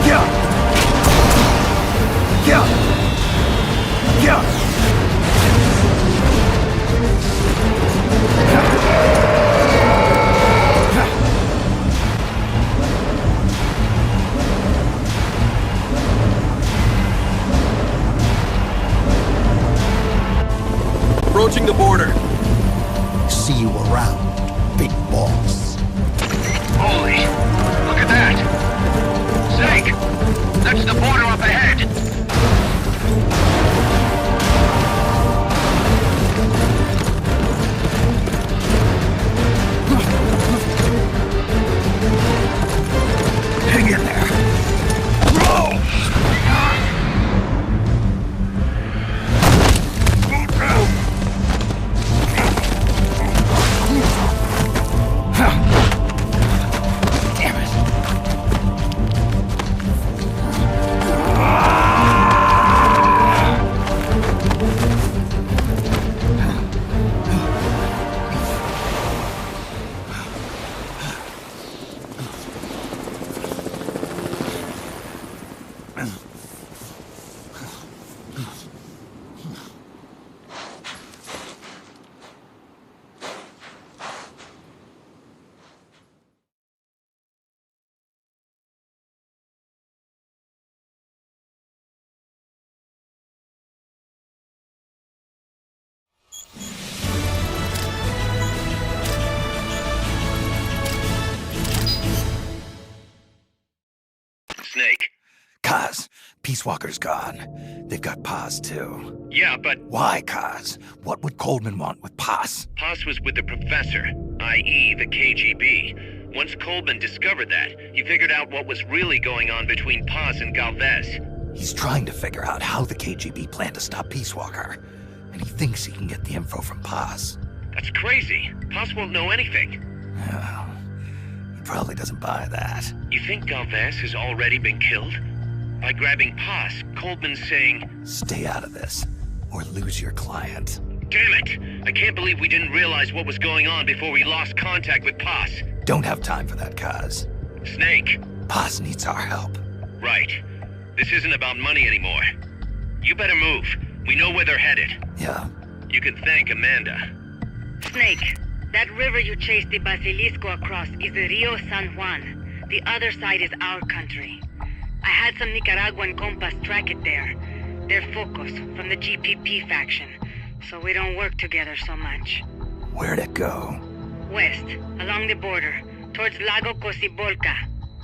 Yeah! Yeah! Yeah! Yeah! Approaching the border. See you around, big boss. Holy, look at that! Snake, that's the border up ahead! Hang in there. Snake. Kaz, Peace Walker's gone. They've got Paz too. Yeah, but... Why, Kaz? What would Coleman want with Paz? Paz was with the Professor, i.e. the KGB. Once Coleman discovered that, he figured out what was really going on between Paz and Galvez. He's trying to figure out how the KGB planned to stop Peace Walker. And he thinks he can get the info from Paz. That's crazy. Paz won't know anything. Oh, he probably doesn't buy that. You think Galvez has already been killed? By grabbing Paz, Coleman's saying... Stay out of this, or lose your client. Damn it! I can't believe we didn't realize what was going on before we lost contact with Paz. Don't have time for that, Kaz. Snake. Paz needs our help. Right. This isn't about money anymore. You better move. We know where they're headed. Yeah. You can thank Amanda. Snake, that river you chased the Basilisco across is the Rio San Juan. The other side is our country. I had some Nicaraguan compas track it there. They're focus from the GPP faction, so we don't work together so much. Where'd it go? West, along the border, towards Lago Cocibolca.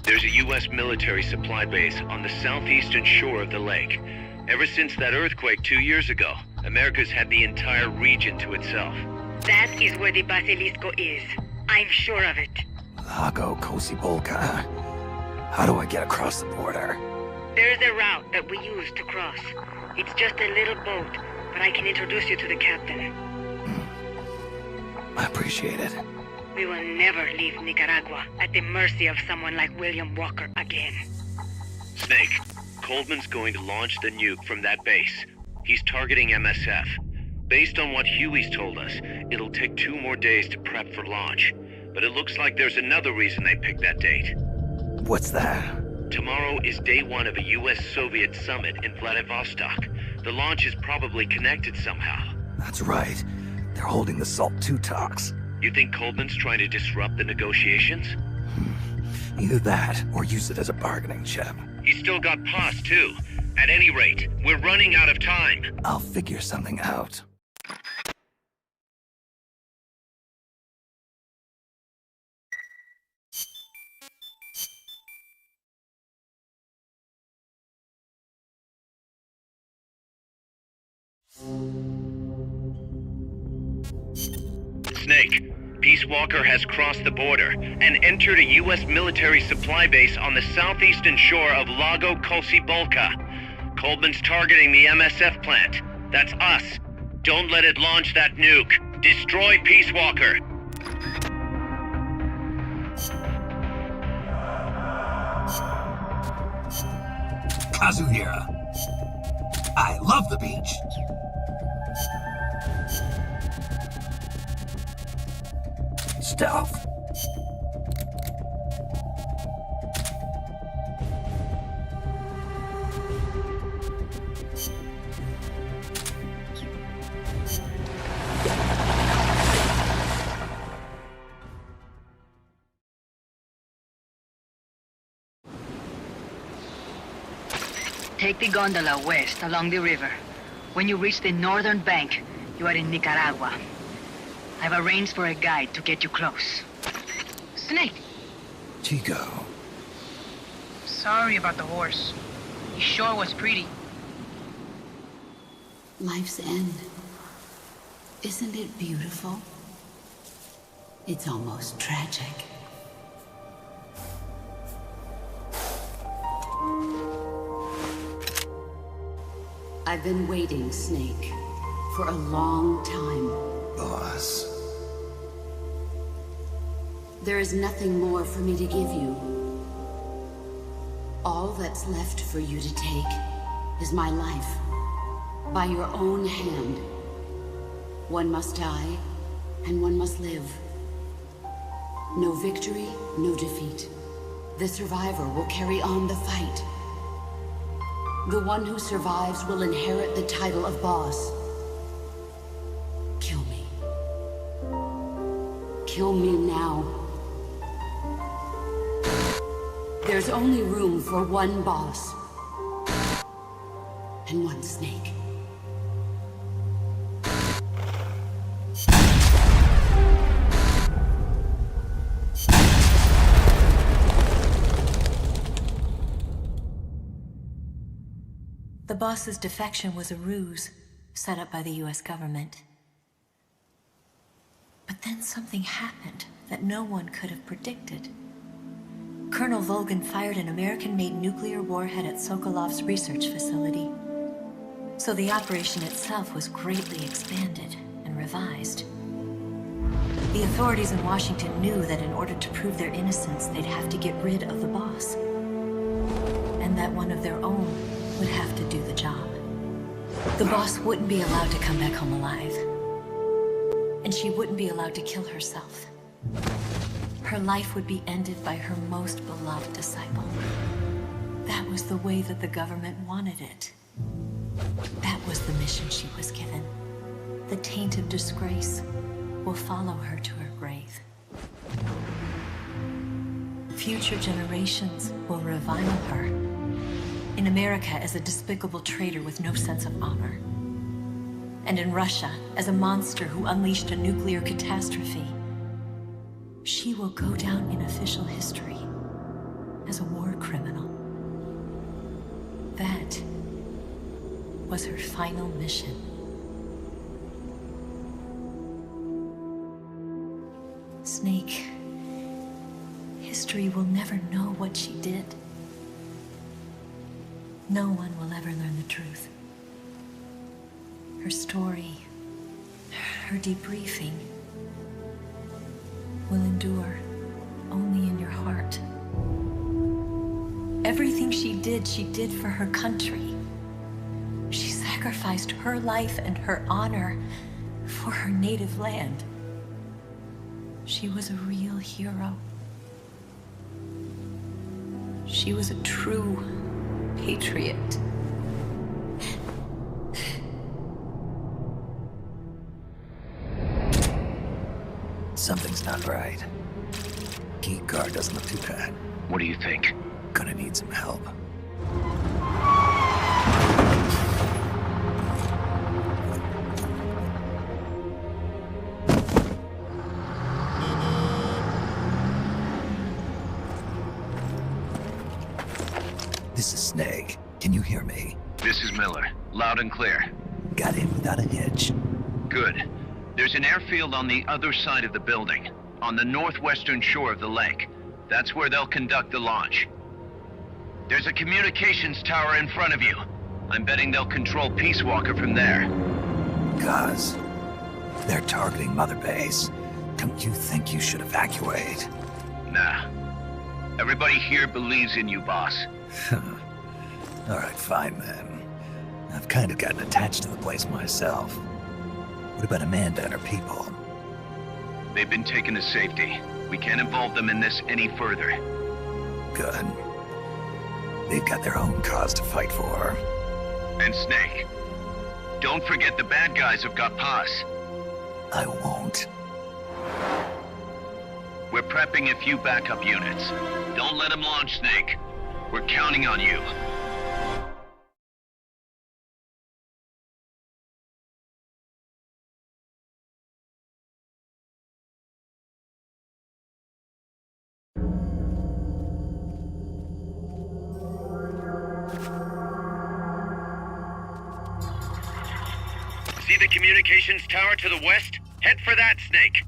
There's a U.S. military supply base on the southeastern shore of the lake. Ever since that earthquake 2 years ago, America's had the entire region to itself. That is where the Basilisco is. I'm sure of it. Lago Cosibolca. How do I get across the border? There's a route that we use to cross. It's just a little boat, but I can introduce you to the captain. I appreciate it. We will never leave Nicaragua at the mercy of someone like William Walker again. Snake, Coldman's going to launch the nuke from that base. He's targeting MSF. Based on what Huey's told us, it'll take 2 more days to prep for launch. But it looks like there's another reason they picked that date. What's that? Tomorrow is day 1 of a US-Soviet summit in Vladivostok. The launch is probably connected somehow. That's right. They're holding the SALT II talks. You think Coldman's trying to disrupt the negotiations? Either that, or use it as a bargaining chip. He's still got pause, too. At any rate, we're running out of time. I'll figure something out. Snake, Peace Walker has crossed the border and entered a U.S. military supply base on the southeastern shore of Lago Cosibolca. Coldman's targeting the MSF plant. That's us. Don't let it launch that nuke. Destroy Peace Walker. Kazuhira. I love the beach. Stealth. Take the gondola west along the river. When you reach the northern bank, you are in Nicaragua. I've arranged for a guide to get you close. Snake! Chico. Sorry about the horse. He sure was pretty. Life's end. Isn't it beautiful? It's almost tragic. I've been waiting, Snake, for a long time. Boss. There is nothing more for me to give you. All that's left for you to take is my life. By your own hand. One must die, and one must live. No victory, no defeat. The survivor will carry on the fight. The one who survives will inherit the title of boss. Kill me. Kill me now. There's only room for one boss. And one snake. The boss's defection was a ruse set up by the US government. But then something happened that no one could have predicted. Colonel Volgan fired an American-made nuclear warhead at Sokolov's research facility. So the operation itself was greatly expanded and revised. The authorities in Washington knew that in order to prove their innocence, they'd have to get rid of the boss. And that one of their own would have to do the job. The boss wouldn't be allowed to come back home alive. And she wouldn't be allowed to kill herself. Her life would be ended by her most beloved disciple. That was the way that the government wanted it. That was the mission she was given. The taint of disgrace will follow her to her grave. Future generations will revile her. In America as a despicable traitor with no sense of honor. And in Russia as a monster who unleashed a nuclear catastrophe. She will go down in official history as a war criminal. That was her final mission. Snake, history will never know what she did. No one will ever learn the truth. Her story, her debriefing, will endure only in your heart. Everything she did for her country. She sacrificed her life and her honor for her native land. She was a real hero. She was a true patriot. Something's not right. Key card doesn't look too bad. What do you think? Gonna need some help. This is Snake. Can you hear me? This is Miller. Loud and clear. Got in without a hitch. Good. There's an airfield on the other side of the building, on the northwestern shore of the lake. That's where they'll conduct the launch. There's a communications tower in front of you. I'm betting they'll control Peace Walker from there. Guz, they're targeting Mother Base. Don't you think you should evacuate? Nah. Everybody here believes in you, boss. All right, fine then. I've kind of gotten attached to the place myself. What about Amanda and her people? They've been taken to safety. We can't involve them in this any further. Good. They've got their own cause to fight for. And Snake. Don't forget the bad guys have got Paz. I won't. We're prepping a few backup units. Don't let them launch, Snake. We're counting on you. See the communications tower to the west? Head for that, Snake.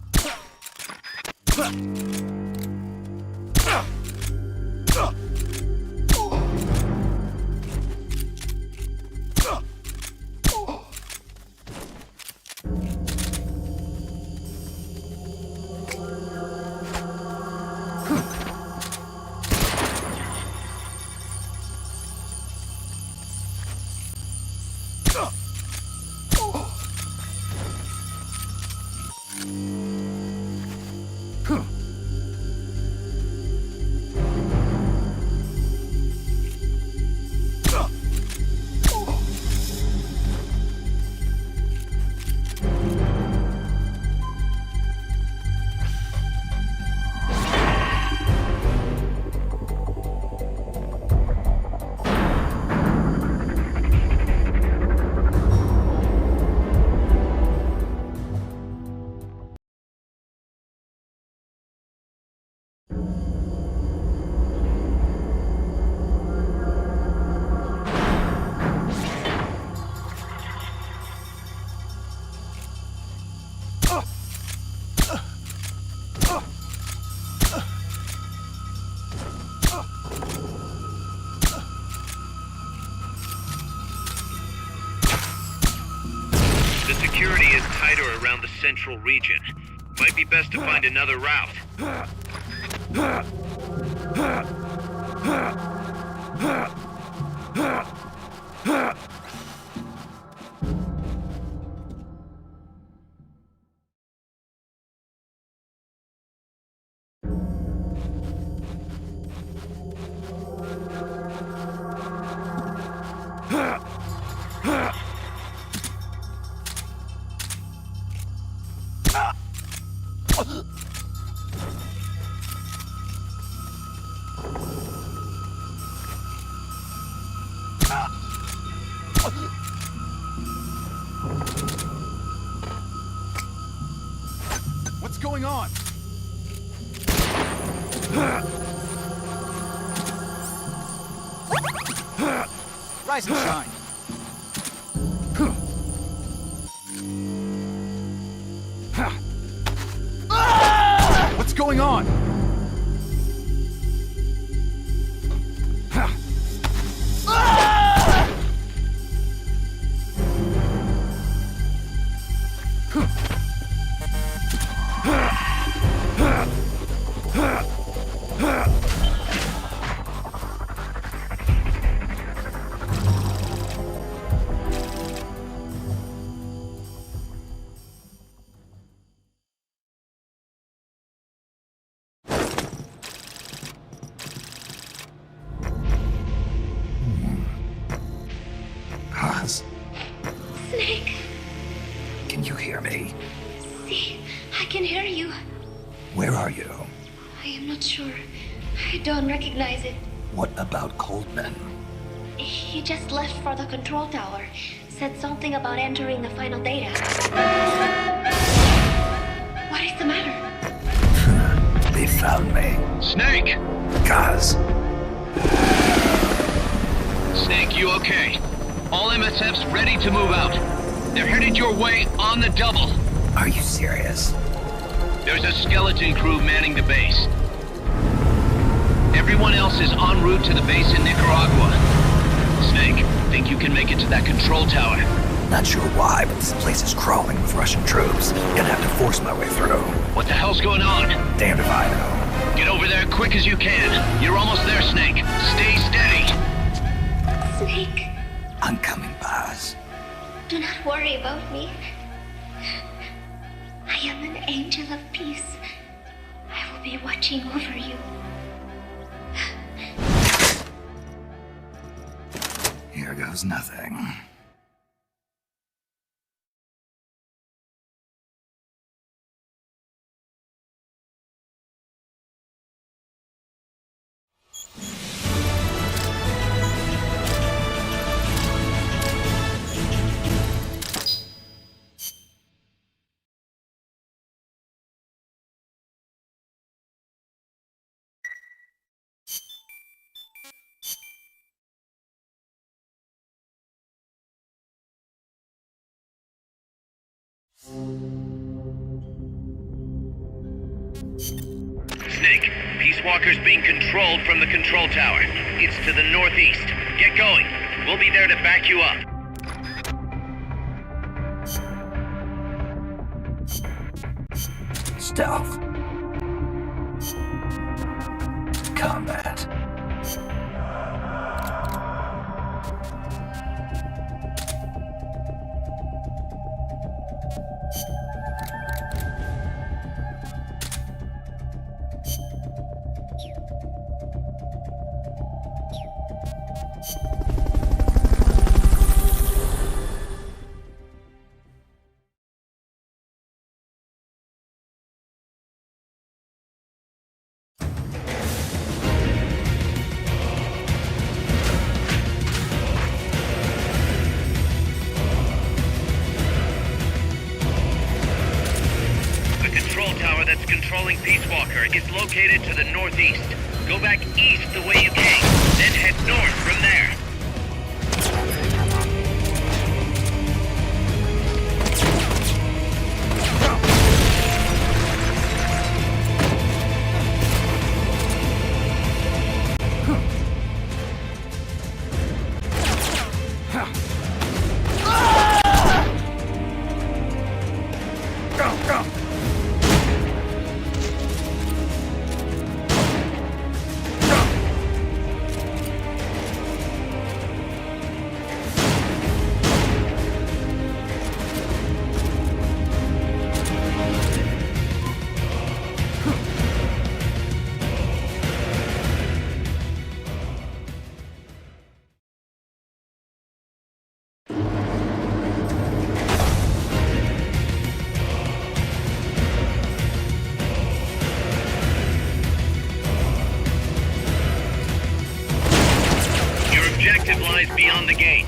Around the central region. Might be best to find another route. What's going on? Rise and shine. going on? Paz, Snake, can you hear me? see, I can hear you. Where are you? I am not sure. I don't recognize it. What about Coldman? He just left for the control tower. Said something about entering the final data. What is the matter? They found me. Snake! Kaz. Snake, you okay? All MSF's ready to move out. They're headed your way on the double. Are you serious? There's a skeleton crew manning the base. Everyone else is en route to the base in Nicaragua. Snake, think you can make it to that control tower? Not sure why, but this place is crawling with Russian troops. Gonna have to force my way through. What the hell's going on? Damned if I know. Get over there quick as you can. You're almost there, Snake. Stay steady. Snake, I'm coming, Paz. do not worry about me. I am an angel of peace. I will be watching over you. Here goes nothing. Snake, Peace Walker's being controlled from the control tower. It's to the northeast. Get going. We'll be there to back you up. Stealth. Combat. That's controlling Peace Walker is located to the northeast. Go back east the way you came, then head north from there. Objective lies beyond the gate.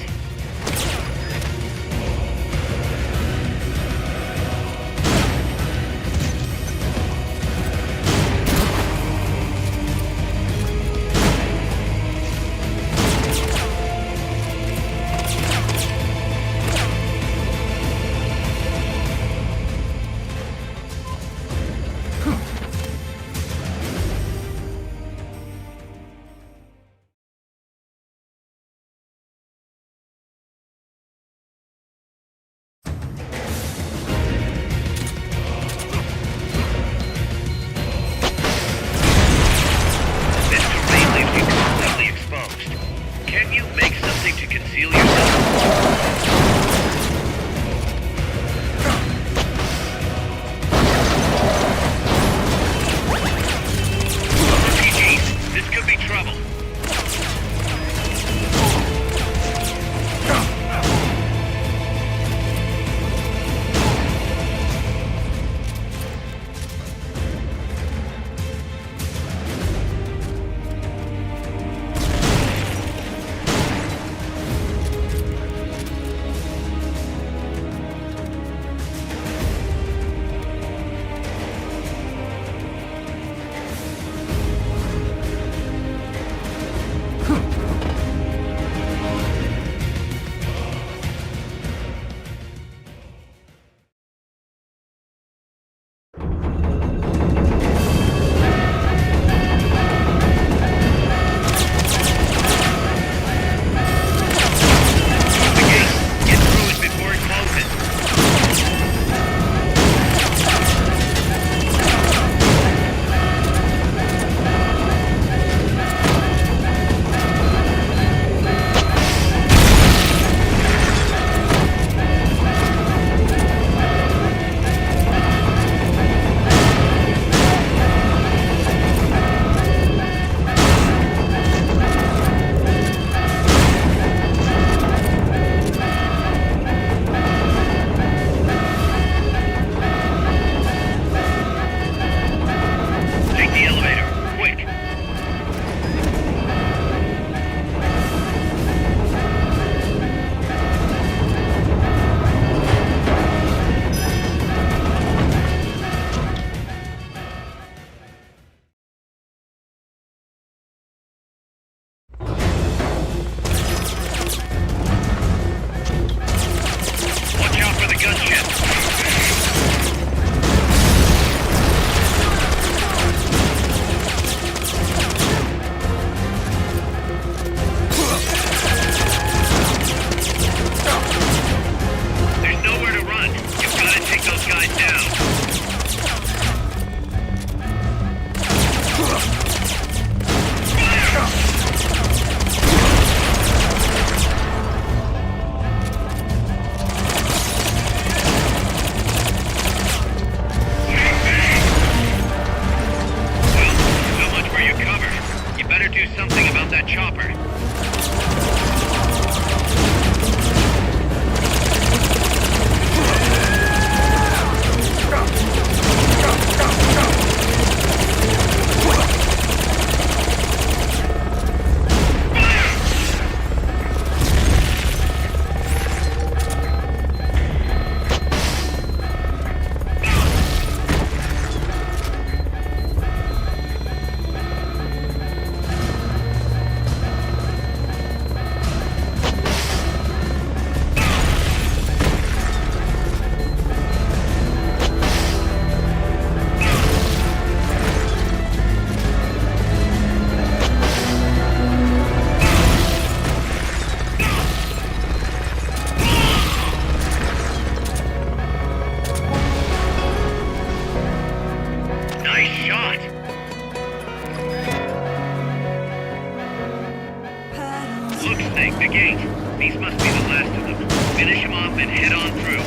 The gate. These must be the last of them. Finish them off and head on through.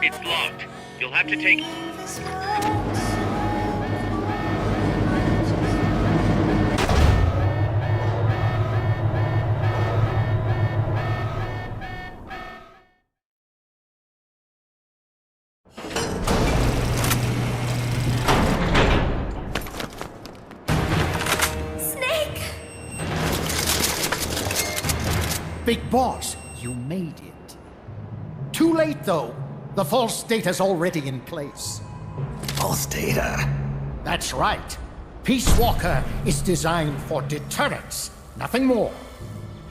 It's locked. You'll have to take... Big Boss, you made it. Too late, though. The false data's already in place. False data? That's right. Peace Walker is designed for deterrence, nothing more.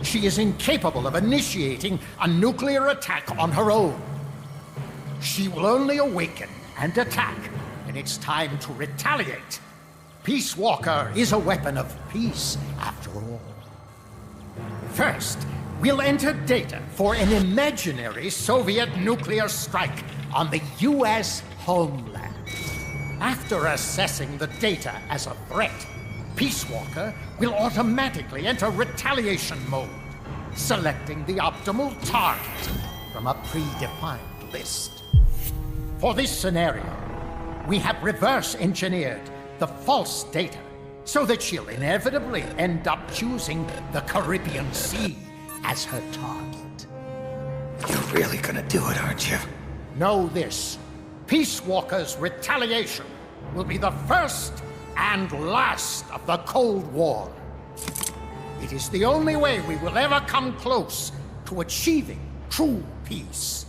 She is incapable of initiating a nuclear attack on her own. She will only awaken and attack when it's time to retaliate. Peace Walker is a weapon of peace, after all. First, we'll enter data for an imaginary Soviet nuclear strike on the U.S. homeland. After assessing the data as a threat, Peace Walker will automatically enter retaliation mode, selecting the optimal target from a predefined list. For this scenario, we have reverse engineered the false data so that she'll inevitably end up choosing the Caribbean Sea as her target. You're really gonna do it, aren't you? Know this. Peace Walker's retaliation will be the first and last of the Cold War. It is the only way we will ever come close to achieving true peace.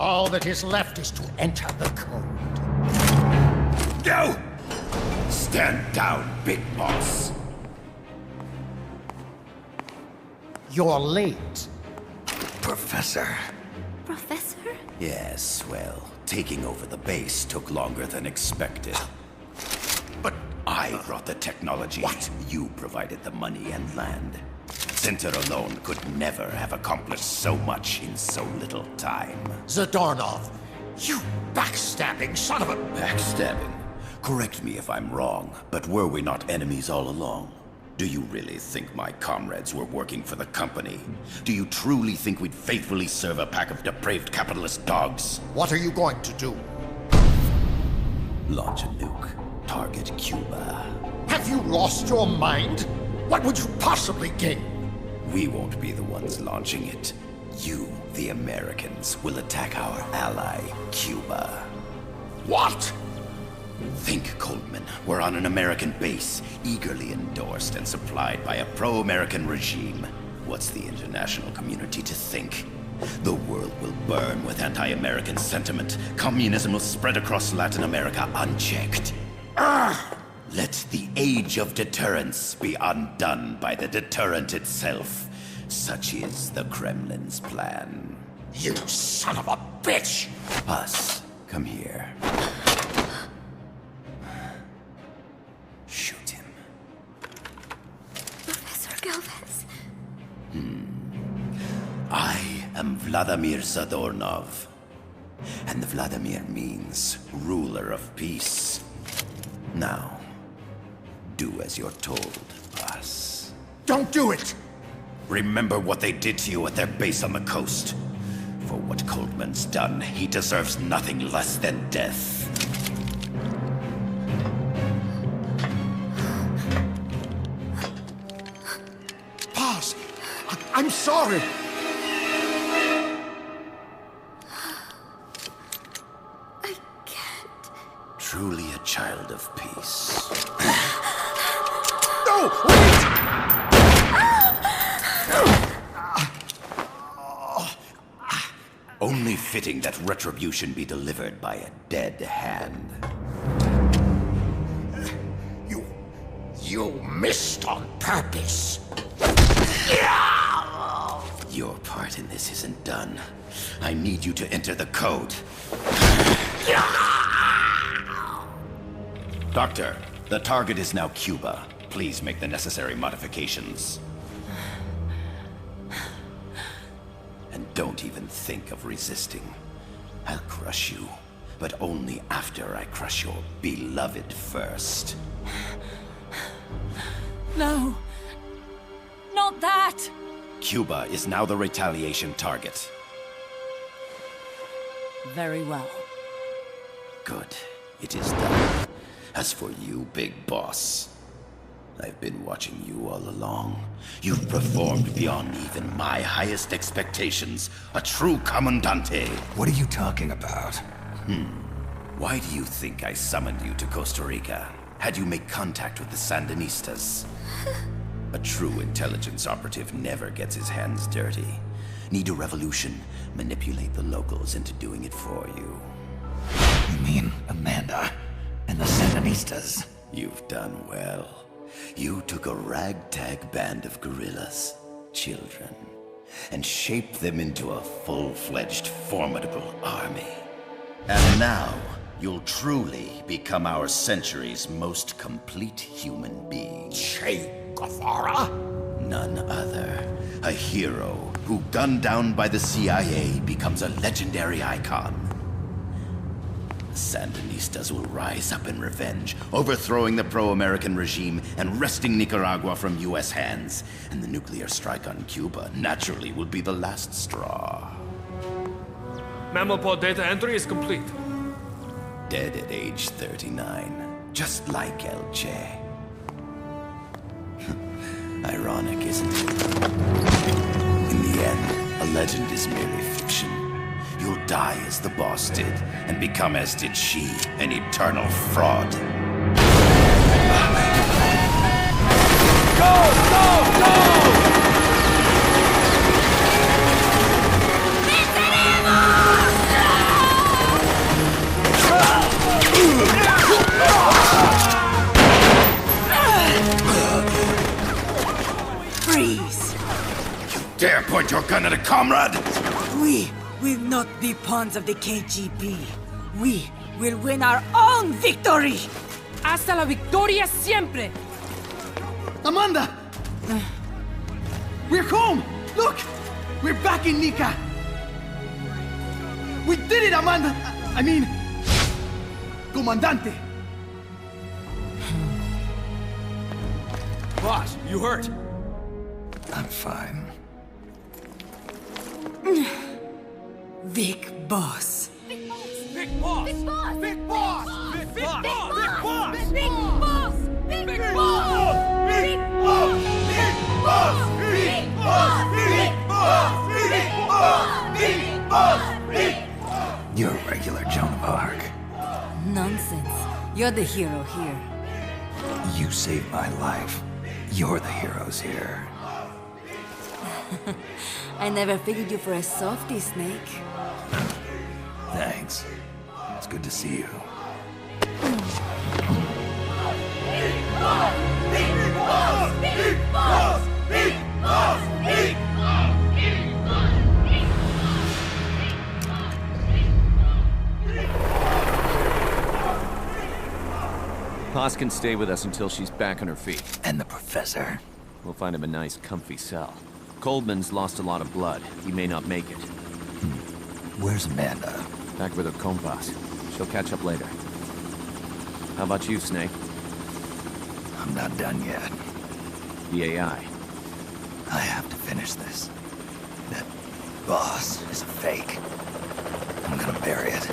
All that is left is to enter the code. Go! Stand down, Big Boss. You're late. Professor. Professor? Yes, well, taking over the base took longer than expected. But I brought the technology. What? You provided the money and land. Center alone could never have accomplished so much in so little time. Zadornov, you backstabbing son of a... Backstabbing? Correct me if I'm wrong, but were we not enemies all along? Do you really think my comrades were working for the company? Do you truly think we'd faithfully serve a pack of depraved capitalist dogs? What are you going to do? Launch a nuke. Target Cuba. Have you lost your mind? What would you possibly gain? We won't be the ones launching it. You, the Americans, will attack our ally, Cuba. What? Think, Coldman. We're on an American base, eagerly endorsed and supplied by a pro-American regime. What's the international community to think? The world will burn with anti-American sentiment. Communism will spread across Latin America unchecked. Let the age of deterrence be undone by the deterrent itself. Such is the Kremlin's plan. You son of a bitch! Us, come here. Shoot him. Professor Galvez. I am Vladimir Zadornov. And Vladimir means ruler of peace. Now, do as you're told, boss. Don't do it! Remember what they did to you at their base on the coast. For what Coldman's done, he deserves nothing less than death. Boss, I'm sorry. I can't. Truly a child of peace. No! Wait! Only fitting that retribution be delivered by a dead hand. You missed on purpose. Your part in this isn't done. I need you to enter the code. Doctor, the target is now Cuba. Please make the necessary modifications. Don't even think of resisting. I'll crush you, but only after I crush your beloved first. No. Not that! Cuba is now the retaliation target. Very well. Good. It is done. As for you, Big Boss, I've been watching you all along. You've performed beyond even my highest expectations. A true Commandante. What are you talking about? Why do you think I summoned you to Costa Rica? Had you make contact with the Sandinistas? A true intelligence operative never gets his hands dirty. Need a revolution? Manipulate the locals into doing it for you. You mean Amanda and the Sandinistas? You've done well. You took a ragtag band of guerrillas, children, and shaped them into a full-fledged, formidable army. And now, you'll truly become our century's most complete human being. Che Guevara? None other. A hero who, gunned down by the CIA, becomes a legendary icon. The Sandinistas will rise up in revenge, overthrowing the pro-American regime and wresting Nicaragua from US hands. And the nuclear strike on Cuba naturally will be the last straw. Mammopod data entry is complete. Dead at age 39, just like El Che. Ironic, isn't it? In the end, a legend is merely fiction. You'll die as the boss did, and become as did she, an eternal fraud. Go! Go! Go! Freeze! You dare point your gun at a comrade? We will not be pawns of the KGB. We will win our own victory! Hasta la victoria siempre! Amanda! We're home! Look! We're back in Nica! We did it, Amanda! I mean... Comandante! Boss, you hurt? I'm fine. Big Boss. Big Boss! Big Boss! Big Boss! Big Big Boss! Boss! Big Boss! Big Boss! Big Big Boss! Big Boss! Big Boss! Big Boss! Big Boss! Big Boss! Big Boss! Big Boss! You're a regular Joan of Arc. Nonsense. You're the hero here. You saved my life. You're the heroes here. I never figured you for a softie, Snake. Thanks. It's good to see you. Paz can stay with us until she's back on her feet. And the professor? We'll find him a nice, comfy cell. Coldman's lost a lot of blood. He may not make it. Where's Amanda? Back with her compas. She'll catch up later. How about you, Snake? I'm not done yet. The AI. I have to finish this. That boss is a fake. I'm gonna bury it.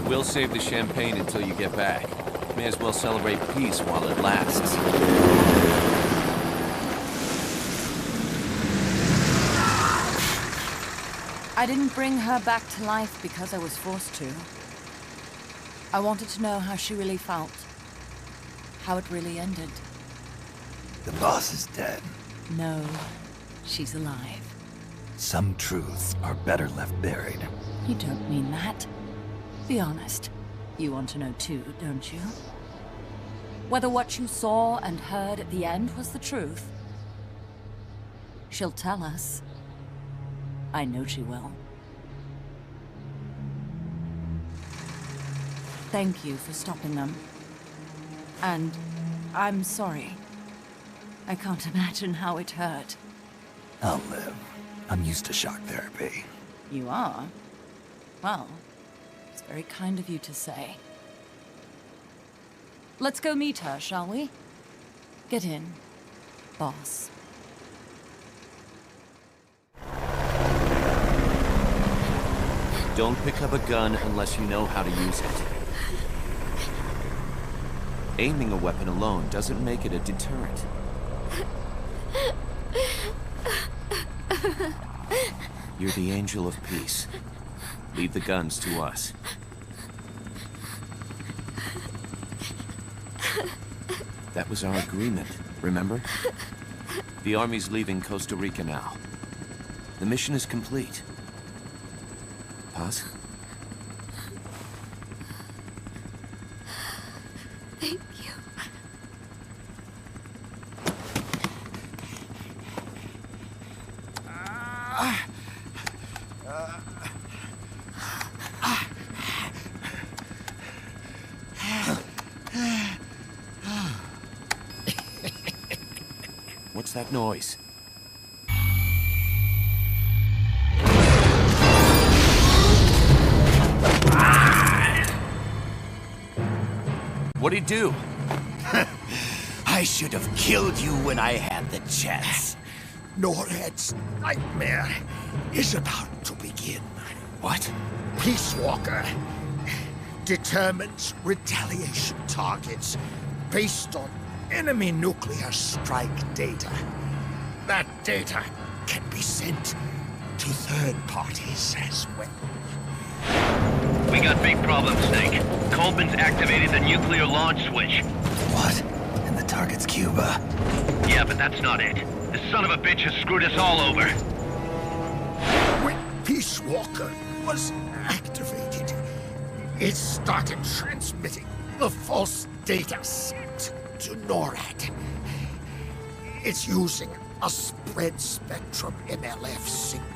We'll save the champagne until you get back. May as well celebrate peace while it lasts. I didn't bring her back to life because I was forced to. I wanted to know how she really felt. How it really ended. The boss is dead. No, she's alive. Some truths are better left buried. You don't mean that. Be honest. You want to know too, don't you? Whether what you saw and heard at the end was the truth. She'll tell us. I know she will. Thank you for stopping them. And I'm sorry. I can't imagine how it hurt. I'll live. I'm used to shock therapy. You are? Well, it's very kind of you to say. Let's go meet her, shall we? Get in, boss. Don't pick up a gun unless you know how to use it. Aiming a weapon alone doesn't make it a deterrent. You're the angel of peace. Leave the guns to us. That was our agreement, remember? The army's leaving Costa Rica now. The mission is complete. Paz? Thank you. What's that noise? What'd he do? I should have killed you when I had the chance. NORAD's nightmare is about to begin. What? Peace Walker determines retaliation targets based on enemy nuclear strike data. That data can be sent to third parties as well. We got big problems, Snake. Coldman's activated the nuclear launch switch. What? And the target's Cuba? Yeah, but that's not it. The son of a bitch has screwed us all over. When Peace Walker was activated, it started transmitting the false data set to NORAD. It's using a spread spectrum MLF signal.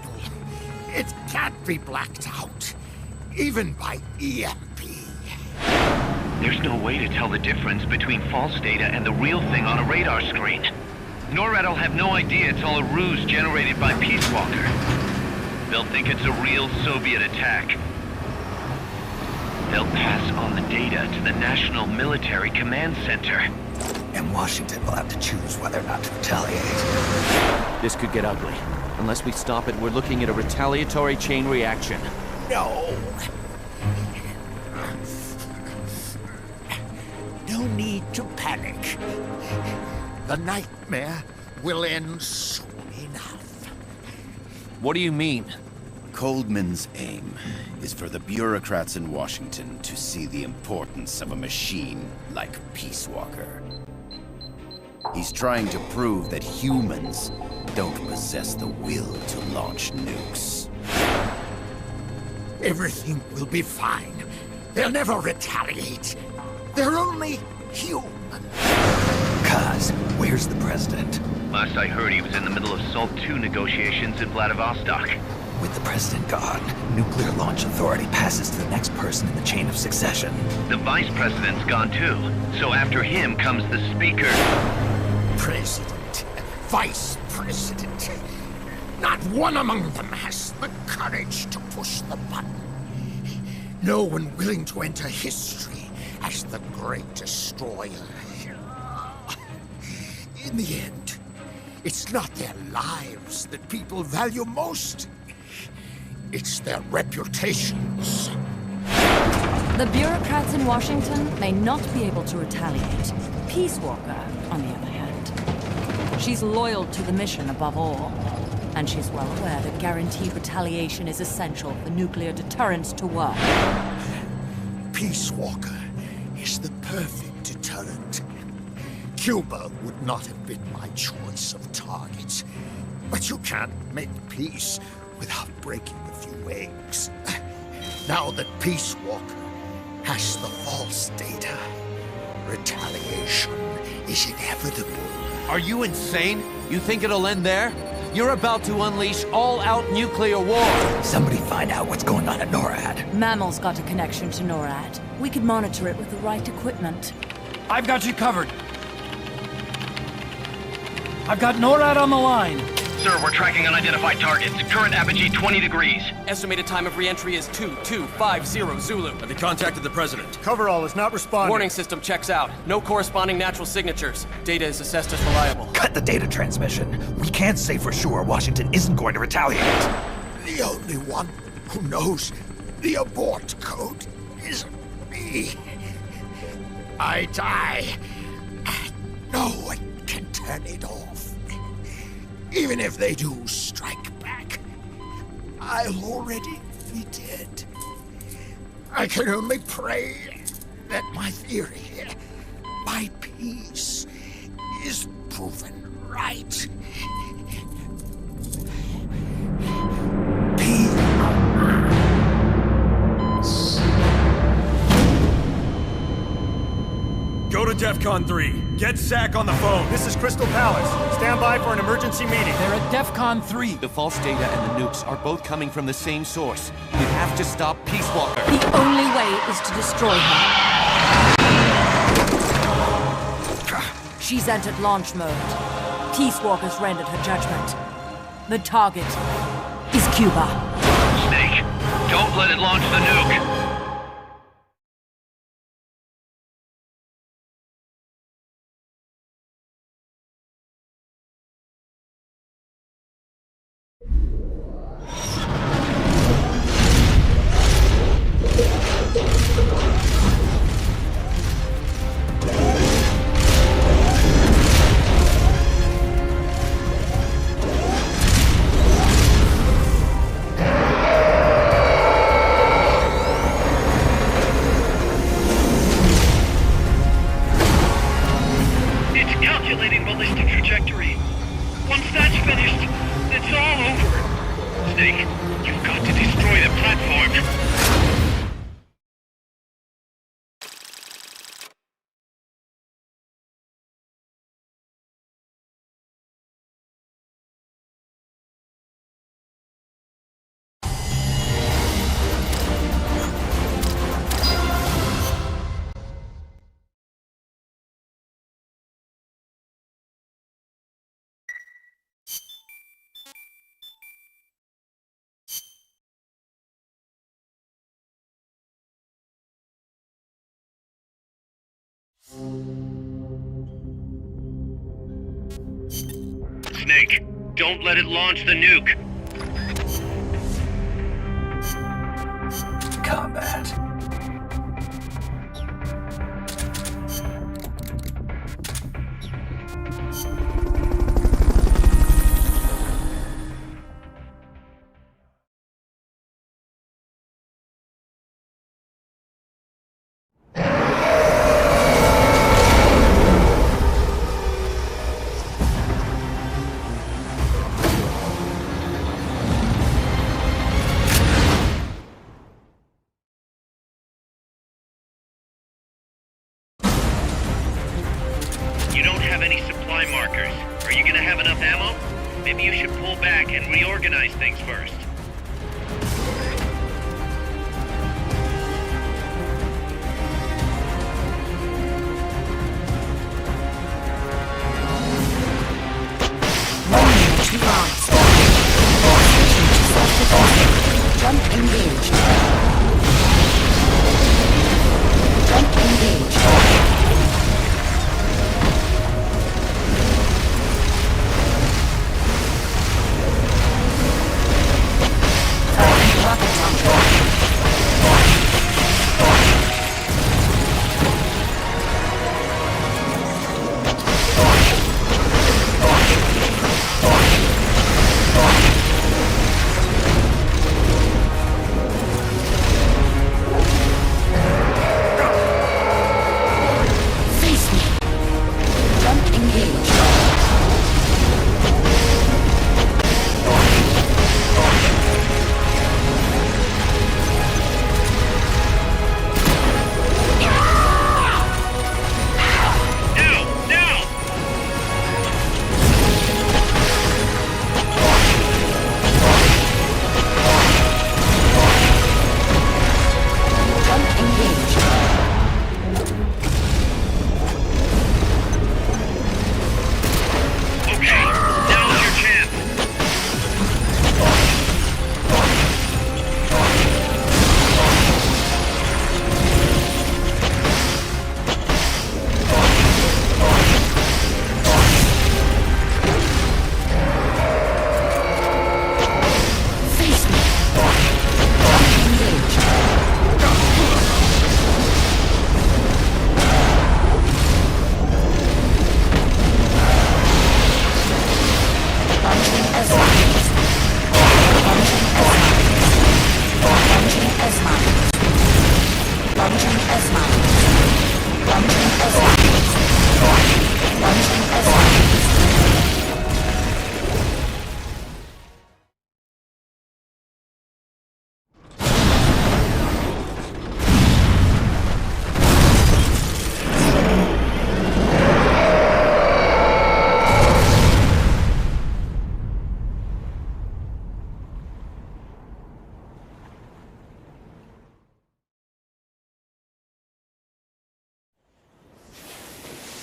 It can't be blacked out, even by EMP. There's no way to tell the difference between false data and the real thing on a radar screen. NORAD will have no idea it's all a ruse generated by Peace Walker. They'll think it's a real Soviet attack. They'll pass on the data to the National Military Command Center. And Washington will have to choose whether or not to retaliate. This could get ugly. Unless we stop it, we're looking at a retaliatory chain reaction. No. No need to panic. The nightmare will end soon enough. What do you mean? Coldman's aim is for the bureaucrats in Washington to see the importance of a machine like Peace Walker. He's trying to prove that humans don't possess the will to launch nukes. Everything will be fine. They'll never retaliate. They're only human. Kaz, where's the president? Last I heard, he was in the middle of SALT II negotiations in Vladivostok. With the president gone, Nuclear Launch Authority passes to the next person in the chain of succession. The vice president's gone too. So after him comes the speaker. President, vice president. Not one among them has the courage to push the button. No one willing to enter history as the great destroyer. In the end, it's not their lives that people value most. It's their reputations. The bureaucrats in Washington may not be able to retaliate. Peace Walker, on the other hand. She's loyal to the mission above all. And she's well aware that guaranteed retaliation is essential for nuclear deterrence to work. Peace Walker is the perfect deterrent. Cuba would not have been my choice of targets. But you can't make peace without breaking a few eggs. Now that Peace Walker has the false data, retaliation is inevitable. Are you insane? You think it'll end there? You're about to unleash all-out nuclear war! Somebody find out what's going on at NORAD. Mammal's got a connection to NORAD. We could monitor it with the right equipment. I've got you covered. I've got NORAD on the line. Sir, we're tracking unidentified targets. Current apogee 20 degrees. Estimated time of re-entry is 2250 Zulu. Have you contacted the President? Coverall is not responding. Warning system checks out. No corresponding natural signatures. Data is assessed as reliable. Cut the data transmission. We can't say for sure Washington isn't going to retaliate. The only one who knows the abort code is me. I die. No one can turn it off. Even if they do strike back, I'll already be dead. I can only pray that my theory, my peace, is proven right. Go to DEFCON 3. Get Zach on the phone. This is Crystal Palace. Stand by for an emergency meeting. They're at DEFCON 3. The false data and the nukes are both coming from the same source. We have to stop Peace Walker. The only way is to destroy her. She's entered launch mode. Peace Walker's rendered her judgment. The target is Cuba. Snake, don't let it launch the nuke. Snake, don't let it launch the nuke. Combat. You don't have any supply markers. Are you gonna have enough ammo? Maybe you should pull back and reorganize things first. Jump engaged. Jump engaged.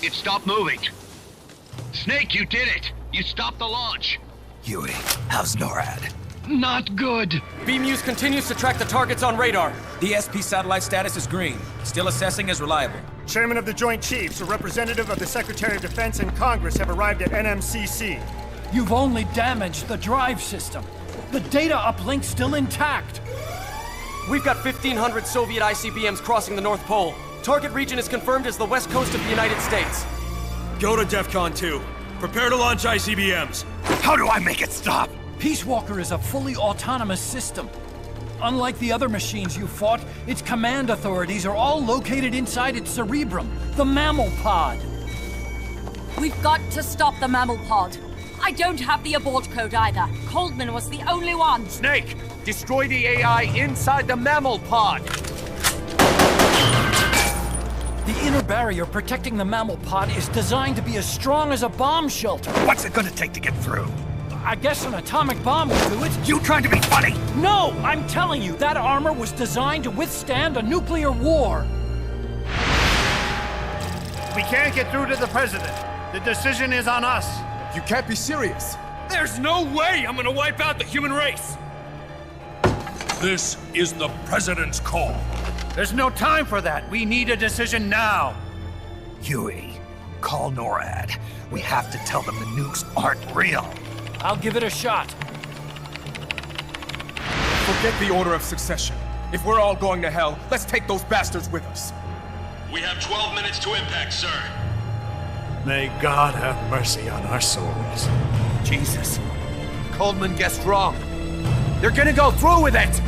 It stopped moving. Snake, you did it! You stopped the launch! Huey, how's NORAD? Not good! BMUS continues to track the targets on radar. The SP satellite status is green. Still assessing as reliable. Chairman of the Joint Chiefs, a representative of the Secretary of Defense and Congress have arrived at NMCC. You've only damaged the drive system. The data uplink's still intact. We've got 1,500 Soviet ICBMs crossing the North Pole. Target region is confirmed as the west coast of the United States. Go to DEFCON 2. Prepare to launch ICBMs. How do I make it stop? Peace Walker is a fully autonomous system. Unlike the other machines you fought, its command authorities are all located inside its cerebrum, the mammal pod. We've got to stop the mammal pod. I don't have the abort code either. Coldman was the only one. Snake, destroy the AI inside the mammal pod. The inner barrier protecting the mammal pod is designed to be as strong as a bomb shelter. What's it gonna take to get through? I guess an atomic bomb will do it. You trying to be funny? No, I'm telling you, that armor was designed to withstand a nuclear war. We can't get through to the President. The decision is on us. You can't be serious. There's no way I'm gonna wipe out the human race. This is the President's call. There's no time for that. We need a decision now. Huey, call NORAD. We have to tell them the nukes aren't real. I'll give it a shot. Forget the order of succession. If we're all going to hell, let's take those bastards with us. We have 12 minutes to impact, sir. May God have mercy on our souls. Jesus. Coldman guessed wrong. They're gonna go through with it!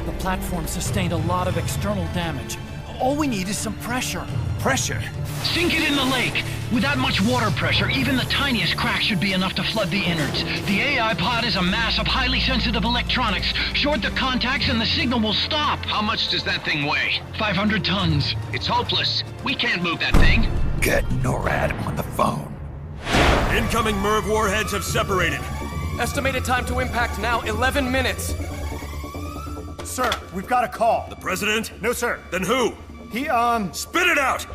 The platform sustained a lot of external damage. All we need is some pressure. Pressure? Sink it in the lake. With that much water pressure, even the tiniest crack should be enough to flood the innards. The AI pod is a mass of highly sensitive electronics. Short the contacts and the signal will stop. How much does that thing weigh? 500 tons. It's hopeless. We can't move that thing. Get NORAD on the phone. Incoming MIRV warheads have separated. Estimated time to impact now, 11 minutes. Sir, we've got a call. The President? No, sir. Then who? He, Spit it out!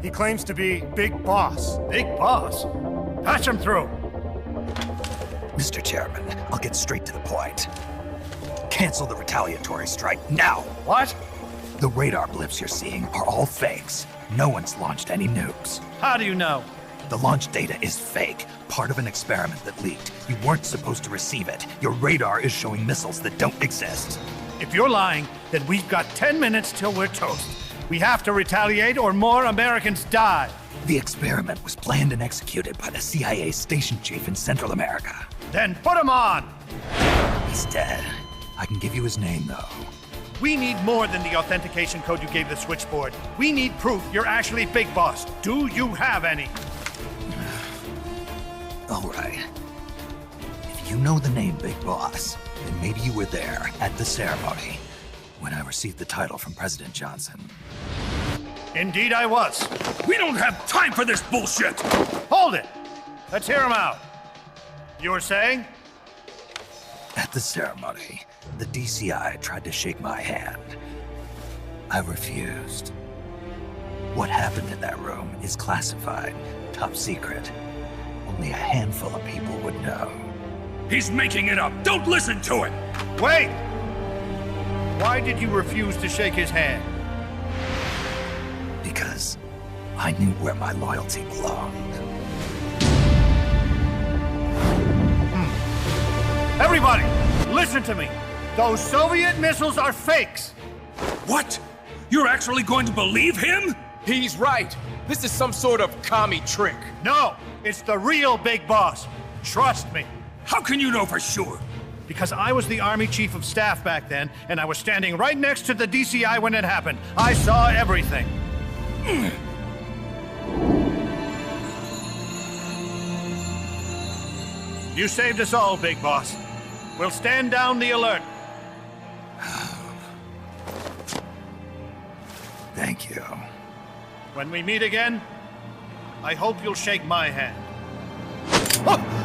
He claims to be Big Boss. Big Boss? Patch him through. Mr. Chairman, I'll get straight to the point. Cancel the retaliatory strike now. What? The radar blips you're seeing are all fakes. No one's launched any nukes. How do you know? The launch data is fake, part of an experiment that leaked. You weren't supposed to receive it. Your radar is showing missiles that don't exist. If you're lying, then we've got 10 minutes till we're toast. We have to retaliate or more Americans die. The experiment was planned and executed by the CIA station chief in Central America. Then put him on! He's dead. I can give you his name, though. We need more than the authentication code you gave the switchboard. We need proof you're actually Big Boss. Do you have any? All right. If you know the name Big Boss, then maybe you were there at the ceremony when I received the title from President Johnson. Indeed I was. We don't have time for this bullshit! Hold it! Let's hear him out. You were saying? At the ceremony, the DCI tried to shake my hand. I refused. What happened in that room is classified, top secret. Only a handful of people would know. He's making it up! Don't listen to him! Wait! Why did you refuse to shake his hand? Because I knew where my loyalty belonged. Everybody, listen to me. Those Soviet missiles are fakes. What? You're actually going to believe him? He's right. This is some sort of commie trick. No, it's the real Big Boss. Trust me. How can you know for sure? Because I was the Army Chief of Staff back then, and I was standing right next to the DCI when it happened. I saw everything. You saved us all, Big Boss. We'll stand down the alert. Thank you. When we meet again, I hope you'll shake my hand. Oh!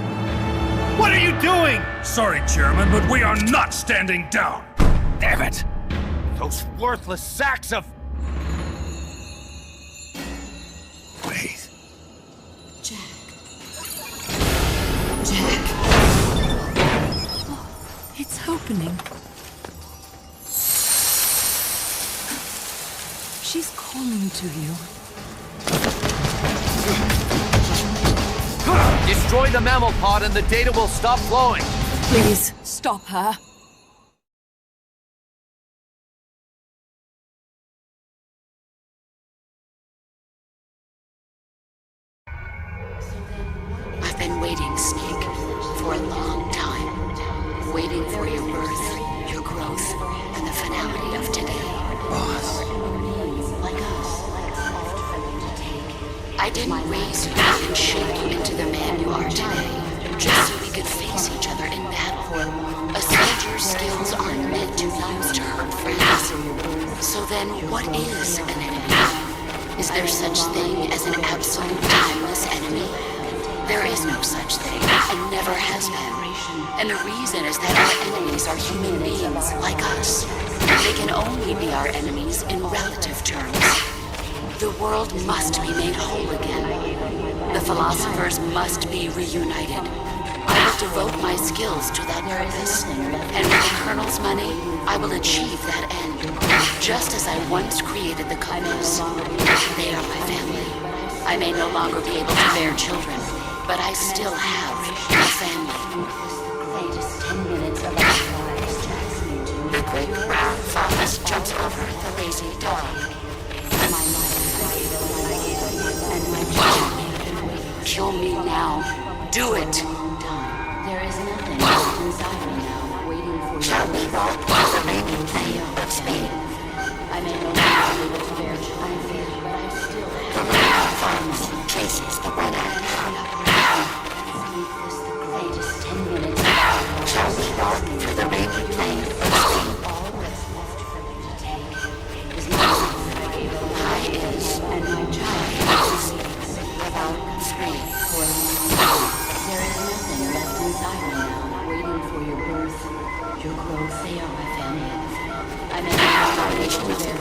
What are you doing? Sorry, Chairman, but we are not standing down. Damn it! Those worthless sacks of... Wait. opening. She's calling to you. Destroy the mammal pod and the data will stop flowing. Please, stop her. I've been waiting, Snake, for a long time. Waiting for your birth, your growth, and the finality of today. Boss. Like us. I didn't raise you and shape you into the man you are today, just so we could face each other in battle. A soldier's skills aren't meant to be used to hurt friends. So then, what is an enemy? Is there such thing as an absolute timeless enemy? There is no such thing, and never has been. And the reason is that our enemies are human beings like us. They can only be our enemies in relative terms. The world must be made whole again. The philosophers must be reunited. I will devote my skills to that purpose. And with the Colonel's money, I will achieve that end. Just as I once created the Compass. They are my family. I may no longer be able to bear children, but I still have a family. The great brown fox jumps over the lazy dog. Kill me now. Do it. There is nothing inside me now, waiting for you. Shall we walk the remaining plane of speed? I may no longer be able to bear children, but I still have the brown fox chases the one-eyed hound. Sleepless the greatest 10 minutes. Shall we walk through the remaining plane of speed? All that's left for me to take is my life. I is, and my child is about 3 for There is nothing left inside me now, waiting for your birth, your growth. They are my family. I'm in the foundation of their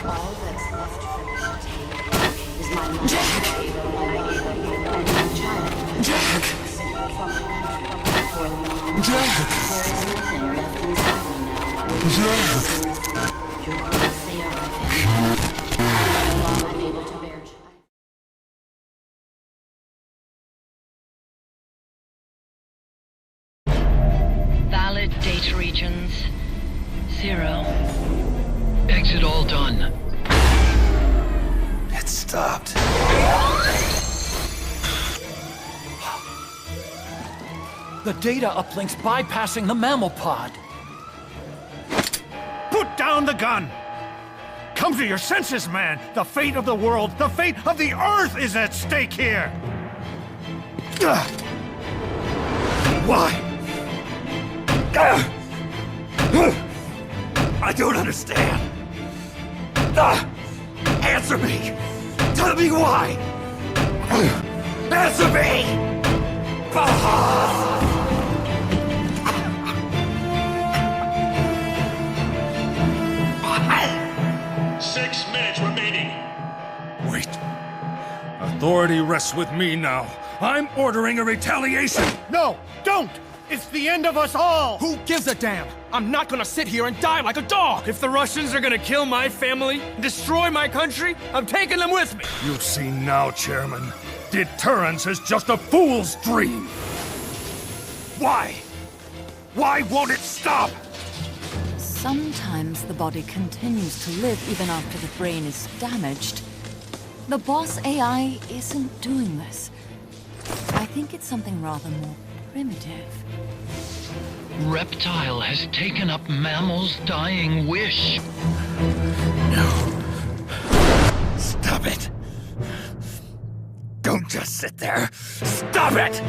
All that's left for me to take is my life. Jack! And my child. Jack! Jack! There is nothing left inside me now. Your growth, they are my family. I'm no longer able to bear child. Valid data regions. 0. Exit all done. It stopped. The data uplink's bypassing the mammal pod. Put down the gun! Come to your senses, man! The fate of the world, the fate of the Earth is at stake here! Why? I don't understand. Answer me! Tell me why! Answer me! Boss! 6 minutes remaining. Wait. Authority rests with me now. I'm ordering a retaliation. No, don't! It's the end of us all! Who gives a damn? I'm not gonna sit here and die like a dog! If the Russians are gonna kill my family, destroy my country, I'm taking them with me! You see now, Chairman. Deterrence is just a fool's dream. Why? Why won't it stop? Sometimes the body continues to live even after the brain is damaged. The boss AI isn't doing this. I think it's something rather more primitive. Reptile has taken up Mammal's dying wish. No. Stop it. Don't just sit there. Stop it!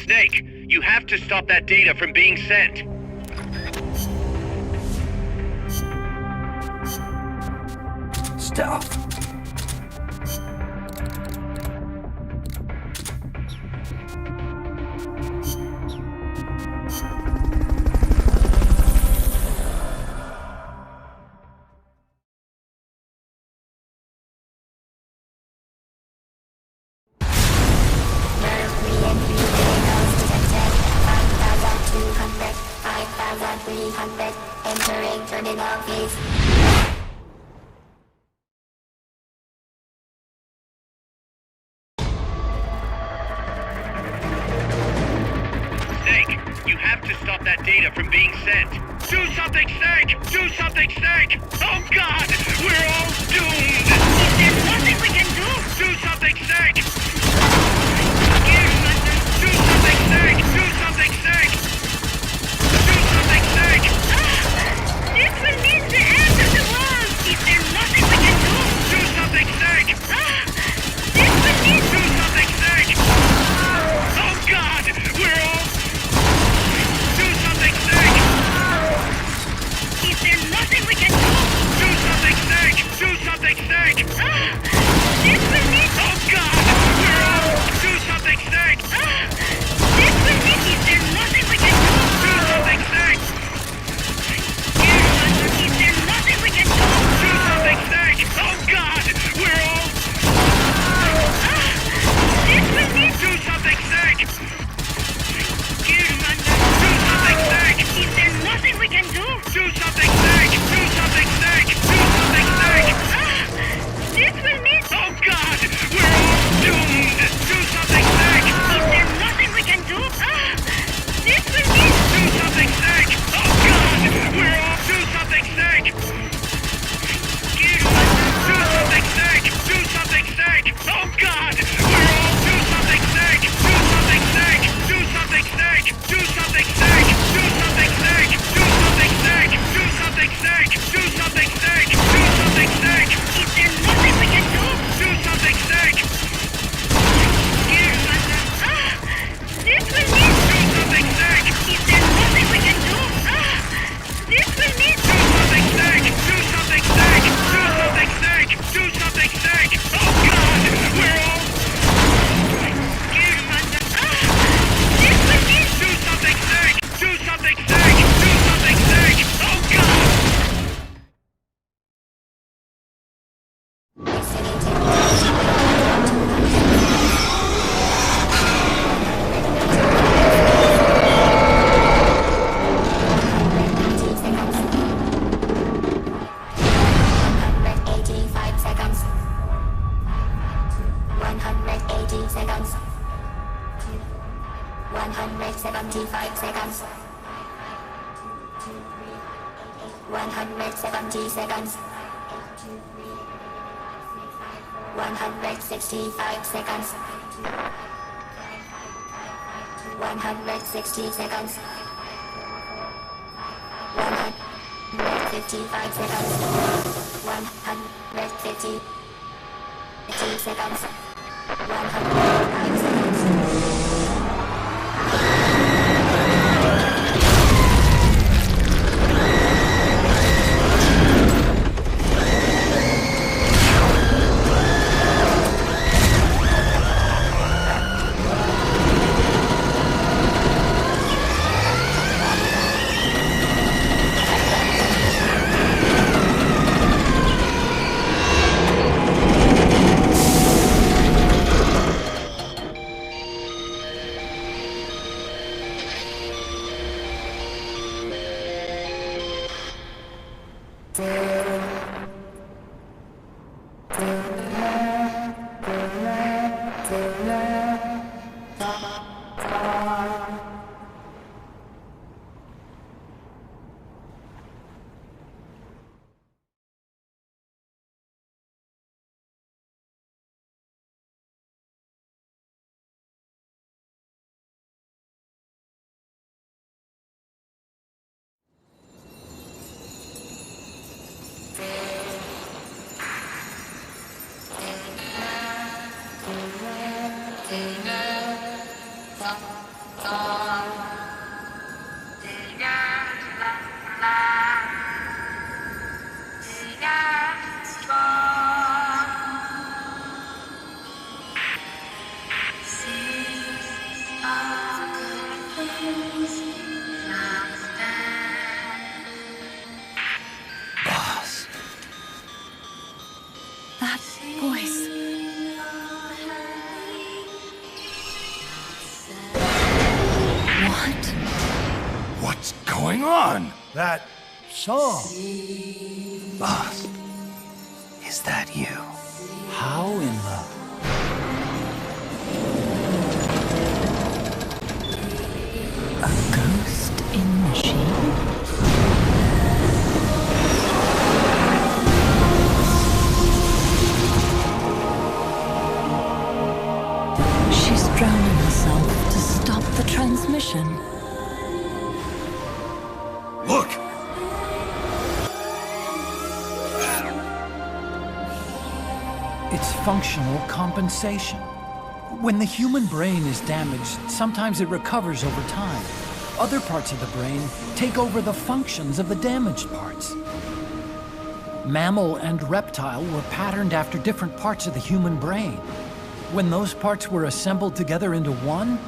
Snake, you have to stop that data from being sent. Stealth. Entering terminal phase. Snake, you have to stop that data from being sent. Do something, Snake! Do something, Snake! Oh God! We're all doomed! There's nothing we can do! Do something, Snake! Do something, Snake! Do something, Snake! Do something, Snake! This will mean the end of the world! Is there nothing we can do? Do something, Snake! This will mean... Do something, Snake! Oh God! We're all... Do something, Snake! Is there nothing we can do? Do something, Snake! Do something, Snake! This will mean... Oh God! We're all... Do something, Snake! This will mean... Is there nothing we can do? Do something, Snake! Is there nothing we can do? Do something, Snake! Oh God! We're all... This will mean... Do something, Snake! Do something, Snake! Is there nothing we can do? Do something, Snake! Do something, Snake! Do something, Snake! This will mean... Oh God! We're all doomed! Do something, Snake! Is there nothing we can do? This will mean... Do something, Snake! Oh God! We're all... Do something, Snake! Do something, Snake! Do something, Snake! Oh God! We're all... Do something, Snake! Do something, Snake! Do something, Snake! Do something, Snake! Do something, Snake! Do something, Snake! Do something, Snake! Do something, Snake! Do something, Snake! Is there nothing we can do? Do something, Snake! This will mean... Do something, Snake! Is there nothing we can do? This will mean... Do something, Snake! Do something, Snake! Do something, Snake! Do something, Snake! Oh God! We're all... This will mean... Do something, Snake! Do something, Snake! Do something, Snake! Oh God! seconds. 175 seconds. 170 seconds. 165 seconds. 160 seconds. 155 seconds. 150 seconds. 105 seconds. Boss. That voice. What? What's going on? That song. Boss, is that you? How in the... A ghost in machine? She's drowning herself to stop the transmission. Look! It's functional compensation. When the human brain is damaged, sometimes it recovers over time. Other parts of the brain take over the functions of the damaged parts. Mammal and reptile were patterned after different parts of the human brain. When those parts were assembled together into one,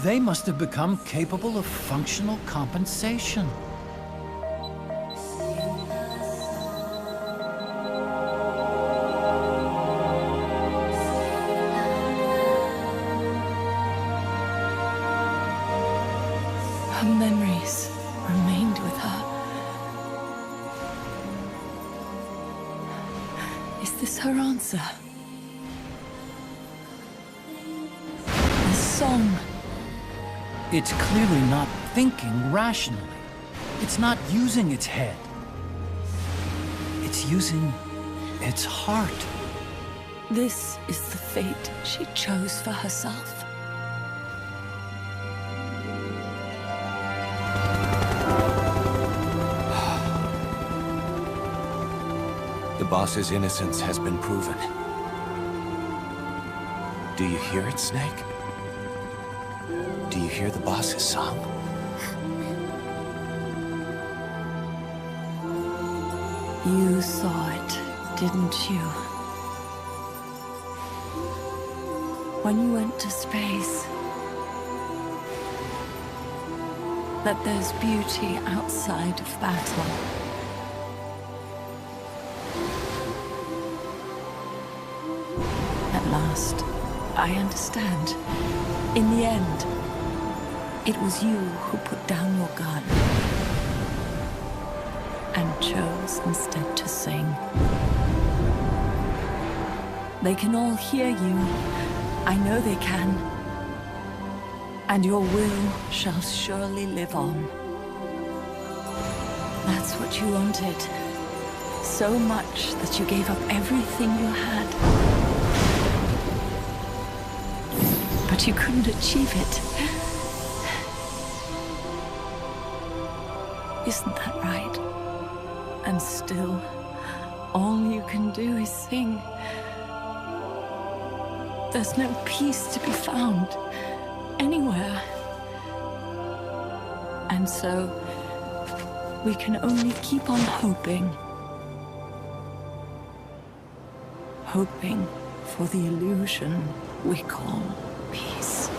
they must have become capable of functional compensation. Her memories remained with her. Is this her answer? The song. It's clearly not thinking rationally. It's not using its head. It's using its heart. This is the fate she chose for herself. The boss's innocence has been proven. Do you hear it, Snake? Do you hear the boss's song? You saw it, didn't you? When you went to space, that there's beauty outside of battle. At last, I understand. In the end, it was you who put down your gun and chose instead to sing. They can all hear you. I know they can. And your will shall surely live on. That's what you wanted. So much that you gave up everything you had. But you couldn't achieve it. Isn't that right? And still, all you can do is sing. There's no peace to be found anywhere. And so, we can only keep on hoping. Hoping for the illusion we call peace.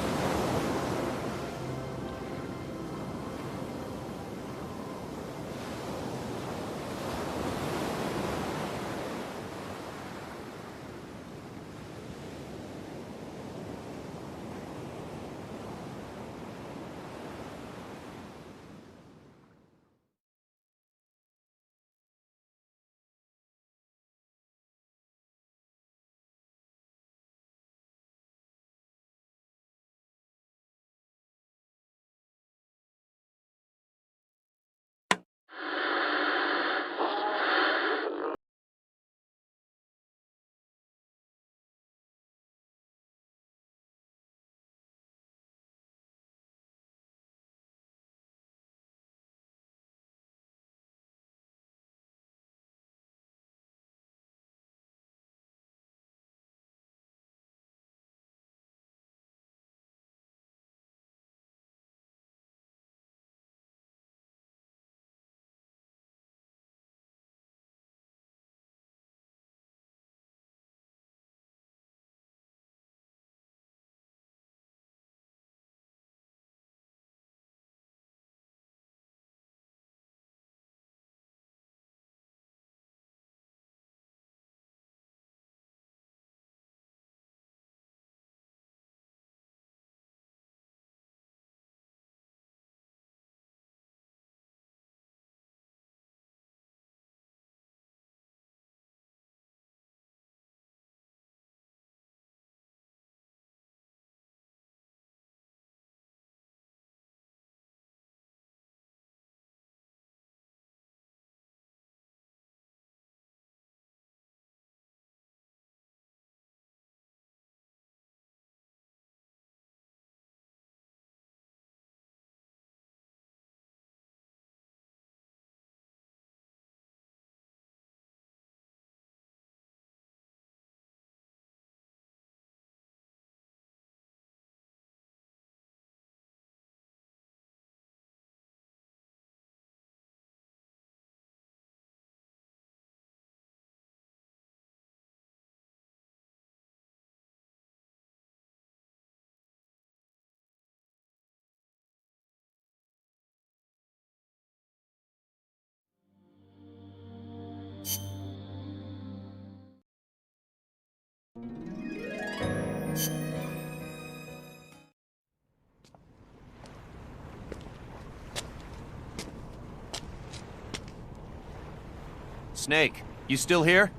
Snake, you still here?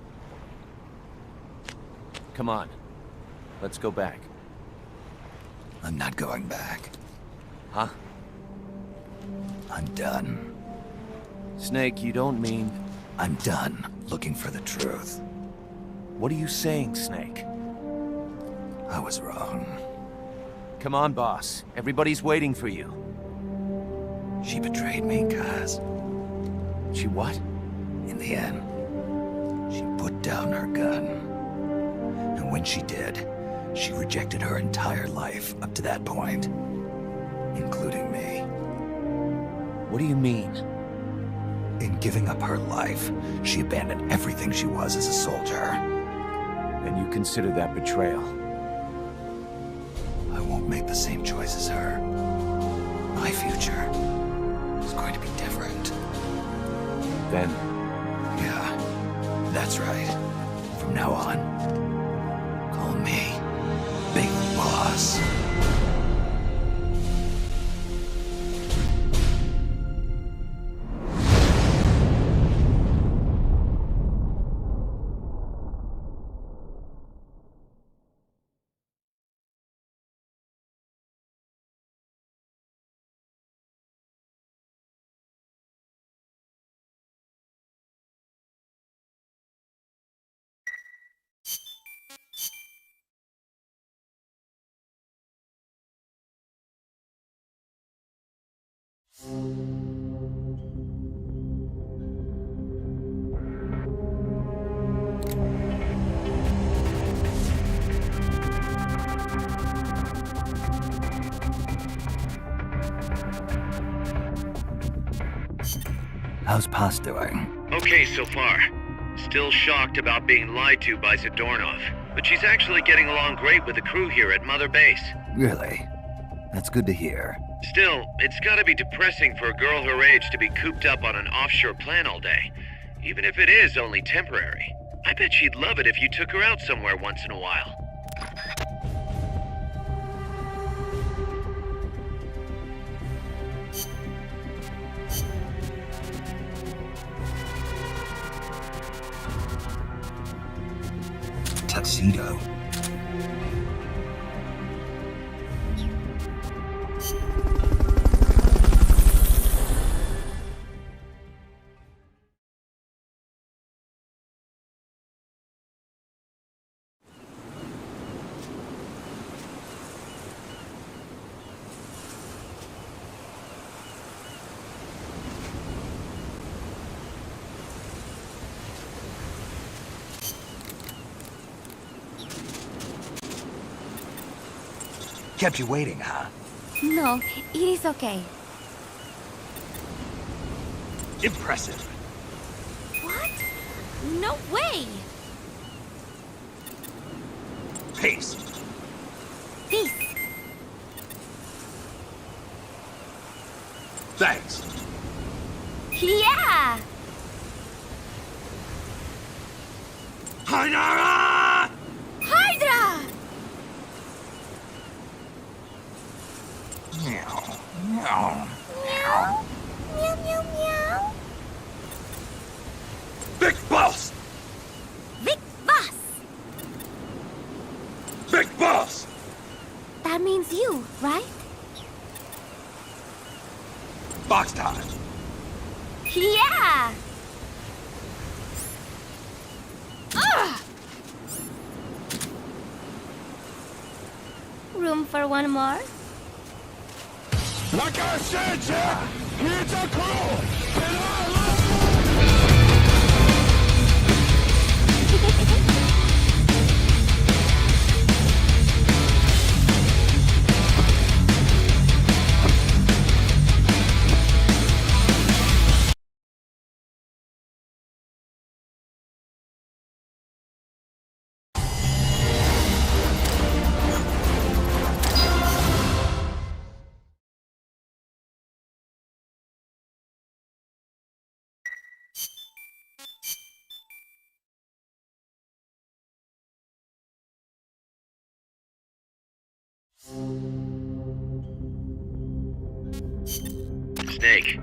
Come on. Let's go back. I'm not going back. Huh? I'm done. Snake, you don't mean... I'm done looking for the truth. What are you saying, Snake? I was wrong. Come on, boss. Everybody's waiting for you. She betrayed me, Kaz. She what? In the end, she put down her gun. And when she did, she rejected her entire life up to that point, including me. What do you mean? In giving up her life, she abandoned everything she was as a soldier. And you consider that betrayal? I won't make the same choice as her. My future is going to be different. Then? Yeah, that's right. From now on, call me Big Boss. How's Paz doing? Okay so far. Still shocked about being lied to by Zadornov, but she's actually getting along great with the crew here at Mother Base. Really? That's good to hear. Still, it's gotta be depressing for a girl her age to be cooped up on an offshore plan all day, even if it is only temporary. I bet she'd love it if you took her out somewhere once in a while. Tuxedo. Kept you waiting, huh? No, it is okay. Impressive. What? No way! Peace. Peace. Thanks. Yeah! Hydra! Hydra! Meow. Meow. Meow. Meow, meow, meow. Big Boss! Big Boss! Big Boss! That means you, right? Box time. Yeah! Ugh! Room for one more? Like I said, Jack, it's a crew, and I love Snake,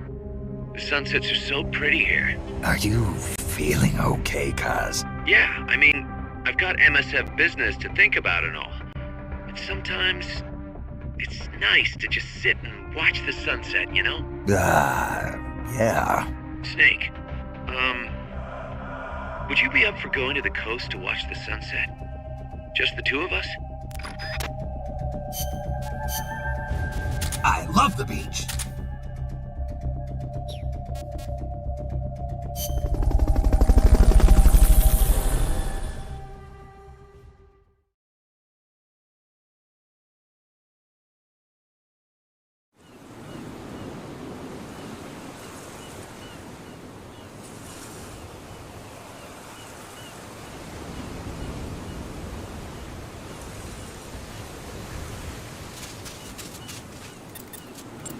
the sunsets are so pretty here. Are you feeling okay, cuz? Yeah, I mean, I've got MSF business to think about and all. But sometimes, it's nice to just sit and watch the sunset, you know? Yeah. Snake, would you be up for going to the coast to watch the sunset? Just the two of us? I love the beach.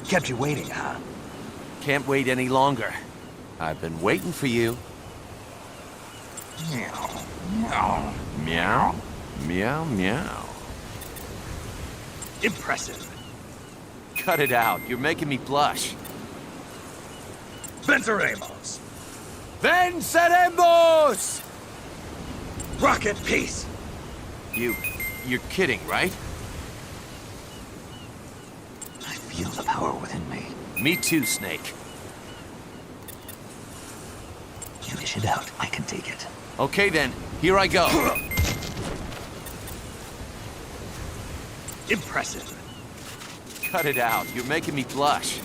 Kept you waiting, huh? Can't wait any longer. I've been waiting for you. Meow. Meow. Meow. Meow, meow. Impressive. Cut it out. You're making me blush. Venceremos. Venceremos! Rocket peace. You're kidding, right? I feel the power within me. Me too, Snake. You dish it out. I can take it. Okay then, here I go. Impressive. Cut it out. You're making me blush.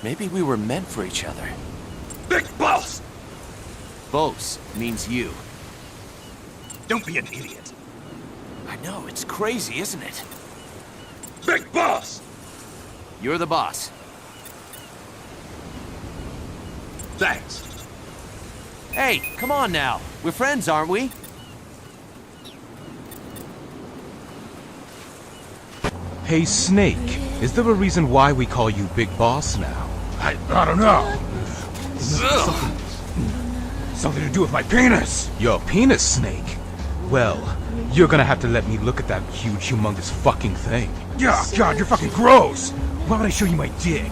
Maybe we were meant for each other. Big boss! Boss means you. Don't be an idiot. I know, it's crazy, isn't it? Big boss! You're the boss. Thanks. Hey, come on now. We're friends, aren't we? Hey, Snake, is there a reason why we call you Big Boss now? I don't know. Something to do with my penis. Your penis, Snake? Well, you're gonna have to let me look at that huge, humongous fucking thing. Yeah, God, you're fucking gross. Why would I show you my dick?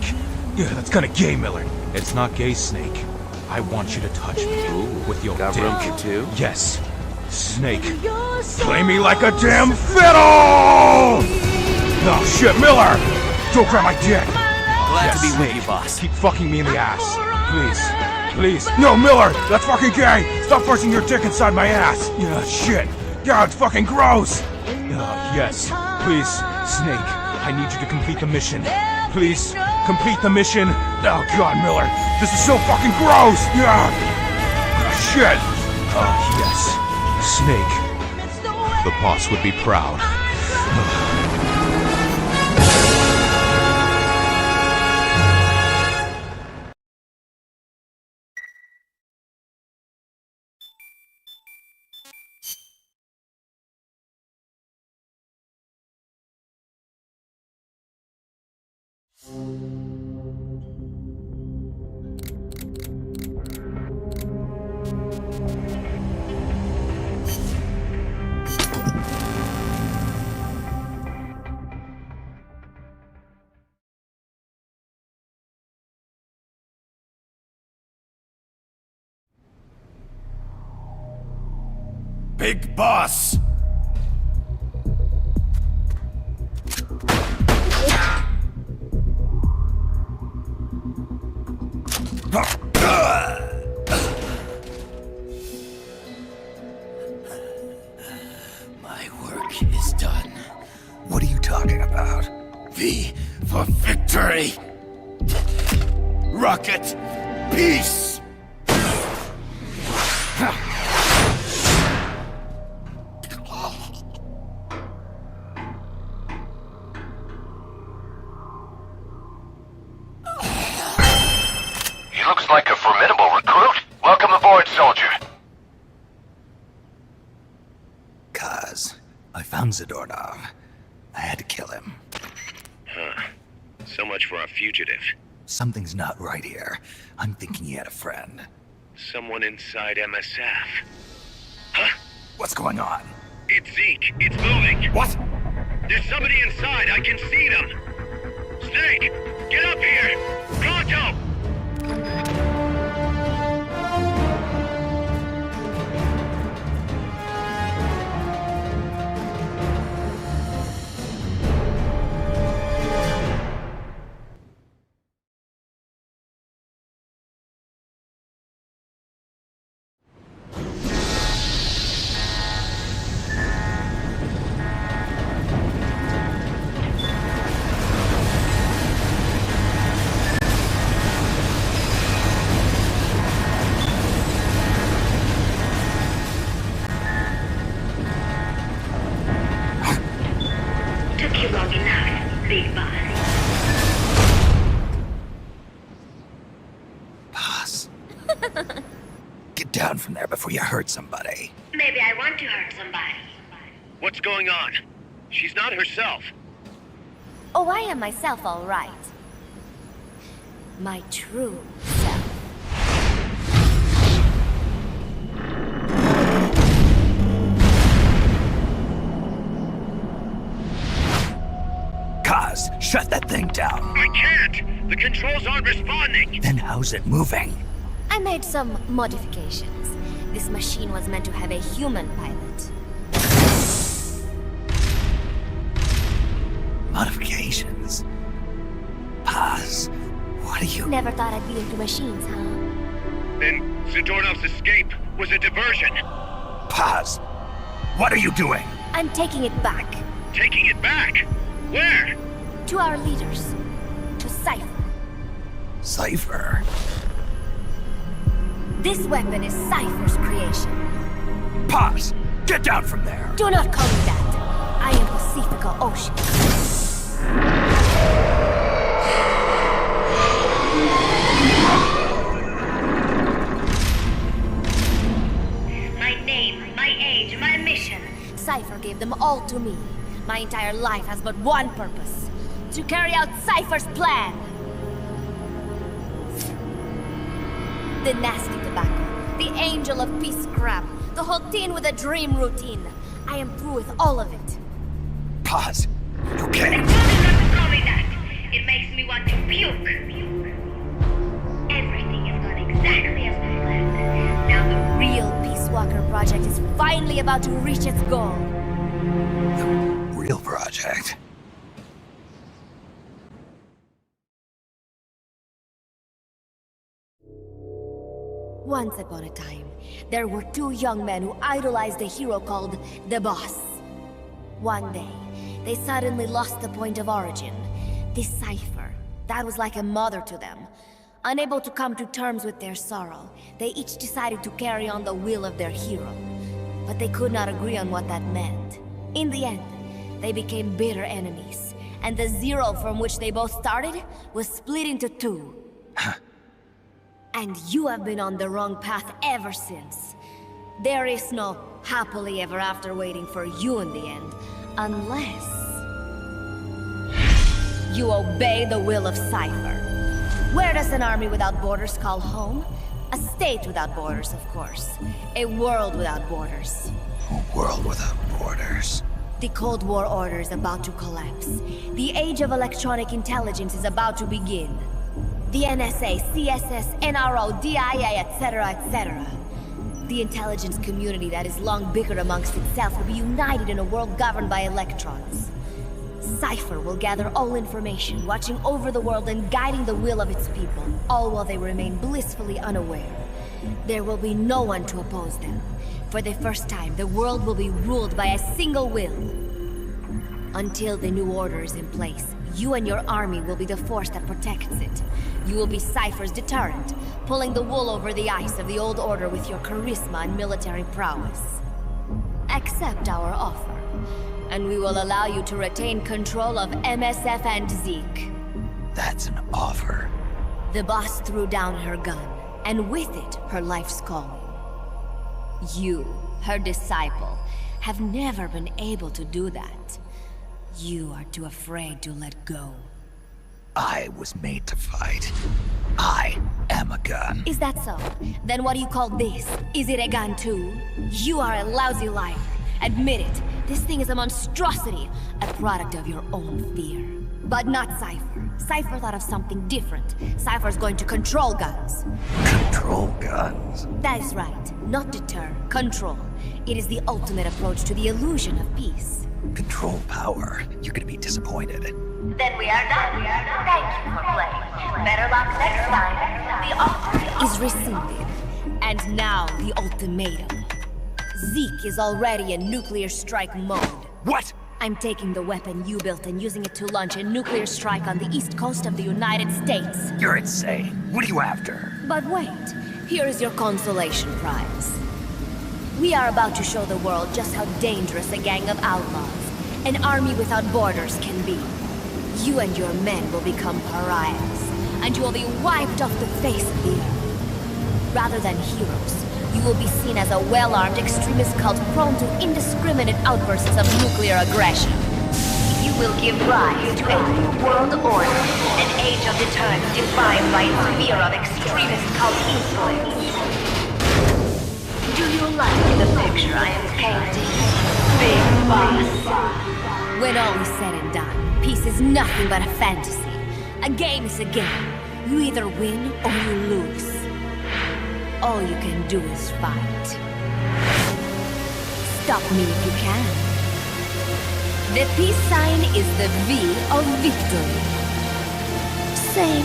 Yeah, that's kinda gay, Miller. It's not gay, Snake. I want you to touch me. With your got dick. room for two? Yes. Snake. Play me like a damn fiddle! Oh shit, Miller! Don't grab my dick! Glad to be with you, boss. Keep fucking me in the ass. Please. Please. No, Miller! That's fucking gay! Stop forcing your dick inside my ass! Yeah, shit! God, it's fucking gross! Yes. Please, Snake. I need you to complete the mission. Please, complete the mission. Oh God, Miller! This is so fucking gross! Yeah! Oh, shit! Yes. Snake. The boss would be proud. Big boss! My work is done. What are you talking about? V for victory! Rocket peace! He looks like a formidable recruit. Welcome aboard, soldier. Kaz, I found Zadornov. I had to kill him. Huh. So much for our fugitive. Something's not right here. I'm thinking he had a friend. Someone inside MSF. Huh? What's going on? It's Zeke. It's moving. What? There's somebody inside. I can see them. Snake! Get up here! Pronto! Get down from there before you hurt somebody. Maybe I want to hurt somebody. What's going on? She's not herself. Oh, I am myself, all right. My true self. Kaz, shut that thing down. I can't! The controls aren't responding! Then how's it moving? I made some modifications. This machine was meant to have a human pilot. Modifications? Kaz, what are you... Never thought I'd be into machines, huh? Then Zadornov's escape was a diversion. Kaz, what are you doing? I'm taking it back. Taking it back? Where? To our leaders. To Cypher. Cypher? This weapon is Cypher's creation. Pause! Get down from there! Do not call me that. I am Pacifica Ocean. My name, my age, my mission. Cypher gave them all to me. My entire life has but one purpose. To carry out Cypher's plan. The nasty tobacco, the angel of peace crap, the whole teen with a dream routine. I am through with all of it. Pause. You can't. Call me that. It makes me want to puke. Everything has gone exactly as planned. Now the real Peace Walker project is finally about to reach its goal. The real project? Once upon a time, there were two young men who idolized a hero called the Boss. One day, they suddenly lost the point of origin. This Cypher, that was like a mother to them. Unable to come to terms with their sorrow, they each decided to carry on the will of their hero. But they could not agree on what that meant. In the end, they became bitter enemies, and the zero from which they both started was split into two. And you have been on the wrong path ever since. There is no happily ever after waiting for you in the end, unless you obey the will of Cypher. Where does an army without borders call home? A state without borders, of course. A world without borders. A world without borders. The Cold War order is about to collapse. The age of electronic intelligence is about to begin. The NSA, CSS, NRO, DIA, etc., etc. The intelligence community that is long bickered amongst itself will be united in a world governed by electrons. Cypher will gather all information, watching over the world and guiding the will of its people, all while they remain blissfully unaware. There will be no one to oppose them. For the first time, the world will be ruled by a single will. Until the new order is in place, you and your army will be the force that protects it. You will be Cypher's deterrent, pulling the wool over the eyes of the old order with your charisma and military prowess. Accept our offer, and we will allow you to retain control of MSF and Zeke. That's an offer. The boss threw down her gun, and with it, her life's calling. You, her disciple, have never been able to do that. You are too afraid to let go. I was made to fight. I am a gun. Is that so? Then what do you call this? Is it a gun too? You are a lousy liar. Admit it. This thing is a monstrosity. A product of your own fear. But not Cypher. Cypher thought of something different. Cypher's going to control guns. Control guns? That is right. Not deter, control. It is the ultimate approach to the illusion of peace. Control power. You're gonna be disappointed. Then we are done. Thank you for playing. Better luck next time. The offer is rescinded. And now the ultimatum. Zeke is already in nuclear strike mode. What? I'm taking the weapon you built and using it to launch a nuclear strike on the east coast of the United States. You're insane. What are you after? But wait, here is your consolation prize. We are about to show the world just how dangerous a gang of outlaws, an army without borders can be. You and your men will become pariahs, and you will be wiped off the face of the earth. Rather than heroes, you will be seen as a well-armed extremist cult prone to indiscriminate outbursts of nuclear aggression. You will give rise to a new world order, an age of deterrence defined by its fear of extremist cult influence. Do you like the picture I am painting, Big Boss? When all is said and done, peace is nothing but a fantasy. A game is a game. You either win or you lose. All you can do is fight. Stop me if you can. The peace sign is the V of victory. Say,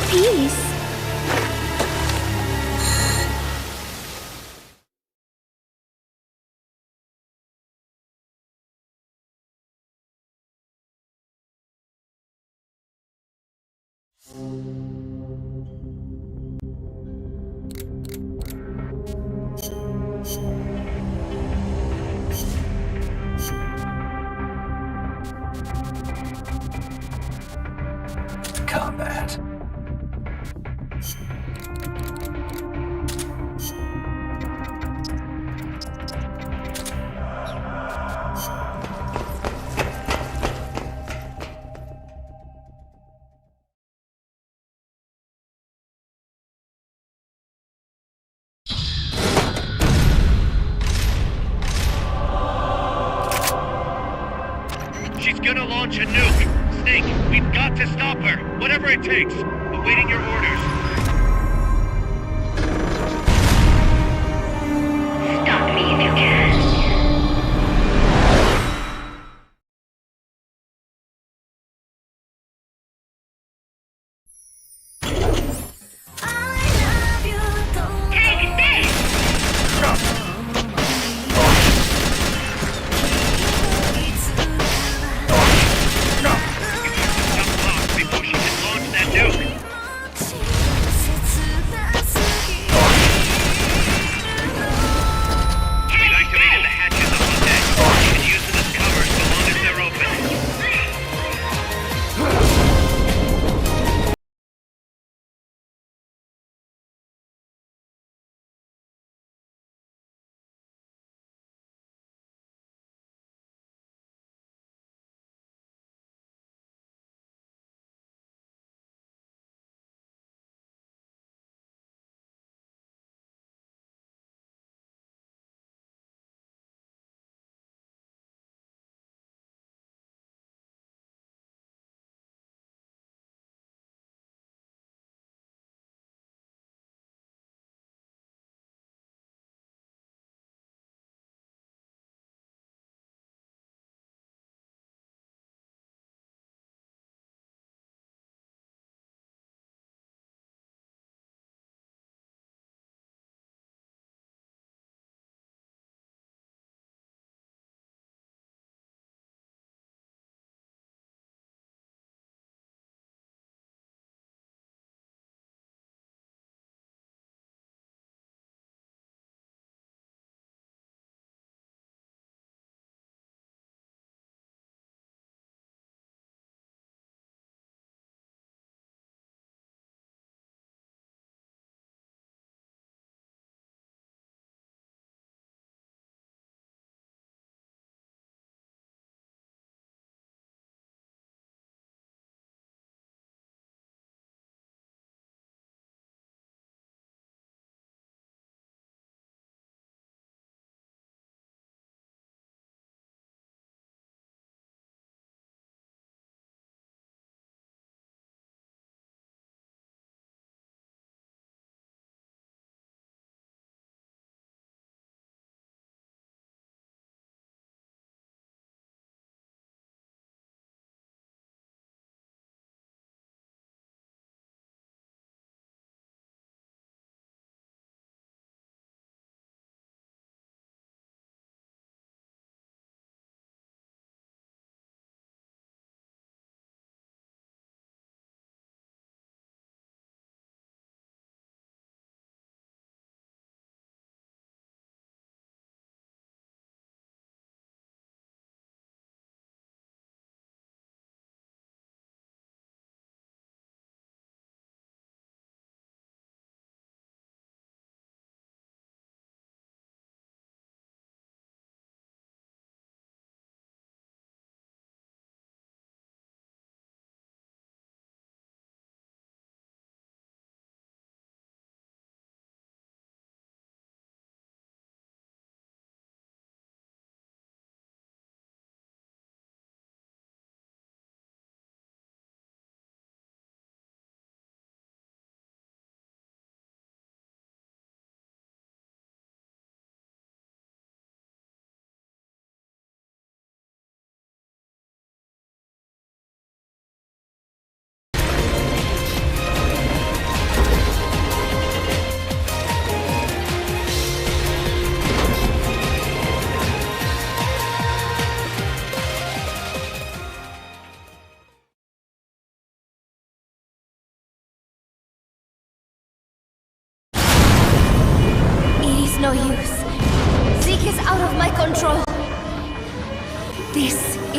peace. Combat. She's gonna launch a nuke. Snake, we've got to stop her. Whatever it takes. Awaiting your orders. Stop me if you can.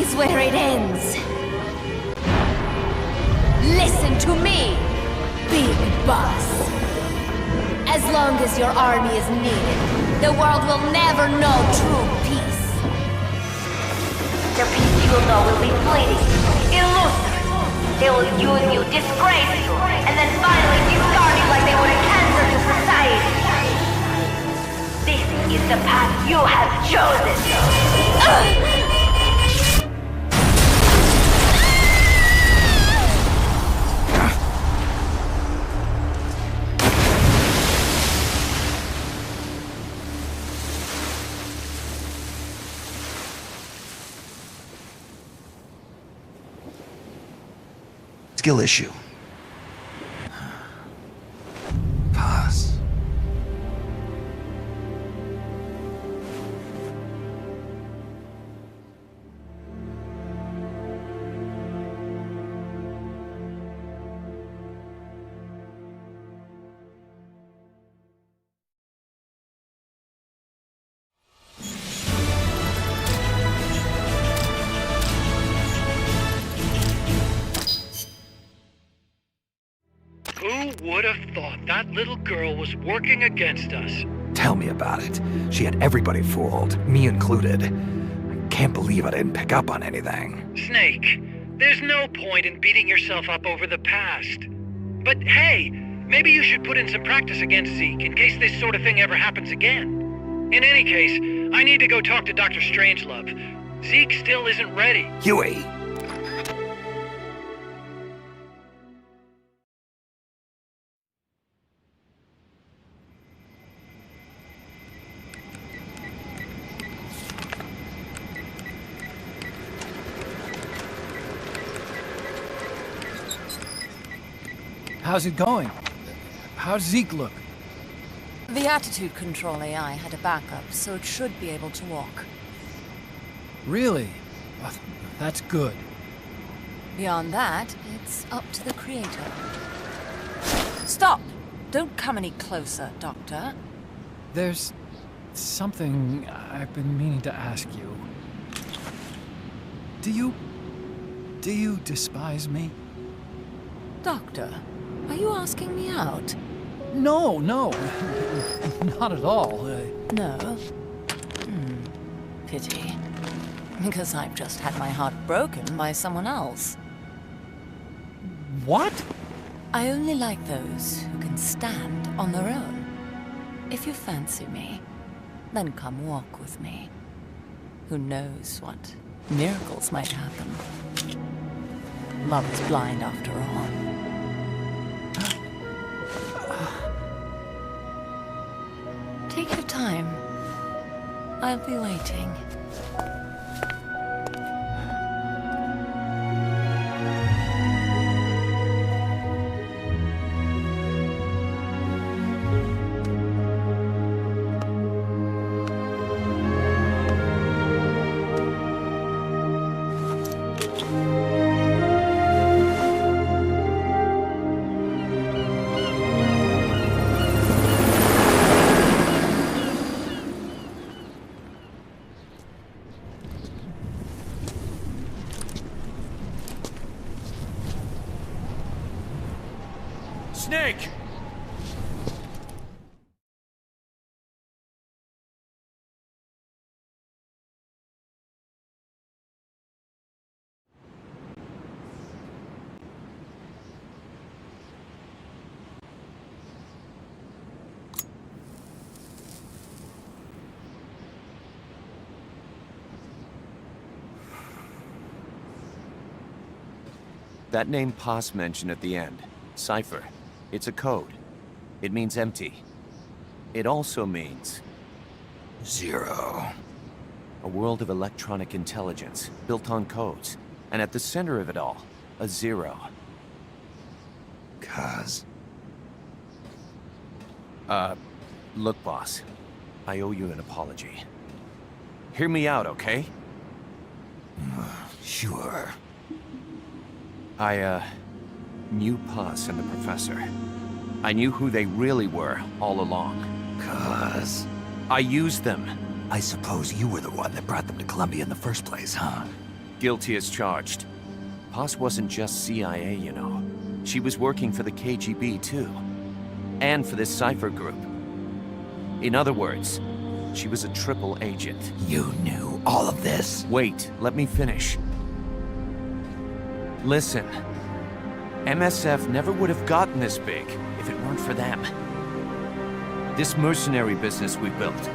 is where it ends. Listen to me, Big Boss. As long as your army is needed, the world will never know true peace. The peace you will know will be fleeting, illusory. They will use you, disgrace you, and then finally discard you like they were a cancer to society. This is the path you have chosen. Skill issue. Pass. Who would have thought that little girl was working against us? Tell me about it. She had everybody fooled, me included. I can't believe I didn't pick up on anything. Snake, there's no point in beating yourself up over the past. But hey, maybe you should put in some practice against Zeke in case this sort of thing ever happens again. In any case, I need to go talk to Dr. Strangelove. Zeke still isn't ready. Huey! How's it going? How's Zeke look? The attitude control AI had a backup, so it should be able to walk. Really? That's good. Beyond that, it's up to the creator. Stop! Don't come any closer, Doctor. There's something I've been meaning to ask you. Do you despise me? Doctor, are you asking me out? No, not at all. No? Pity. Because I've just had my heart broken by someone else. What? I only like those who can stand on their own. If you fancy me, then come walk with me. Who knows what miracles might happen. Love is blind after all. Take your time. I'll be waiting. Snake! That name Paz mentioned at the end, Cipher. It's a code. It means empty. It also means... Zero. A world of electronic intelligence, built on codes. And at the center of it all, a zero. Cuz. Look, boss. I owe you an apology. Hear me out, okay? Sure. I knew Paz and the Professor. I knew who they really were all along. Cuz. I used them. I suppose you were the one that brought them to Columbia in the first place, huh? Guilty as charged. Paz wasn't just CIA, you know. She was working for the KGB, too. And for this cipher group. In other words, she was a triple agent. You knew all of this? Wait, let me finish. Listen. MSF never would have gotten this big if it weren't for them. This mercenary business we built.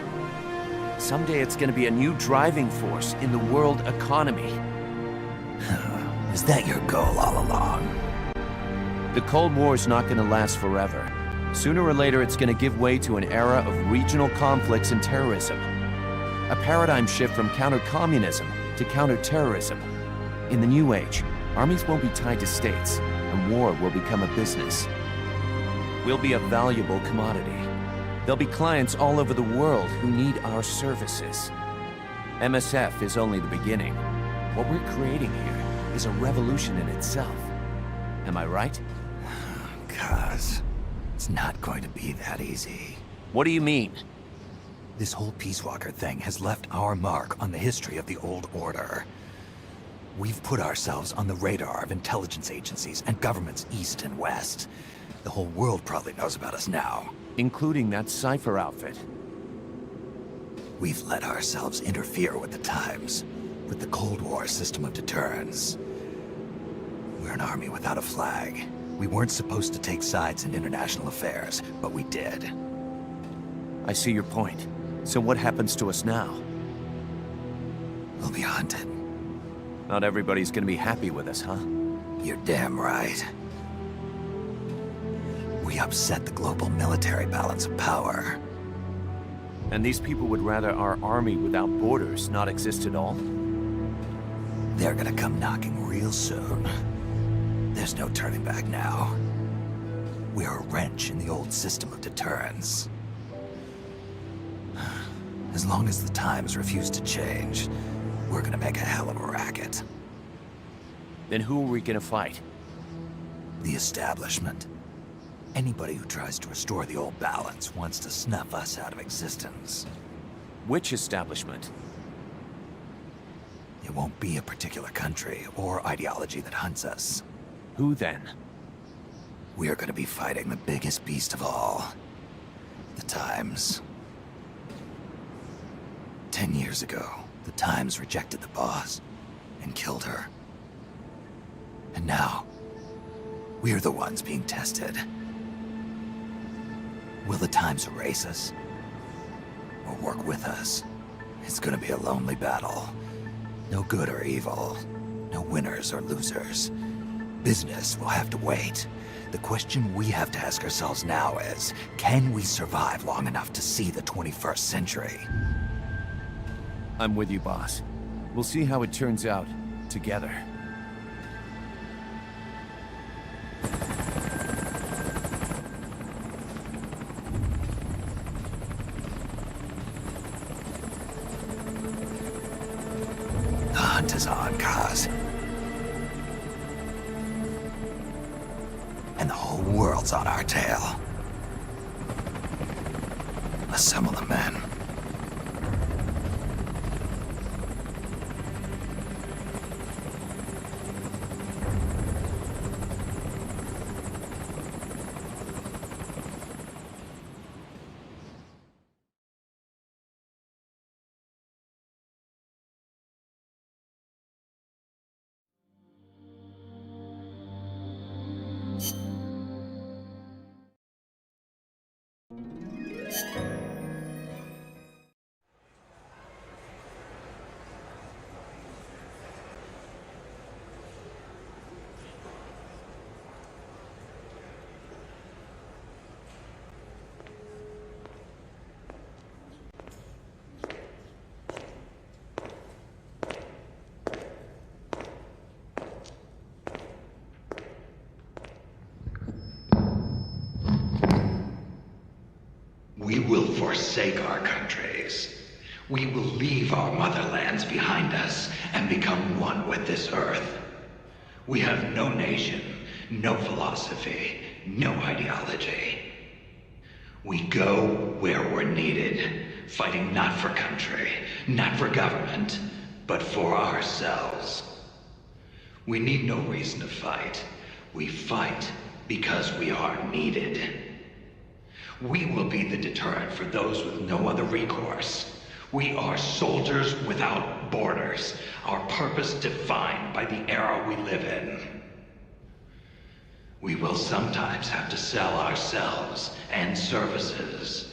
Someday it's gonna be a new driving force in the world economy. Is that your goal all along? The Cold War's not gonna last forever. Sooner or later it's gonna give way to an era of regional conflicts and terrorism. A paradigm shift from counter-communism to counter-terrorism. In the new age, armies won't be tied to states, and war will become a business. We'll be a valuable commodity. There'll be clients all over the world who need our services. MSF is only the beginning. What we're creating here is a revolution in itself. Am I right? Cuz, it's not going to be that easy. What do you mean? This whole Peace Walker thing has left our mark on the history of the Old Order. We've put ourselves on the radar of intelligence agencies and governments east and west. The whole world probably knows about us now. Including that cipher outfit. We've let ourselves interfere with the times, with the Cold War system of deterrence. We're an army without a flag. We weren't supposed to take sides in international affairs, but we did. I see your point. So what happens to us now? We'll be hunted. Not everybody's gonna be happy with us, huh? You're damn right. We upset the global military balance of power. And these people would rather our army without borders not exist at all? They're gonna come knocking real soon. There's no turning back now. We're a wrench in the old system of deterrence. As long as the times refuse to change, we're gonna make a hell of a racket. Then who are we gonna fight? The establishment. Anybody who tries to restore the old balance wants to snuff us out of existence. Which establishment? It won't be a particular country or ideology that hunts us. Who then? We are going to be fighting the biggest beast of all. The Times. 10 years ago, the Times rejected the boss and killed her. And now, we're the ones being tested. Will the Times erase us? Or work with us? It's gonna be a lonely battle. No good or evil. No winners or losers. Business will have to wait. The question we have to ask ourselves now is, can we survive long enough to see the 21st century? I'm with you, boss. We'll see how it turns out, together. The hunt is on, Kaz. And the whole world's on our tail. Assemble the men. We will forsake our countries. We will leave our motherlands behind us and become one with this earth. We have no nation, no philosophy, no ideology. We go where we're needed, fighting not for country, not for government, but for ourselves. We need no reason to fight. We fight because we are needed. We will be the deterrent for those with no other recourse. We are soldiers without borders, our purpose defined by the era we live in. We will sometimes have to sell ourselves and services.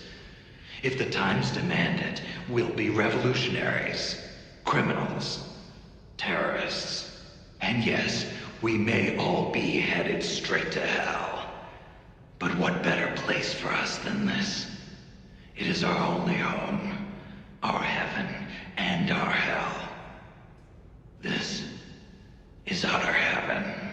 If the times demand it, we'll be revolutionaries, criminals, terrorists, and yes, we may all be headed straight to hell. But what better place for us than this? It is our only home, our heaven, and our hell. This is utter heaven.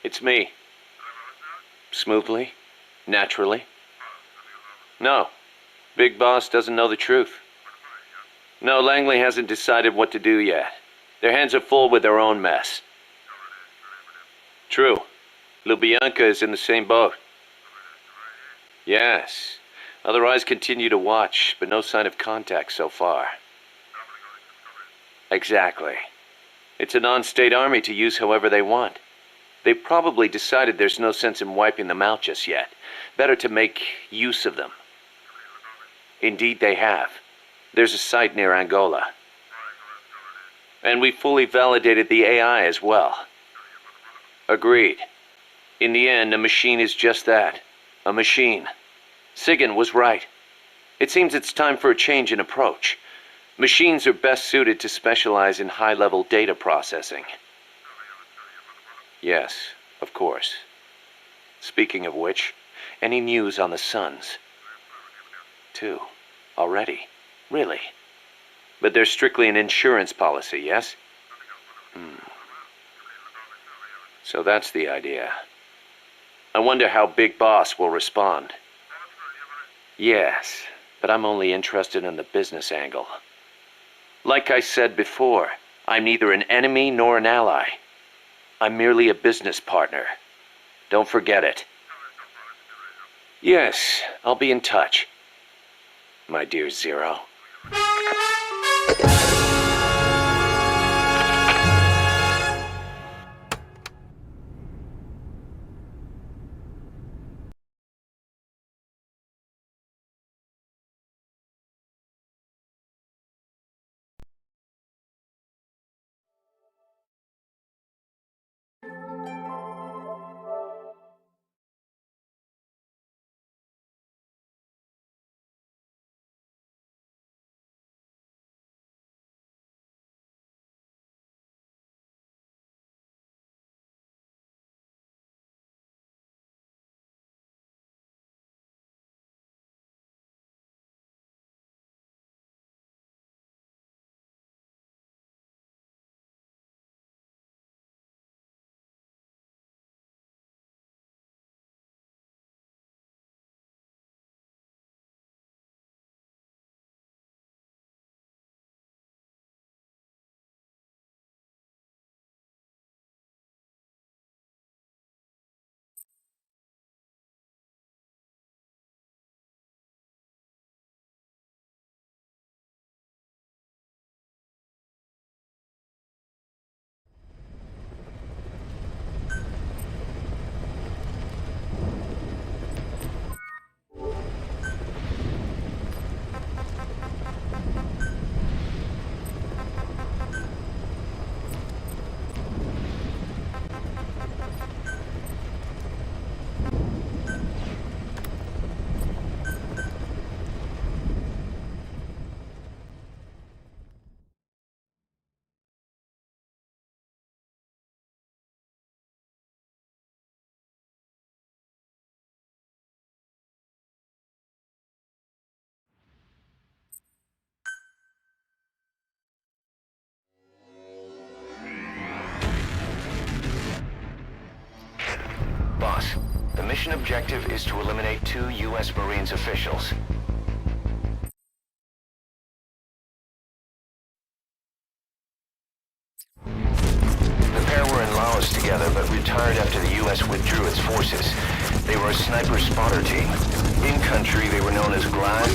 It's me. Smoothly? Naturally? No. Big Boss doesn't know the truth. No, Langley hasn't decided what to do yet. Their hands are full with their own mess. True. Lubyanka is in the same boat. Yes. Other eyes continue to watch, but no sign of contact so far. Exactly. It's a non-state army to use however they want. They've probably decided there's no sense in wiping them out just yet. Better to make use of them. Indeed they have. There's a site near Angola. And we fully validated the AI as well. Agreed. In the end, a machine is just that. A machine. Sigan was right. It seems it's time for a change in approach. Machines are best suited to specialize in high-level data processing. Yes, of course. Speaking of which, any news on the Suns? 2. Already? Really? But they're strictly an insurance policy, yes? So that's the idea. I wonder how Big Boss will respond. Yes, but I'm only interested in the business angle. Like I said before, I'm neither an enemy nor an ally. I'm merely a business partner. Don't forget it. Yes, I'll be in touch. My dear Zero. mission objective is to eliminate 2 U.S. Marines officials. The pair were in Laos together, but retired after the U.S. withdrew its forces. They were a sniper spotter team. In country, they were known as Glad.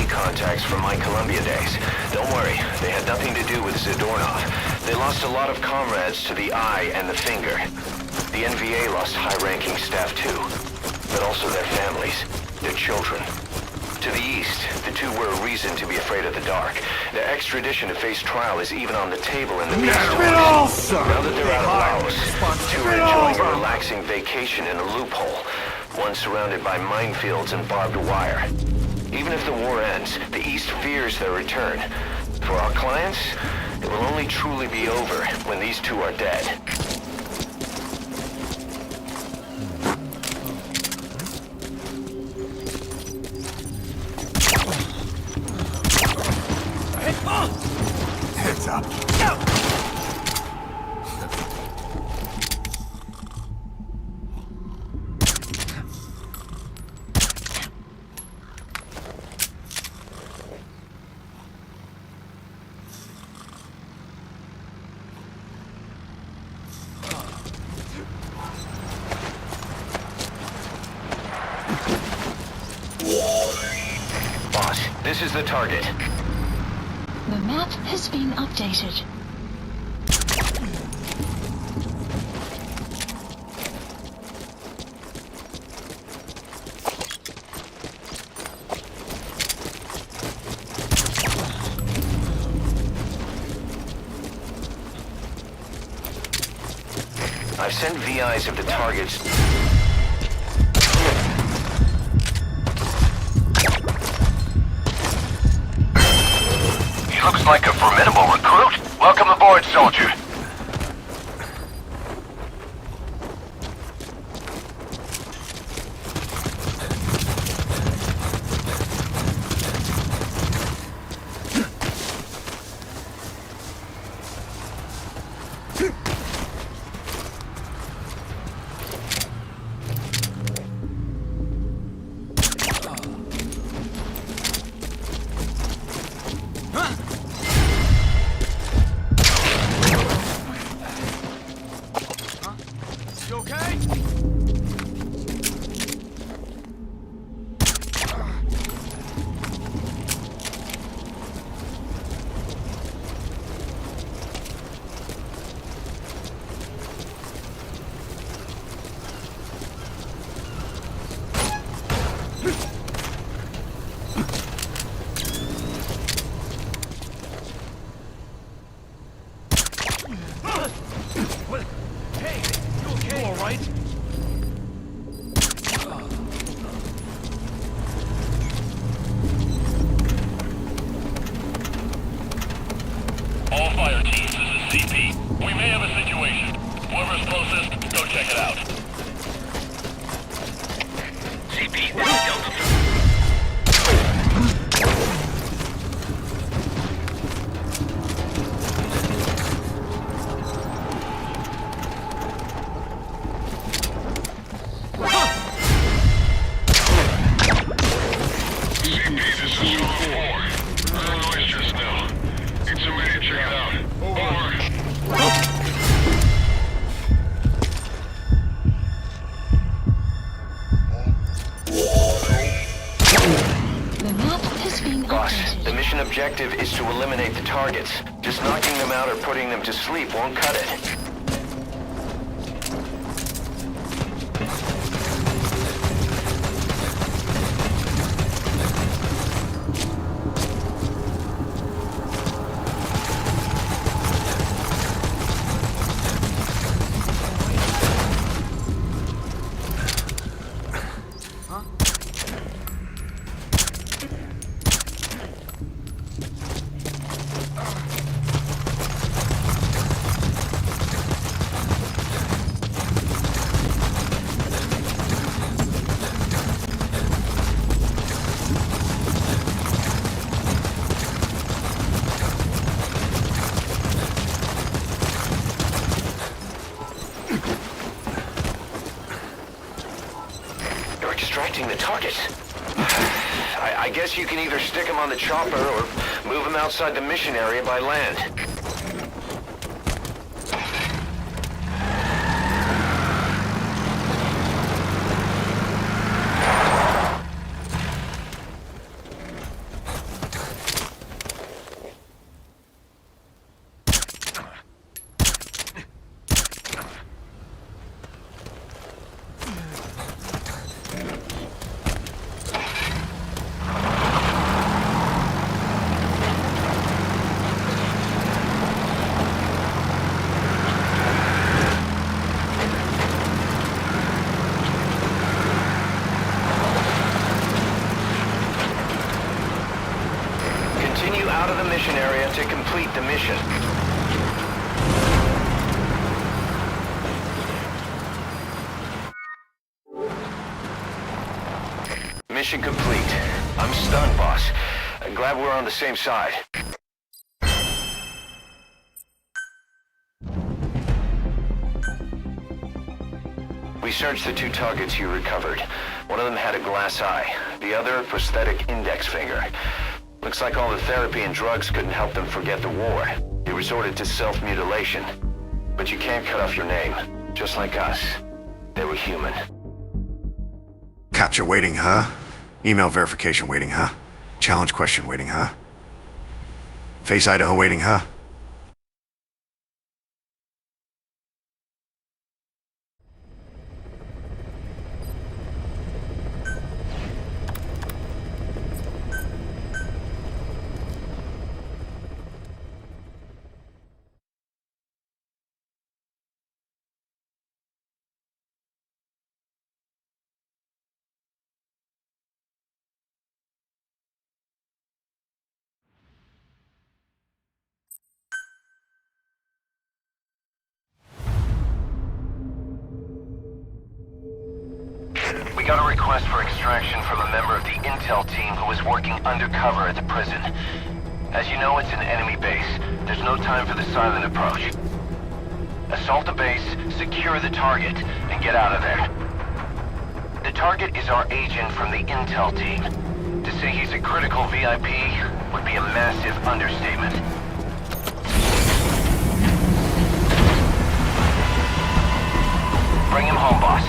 Contacts from my Columbia days. Don't worry, they had nothing to do with Zadornov. They lost a lot of comrades to the eye and the finger. The NVA lost high-ranking staff too, but also their families, their children. To the east, the two were a reason to be afraid of the dark. Their extradition to face trial is even on the table in the midst of it. Now that they're out of Laos, two are enjoying a relaxing vacation in a loophole, one surrounded by minefields and barbed wire. Even if the war ends, the East fears their return. For our clients, it will only truly be over when these two are dead. Heads up. This is the target. The map has been updated. I've sent VIs of the targets. Looks like a formidable recruit. Welcome aboard, soldier. Objective is to eliminate the targets. Just knocking them out or putting them to sleep won't cut it. extracting the targets. I guess you can either stick them on the chopper or move them outside the mission area by land. Out of the mission area to complete the mission. Mission complete. I'm stunned, boss. I'm glad we're on the same side. We searched the 2 targets you recovered. One of them had a glass eye, the other a prosthetic index finger. Looks like all the therapy and drugs couldn't help them forget the war. They resorted to self-mutilation. But you can't cut off your name. Just like us. They were human. Capture waiting, huh? Email verification waiting, huh? Challenge question waiting, huh? Face Idaho waiting, huh? We got a request for extraction from a member of the intel team who is working undercover at the prison. As you know, it's an enemy base. There's no time for the silent approach. Assault the base, secure the target, and get out of there. The target is our agent from the intel team. To say he's a critical VIP would be a massive understatement. Bring him home, boss.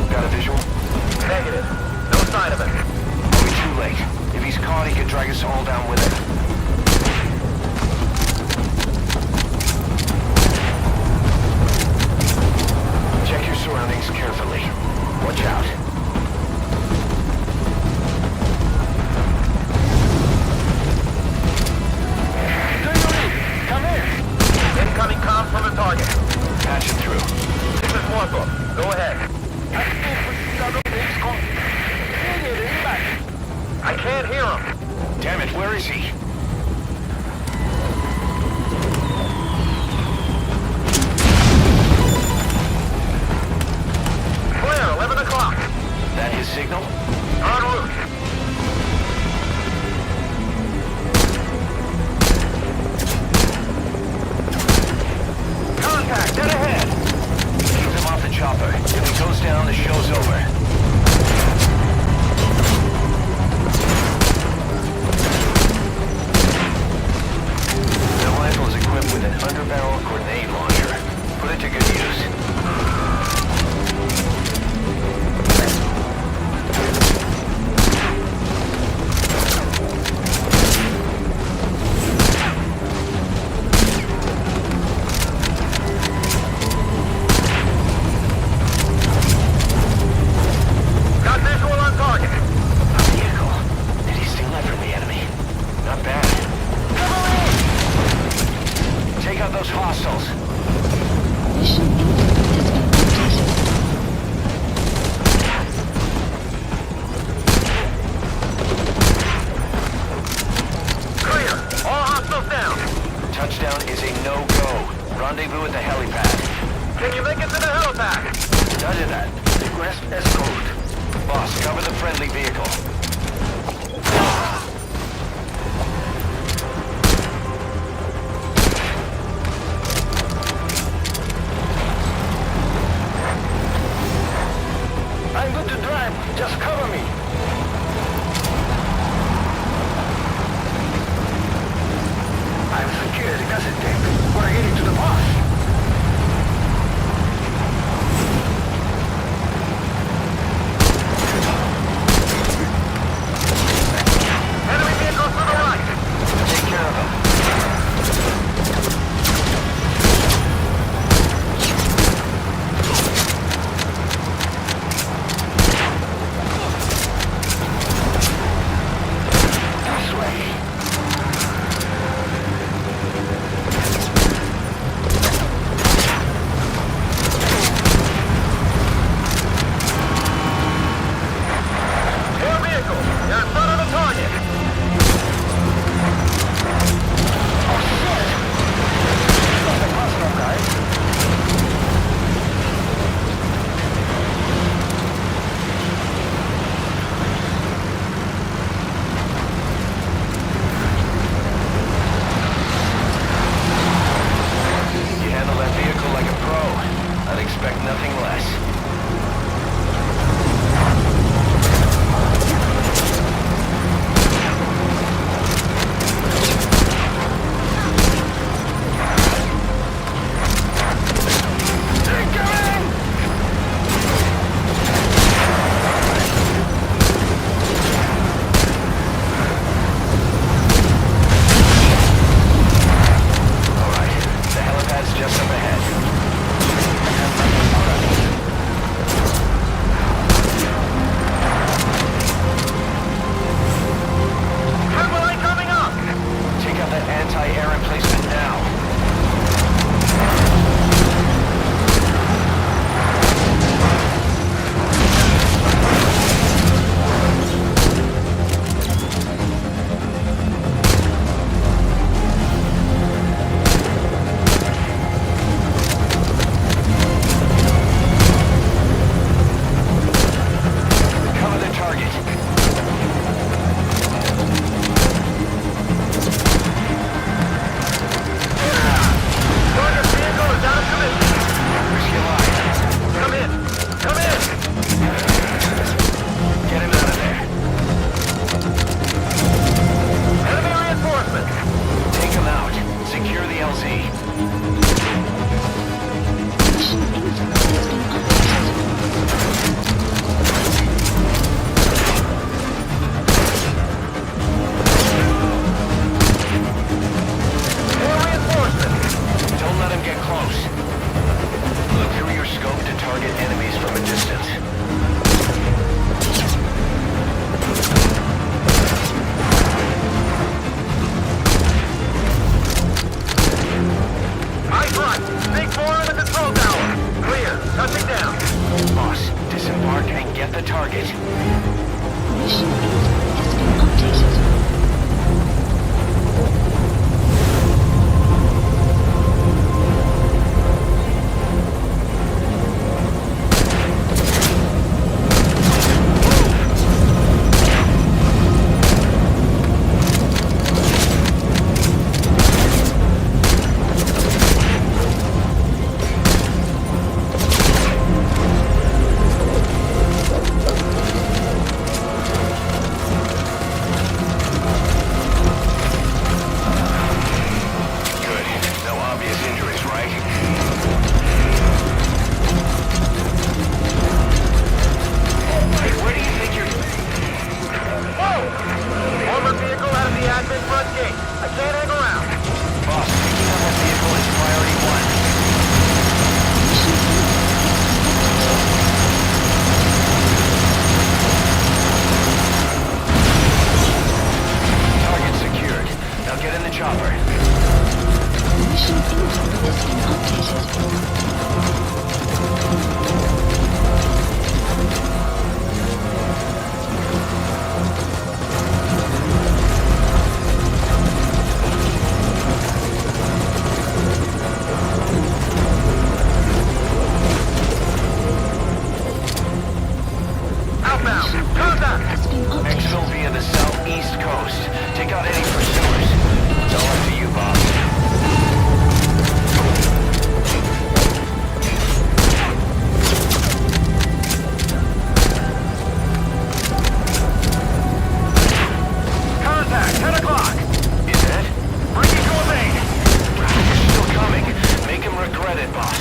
Got a visual? Negative. No sign of him. Probably too late. If he's caught, he could drag us all down with him. Check your surroundings carefully. Watch out. Come here. Incoming comms from the target. Patch it through. This is Morpho. Go ahead. I can't hear him. Damn it, where is he? Clear, 11 o'clock. That his signal? En route. Contact, dead ahead. Keep him off the chopper. If he goes down, the show's over. With an underbarrel grenade launcher. Put it to good use. Got visual on target. A vehicle. Did he steal that from the enemy? Not bad. Take out those hostiles. Mission has been Clear. All hostiles down. Touchdown is a no-go. Rendezvous at the helipad. Can you make it to the helipad? Roger that. Request escort. Boss, cover the friendly vehicle. front gate. I can't hang around. Boss, picking up a vehicle is priority 1. Target secured. Now get in the chopper. Mission info has been updated. Outbound. Contact. Exfil via the southeast coast. Take out any pursuers. It's all up to you, boss. Contact, 10 o'clock. Is it? Bring it to evade. He's still coming. Make him regret it, boss.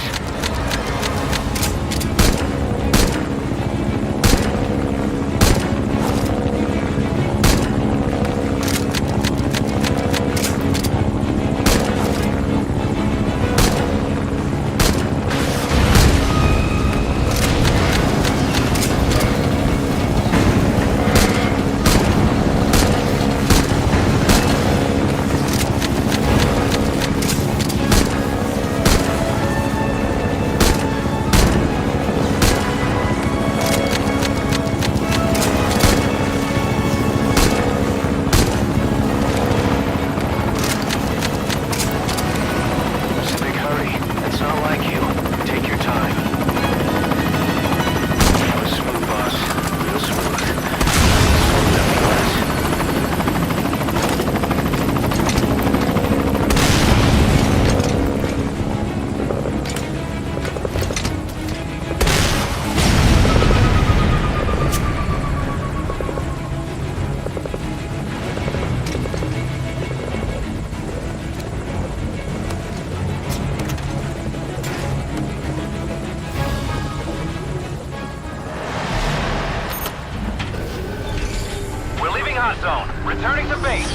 Hot zone. Returning to base.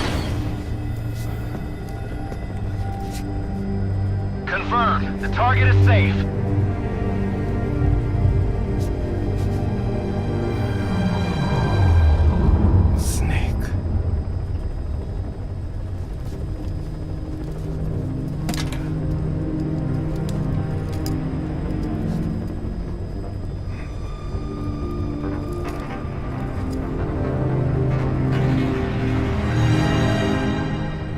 Confirmed. The target is safe. Snake.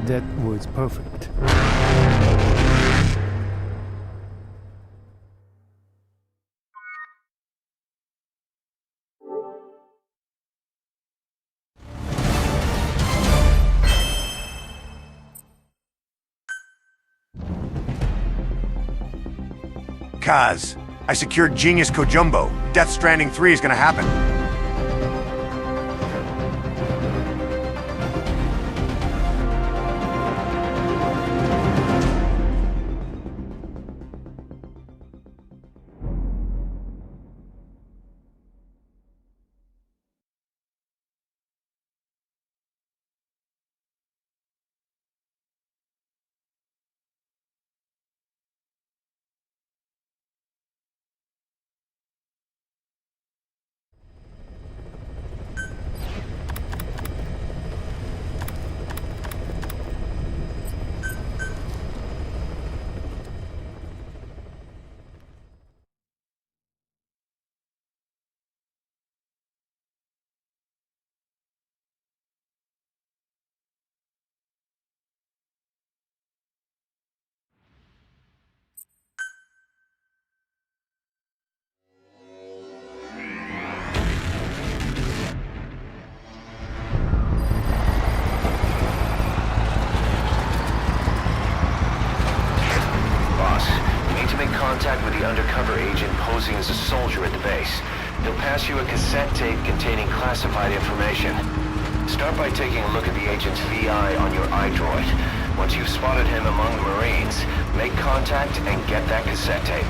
That was perfect. Kaz, I secured Genius Kojumbo. Death Stranding 3 is gonna happen. Contact with the undercover agent posing as a soldier at the base. He'll pass you a cassette tape containing classified information. Start by taking a look at the agent's VI on your iDroid. Once you've spotted him among the Marines, make contact and get that cassette tape.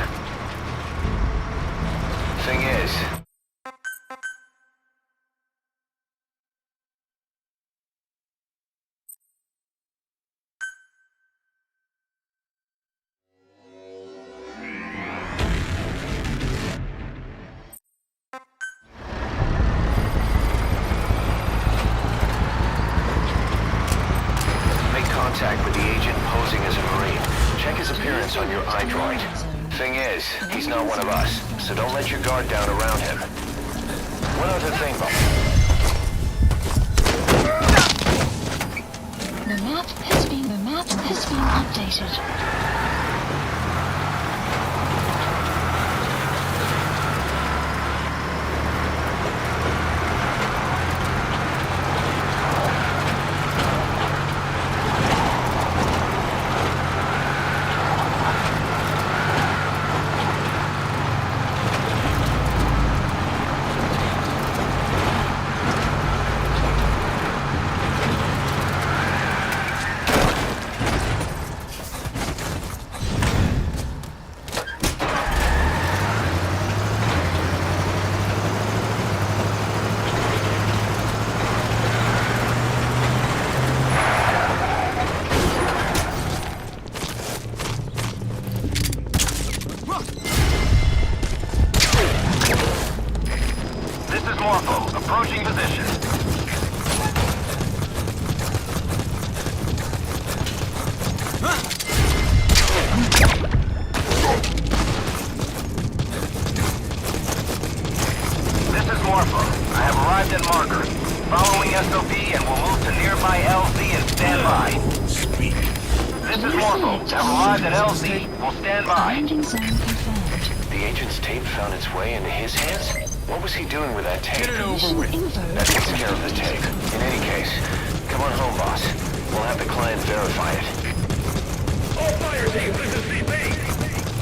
Thing is, contact with the agent posing as a Marine. Check his appearance on your iDroid. Thing is, he's not one of us, so don't let your guard down around him. One other thing, Bob. The map has been updated. Approaching position. This is Morpho. I have arrived at marker. Following SOP and we'll move to nearby LZ and stand by. Speak. This is Morpho. I've arrived at LZ. We'll stand by. The agent's tape found its way into his hands? What was he doing with that tape? Get it over with. That takes care of the tape. In any case, come on home, boss. We'll have the client verify it. All fire teams, this is CP.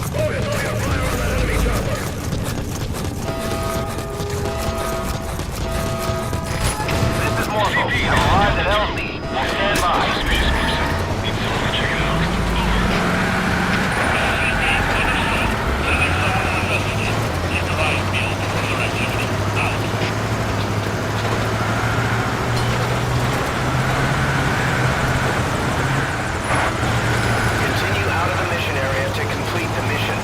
Focus on your fire on that enemy chopper. This is Morpho. I've arrived at LZ. We'll stand by. Check it out. Continue out of the mission area to complete the mission.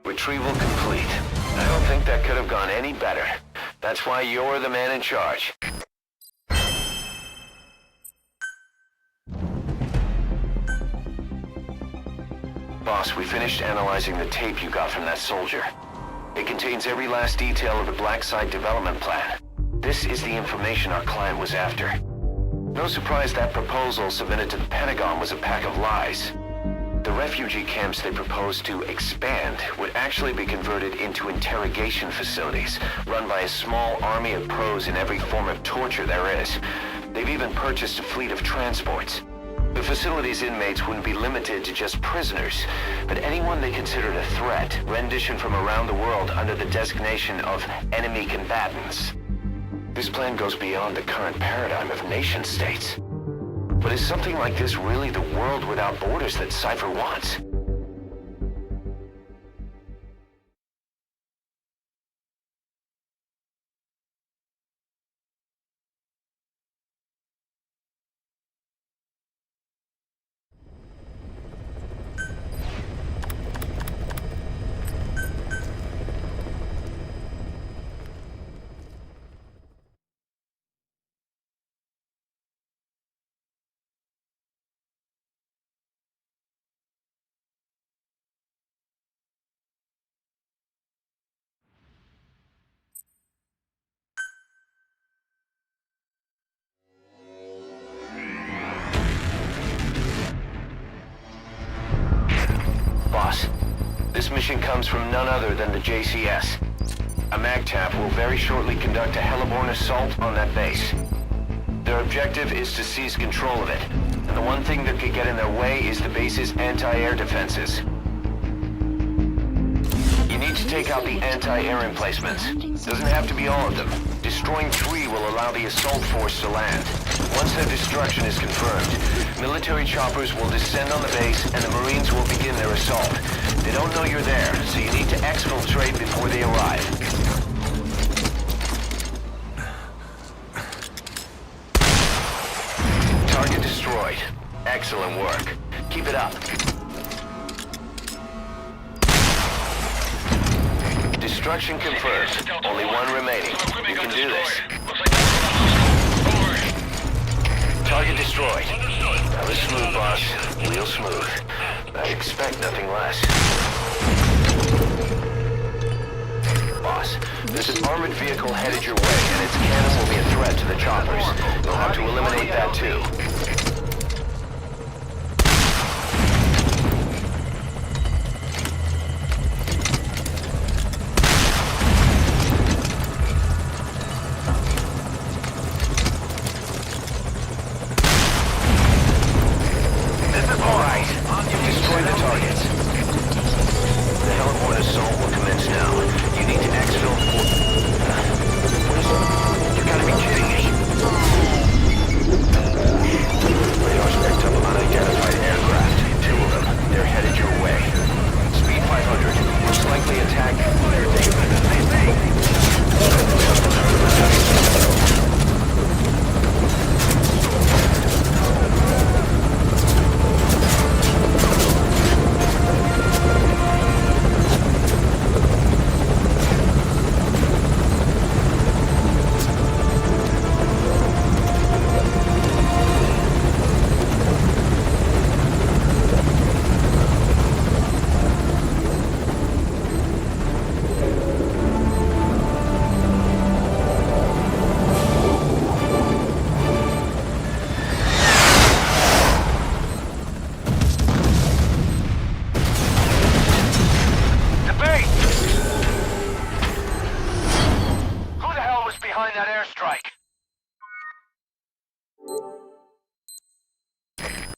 Retrieval complete. I don't think that could have gone any better. That's why you're the man in charge. Boss, we finished analyzing the tape you got from that soldier. It contains every last detail of the Black Site development plan. This is the information our client was after. No surprise that proposal submitted to the Pentagon was a pack of lies. The refugee camps they proposed to expand would actually be converted into interrogation facilities, run by a small army of pros in every form of torture there is. They've even purchased a fleet of transports. The facility's inmates wouldn't be limited to just prisoners, but anyone they considered a threat, rendition from around the world under the designation of enemy combatants. This plan goes beyond the current paradigm of nation-states. But is something like this really the world without borders that Cypher wants? Boss, this mission comes from none other than the JCS. A MAGTF will very shortly conduct a heliborne assault on that base. Their objective is to seize control of it, and the one thing that could get in their way is the base's anti-air defenses. You need to take out the anti-air emplacements. Doesn't have to be all of them. Destroying 3 will allow the assault force to land. Once their destruction is confirmed, military choppers will descend on the base and the Marines will begin their assault. They don't know you're there, so you need to exfiltrate before they arrive. Target destroyed. Excellent work. Keep it up. Destruction confirmed. Only one remaining. You can do this. Target destroyed. That was smooth, boss. Real smooth. I expect nothing less. Boss, there's an armored vehicle headed your way, and its cannon will be a threat to the choppers. You'll have to eliminate that too.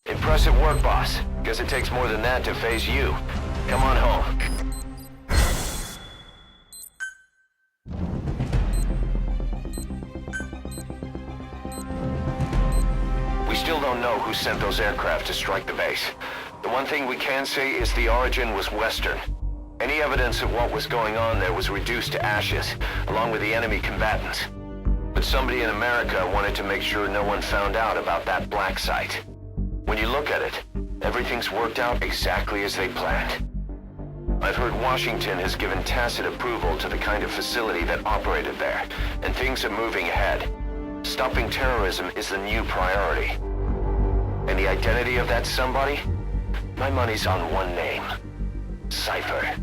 Impressive work, boss. Guess it takes more than that to phase you. Come on home. We still don't know who sent those aircraft to strike the base. The one thing we can say is the origin was Western. Any evidence of what was going on there was reduced to ashes, along with the enemy combatants. But somebody in America wanted to make sure no one found out about that black site. When you look at it, everything's worked out exactly as they planned. I've heard Washington has given tacit approval to the kind of facility that operated there, and things are moving ahead. Stopping terrorism is the new priority. And the identity of that somebody? My money's on one name. Cypher.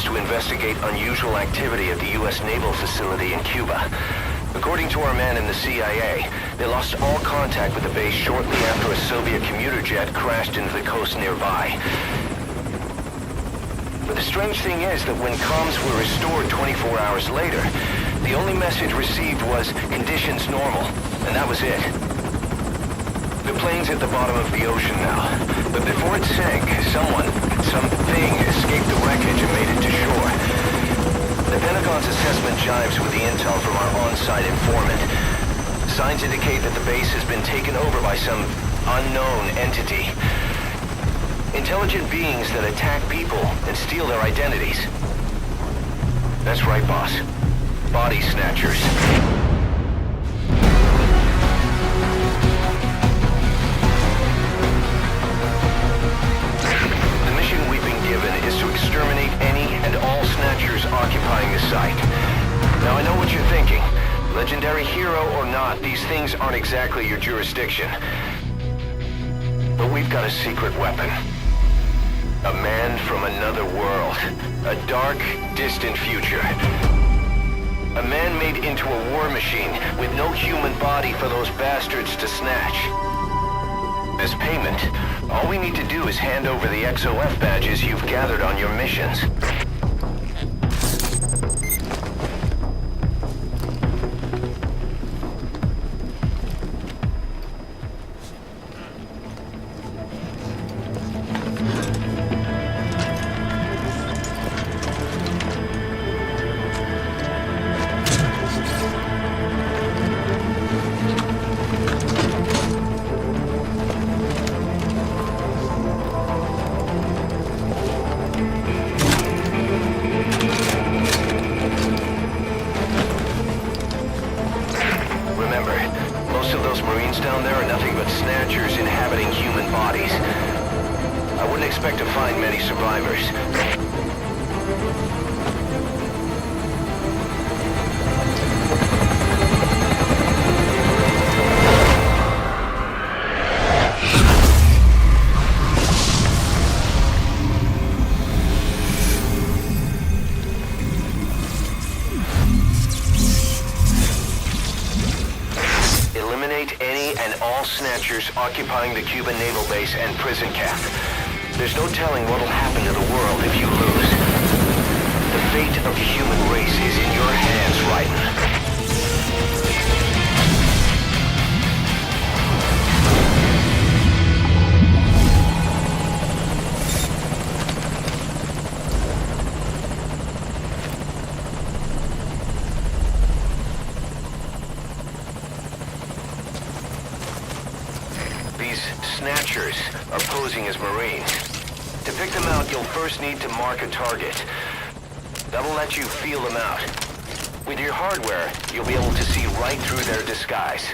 To investigate unusual activity at the U.S. naval facility in Cuba. According to our man in the CIA, they lost all contact with the base shortly after a Soviet commuter jet crashed into the coast nearby. But the strange thing is that when comms were restored 24 hours later, the only message received was conditions normal, and that was it. The plane's at the bottom of the ocean now, but before it sank, something escaped the wreckage and made it to shore. The Pentagon's assessment jives with the intel from our on-site informant. Signs indicate that the base has been taken over by some unknown entity. Intelligent beings that attack people and steal their identities. That's right, boss. Body snatchers. Is to exterminate any and all snatchers occupying the site. Now I know what you're thinking. Legendary hero or not, these things aren't exactly your jurisdiction. But we've got a secret weapon. A man from another world. A dark, distant future. A man made into a war machine with no human body for those bastards to snatch. As payment, all we need to do is hand over the XOF badges you've gathered on your missions. Occupying the Cuban naval base and prison camp. There's no telling what'll happen to the world if you lose. The fate of the human race is in your hands, Raiden. Snatchers are posing as Marines. To pick them out, you'll first need to mark a target. That'll let you feel them out. With your hardware, you'll be able to see right through their disguise.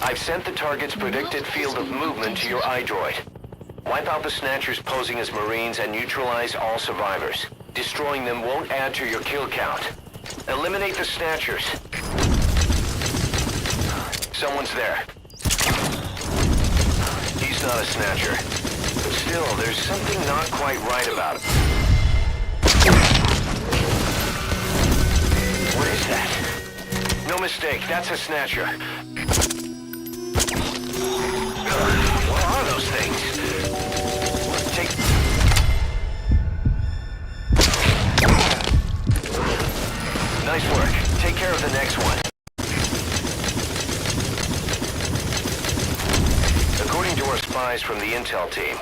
I've sent the target's predicted field of movement to your iDroid. Wipe out the Snatchers posing as Marines and neutralize all survivors. Destroying them won't add to your kill count. Eliminate the Snatchers. Someone's there. He's not a Snatcher. But still, there's something not quite right about him. What is that? No mistake, that's a Snatcher. What are those things? Nice work. Take care of the next one. According to our spies from the intel team,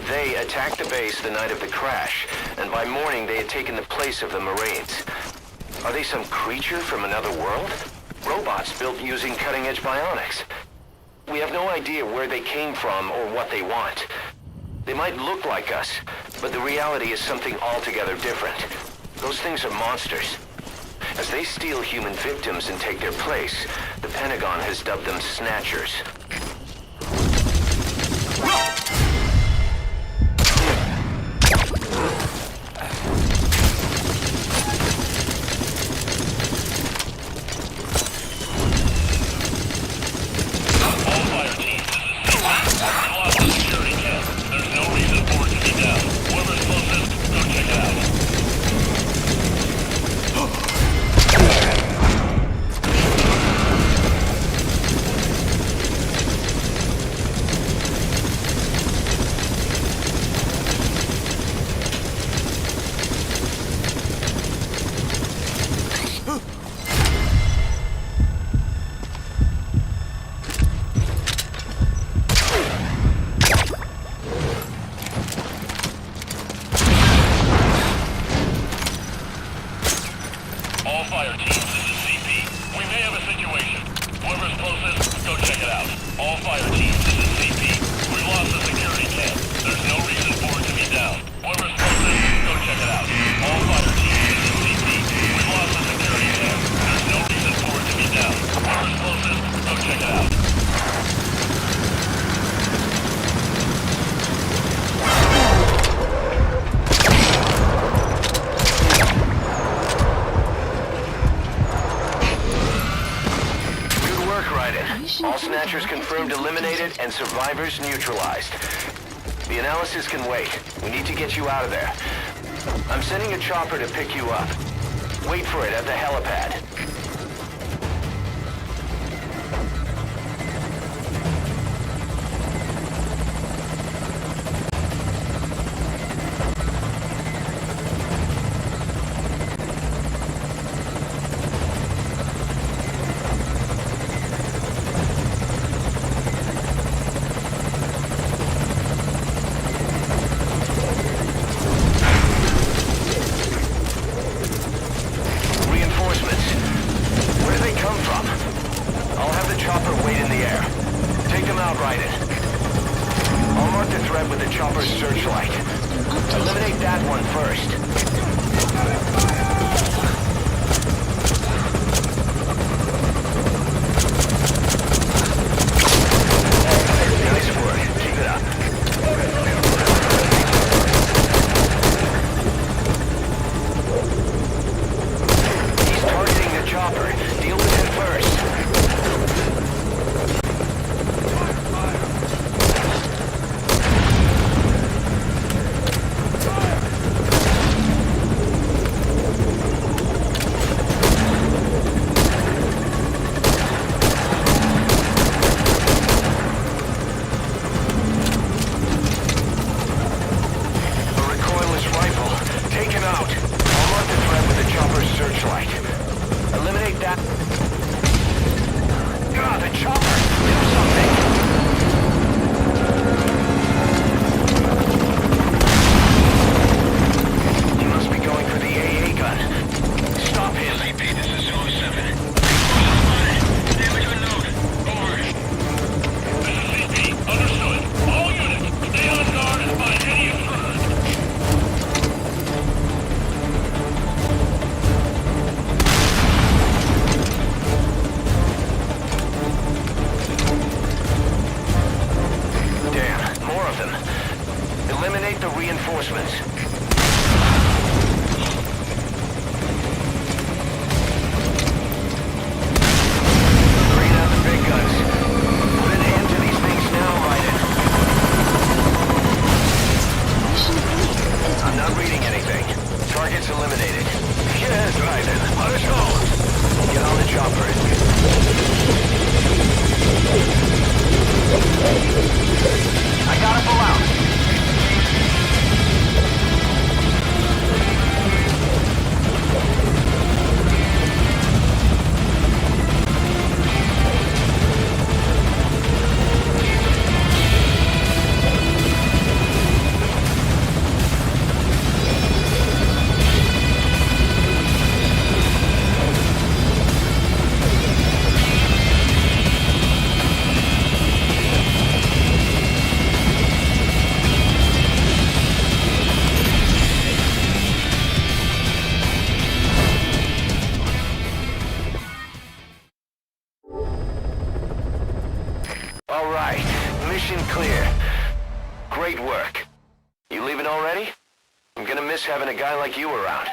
they attacked the base the night of the crash, and by morning they had taken the place of the Marines. Are they some creature from another world? Robots built using cutting-edge bionics. We have no idea where they came from or what they want. They might look like us, but the reality is something altogether different. Those things are monsters. As they steal human victims and take their place, the Pentagon has dubbed them Snatchers. All Snatchers confirmed eliminated and survivors neutralized. The analysis can wait. We need to get you out of there. I'm sending a chopper to pick you up. Wait for it at the helipad. Having a guy like you around.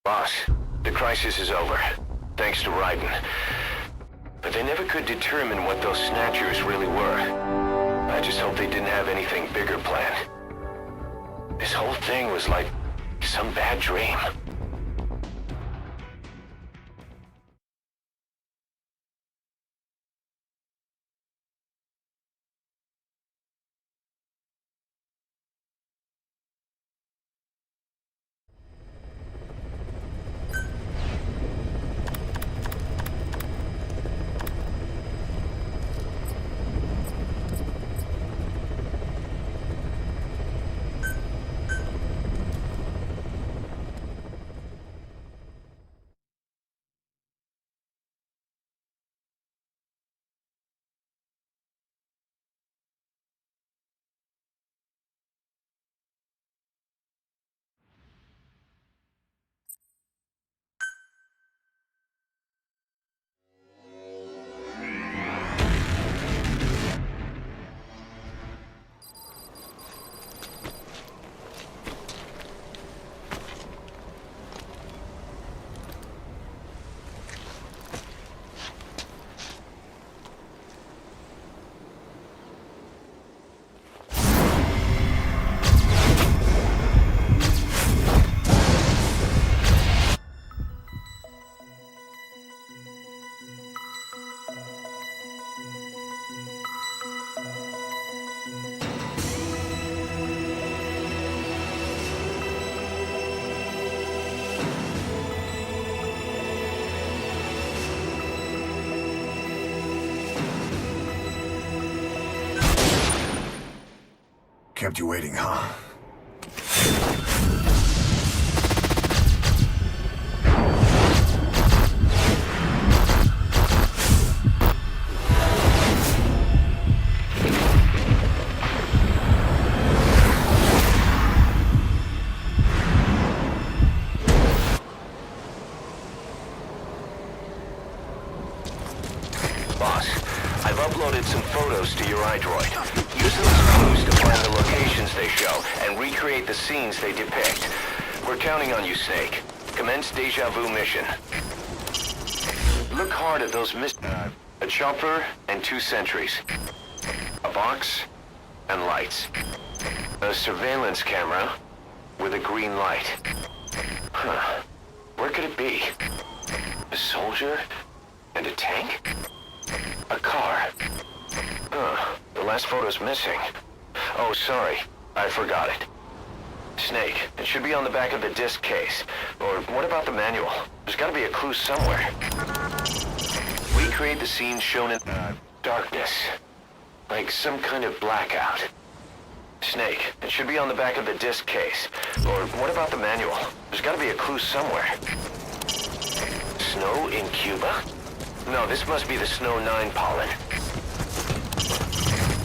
Boss, the crisis is over, thanks to Raiden. But they never could determine what those snatchers really were. I just hope they didn't have anything bigger planned. This whole thing was like some bad dream. Kept you waiting, huh? Boss, I've uploaded some photos to your iDroid. Use those clues to find the locations they show and recreate the scenes they depict. We're counting on you, Snake. Commence Deja Vu mission. Look hard at those a chopper and 2 sentries. A box and lights. A surveillance camera with a green light. Huh. Where could it be? A soldier and a tank? A car. The last photo's missing. Oh, sorry. I forgot it. Snake, it should be on the back of the disc case. Or what about the manual? There's gotta be a clue somewhere. Recreate the scene shown in darkness. Like some kind of blackout. Snake, it should be on the back of the disc case. Or what about the manual? There's gotta be a clue somewhere. Snow in Cuba? No, this must be the Snow 9 pollen.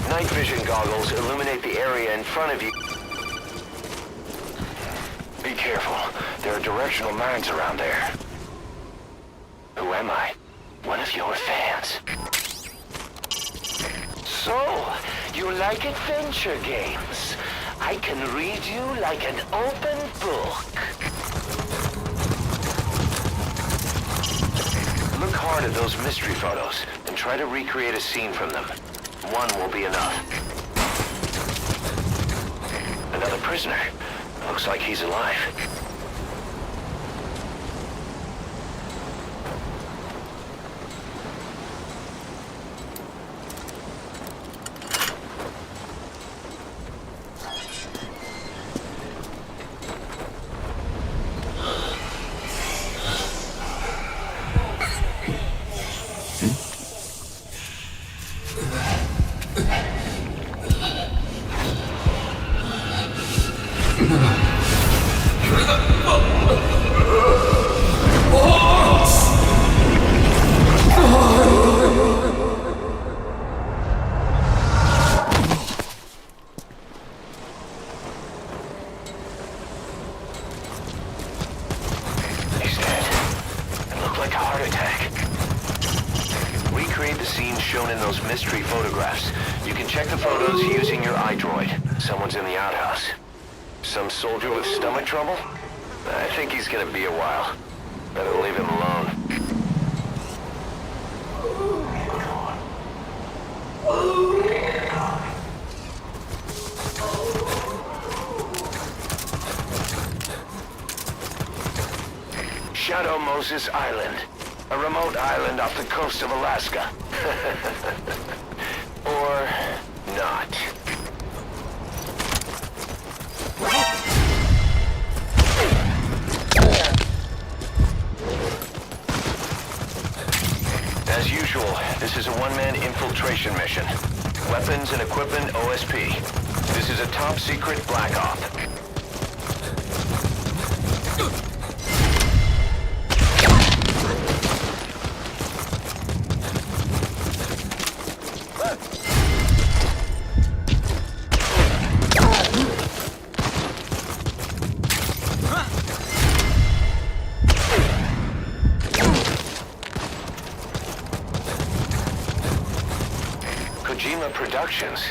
Night vision goggles illuminate the area in front of you. Be careful. There are directional mines around there. Who am I? One of your fans. So, you like adventure games? I can read you like an open book. Look hard at those mystery photos and try to recreate a scene from them. One will be enough. Another prisoner. Looks like he's alive. Mystery photographs. You can check the photos using your iDroid. Someone's in the outhouse. Some soldier with stomach trouble? I think he's gonna be a while. Better leave him alone. Shadow Moses Island. A remote island off the coast of Alaska. Or not. As usual, this is a one-man infiltration mission. Weapons and equipment OSP. This is a top-secret black op. Productions?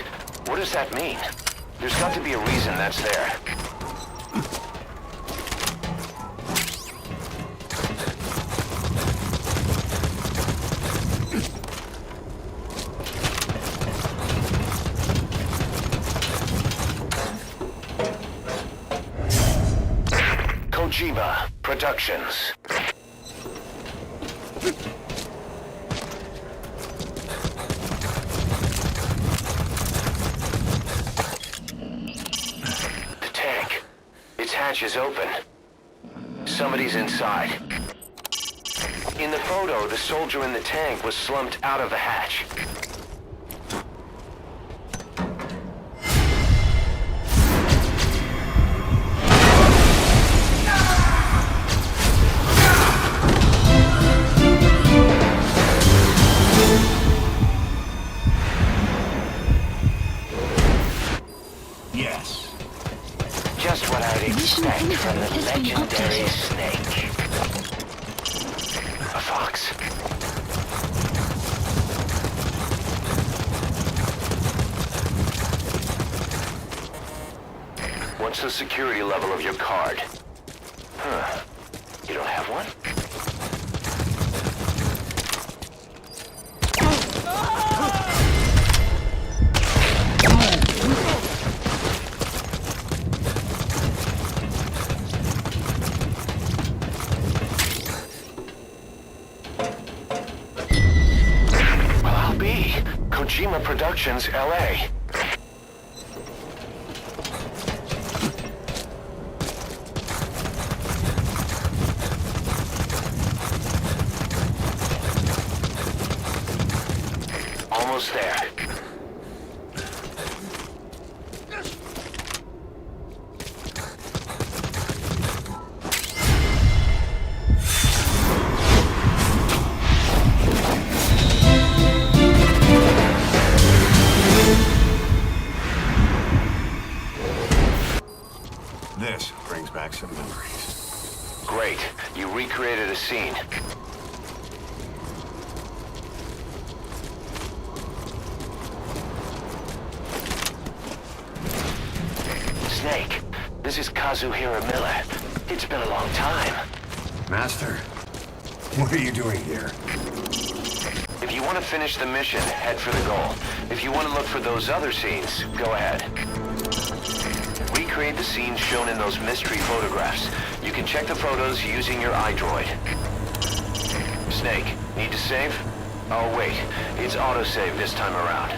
What does that mean? There's got to be a reason that's there. Kojima Productions. Hatch is open. Somebody's inside. In the photo, the soldier in the tank was slumped out of the hatch. Yes. Just what I'd expect from the legendary snake. A fox. What's the security level of your card? Huh. You don't have one? Well, I'll be. Kojima Productions, LA. Almost there. This brings back some memories. Great. You recreated a scene. Snake, this is Kazuhira Miller. It's been a long time. Master, what are you doing here? If you want to finish the mission, head for the goal. If you want to look for those other scenes, go ahead. Recreate the scenes shown in those mystery photographs. You can check the photos using your iDroid. Snake, need to save? Oh wait, it's autosave this time around.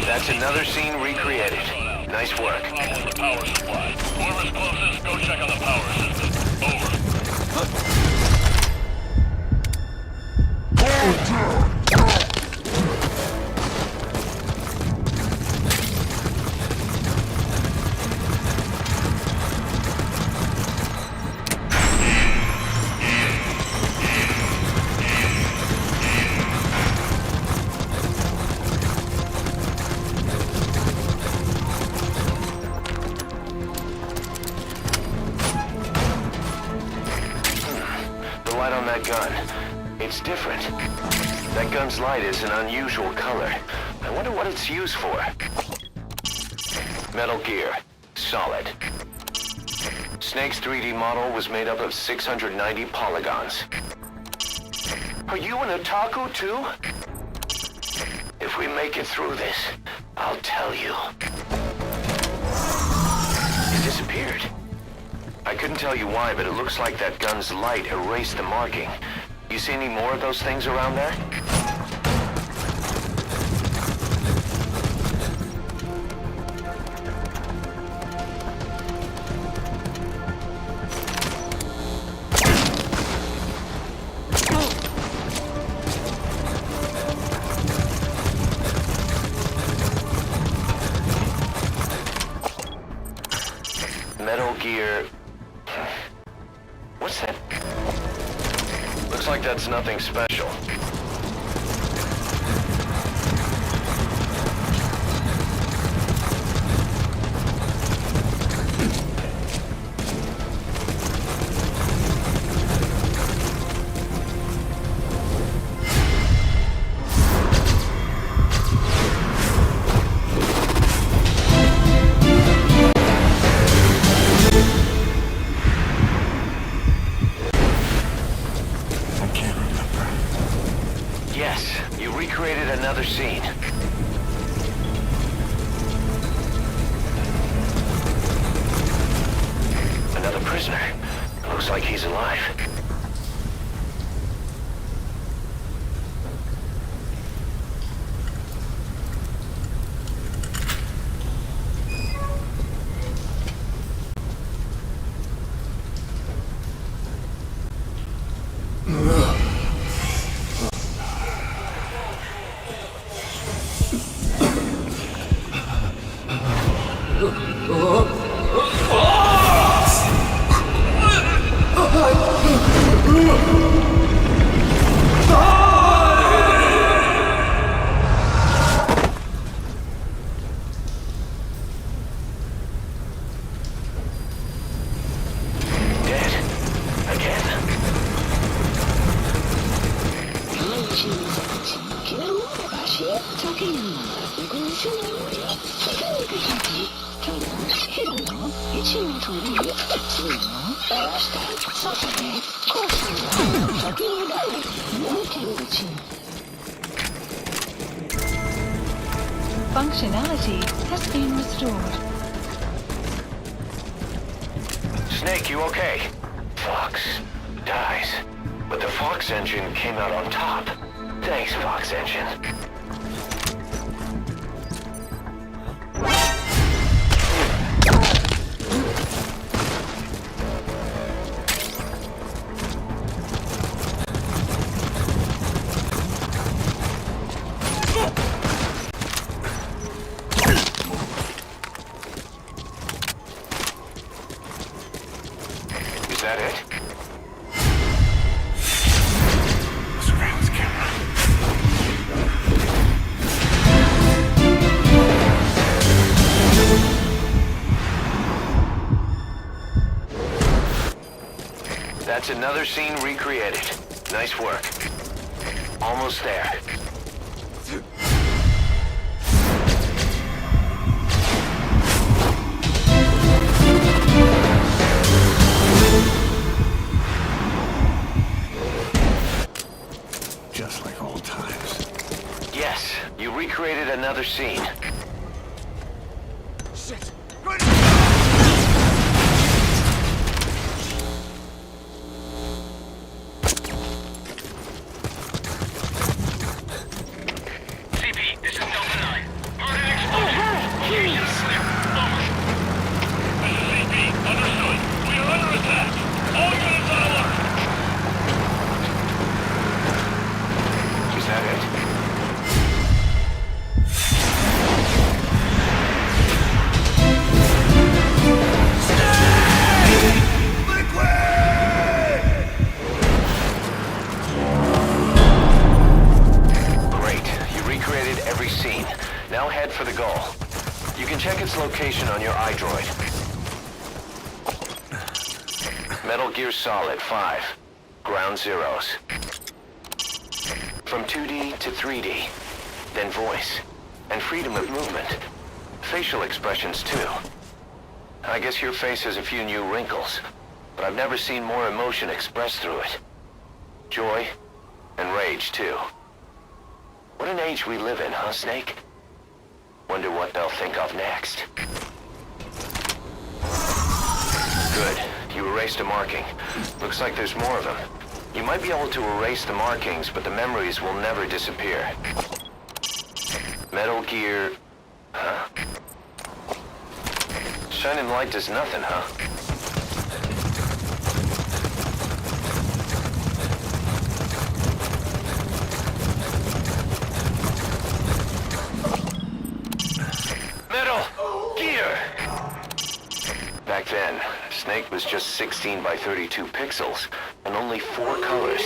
That's another scene recreated. Nice work. The power supply. Whoever's closest, go check on the power system. Over. Gun. It's different. That gun's light is an unusual color. I wonder what it's used for. Metal Gear. Solid. Snake's 3D model was made up of 690 polygons. Are you an otaku too? If we make it through this, I'll tell you. It disappeared. I couldn't tell you why, but it looks like that gun's light erased the marking. You see any more of those things around there? Metal Gear... What's that? Looks like that's nothing special. Another scene. Another prisoner. Looks like he's alive. Functionality has been restored. Snake, you okay? Fox dies. But the Fox engine came out on top. Thanks, Fox engine. Is that it? Surveillance camera. That's another scene recreated. Nice work. Almost there. Just like old times. Yes, you recreated another scene. Shit! CP, this is Delta 9. Heard an explosion. Location is clear. Over. CP, understood. We are under attack. All units on alert. Is that it? Great. You recreated every scene. Now head for the goal. You can check its location on your iDroid. Metal Gear Solid 5. Ground Zeroes. From 2D to 3D. Then voice. And freedom of movement. Facial expressions, too. I guess your face has a few new wrinkles, but I've never seen more emotion expressed through it. Joy, and rage, too. What an age we live in, huh, Snake? Wonder what they'll think of next. Good. You erased a marking. Looks like there's more of them. You might be able to erase the markings, but the memories will never disappear. Metal Gear... Huh? Shining light does nothing, huh? Metal Gear! Back then, Snake was just 16 by 32 pixels, and only 4 colors.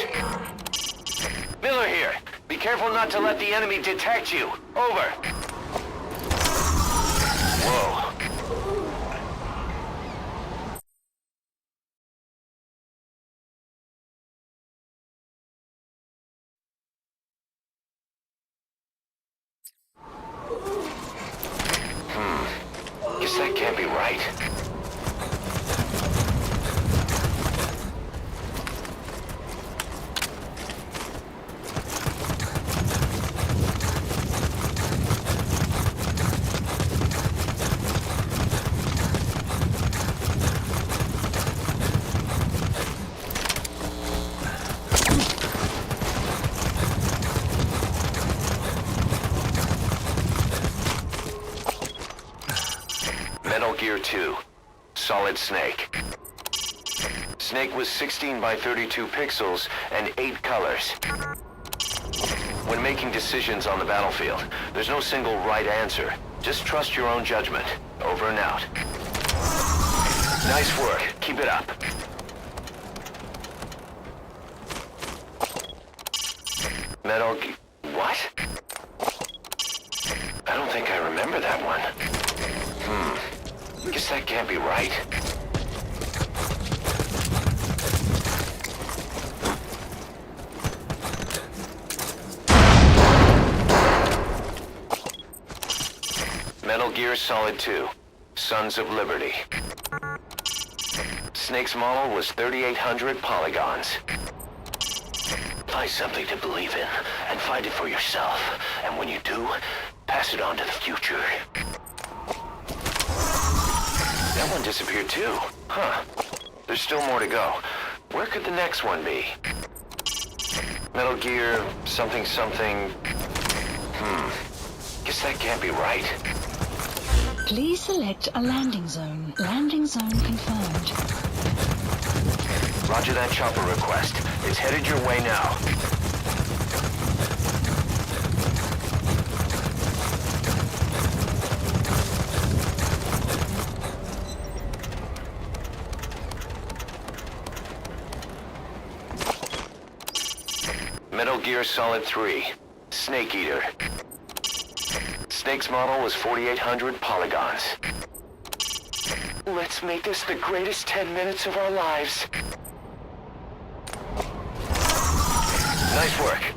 Miller here! Be careful not to let the enemy detect you! Over! Whoa. Guess that can't be right. Metal Gear 2. Solid Snake. Snake was 16 by 32 pixels and 8 colors. When making decisions on the battlefield, there's no single right answer. Just trust your own judgment. Over and out. Nice work. Keep it up. Metal Gear... What? I don't think I remember that one. Guess that can't be right. Metal Gear Solid 2, Sons of Liberty. Snake's model was 3,800 polygons. Find something to believe in, and find it for yourself. And when you do, pass it on to the future. That one disappeared too. Huh. There's still more to go. Where could the next one be? Metal Gear something something... Guess that can't be right. Please select a landing zone. Landing zone confirmed. Roger that chopper request. It's headed your way now. Metal Gear Solid 3, Snake Eater. Snake's model was 4,800 polygons. Let's make this the greatest 10 minutes of our lives. Nice work.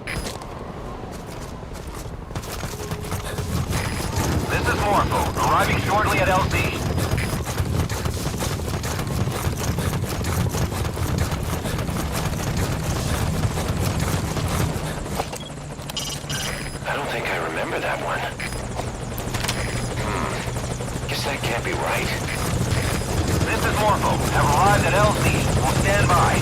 This is Morpho, arriving shortly at LZ. I don't think I remember that one. Guess that can't be right. This is Morpho, have arrived at LZ. We'll stand by.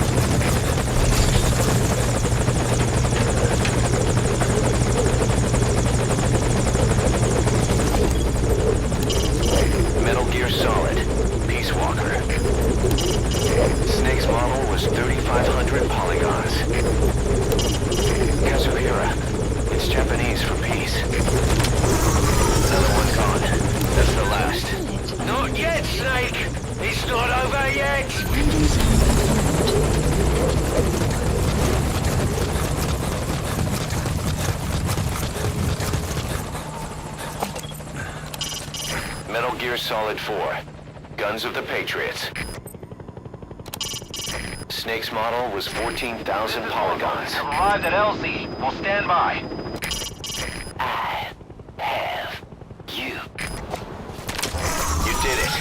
Metal Gear Solid, Peace Walker. Snake's model was 3,500 polygons. Kazuhira, it's Japanese for peace. Another one gone. That's the last. Not yet, Snake! It's not over yet! Metal Gear Solid 4, Guns of the Patriots. Snake's model was 14,000 polygons. Arrived at LZ. We'll stand by. I have you. You did it.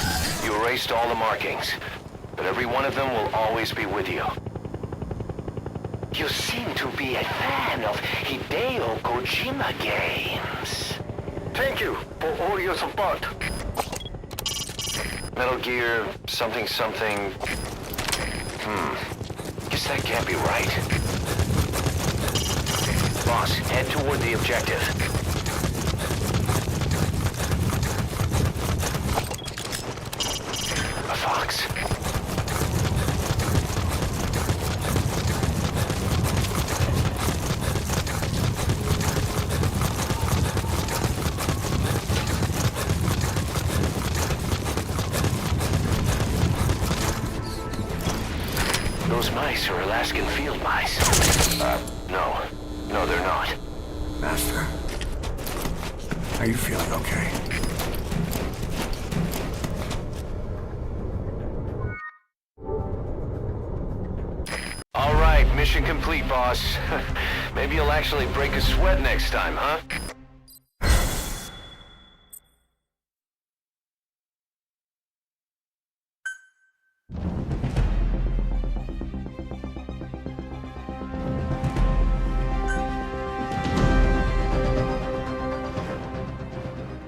You erased all the markings, but every one of them will always be with you. You seem to be a fan of Hideo Kojima games. Thank you for all your support. Metal Gear something something... Guess that can't be right. Boss, head toward the objective. A fox. Those mice are Alaskan field mice. No. No, they're not. Master, are you feeling okay? All right, mission complete, boss. Maybe you'll actually break a sweat next time, huh?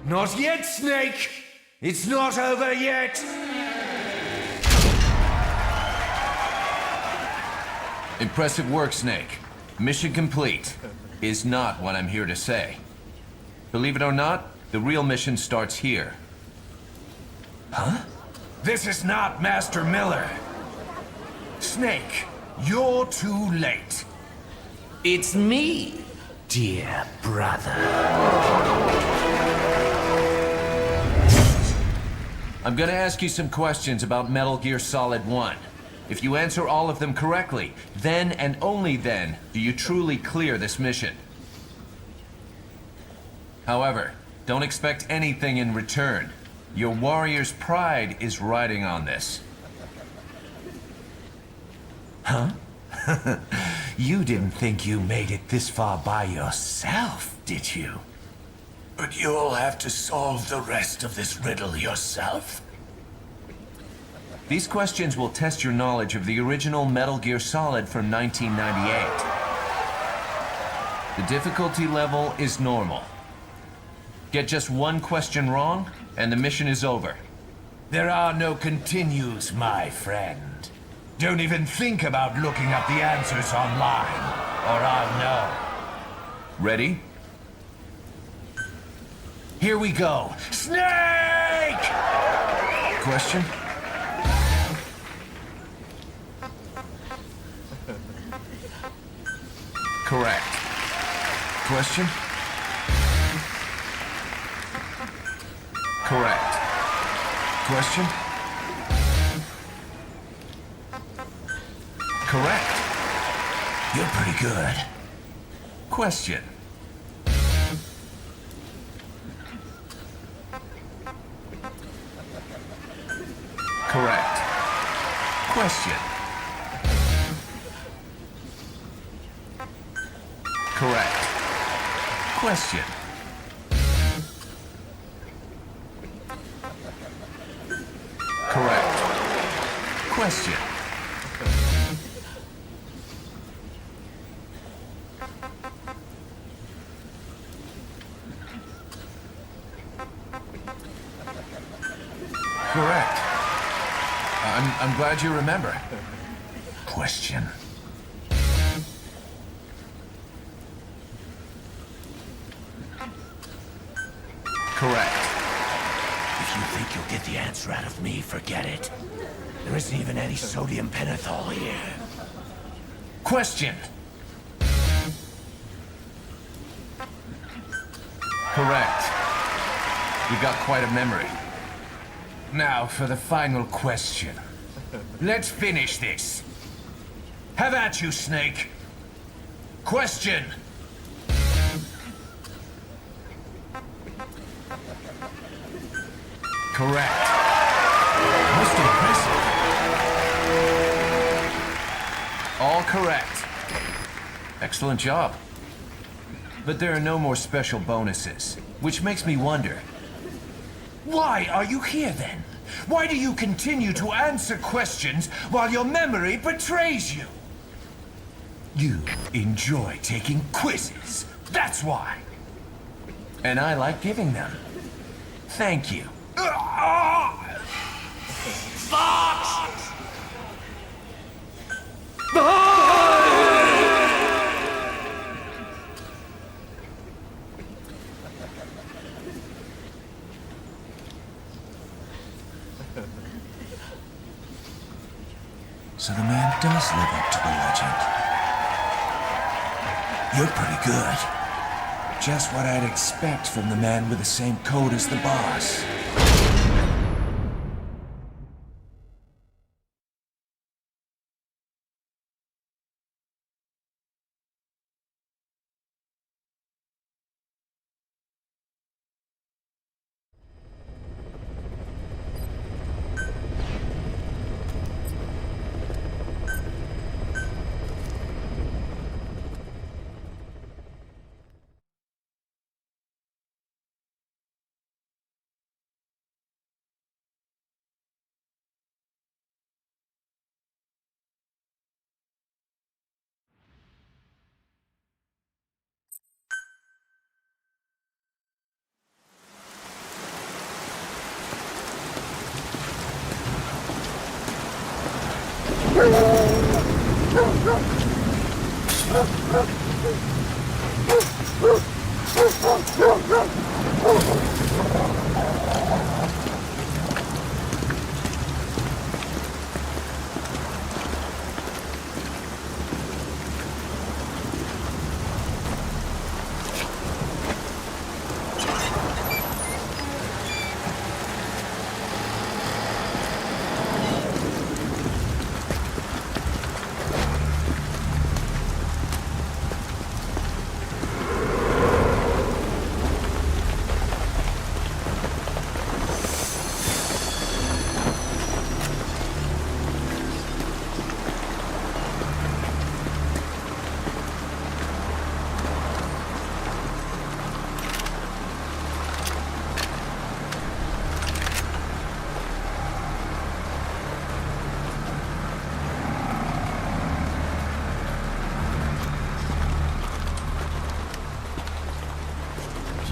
Not yet, Snake! It's not over yet! Impressive work, Snake. Mission complete. Is not what I'm here to say. Believe it or not, the real mission starts here. Huh? This is not Master Miller. Snake, you're too late. It's me, dear brother. I'm gonna ask you some questions about Metal Gear Solid 1. If you answer all of them correctly, then and only then do you truly clear this mission. However, don't expect anything in return. Your warrior's pride is riding on this. Huh? You didn't think you made it this far by yourself, did you? But you'll have to solve the rest of this riddle yourself. These questions will test your knowledge of the original Metal Gear Solid from 1998. The difficulty level is normal. Get just one question wrong, and the mission is over. There are no continues, my friend. Don't even think about looking up the answers online, or I'll know. Ready? Here we go. Snake! Question? Correct. Question? Correct. Question? Correct. You're pretty good. Question. Correct. Question. Correct. Question. Correct. Question. Correct. I'm glad you remember. Question. Correct. If you think you'll get the answer out of me, forget it. There isn't even any sodium pentothal here. Question. Correct. You got quite a memory. Now for the final question. Let's finish this. Have at you, Snake. Question. Correct. Most impressive. All correct. Excellent job. But there are no more special bonuses, which makes me wonder. Why are you here then? Why do you continue to answer questions while your memory betrays you? You enjoy taking quizzes. That's why. And I like giving them. Thank you. Fox! So the man does live up to the legend. You're pretty good. Just what I'd expect from the man with the same code as the boss.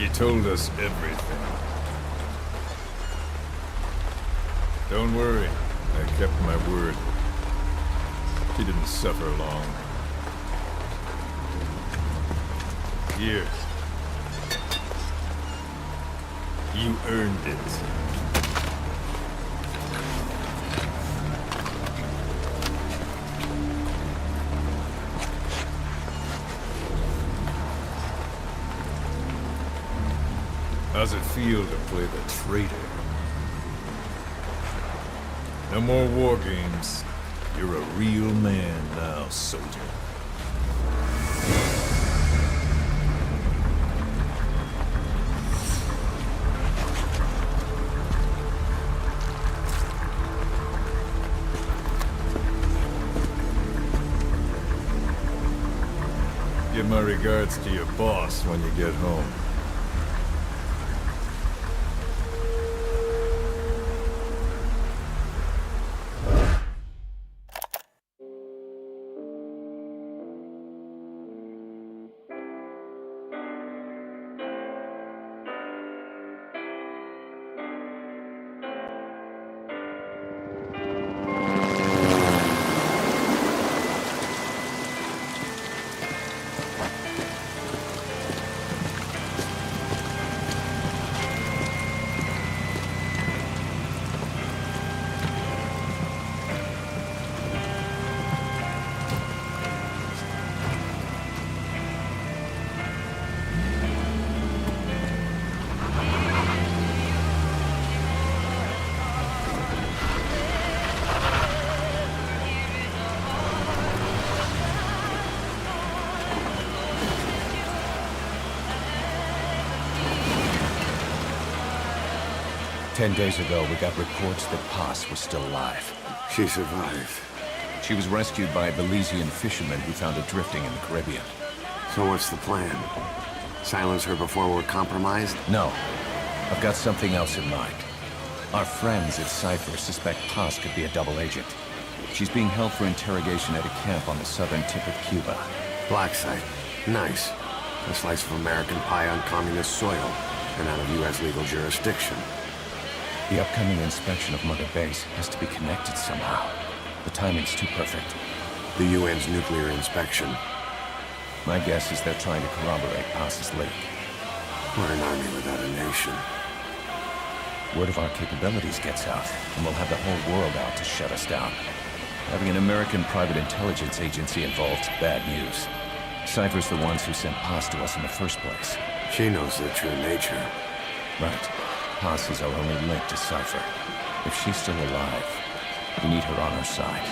She told us everything. Don't worry, I kept my word. She didn't suffer long. Here. You earned it. How's it feel to play the traitor? No more war games. You're a real man now, soldier. Give my regards to your boss when you get home. "10 days ago, we got reports that Paz was still alive. She survived. She was rescued by a Belizean fisherman who found her drifting in the Caribbean. So what's the plan? Silence her before we're compromised? No. I've got something else in mind. Our friends at Cypher suspect Paz could be a double agent. She's being held for interrogation at a camp on the southern tip of Cuba. Black site. Nice. A slice of American pie on communist soil, and out of U.S. legal jurisdiction. The upcoming inspection of Mother Base has to be connected somehow. The timing's too perfect. The UN's nuclear inspection. My guess is they're trying to corroborate Paz's leak. We're an army without a nation. Word of our capabilities gets out, and we'll have the whole world out to shut us down. Having an American private intelligence agency involved's bad news. Cypher's the ones who sent Paz to us in the first place. She knows their true nature. Right. Paz is our only link to Cypher. If she's still alive, we need her on our side.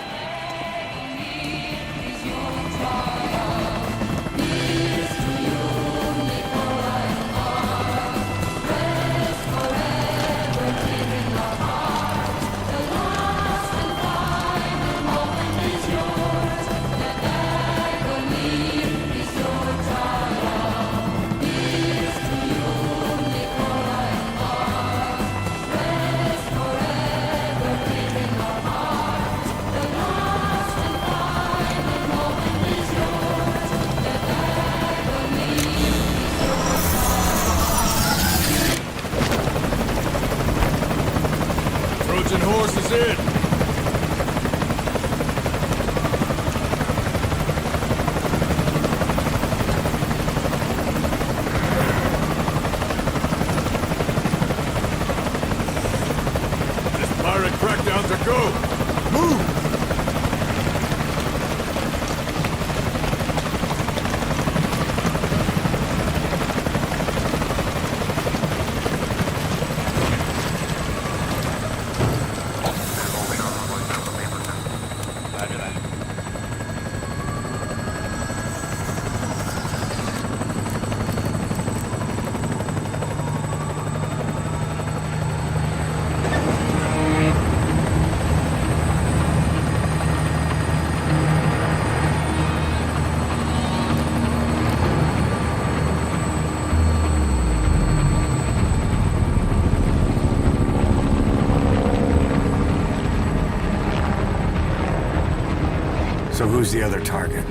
So who's the other target?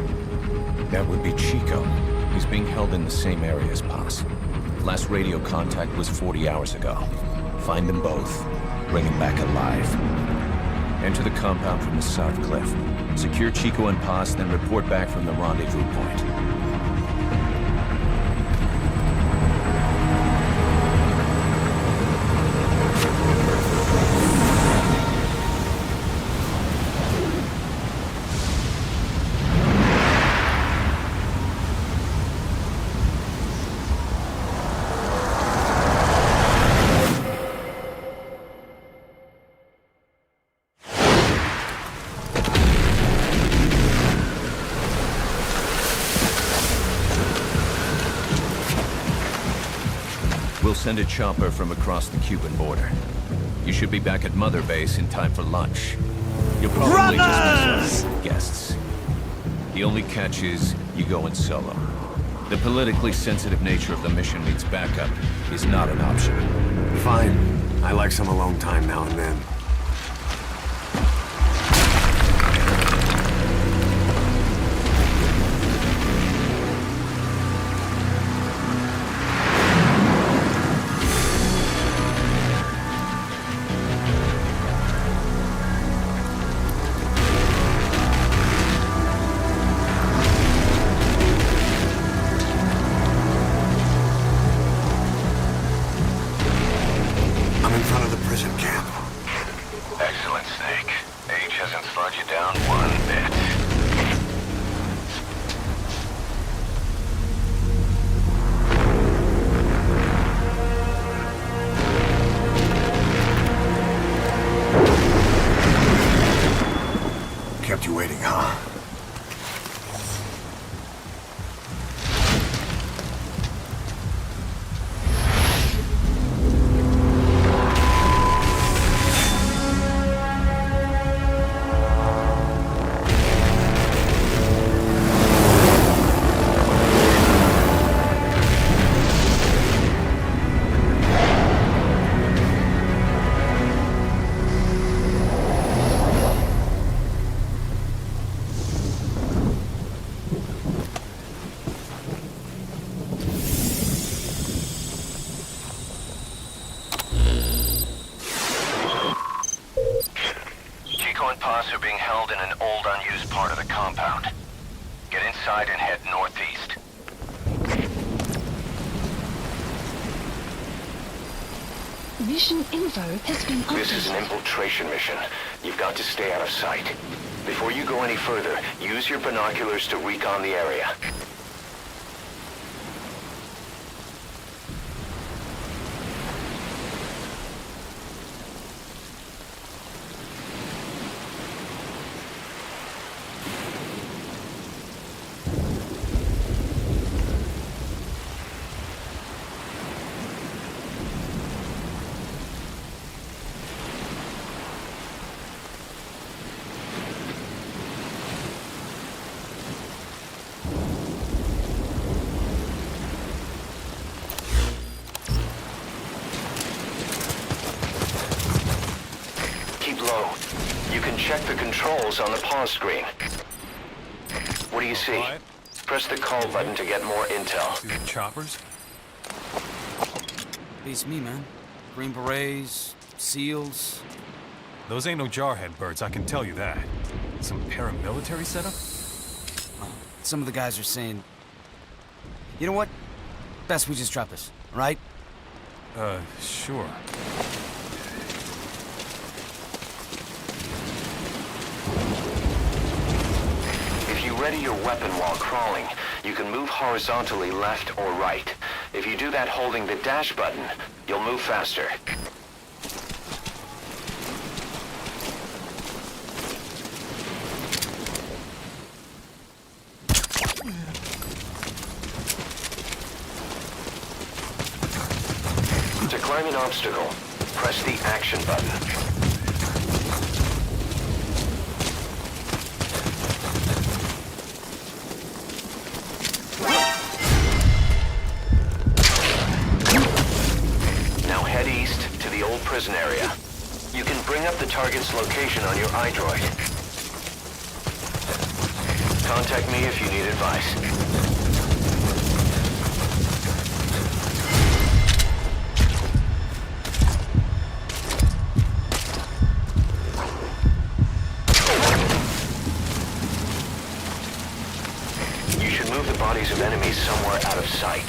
That would be Chico. He's being held in the same area as Paz. Last radio contact was 40 hours ago. Find them both. Bring them back alive. Enter the compound from the south cliff. Secure Chico and Paz, then report back from the rendezvous point. We'll send a chopper from across the Cuban border. You should be back at Mother Base in time for lunch. You'll probably just miss our guests. The only catch is, you go in solo. The politically sensitive nature of the mission means backup is not an option. Fine. I like some alone time now and then. Kept you waiting, huh? Are being held in an old, unused part of the compound. Get inside and head northeast. Mission info has been updated. This is an infiltration mission. You've got to stay out of sight. Before you go any further, use your binoculars to recon the area. Low. You can check the controls on the pause screen. What do you see? Press the call button to get more intel. See the choppers? Beats me, man. Green Berets, SEALs. Those ain't no jarhead birds, I can tell you that. Some paramilitary setup? Some of the guys are saying... You know what? Best we just drop this, right? Sure. If you ready your weapon while crawling, you can move horizontally left or right. If you do that holding the dash button, you'll move faster. To climb an obstacle, press the action button. Now head east to the old prison area. You can bring up the target's location on your iDroid. Contact me if you need advice. sight.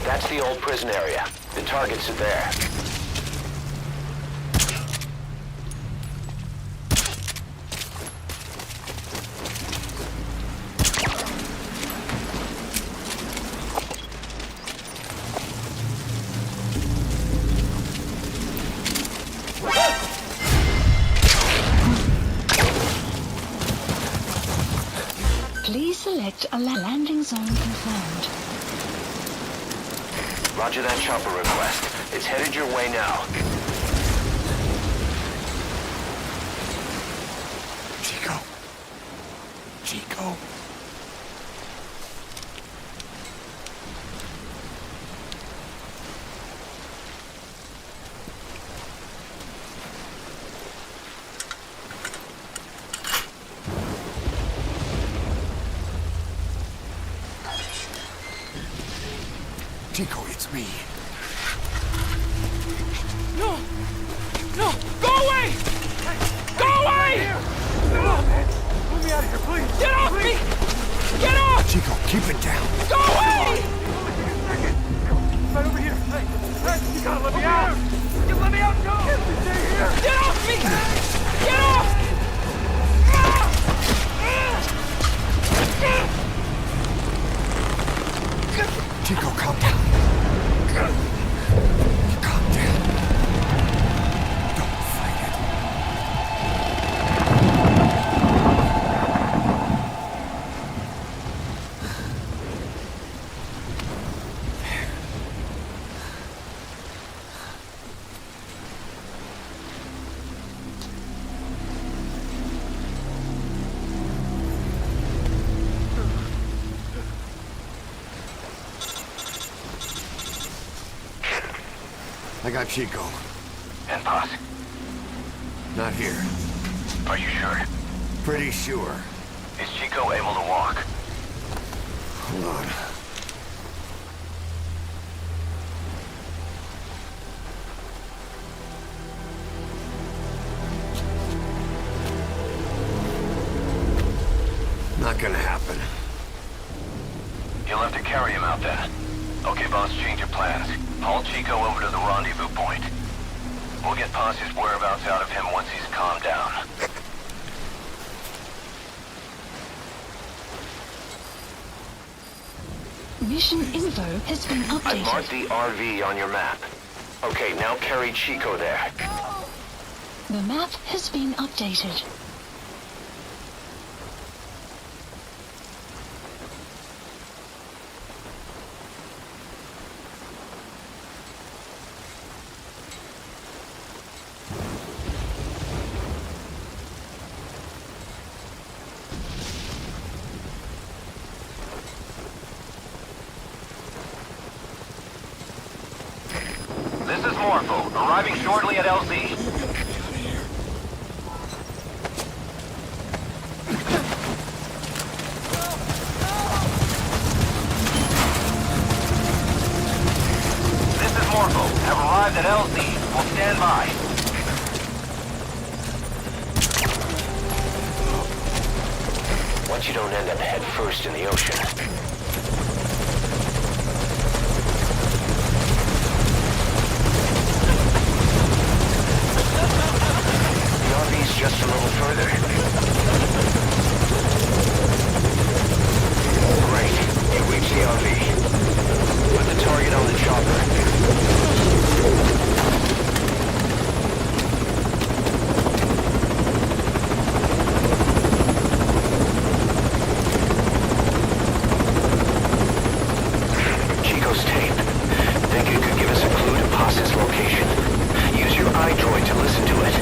That's the old prison area. The targets are there. Please select a landing zone confirmed. Roger that chopper request. It's headed your way now. Chico. Chico. Chico, it's me. No! No! Go away! Go away! Come on, man. Move me out of here, please. Get off me! Get off! Chico, keep it down. Go away! Right over here. Hey, you gotta let me out. You let me out, no! Stay here. Get off me! Get off! Chico, calm down. Calm down. Don't fight it. I got Chico. And Paz? Not here. Are you sure? Pretty sure. Is Chico able to walk? Hold on. Not gonna happen. You'll have to carry him out then. Okay, boss, change your plans. Haul Chico over to the rendezvous point. We'll get Paz's whereabouts out of him once he's calmed down. Mission info has been I've updated. marked the RV on your map. Okay, now carry Chico there. The map has been updated. This is Morpho, arriving shortly at LZ. This is Morpho, have arrived at LZ. We'll stand by. Once you don't end up head first in the ocean. Just a little further. Great. You reach the RV. Put the target on the chopper. Chico's tape. Think it could give us a clue to Paz's location. Use your iDroid to listen to it.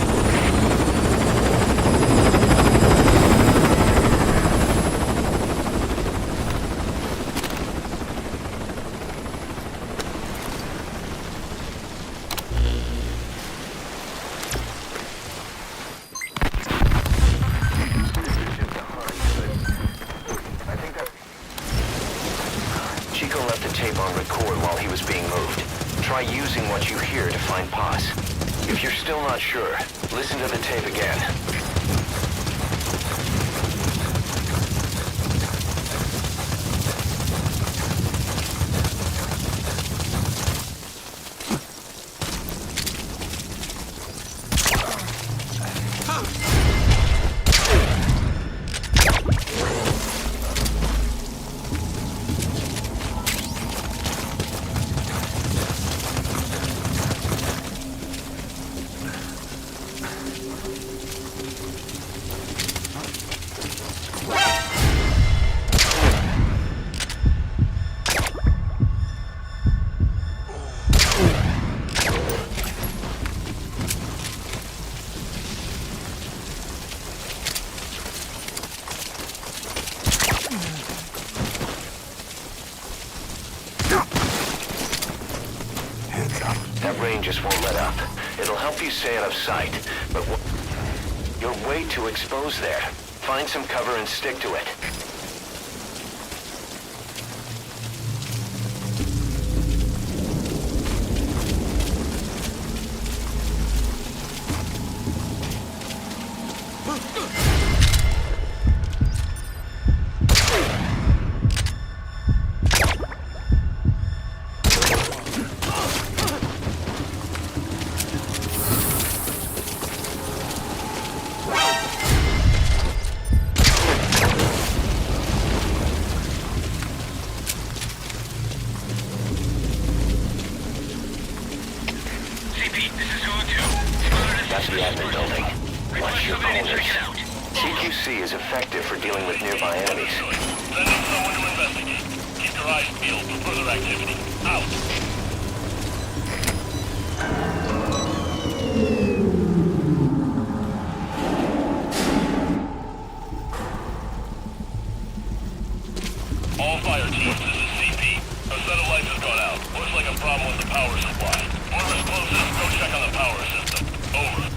left the tape on record while he was being moved. Try using what you hear to find Paz. If you're still not sure, listen to the tape again. Just won't let up. It'll help you stay out of sight, but you're way too exposed there. Find some cover and stick to it. CQC is effective for dealing with nearby enemies. Sending someone to investigate. Keep your eyes peeled for further activity. Out. All fire teams, this is CP. Our set of lights has gone out. Looks like a problem with the power supply. Order explosives, go check on the power system. Over.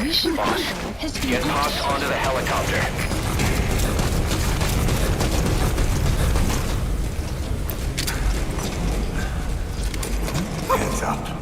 Boss, get Haas onto the helicopter. Hands up.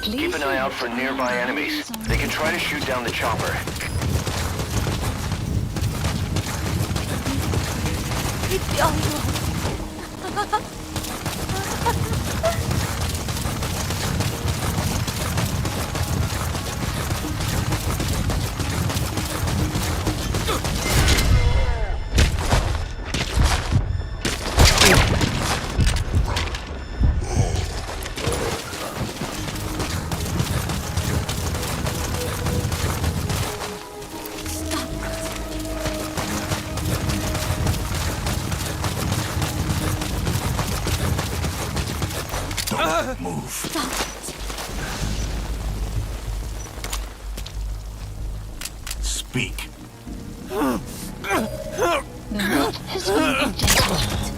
Keep an eye out for nearby enemies. They can try to shoot down the chopper. Move. Stop. Speak. The map has been updated.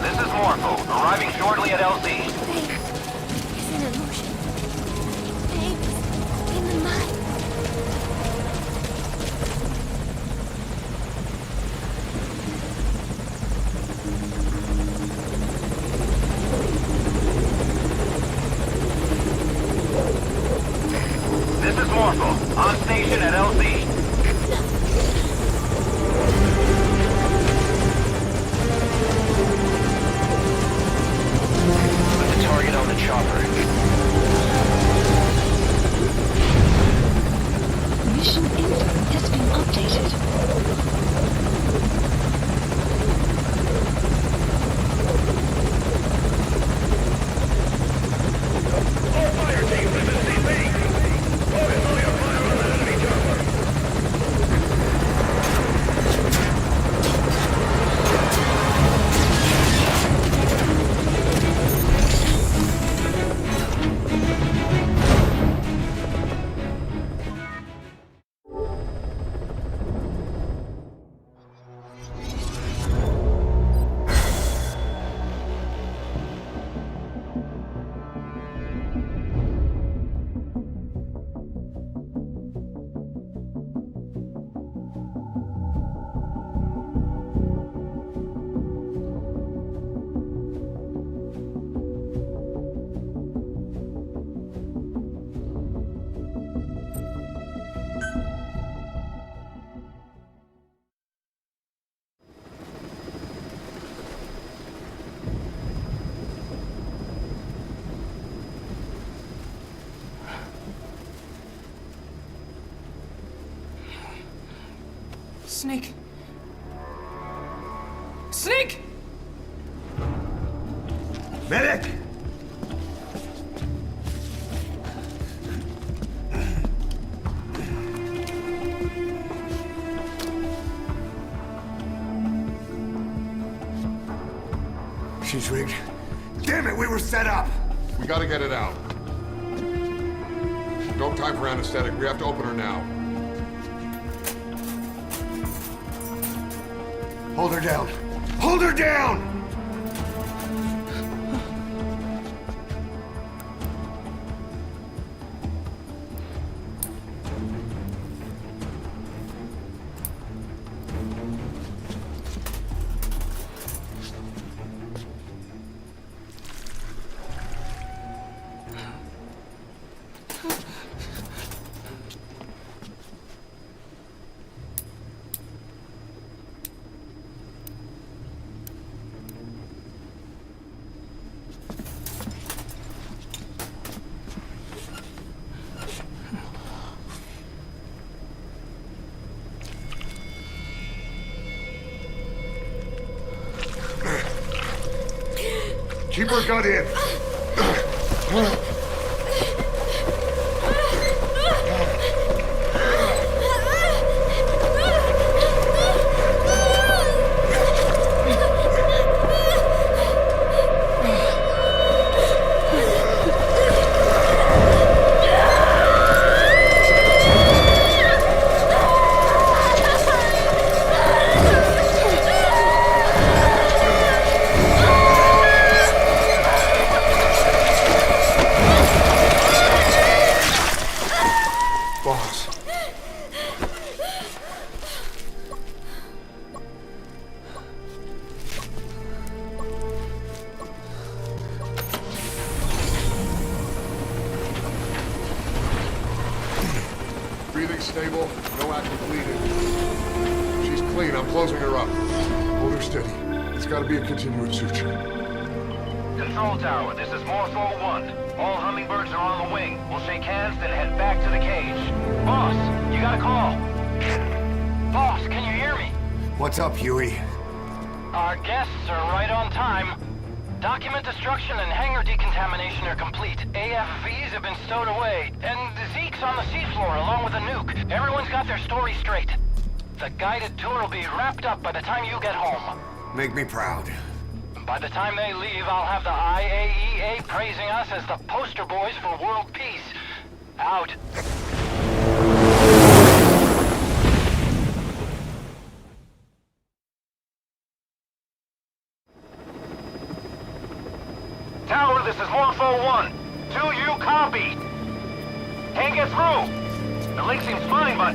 This is Morpho, arriving shortly at LZ. This is Morpho, on station at LZ. Put the target on the chopper. Mission info has been updated. Snake. Snake! Medic! She's rigged. Damn it, we were set up! We gotta get it out. No time for anesthetic. We have to open her now. Hold her down! Hold her down! Keep her gut in. Breathing stable, no active bleeding. She's clean, I'm closing her up. Hold her steady. It's gotta be a continuous suture. Control tower, this is Morpho 1. All hummingbirds are on the wing. We'll shake hands, then head back to the cage. Boss, you got a call. Boss, can you hear me? What's up, Huey? Our guests are right on time. Document destruction and hangar decontamination are complete. AFVs have been stowed away, and Zeke's on the seafloor along with a nuke. Everyone's got their story straight. The guided tour will be wrapped up by the time you get home. Make me proud. By the time they leave, I'll have the IAEA praising us as the poster boys for world peace. Out. Tower, this is Morpho 1. Do you copy? Can't get through. The link seems fine, but...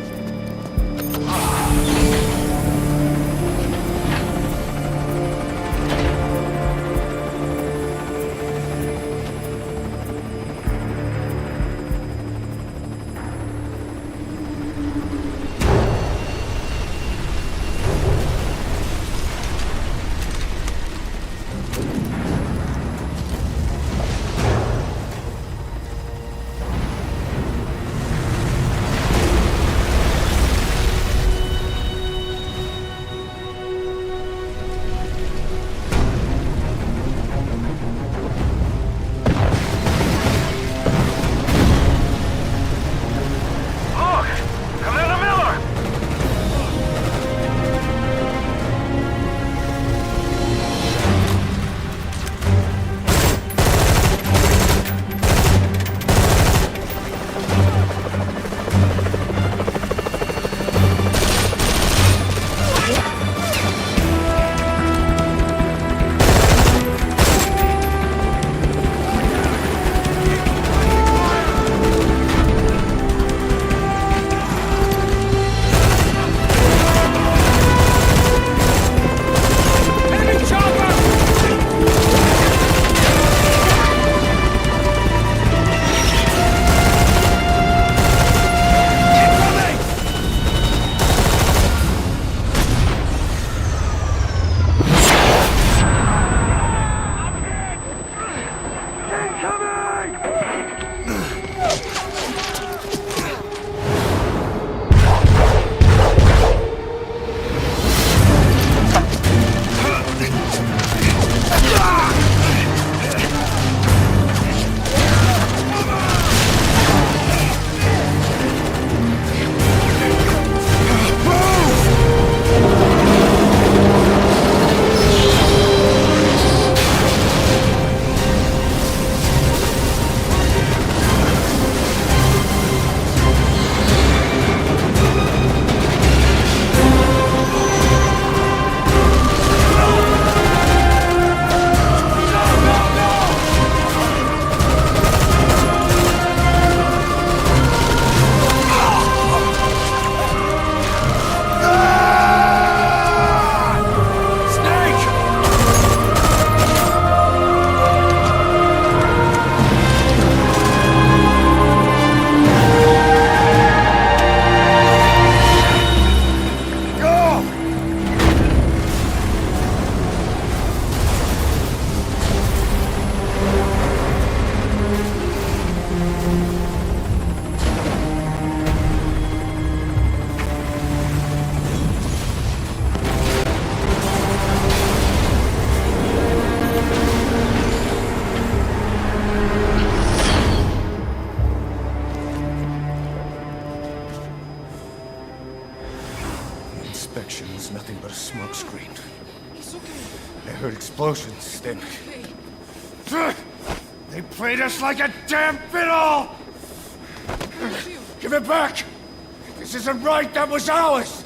inspection was nothing but a smokescreen. I heard explosions, then... They played us like a damn fiddle! Give it back! This isn't right, that was ours!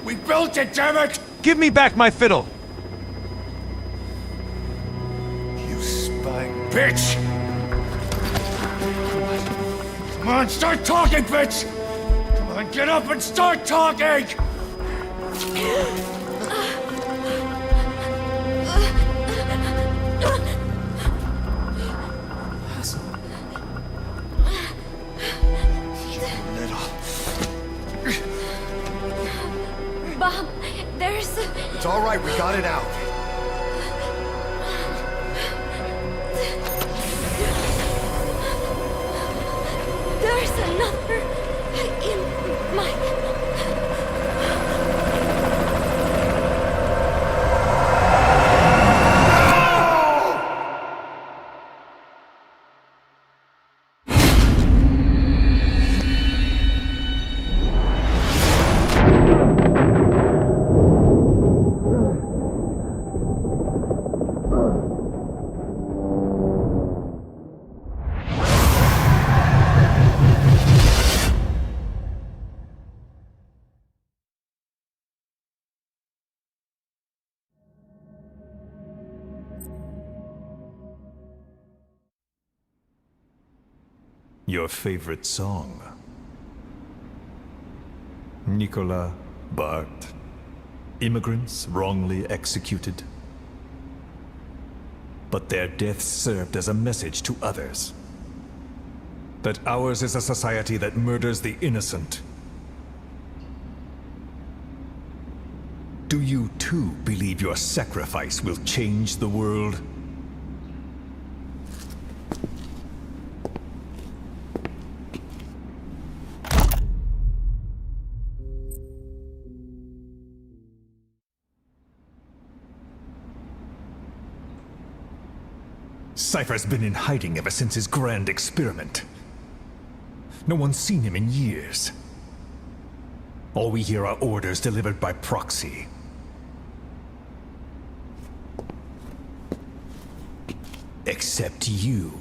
We built it, damn it! Give me back my fiddle! You spying bitch! Come on, start talking, bitch! Come on, get up and start talking! Bob, there's... It's all right, we got it out. There's another in my... Your favorite song? Nicola, Bart. Immigrants wrongly executed. But their deaths served as a message to others. That ours is a society that murders the innocent. Do you too believe your sacrifice will change the world? Cypher's been in hiding ever since his grand experiment. No one's seen him in years. All we hear are orders delivered by proxy. Except you.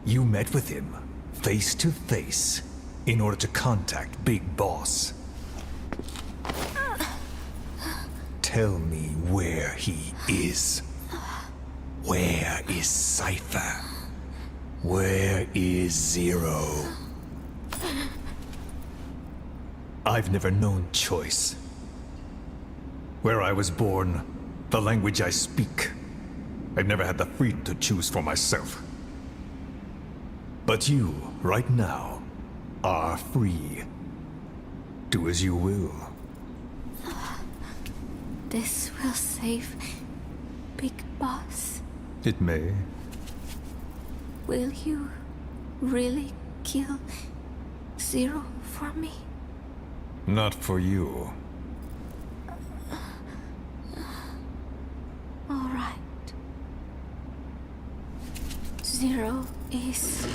You met with him, face to face, in order to contact Big Boss. Tell me where he is. Where is Cypher? Where is Zero? I've never known choice. Where I was born, the language I speak, I've never had the freedom to choose for myself. But you, right now, are free. Do as you will. This will save Big Boss. It may. Will you really kill Zero for me? Not for you. All right. Zero is...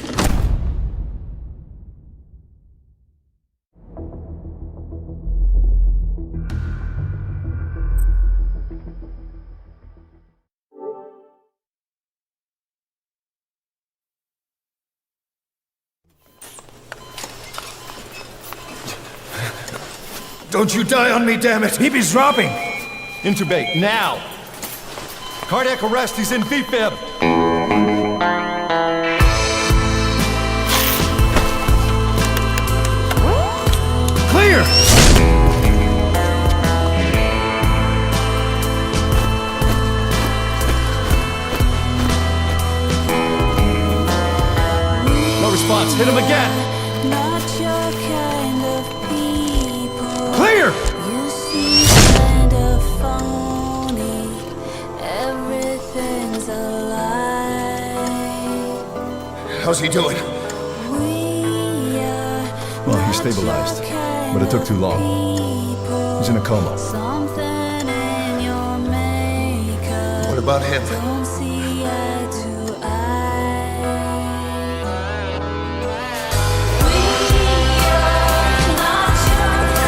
Don't you die on me, damn it! He be dropping! Intubate, now! Cardiac arrest, he's in VFib! Clear! No response, hit him again! Clear! You seem kind of phony. Everything's a lie. How's he doing? Well, he's stabilized, but it took too long. He's in a coma. Something in your makeup. What about him? Don't see eye to eye. We are not your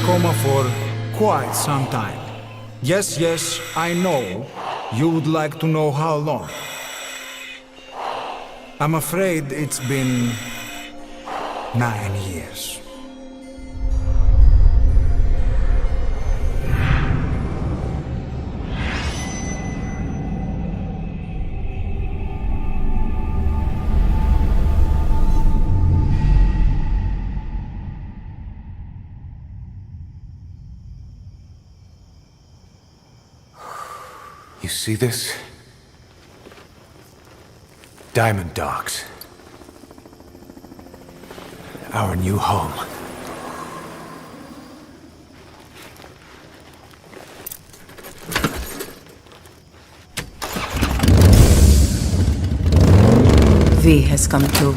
coma for quite some time. Yes, yes, I know. You would like to know how long. I'm afraid it's been 9 years. You see this? Diamond Docks. Our new home. V has come through.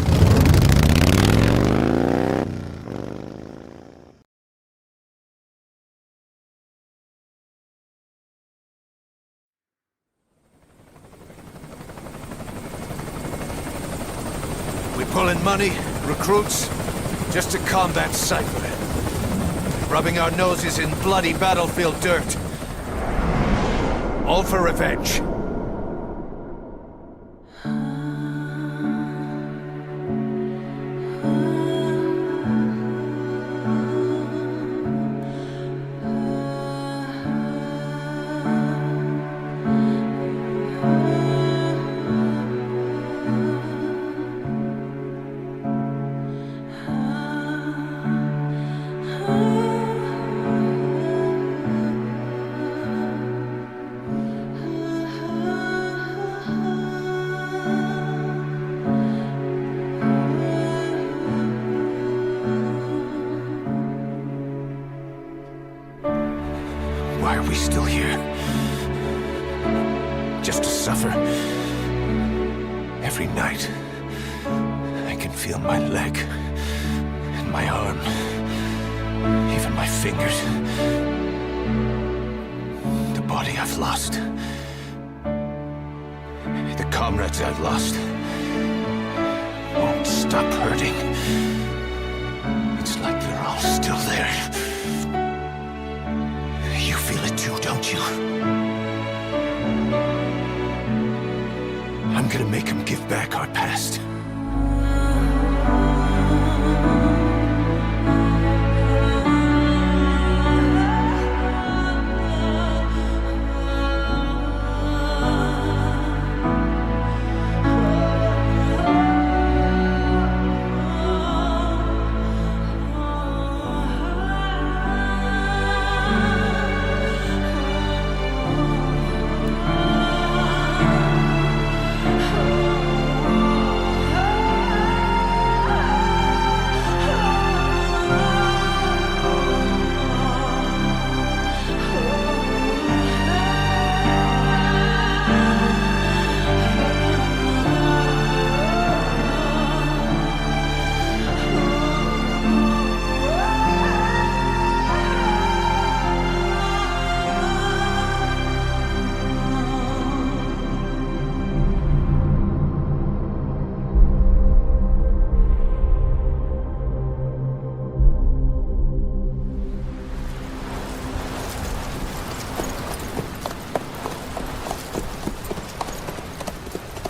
Pulling money, recruits, just to combat Cypher. Rubbing our noses in bloody battlefield dirt. All for revenge. Why are we still here? Just to suffer? Every night, I can feel my leg, and my arm, even my fingers. The body I've lost. The comrades I've lost. Won't stop hurting. It's like they're all still there. You feel it too, don't you? I'm gonna make them give back our past.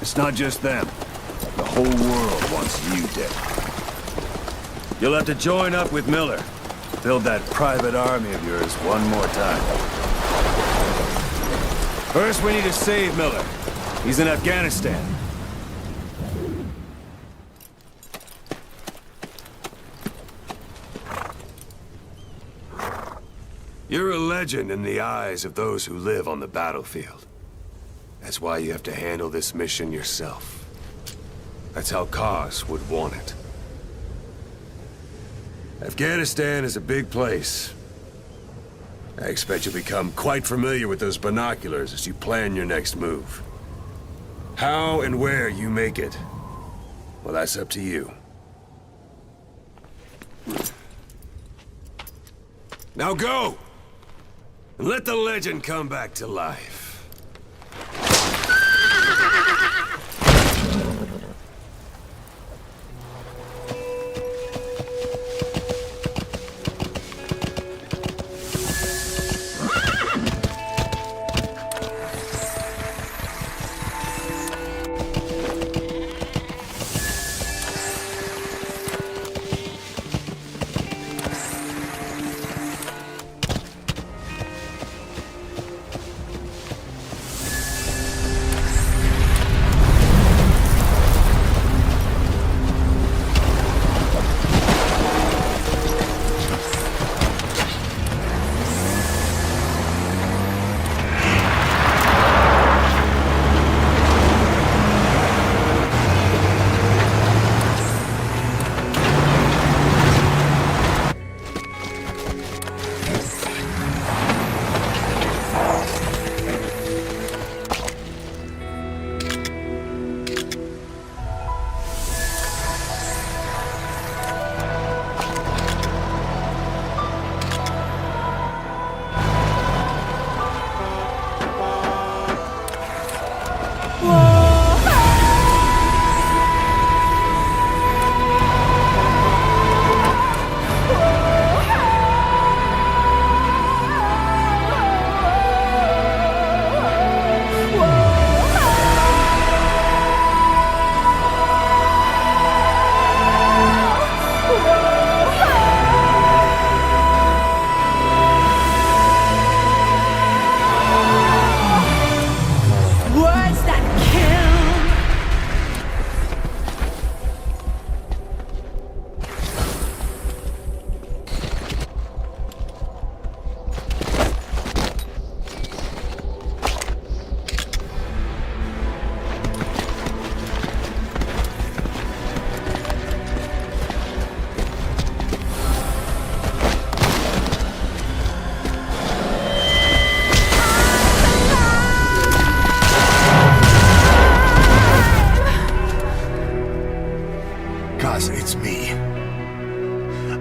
It's not just them. The whole world wants you dead. You'll have to join up with Miller. Build that private army of yours one more time. First, we need to save Miller. He's in Afghanistan. You're a legend in the eyes of those who live on the battlefield. That's why you have to handle this mission yourself. That's how Kaz would want it. Afghanistan is a big place. I expect you'll become quite familiar with those binoculars as you plan your next move. How and where you make it, well, that's up to you. Now go! And let the legend come back to life.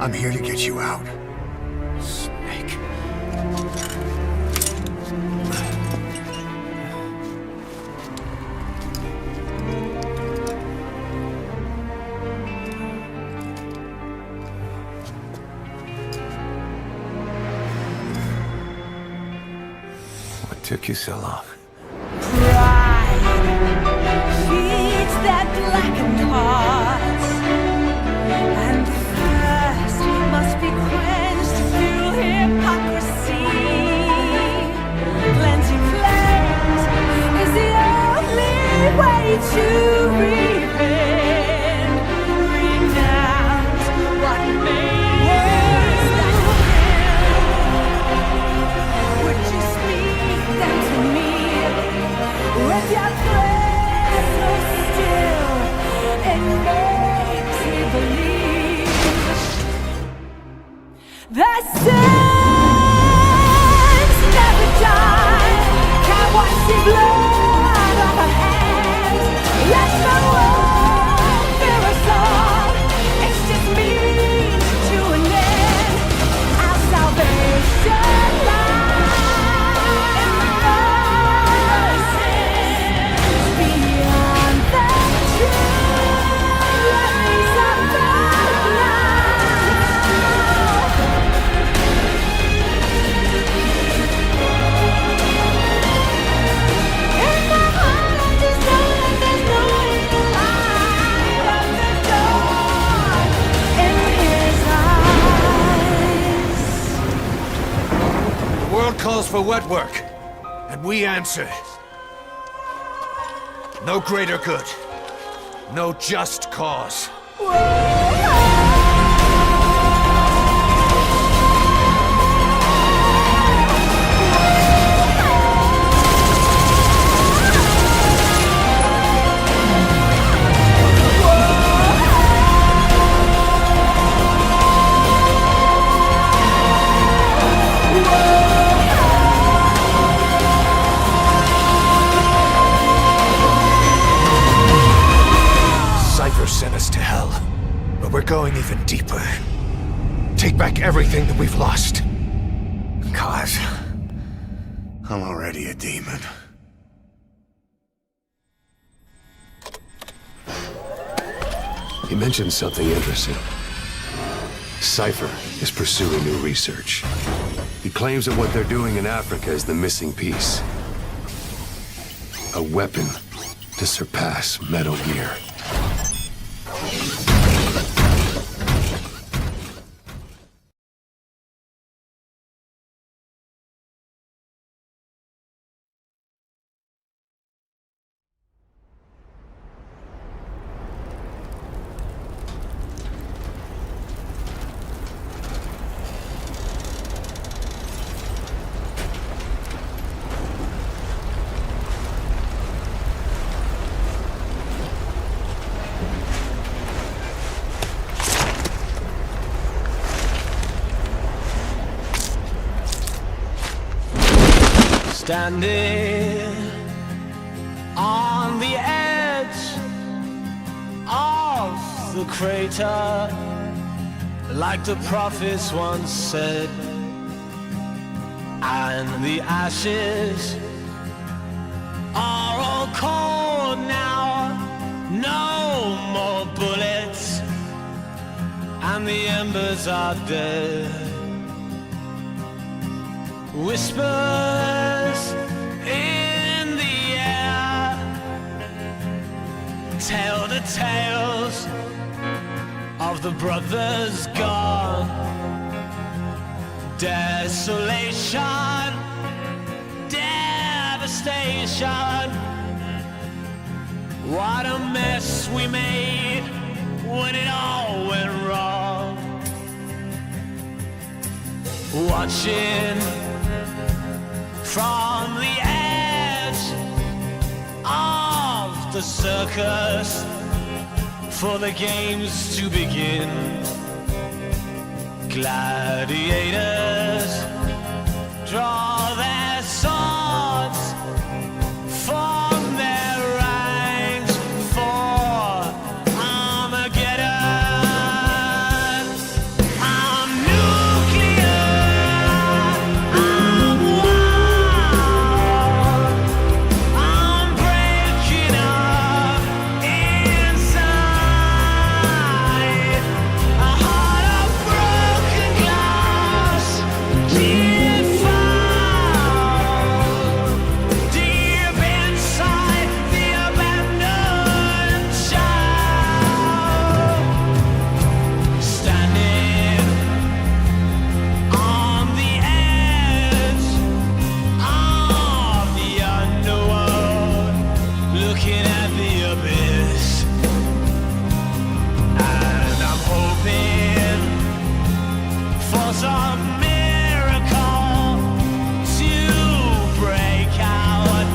I'm here to get you out. Snake. What took you so long? Feeds that blackened heart, and the thirst must be quenched to fuel hypocrisy. Plenty flames is the only way to repent. Renounce what makes that will. Would you speak them to me with your prayer so still? It makes me believe that sins never die. Can't wash the blood off our hands. Let the world fear us all. It's just means to an end. Our salvation lies in mercy beyond the truth. Let me suffer now. In my heart, I just know that there's no way to light up the dark in his eyes. The world calls for wet work, and we answer. No greater good. No just cause. Cypher sent us to hell, but we're going even deeper. Take back everything that we've lost. Cause I'm already a demon. He mentioned something interesting. Cypher is pursuing new research. He claims that what they're doing in Africa is the missing piece. A weapon to surpass Metal Gear. Standing on the edge of the crater, like the prophets once said, and the ashes are all cold now, no more bullets, and the embers are dead. Whispers in the air tell the tales of the brothers gone. Desolation, devastation. What a mess we made when it all went wrong. Watching from the edge of the circus for the games to begin. Gladiators draw their swords, form their ranks for Armageddon. I looking at the abyss, and I'm hoping for some miracle to break out,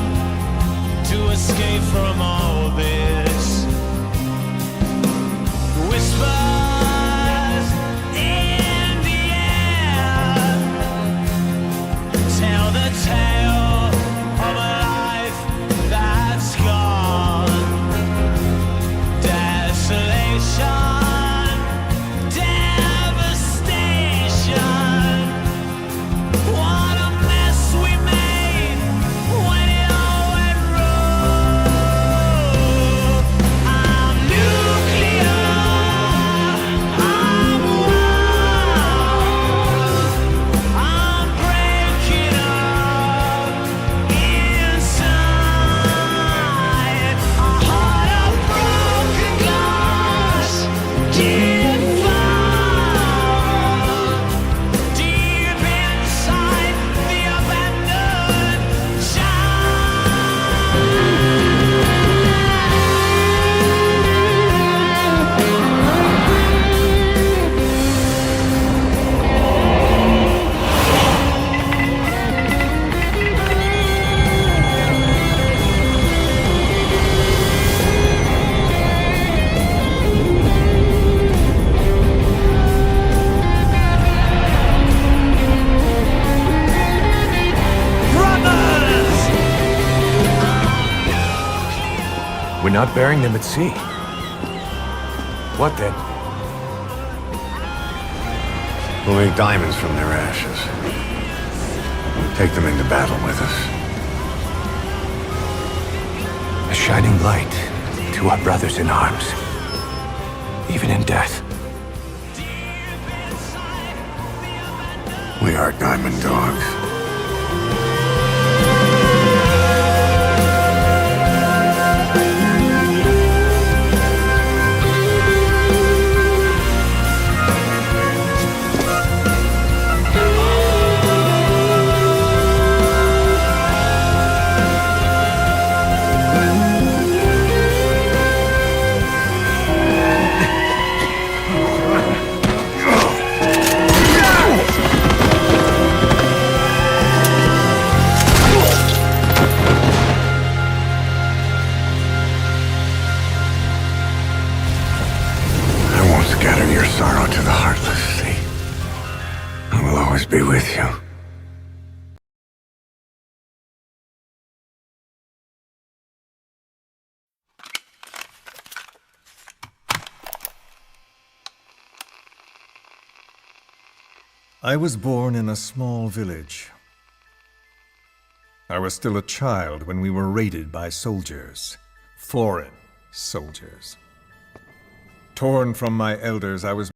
to escape from all this. Whispers in the air tell the tale of a life that's gone. Desolation, devastation. What a mess we made when it all went wrong. I'm nuclear. I'm wild. I'm breaking up inside. A heart of broken glass. Get found deep inside the abandoned We're not burying them at sea. What then? We'll make diamonds from their ashes. Take them into battle with us. A shining light to our brothers in arms, even in death. We are diamond dogs. Scatter your sorrow to the heartless, see? I will always be with you. I was born in a small village. I was still a child when we were raided by soldiers. Foreign soldiers. Torn from my elders, I was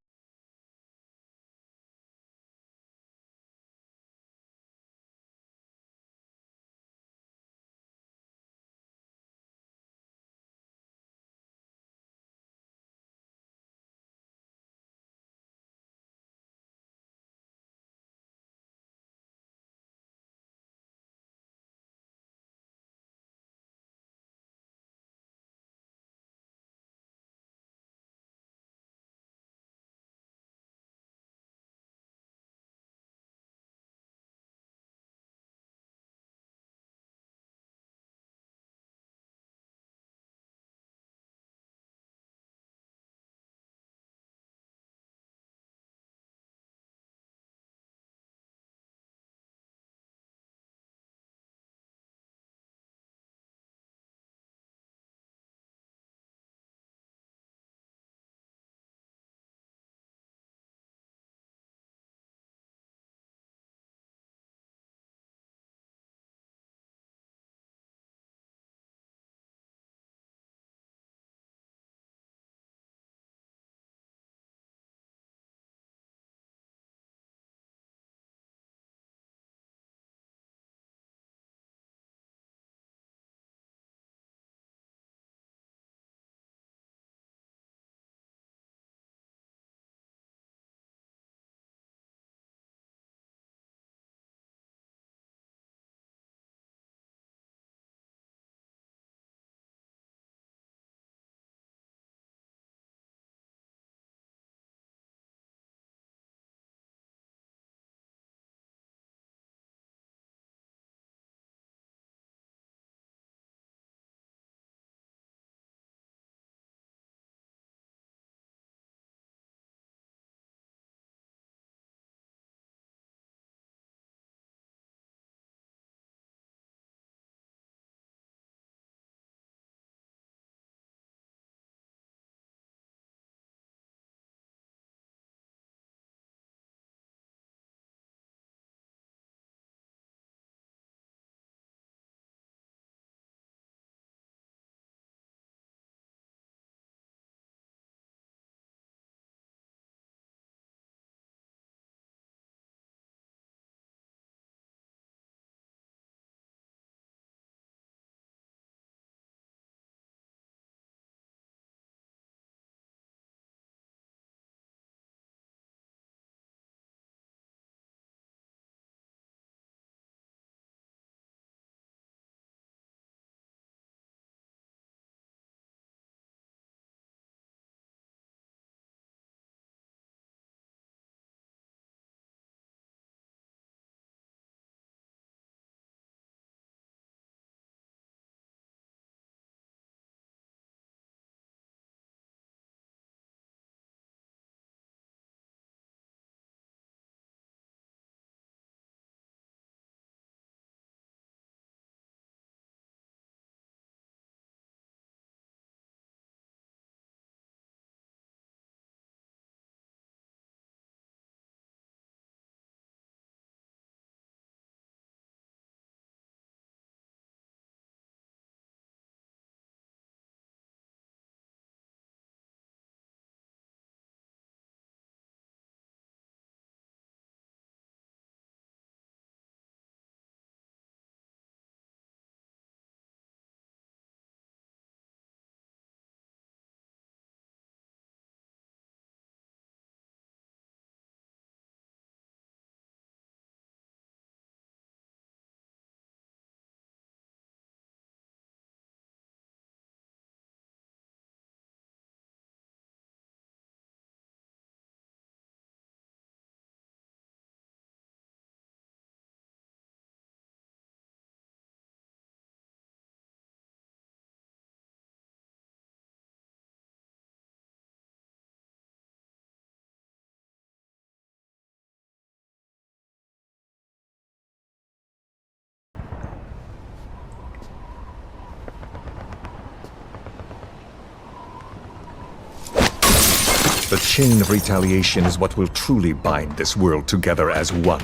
The chain of retaliation is what will truly bind this world together as one.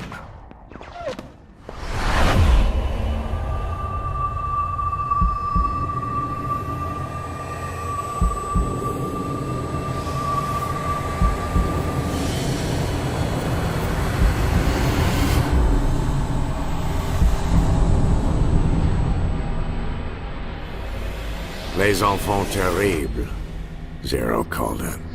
Les enfants terribles, Zero called it.